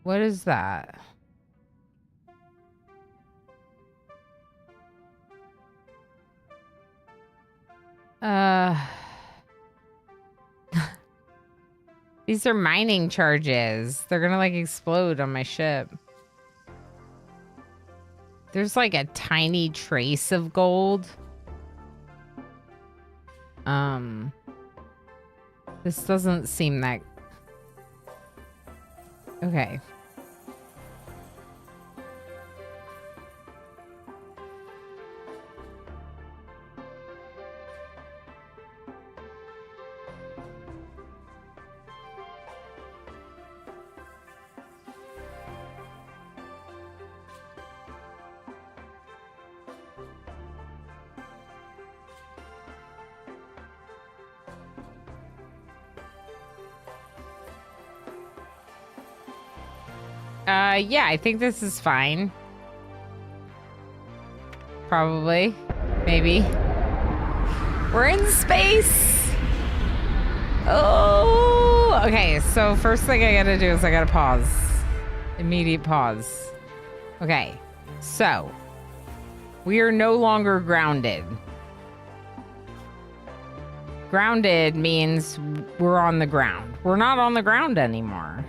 What is that? These are mining charges. They're gonna like explode on my ship. There's like a tiny trace of gold. This doesn't seem that... Okay. Yeah, I think this is fine. Probably. Maybe. We're in space! Oh! Okay, so first thing I gotta do is I gotta pause. Immediate pause. Okay, so. We are no longer grounded. Grounded means we're on the ground. We're not on the ground anymore.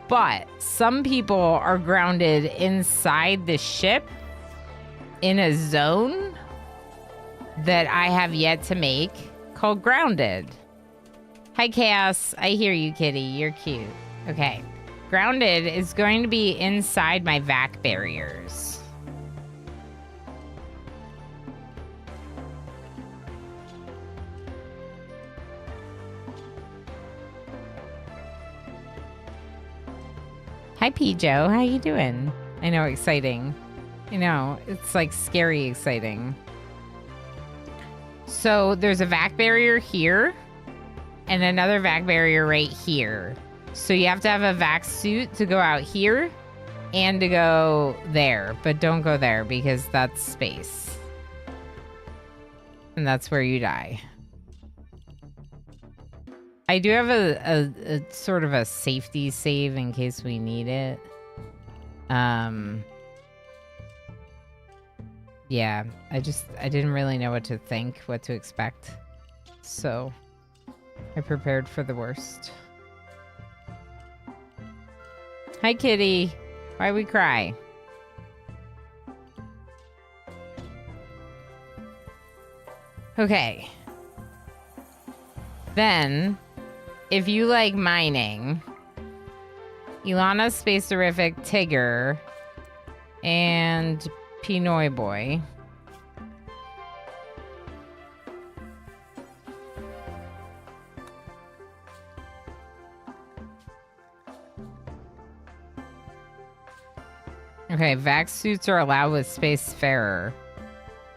But some people are grounded inside the ship in a zone that I have yet to make called Grounded. Hi, Chaos. I hear you, kitty. You're cute. Okay. Grounded is going to be inside my vac barriers. Hi, Pijo. How you doing? I know, exciting. I know, it's like scary exciting. So there's a vac barrier here and another vac barrier right here. So you have to have a vac suit to go out here and to go there. But don't go there because that's space. And that's where you die. I do have a sort of a safety save in case we need it. Yeah, I didn't really know what to think, what to expect. So I prepared for the worst. Hi, kitty. Why we cry? Okay. Then, if you like mining, Ilana, Spacerific, Tigger, and Pinoy Boy. Okay, vac suits are allowed with Spacefarer.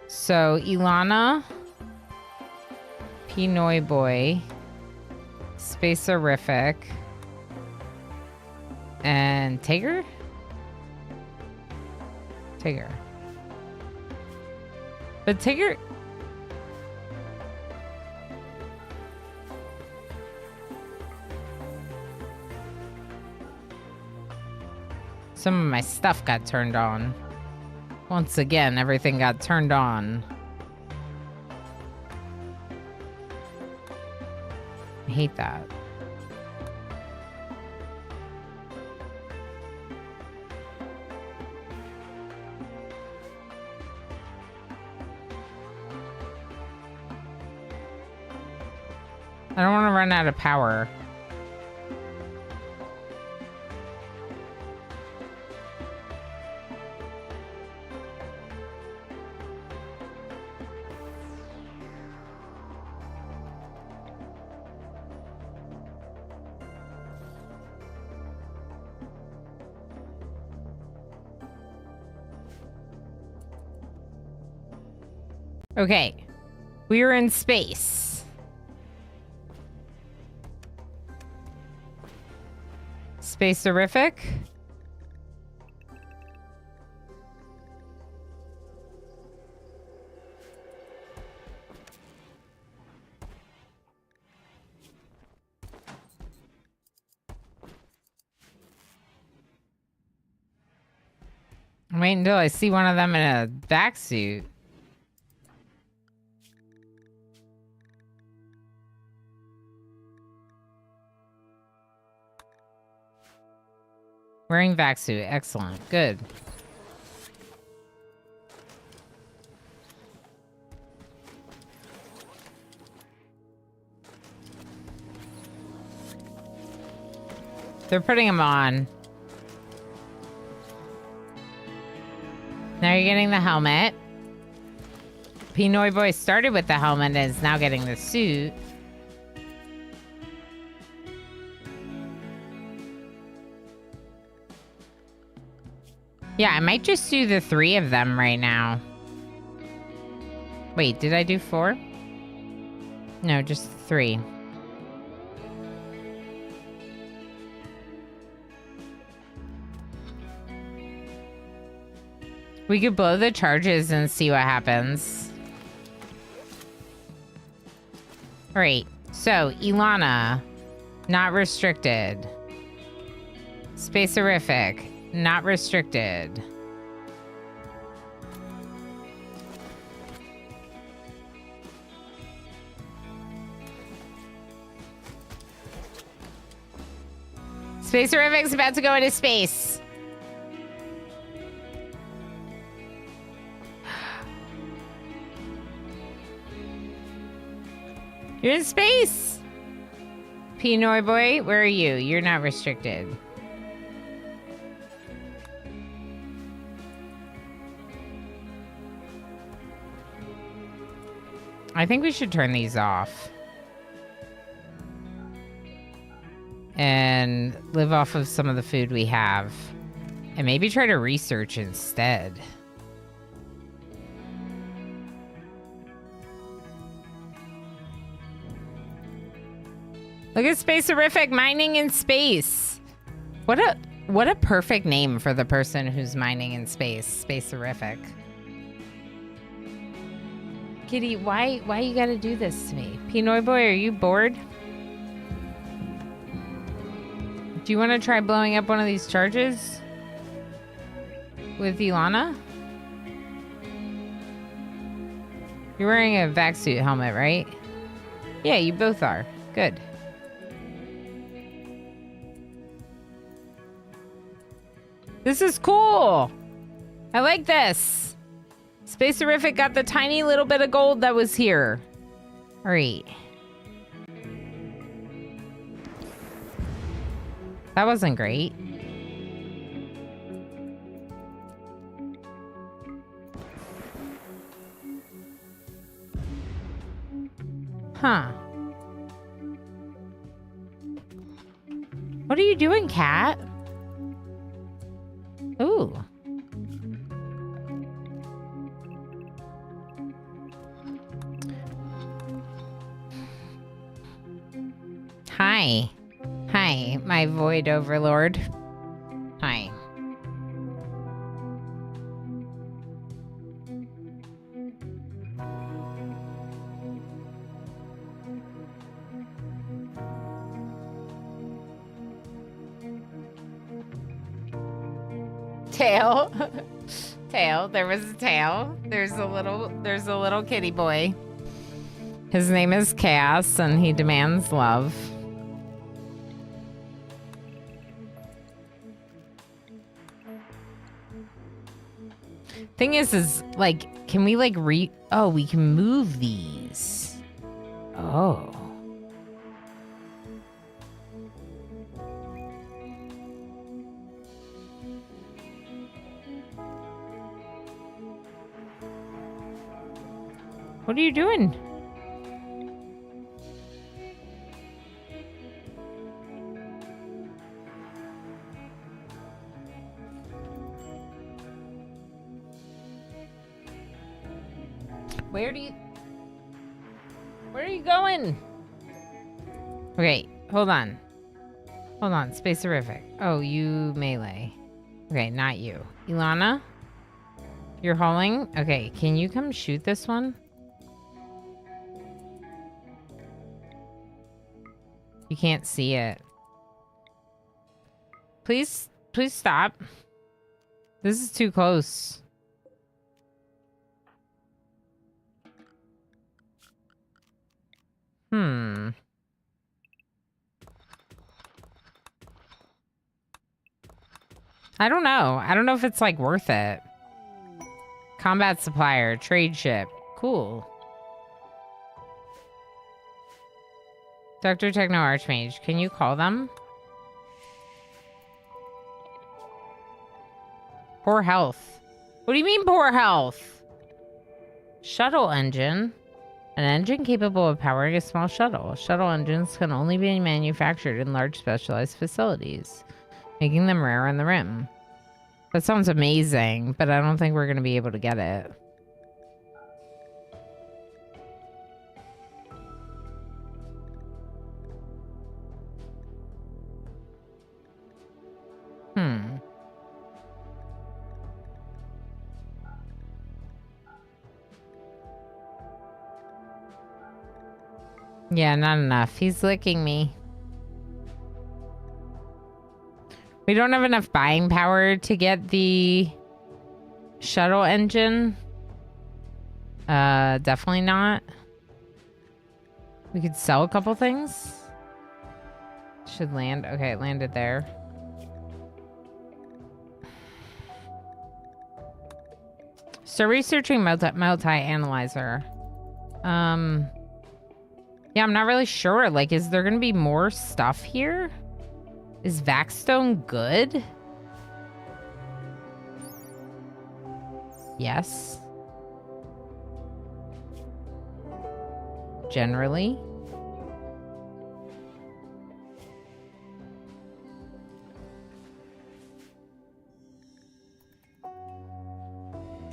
So, Ilana, Pinoy Boy, Spacerific, and Tigger? Tigger. But Tigger... Some of my stuff got turned on. Once again, everything got turned on. I hate that. I don't want to run out of power. Okay. We're in space. Space-orific. Wait until I see one of them in a back suit. Wearing vac suit. Excellent. Good. They're putting them on. Now you're getting the helmet. Pinoy Boy started with the helmet and is now getting the suit. Yeah, I might just do the 3 of them right now. Wait, did I do 4? No, just 3. We could blow the charges and see what happens. Alright, so Ilana, not restricted. Space-orific, not restricted. Space-orific's about to go into space. You're in space! Pinoy Boy, where are you? You're not restricted. I think we should turn these off. And live off of some of the food we have. And maybe try to research instead. Look at Space-orific mining in space. What a perfect name for the person who's mining in space. Space-orific. Kitty, why you gotta do this to me? Pinoy Boy, are you bored? Do you want to try blowing up one of these charges? With Ilana? You're wearing a vac suit helmet, right? Yeah, you both are. Good. This is cool. I like this. Space-orific got the tiny little bit of gold that was here. All right. That wasn't great. Huh. What are you doing, cat? Ooh. Hi. Hi, my void overlord. Hi. Tail. Tail. There was a tail. There's a little kitty boy. His name is Chaos and he demands love. Thing is like, can we like oh, we can move these. Oh. What are you doing? Where are you going? Okay, hold on. Hold on, Space Horrific. Oh, you melee. Okay, not you. Ilana? You're hauling? Okay, can you come shoot this one? You can't see it. Please stop. This is too close. I don't know. I don't know if it's like worth it. Combat supplier, trade ship. Cool. Dr. Techno Archmage, can you call them? Poor health. What do you mean poor health? Shuttle engine. An engine capable of powering a small shuttle. Shuttle engines can only be manufactured in large specialized facilities, making them rare on the rim. That sounds amazing, but I don't think we're going to be able to get it. Yeah, not enough. He's licking me. We don't have enough buying power to get the shuttle engine. Definitely not. We could sell a couple things. Should land. Okay, it landed there. So researching multi-analyzer. Yeah, I'm not really sure. Like, is there going to be more stuff here? Is Vaxstone good? Yes. Generally.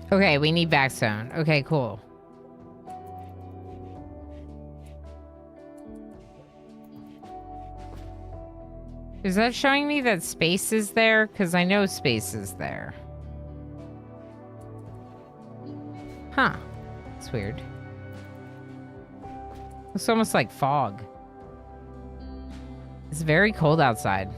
Okay, we need Vaxstone. Okay, cool. Is that showing me that space is there? Because I know space is there. Huh. It's weird. It's almost like fog. It's very cold outside.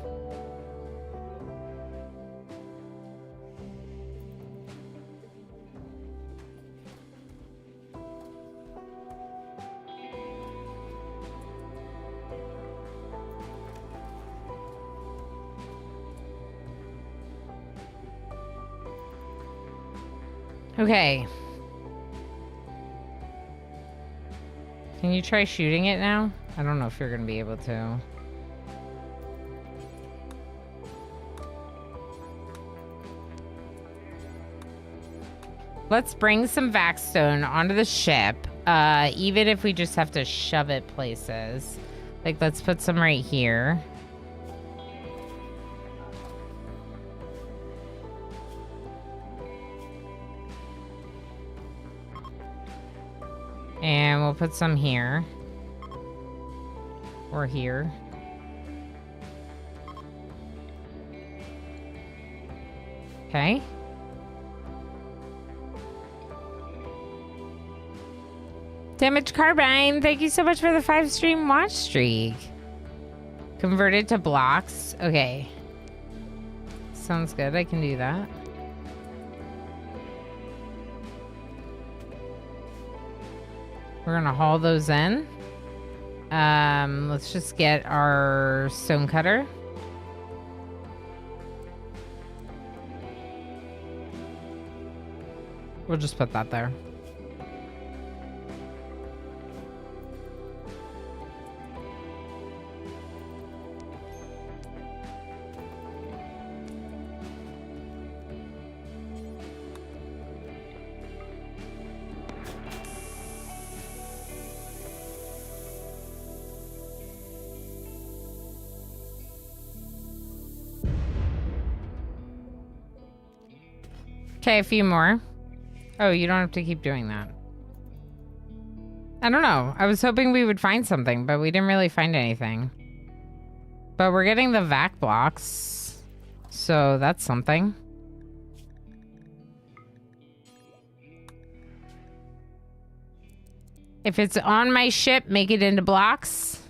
Okay. Can you try shooting it now? I don't know if you're going to be able to. Let's bring some Vaxstone onto the ship, even if we just have to shove it places. Like, let's put some right here. And we'll put some here. Or here. Okay. Damage Carbine, thank you so much for the 5-stream watch streak. Converted to blocks. Okay. Sounds good. I can do that. We're gonna haul those in. Let's just get our stonecutter. We'll just put that there. Okay, a few more. Oh, you don't have to keep doing that. I don't know. I was hoping we would find something, but we didn't really find anything. But we're getting the vac blocks, so that's something. If it's on my ship, make it into blocks.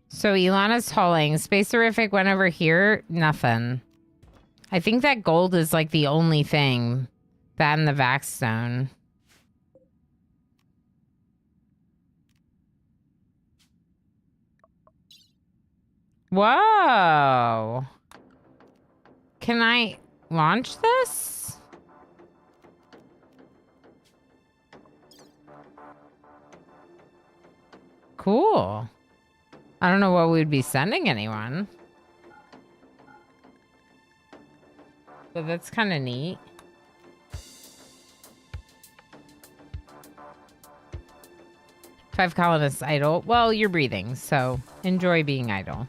So Ilana's hauling. Space-erific went over here. Nothing. I think that gold is like the only thing. That and the vac stone. Whoa. Can I launch this? Cool. I don't know what we'd be sending anyone. But that's kind of neat. Five colonists idle. Well, you're breathing, so enjoy being idle.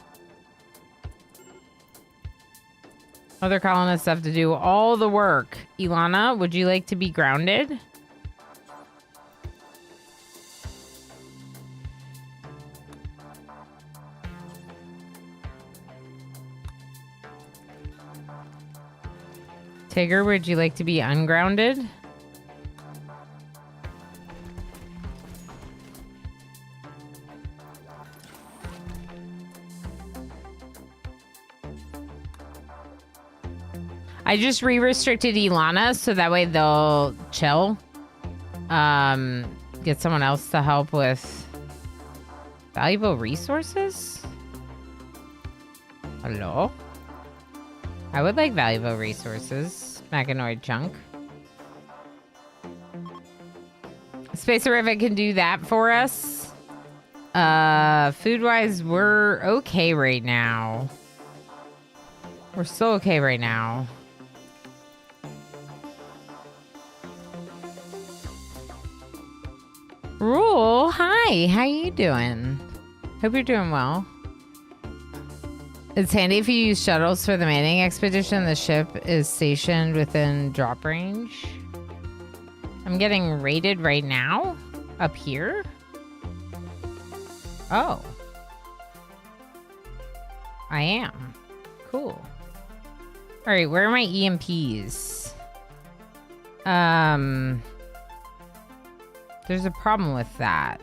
Other colonists have to do all the work. Ilana, would you like to be grounded? Tigger, would you like to be ungrounded? I just re-restricted Ilana so that way they'll chill. Get someone else to help with valuable resources? Hello? I would like valuable resources. Mechanoid chunk. Space-erific can do that for us. Food-wise, we're okay right now. We're still okay right now. Rule, hi. How you doing? Hope you're doing well. It's handy if you use shuttles for the manning expedition. The ship is stationed within drop range. I'm getting raided right now? Up here? Oh. I am. Cool. Alright, where are my EMPs? There's a problem with that.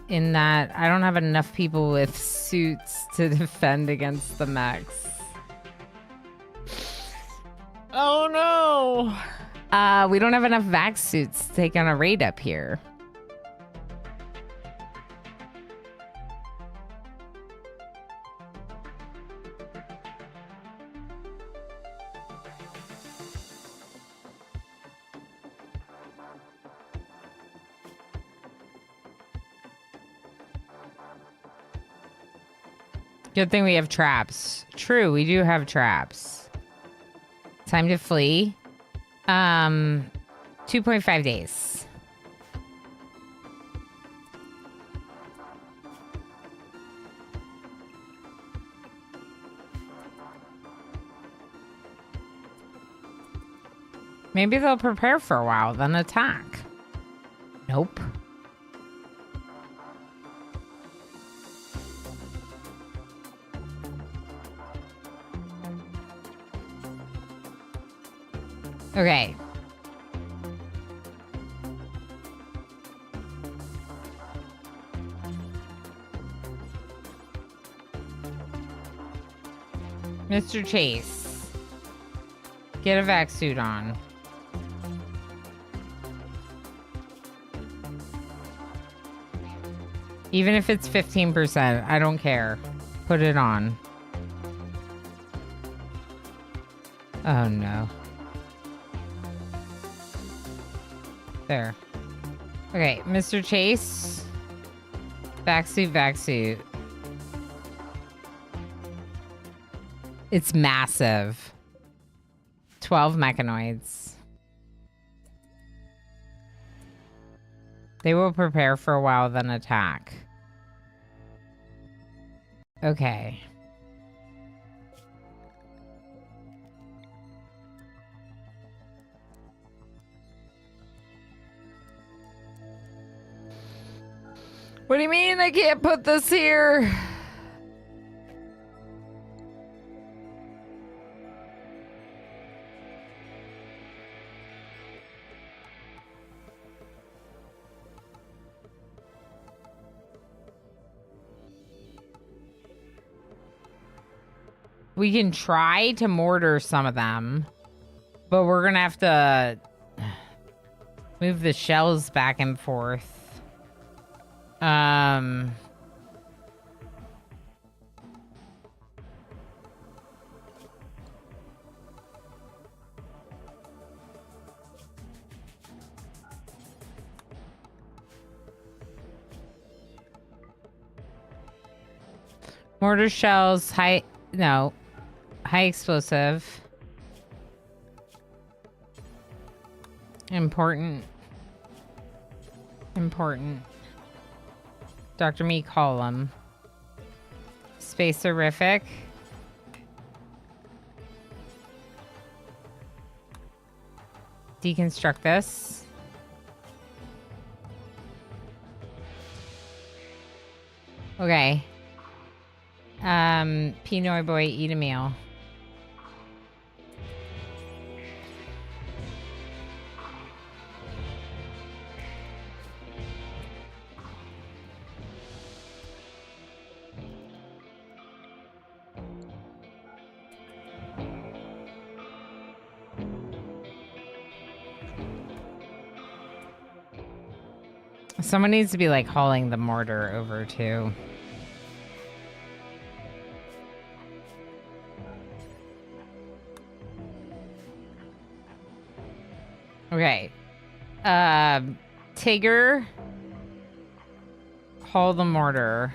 In that I don't have enough people with suits to defend against the mechs. Oh no! We don't have enough vac suits to take on a raid up here. Good thing we have traps. True, we do have traps. Time to flee. 2.5 days. Maybe they'll prepare for a while, then attack. Nope. Okay. Mr. Chase. Get a vac suit on. Even if it's 15%, I don't care. Put it on. Oh no. There. Okay, Mr. Chase. Vac suit. It's massive. 12 mechanoids. They will prepare for a while, then attack. Okay. What do you mean I can't put this here? We can try to mortar some of them, but we're gonna have to move the shells back and forth. Mortar shells, high explosive. Important. Dr. Me column. Space horrific. Deconstruct this. Okay. Pinoy boy, eat a meal. Someone needs to be like hauling the mortar over too. Okay. Tigger. Haul the mortar.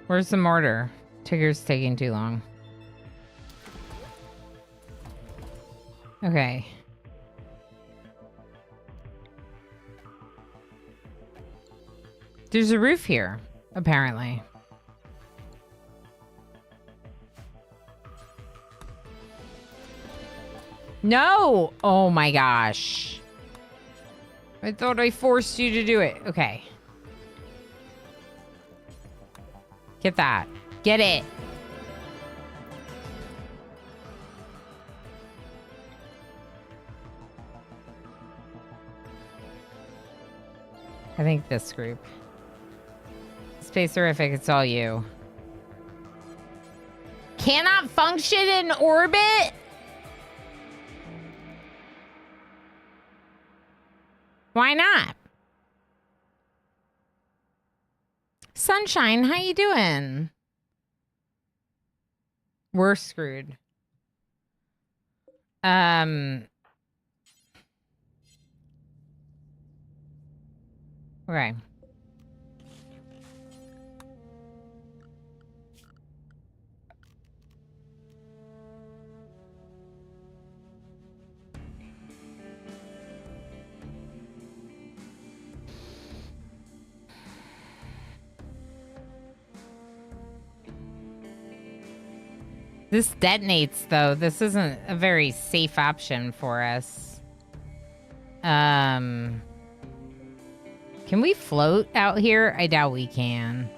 Where's the mortar? Tigger's taking too long. Okay. There's a roof here, apparently. No! Oh my gosh. I thought I forced you to do it. Okay. Get that. Get it. I think this group. Space horrific, it's all you. Cannot function in orbit? Why not? Sunshine, how you doing? We're screwed. Okay. This detonates, though. This isn't a very safe option for us. Can we float out here? I doubt we can.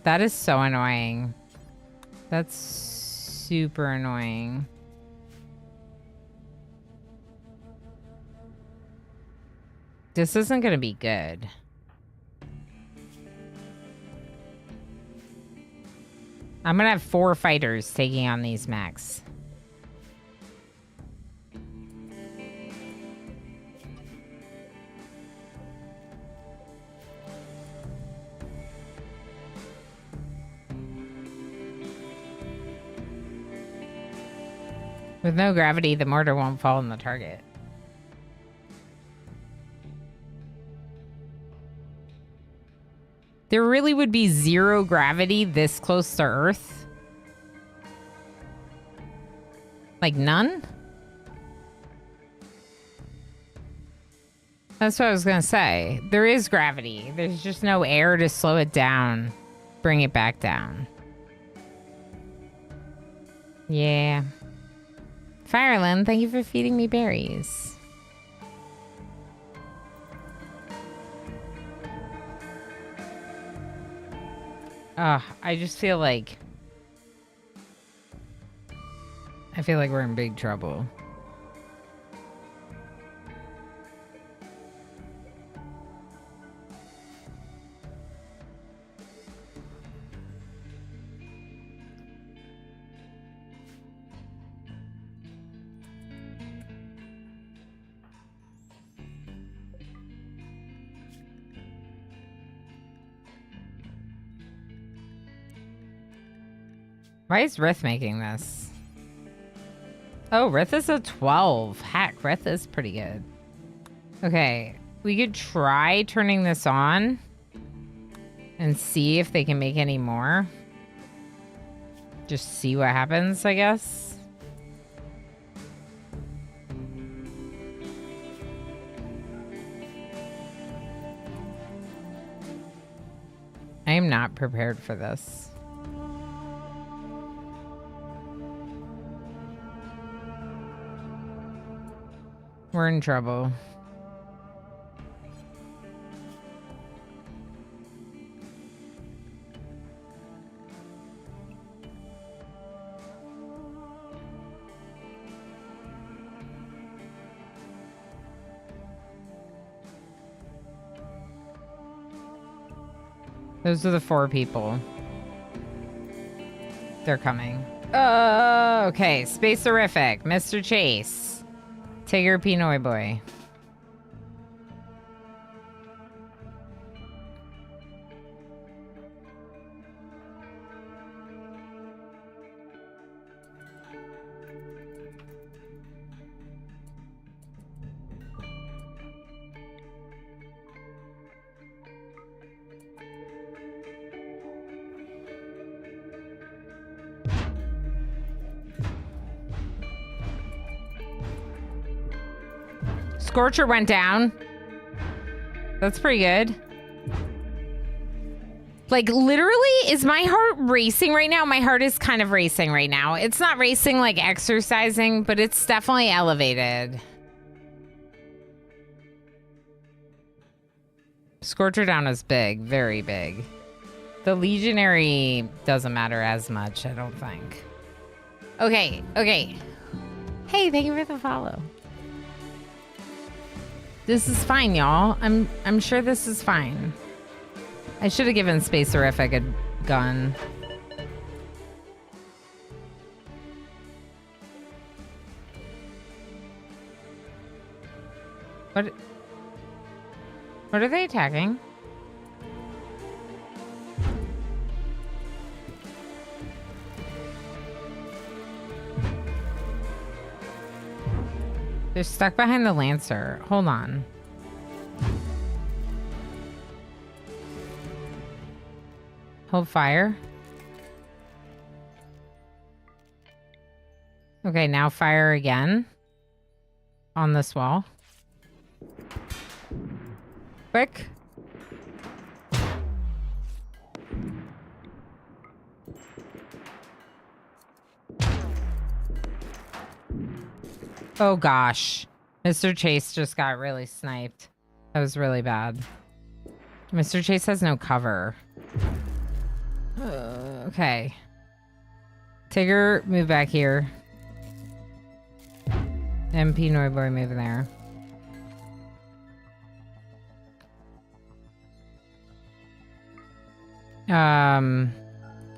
That is so annoying. That's super annoying. This isn't going to be good. I'm gonna have 4 fighters taking on these mechs. With no gravity, the mortar won't fall on the target. There really would be 0 gravity this close to Earth? Like none? That's what I was gonna say. There is gravity. There's just no air to slow it down. Bring it back down. Yeah. Fireland, thank you for feeding me berries. I just feel like... I feel like we're in big trouble. Why is Rith making this? Oh, Rith is a 12. Heck, Rith is pretty good. Okay, we could try turning this on and see if they can make any more. Just see what happens, I guess. I am not prepared for this. We're in trouble. Those are the 4 people. They're coming. Okay. Space-orific. Mr. Chase. Tigger Pinoy Boy. Scorcher went down. That's pretty good. Like, literally, is my heart racing right now? My heart is kind of racing right now. It's not racing like exercising, but it's definitely elevated. Scorcher down is big, very big. The Legionary doesn't matter as much, I don't think. Okay, okay. Hey, thank you for the follow. This is fine, y'all. I'm sure this is fine. I should have given Space-orific a gun. What are they attacking? They're stuck behind the Lancer. Hold on. Hold fire. Okay, now fire again. On this wall. Quick. Oh gosh. Mr. Chase just got really sniped. That was really bad. Mr. Chase has no cover. Okay. Tigger, move back here. MP Noiboy, move there.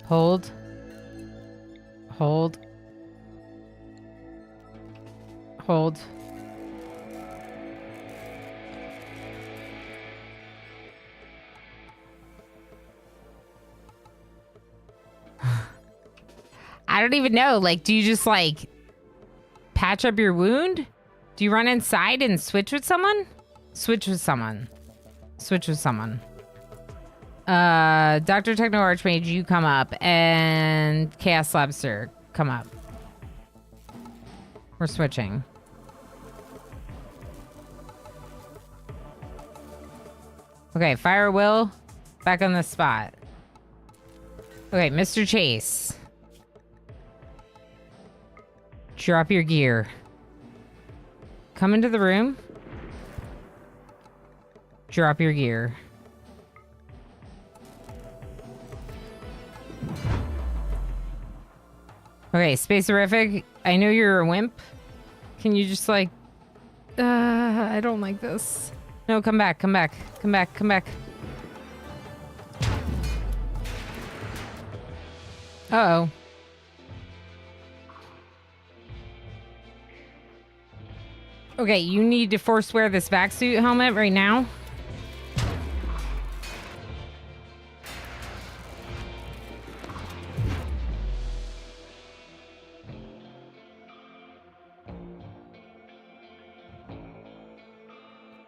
Hold. Hold. Hold. I don't even know. Like, do you just like patch up your wound? Do you run inside and switch with someone? Switch with someone. Switch with someone. Dr. Techno Archmage, you come up. And Chaos Lobster, come up. We're switching. Okay, Fire Will, back on the spot. Okay, Mr. Chase. Drop your gear. Come into the room. Drop your gear. Okay, Space-Orific, I know you're a wimp. Can you just like... I don't like this. No, come back, come back, come back, come back. Uh-oh. Okay, you need to force wear this vac suit helmet right now.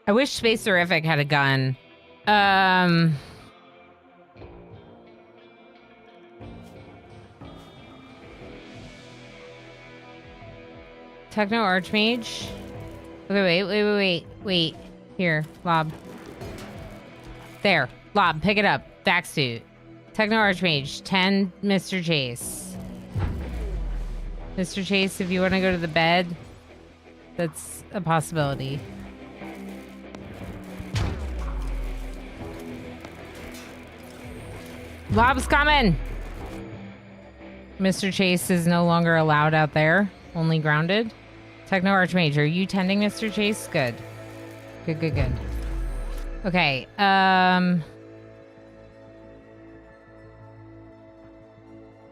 I wish Space-Orific had a gun. Techno Archmage. Okay, wait. Here, Lob. There, Lob, pick it up. Vac suit. Techno Archmage, 10, Mr. Chase. Mr. Chase, if you want to go to the bed, that's a possibility. Lob's coming! Mr. Chase is no longer allowed out there. Only grounded. Techno Archmage, are you tending Mr. Chase? Good. Good. Okay,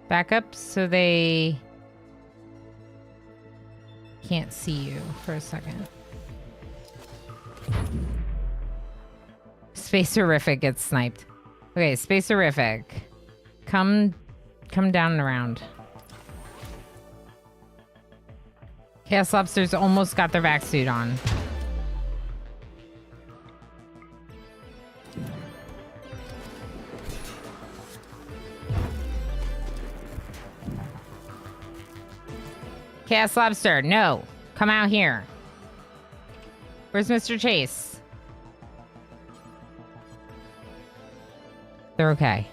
back up so they can't see you for a second. Space-Orific gets sniped. Okay, Space-Orific. Come down and around. Chaos Lobsters almost got their vac suit on. Chaos Lobster, no. Come out here. Where's Mr. Chase? They're okay.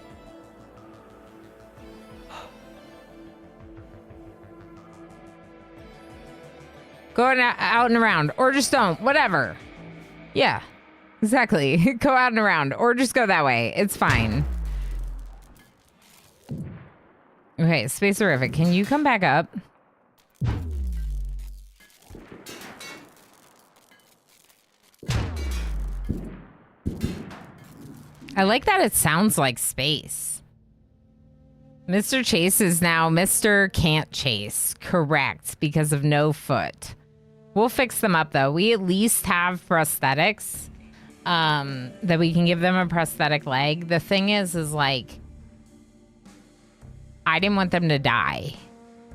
Go out and around. Or just don't. Whatever. Yeah. Exactly. Go out and around. Or just go that way. It's fine. Okay, Space-Orific, can you come back up? I like that it sounds like space. Mr. Chase is now Mr. Can't Chase. Correct, because of no foot. We'll fix them up, though. We at least have prosthetics that we can give them a prosthetic leg. The thing is like, I didn't want them to die.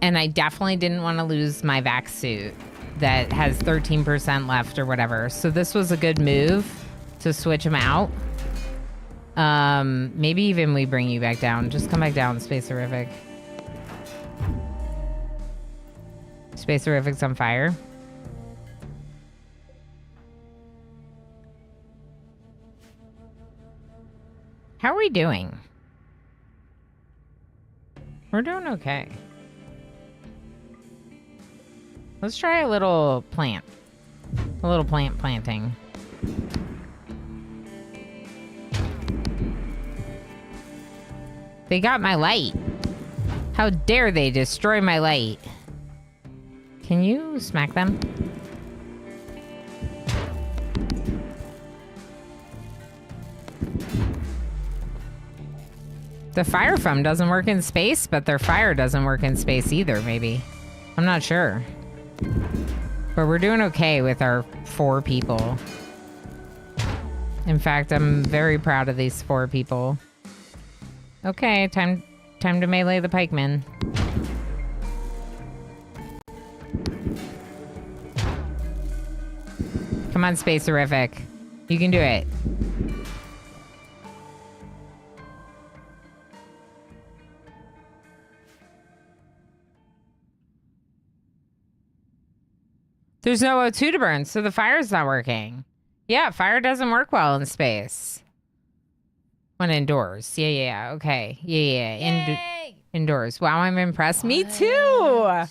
And I definitely didn't want to lose my vac suit that has 13% left or whatever. So this was a good move to switch them out. Maybe even we bring you back down. Just come back down, Space-Orific. Space-Orific's on fire. How are we doing? We're doing okay. Let's try a little plant. A little plant planting. They got my light. How dare they destroy my light? Can you smack them? The fire foam doesn't work in space, but their fire doesn't work in space either, maybe. I'm not sure. But we're doing okay with our 4 people. In fact, I'm very proud of these 4 people. Okay, time to melee the pikemen. Come on, Spacerific. You can do it. There's no O2 to burn, so the fire's not working. Yeah, fire doesn't work well in space. When indoors. Yeah. Okay. Yeah. Indoors. Wow, I'm impressed. Me too.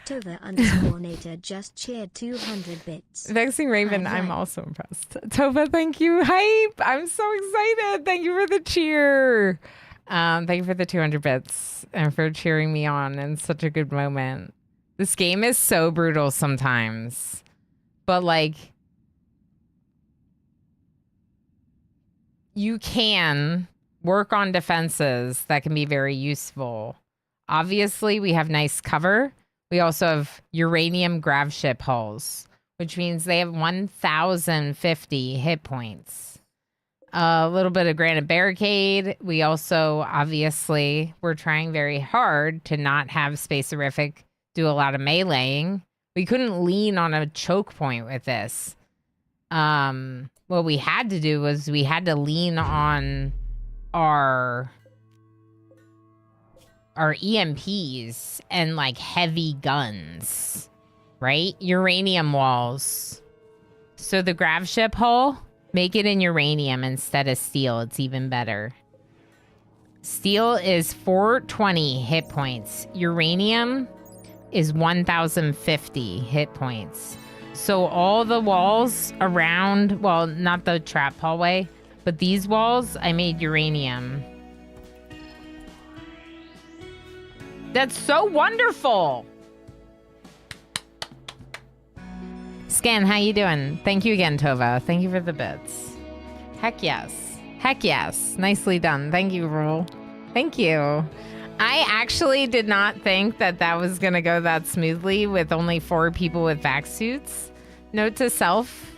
Tova_nator just cheered 200 bits. Vexing Raven, Hi, I'm also impressed. Tova, thank you. Hype. I'm so excited. Thank you for the cheer. Thank you for the 200 bits and for cheering me on in such a good moment. This game is so brutal sometimes. But like, you can work on defenses that can be very useful. Obviously, we have nice cover. We also have uranium grav ship hulls, which means they have 1,050 hit points. A little bit of granite barricade. We also, obviously, we're trying very hard to not have Spacerific do a lot of meleeing. We couldn't lean on a choke point with this. What we had to do was we had to lean on our EMPs and like heavy guns, right? Uranium walls. So the grav ship hull, make it in uranium instead of steel. It's even better. Steel is 420 hit points. Uranium is 1,050 hit points. So all the walls around, well, not the trap hallway, but these walls, I made uranium. That's so wonderful. Scan, how you doing? Thank you again, Tova. Thank you for the bits. Heck yes. Heck yes. Nicely done. Thank you, Rule. Thank you. I actually did not think that that was going to go that smoothly with only 4 people with vac suits. Note to self.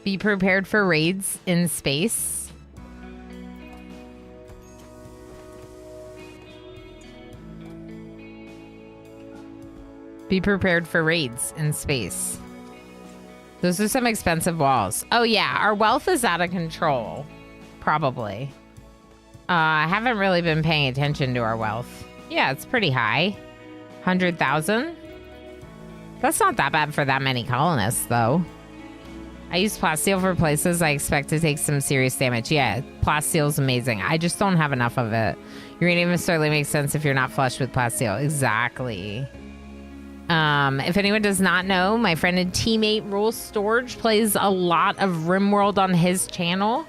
Be prepared for raids in space. Be prepared for raids in space. Those are some expensive walls. Oh yeah, our wealth is out of control. Probably. I haven't really been paying attention to our wealth. Yeah, it's pretty high. 100,000? That's not that bad for that many colonists, though. I use plasteel for places I expect to take some serious damage. Yeah, plasteel's amazing. I just don't have enough of it. Uranium certainly makes sense if you're not flush with plasteel. Exactly. If anyone does not know, my friend and teammate Rule Storage plays a lot of RimWorld on his channel.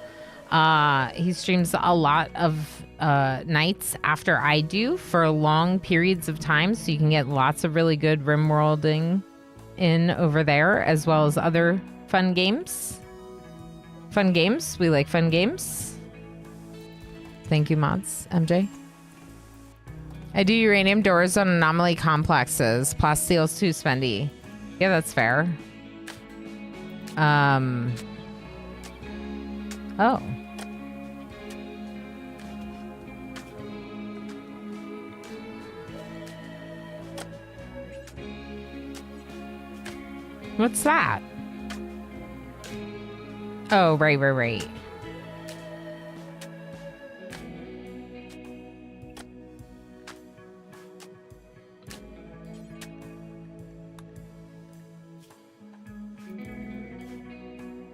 He streams a lot of nights after I do for long periods of time, so you can get lots of really good RimWorlding in over there, as well as other fun games. Fun games. We like fun games. Thank you, mods. MJ. I do uranium doors on anomaly complexes. Plasteel's too spendy. Yeah, that's fair. Oh. What's that? Oh, right.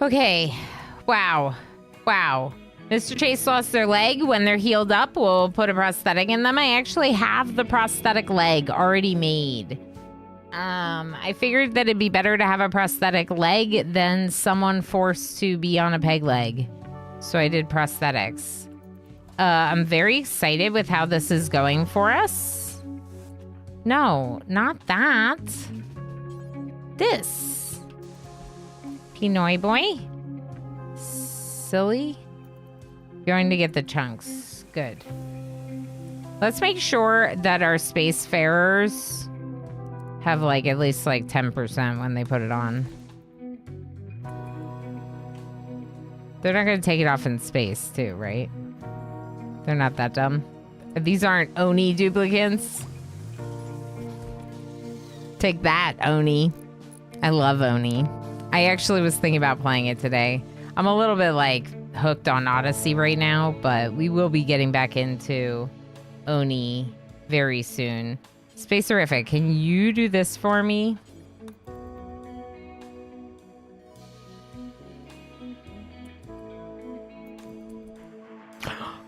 Okay. Wow. Mr. Chase lost their leg. When they're healed up, we'll put a prosthetic in them. I actually have the prosthetic leg already made. I figured that it'd be better to have a prosthetic leg than someone forced to be on a peg leg. So I did prosthetics. I'm very excited with how this is going for us. No, not that. This. Pinoy boy. Silly. Going to get the chunks. Good. Let's make sure that our spacefarers have like at least like 10% when they put it on. They're not going to take it off in space too, right? They're not that dumb. These aren't Oni duplicates. Take that, Oni. I love Oni. I actually was thinking about playing it today. I'm a little bit like hooked on Odyssey right now, but we will be getting back into Oni very soon. Spacerific, can you do this for me?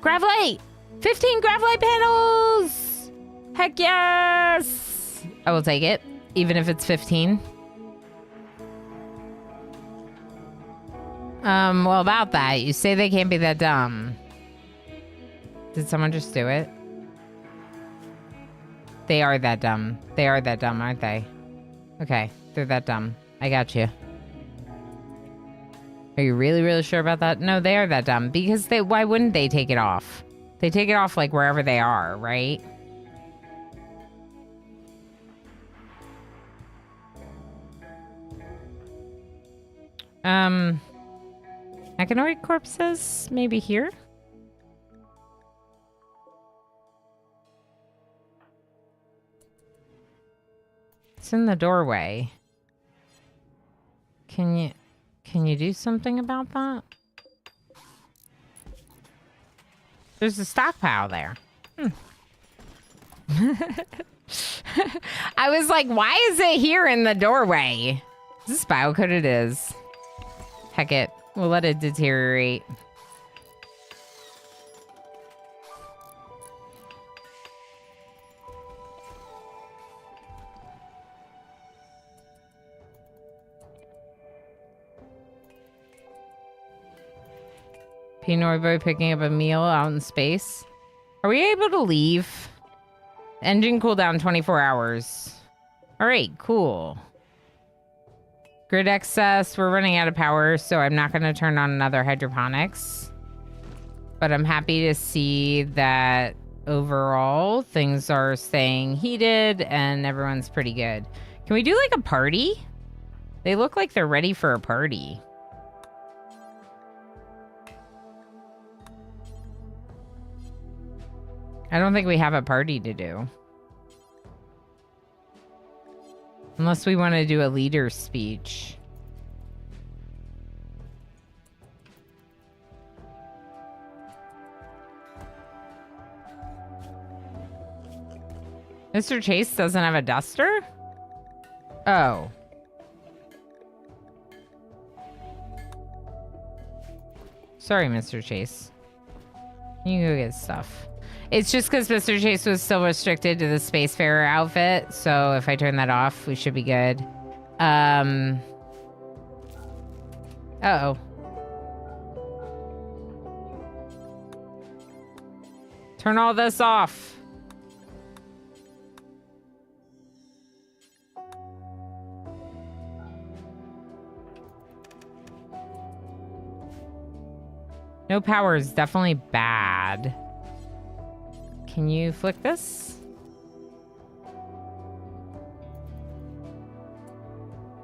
Gravlight! 15 Gravlight panels! Heck yes! I will take it, even if it's 15. Well, about that, you say they can't be that dumb. Did someone just do it? They are that dumb. They are that dumb, aren't they? Okay, they're that dumb. I got you. Are you really, really sure about that? No, they are that dumb. Because why wouldn't they take it off? They take it off, like, wherever they are, right? Mechanoid corpses? Maybe here? It's in the doorway. Can you do something about that? There's a stockpile there. I was like, why is it here in the doorway? Is this biocode? It is. Heck it. We'll let it deteriorate. Pinoy boy picking up a meal out in space. Are we able to leave? Engine cooldown 24 hours. All right, cool. Grid excess. We're running out of power, so I'm not going to turn on another hydroponics. But I'm happy to see that overall things are staying heated and everyone's pretty good. Can we do like a party? They look like they're ready for a party. I don't think we have a party to do. Unless we want to do a leader's speech. Mr. Chase doesn't have a duster? Oh. Sorry, Mr. Chase. You can go get stuff. It's just because Mr. Chase was still restricted to the Spacefarer outfit, so if I turn that off, we should be good. Uh-oh. Turn all this off. No power is definitely bad. Can you flick this?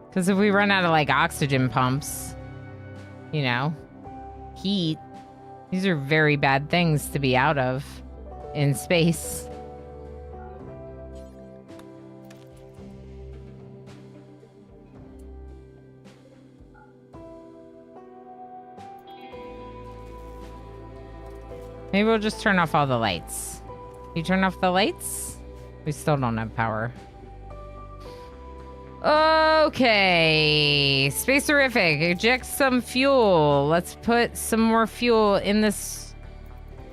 Because if we run out of, like, oxygen pumps, you know, heat, these are very bad things to be out of in space. Maybe we'll just turn off all the lights. You turn off the lights? We still don't have power. Okay. Spacerific. Eject some fuel. Let's put some more fuel in this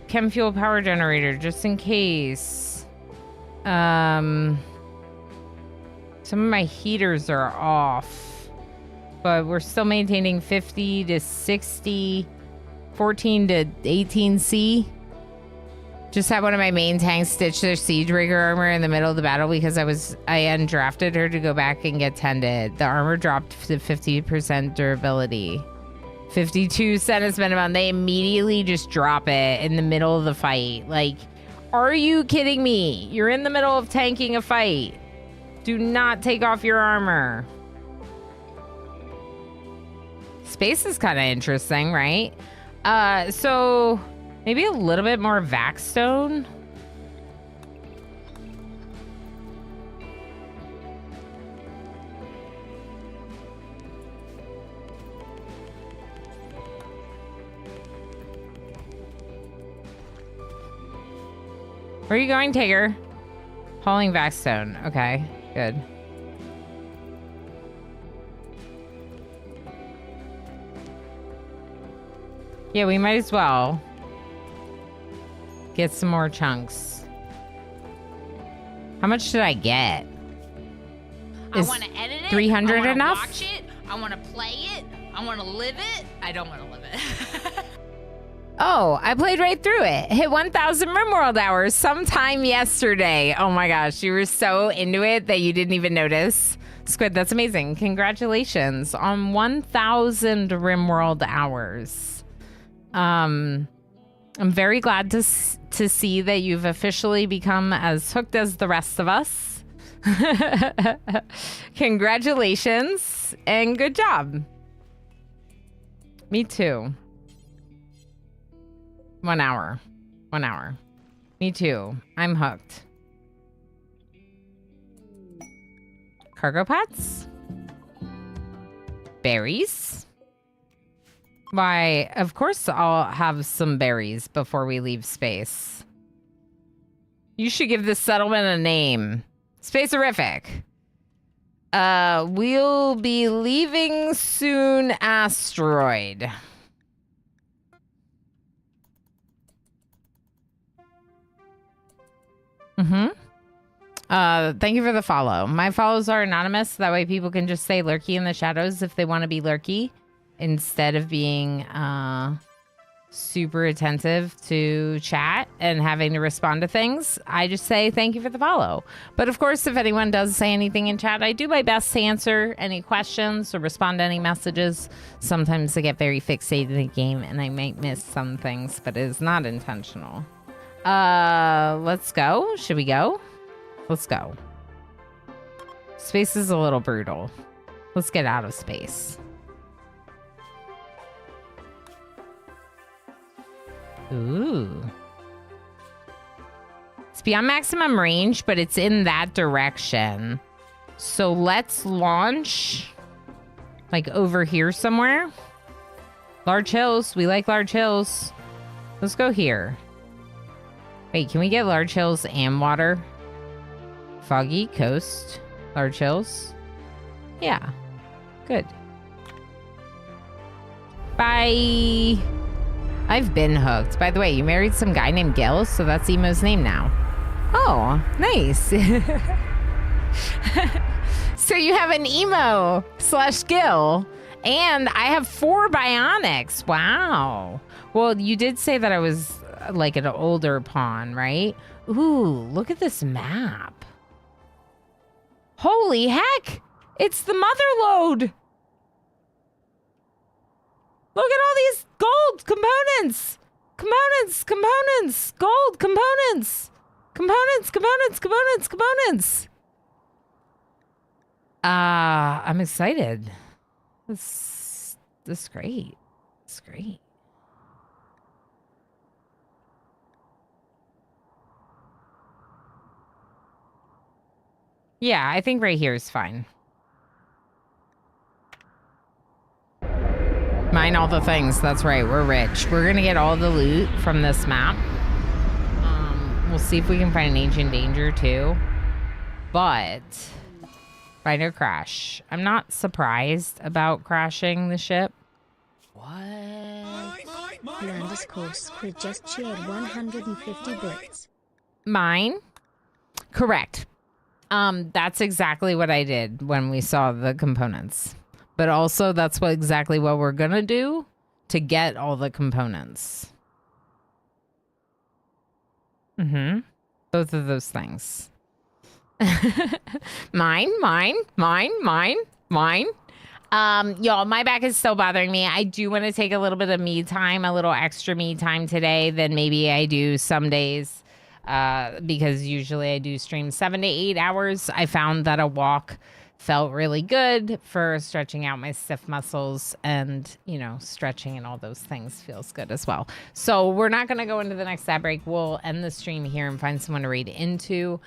chem fuel power generator just in case. Some of my heaters are off. But we're still maintaining 50 to 60, 14 to 18C. Just had one of my main tanks stitch their siege rigger armor in the middle of the battle because I undrafted her to go back and get tended. The armor dropped to 50% durability. 52 cent is minimum. They immediately just drop it in the middle of the fight. Like, are you kidding me? You're in the middle of tanking a fight. Do not take off your armor. Space is kind of interesting, right? So maybe a little bit more Vaxstone. Where are you going, Tigger? Hauling Vaxstone. Okay, good. Yeah, we might as well get some more chunks. How much did I get? I want to edit it. 300 I wanna enough? Watch it. I want to play it. I want to live it. I don't want to live it. Oh, I played right through it. Hit 1,000 RimWorld hours sometime yesterday. Oh my gosh, you were so into it that you didn't even notice. Squid, that's amazing. Congratulations on 1,000 RimWorld hours. I'm very glad to see that you've officially become as hooked as the rest of us. Congratulations and good job. Me too. 1 hour. 1 hour. Me too. I'm hooked. Cargo pots? Berries? Why, of course I'll have some berries before we leave space. You should give this settlement a name. Space-orific. We'll be leaving soon, asteroid. Thank you for the follow. My follows are anonymous. That way people can just say lurky in the shadows if they want to be lurky, instead of being super attentive to chat and having to respond to things. I just say thank you for the follow. But of course, if anyone does say anything in chat, I do my best to answer any questions or respond to any messages. Sometimes I get very fixated in the game and I might miss some things, but it is not intentional. Let's go. Should we go? Let's go. Space is a little brutal. Let's get out of space. Ooh. It's beyond maximum range, but it's in that direction. So let's launch like over here somewhere. Large hills. We like large hills. Let's go here. Wait, can we get large hills and water? Foggy coast. Large hills. Yeah. Good. Bye. I've been hooked. By the way, you married some guy named Gil, so that's Emo's name now. Oh, nice. So you have an Emo/Gil, and I have 4 bionics. Wow. Well, you did say that I was like an older pawn, right? Ooh, look at this map. Holy heck! It's the mother lode! Look at all these gold components! Components! Gold components! Components! I'm excited. This is great. It's great. Yeah, I think right here is fine. Mine all the things. That's right. We're rich. We're going to get all the loot from this map. We'll see if we can find an ancient danger too. But find a crash. I'm not surprised about crashing the ship. What? Landis called Squid just shared 150 bits. Mine? Correct. That's exactly what I did when we saw the components. But also, that's exactly what we're gonna do to get all the components. Both of those things. Mine. Y'all, my back is still bothering me. I do want to take a little bit of me time, a little extra me time today than maybe I do some days. Because usually I do stream 7 to 8 hours. I found that a walk felt really good for stretching out my stiff muscles, and, you know, stretching and all those things feels good as well. So we're not going to go into the next ad break. We'll end the stream here and find someone to read into,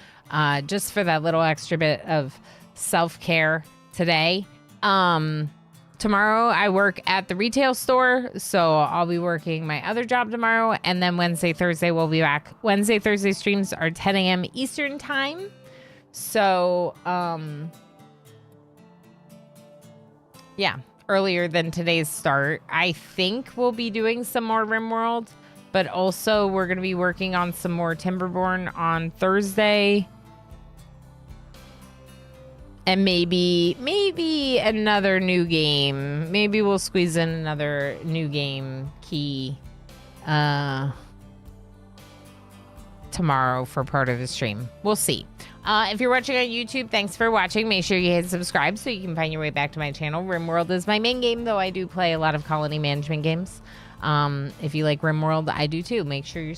just for that little extra bit of self-care today. tomorrow I work at the retail store, so I'll be working my other job tomorrow, and then Wednesday, Thursday we'll be back. Wednesday, Thursday streams are 10 a.m. Eastern time. So, yeah, earlier than today's start. I think we'll be doing some more RimWorld, but also we're going to be working on some more Timberborn on Thursday. And maybe another new game. Maybe we'll squeeze in another new game key tomorrow for part of the stream. We'll see. If you're watching on YouTube, thanks for watching. Make sure you hit subscribe so you can find your way back to my channel. RimWorld is my main game, though I do play a lot of colony management games. If you like RimWorld, I do too. Make sure you're